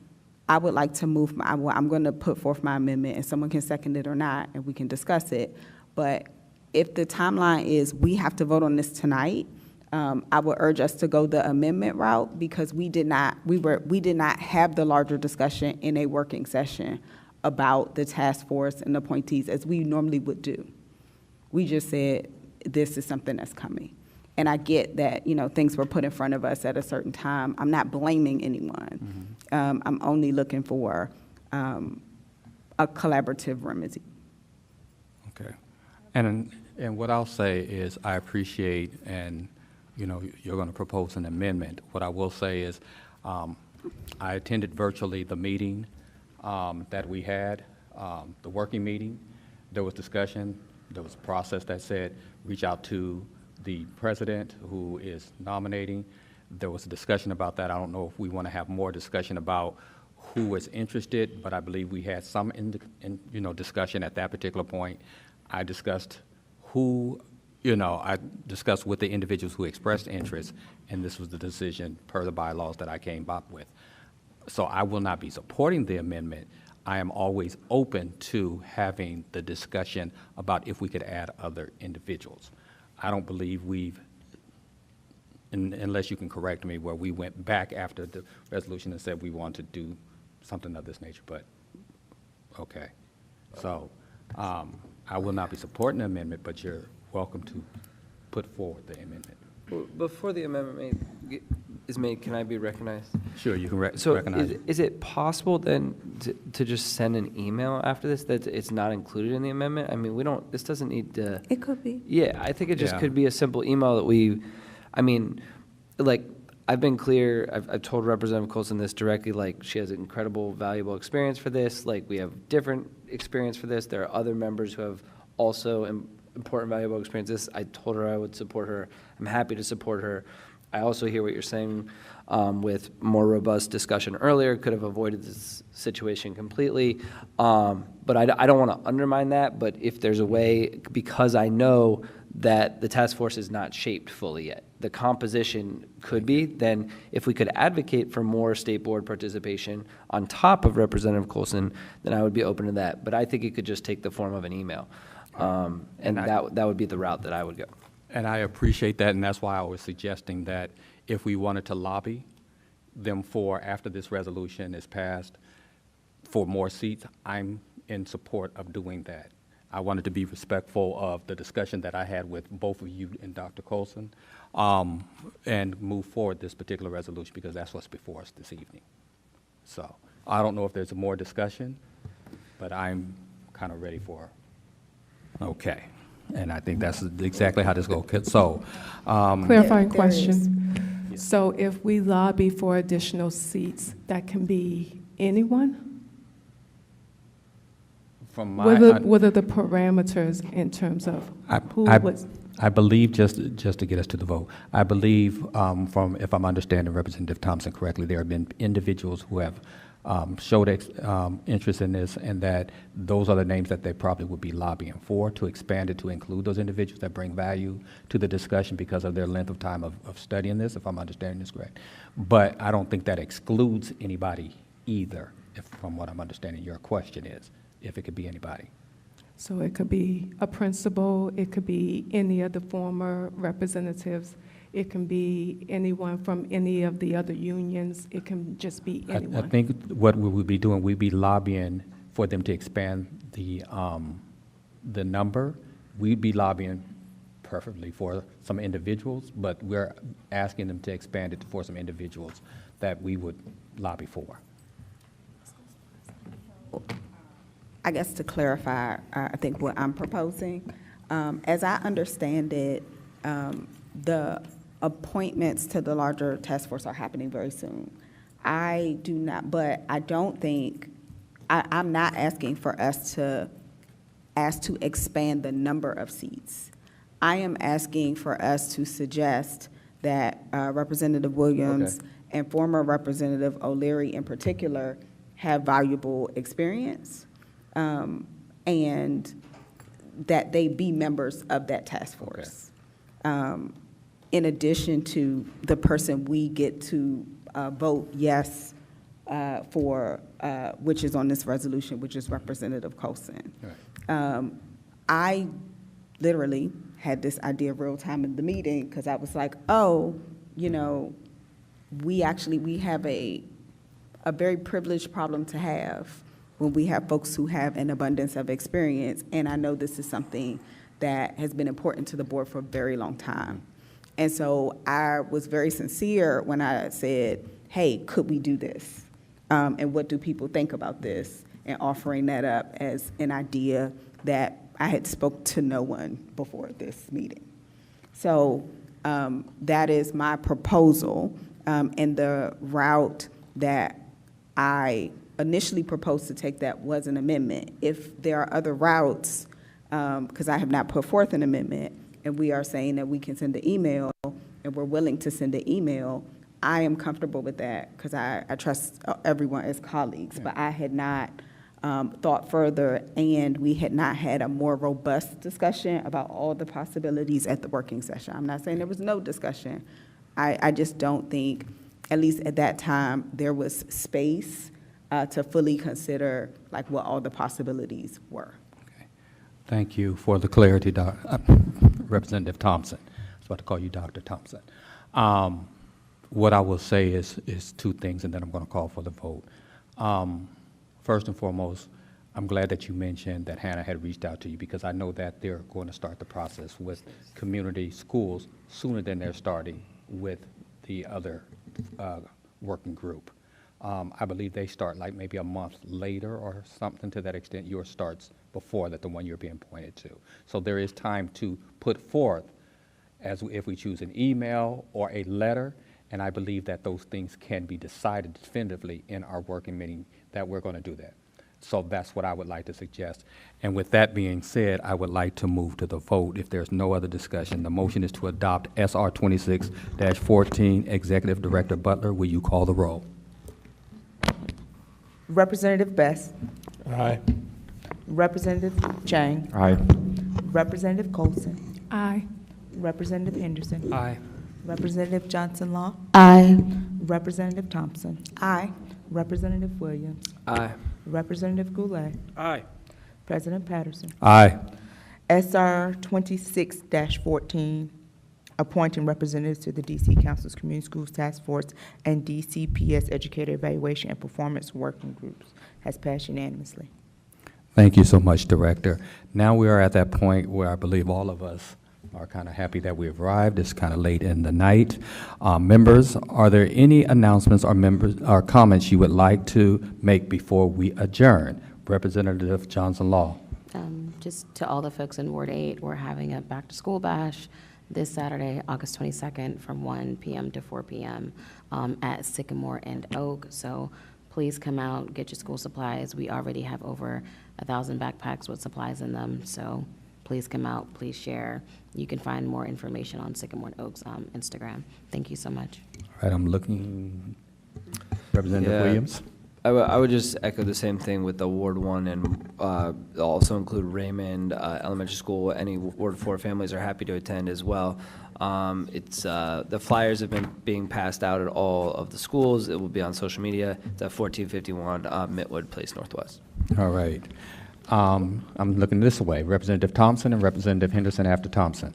I would like to move, I'm going to put forth my amendment, and someone can second it or not, and we can discuss it. But if the timeline is we have to vote on this tonight, I would urge us to go the amendment route, because we did not have the larger discussion in a working session about the task force and appointees as we normally would do. We just said this is something that's coming. And I get that, things were put in front of us at a certain time. I'm not blaming anyone. I'm only looking for a collaborative remedy. Okay. And what I'll say is I appreciate, and you're going to propose an amendment. What I will say is I attended virtually the meeting that we had, the working meeting. There was discussion. There was a process that said reach out to the president who is nominating. There was a discussion about that. I don't know if we want to have more discussion about who was interested, but I believe we had some discussion at that particular point. I discussed I discussed with the individuals who expressed interest, and this was the decision per the bylaws that I came up with. So I will not be supporting the amendment. I am always open to having the discussion about if we could add other individuals. I don't believe unless you can correct me, where we went back after the resolution and said we want to do something of this nature, but okay. So I will not be supporting the amendment, but you're welcome to put forward the amendment. Well, before the amendment, is made, can I be recognized? Sure, you can So recognize it. is it possible then to just send an email after this that it's not included in the amendment? I mean, this doesn't need to. It could be. Yeah, I think it just Yeah. could be a simple email that I mean, like, I've been clear, I've told Representative Colson this directly, like, she has incredible, valuable experience for this, like, we have different experience for this, there are other members who have also important, valuable experiences. I told her I would support her, I'm happy to support her. I also hear what you're saying with more robust discussion earlier, could have avoided this situation completely. But I don't want to undermine that, but if there's a way, because I know that the task force is not shaped fully yet, the composition could be, then if we could advocate for more state board participation on top of Representative Colson, then I would be open to that. But I think it could just take the form of an email. And that would be the route that I would go. And I appreciate that, and that's why I was suggesting that if we wanted to lobby them for, after this resolution is passed, for more seats, I'm in support of doing that. I wanted to be respectful of the discussion that I had with both of you and Dr. Colson, and move forward this particular resolution, because that's what's before us this evening. So I don't know if there's more discussion, but I'm kind of ready for, okay. And I think that's exactly how this goes. So, Clarifying question. So if we lobby for additional seats, that can be anyone? from my, What are the parameters in terms of who was? I believe, just to get us to the vote, I believe, if I'm understanding Representative Thompson correctly, there have been individuals who have showed interest in this, and that those are the names that they probably would be lobbying for, to expand it to include those individuals that bring value to the discussion because of their length of time of studying this, if I'm understanding this correct. But I don't think that excludes anybody either, from what I'm understanding your question is, if it could be anybody. So it could be a principal, it could be any of the former representatives, it can be anyone from any of the other unions, it can just be anyone. I think what we would be doing, we'd be lobbying for them to expand the number. We'd be lobbying preferably for some individuals, but we're asking them to expand it for some individuals that we would lobby for. I guess to clarify, I think what I'm proposing, as I understand it, the appointments to the larger task force are happening very soon. I do not, but I don't think, I'm not asking for us to expand the number of seats. I am asking for us to suggest that Representative Williams and former Representative O'Leary in particular have valuable experience, and that they be members of that task force. In addition to the person we get to vote yes for, which is on this resolution, which is Representative Colson. Right. I literally had this idea real time in the meeting, because I was like, oh, you know, we have a very privileged problem to have when we have folks who have an abundance of experience, and I know this is something that has been important to the board for a very long time. And so I was very sincere when I said, hey, could we do this? And what do people think about this? And offering that up as an idea that I had spoke to no one before this meeting. So that is my proposal, and the route that I initially proposed to take that was an amendment. If there are other routes, because I have not put forth an amendment, and we are saying that we can send an email, and we're willing to send an email, I am comfortable with that, because I trust everyone as colleagues. Yeah. But I had not thought further, and we had not had a more robust discussion about all the possibilities at the working session. I'm not saying there was no discussion. I just don't think, at least at that time, there was space to fully consider like what all the possibilities were. Okay. Thank you for the clarity, Representative Thompson. I was about to call you Dr. Thompson. What I will say is two things, and then I'm going to call for the vote. First and foremost, I'm glad that you mentioned that Hannah had reached out to you, because I know that they're going to start the process with community schools sooner than they're starting with the other working group. I believe they start like maybe a month later or something to that extent. Yours starts before that, the one you're being pointed to. So there is time to put forth, as if we choose an email or a letter, and I believe that those things can be decided definitively in our working meeting that we're going to do that. So that's what I would like to suggest. And with that being said, I would like to move to the vote. If there's no other discussion, the motion is to adopt SR 26-14. Executive Director Butler, will you call the roll? Representative Best. Aye. Representative Chang. Aye. Representative Colson. Aye. Representative Henderson. Aye. Representative Johnson Law. Aye. Representative Thompson. Aye. Representative Williams. Aye. Representative Goulet. Aye. President Patterson. Aye. SR 26-14, appointing representatives to the DC Council's Community Schools Task Force and DCPS Educator Evaluation and Performance Working Groups, has passed unanimously. Thank you so much, Director. Now we are at that point where I believe all of us are kind of happy that we've arrived. It's kind of late in the night. Members, are there any announcements or comments you would like to make before we adjourn? Representative Johnson Law. Just to all the folks in Ward 8, we're having a back-to-school bash this Saturday, August 22nd, from 1 p.m. to 4 p.m. At Sycamore and Oak. So please come out, get your school supplies. We already have over 1,000 backpacks with supplies in them. So please come out, please share. You can find more information on Sycamore and Oak's Instagram. Thank you so much. All right, I'm looking. Representative Williams. I would just echo the same thing with the Ward 1 and also include Raymond Elementary School. Any Ward 4 families are happy to attend as well. The flyers have been being passed out at all of the schools. It will be on social media. It's at 1451 Mitwood Place Northwest. All right. I'm looking this way. Representative Thompson and Representative Henderson after Thompson.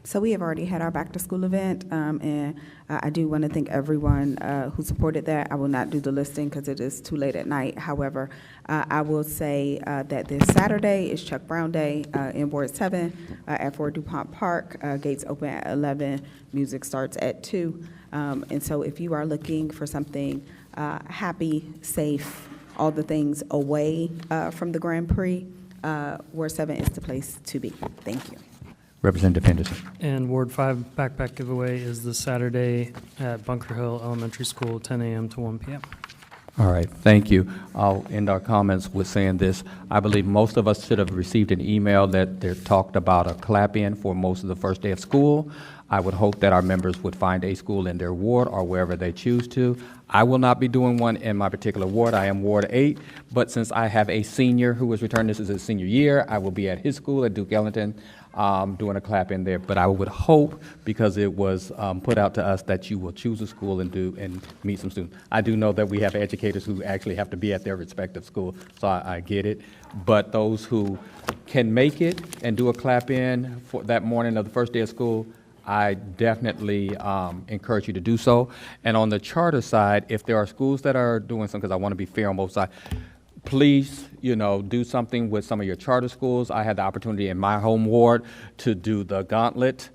So we have already had our back-to-school event, and I do want to thank everyone who supported that. I will not do the listing because it is too late at night. However, I will say that this Saturday is Chuck Brown Day in Ward 7 at Fort DuPont Park. Gates open at 11. Music starts at 2. And so if you are looking for something happy, safe, all the things away from the Grand Prix, Ward 7 is the place to be. Thank you. Representative Henderson. And Ward 5 backpack giveaway is this Saturday at Bunker Hill Elementary School, 10 a.m. to 1 p.m. All right, thank you. I'll end our comments with saying this. I believe most of us should have received an email that they talked about a clap-in for most of the first day of school. I would hope that our members would find a school in their ward or wherever they choose to. I will not be doing one in my particular ward. I am Ward 8, but since I have a senior who is returning, this is his senior year, I will be at his school at Duke Ellington doing a clap-in there. But I would hope, because it was put out to us, that you will choose a school and meet some students. I do know that we have educators who actually have to be at their respective school, so I get it. But those who can make it and do a clap-in for that morning of the first day of school, I definitely encourage you to do so. And on the charter side, if there are schools that are doing something, because I want to be fair on both sides, please, do something with some of your charter schools. I had the opportunity in my home ward to do the gauntlet,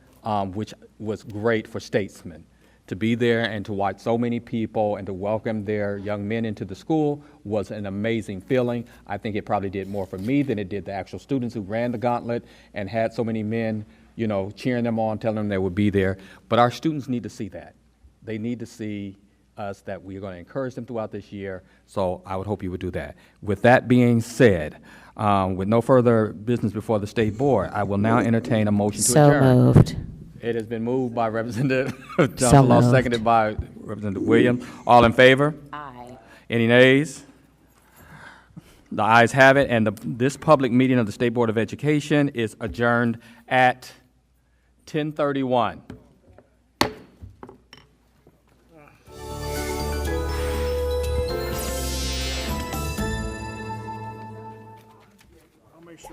which was great for statesmen. To be there and to watch so many people and to welcome their young men into the school was an amazing feeling. I think it probably did more for me than it did the actual students who ran the gauntlet and had so many men, cheering them on, telling them they would be there. But our students need to see that. They need to see us, that we're going to encourage them throughout this year. So I would hope you would do that. With that being said, with no further business before the State Board, I will now entertain a motion to adjourn. So moved. It has been moved by Representative Johnson Law, seconded by Representative Williams. All in favor? Aye. Any nays? The ayes have it, and this public meeting of the State Board of Education is adjourned at 10:31.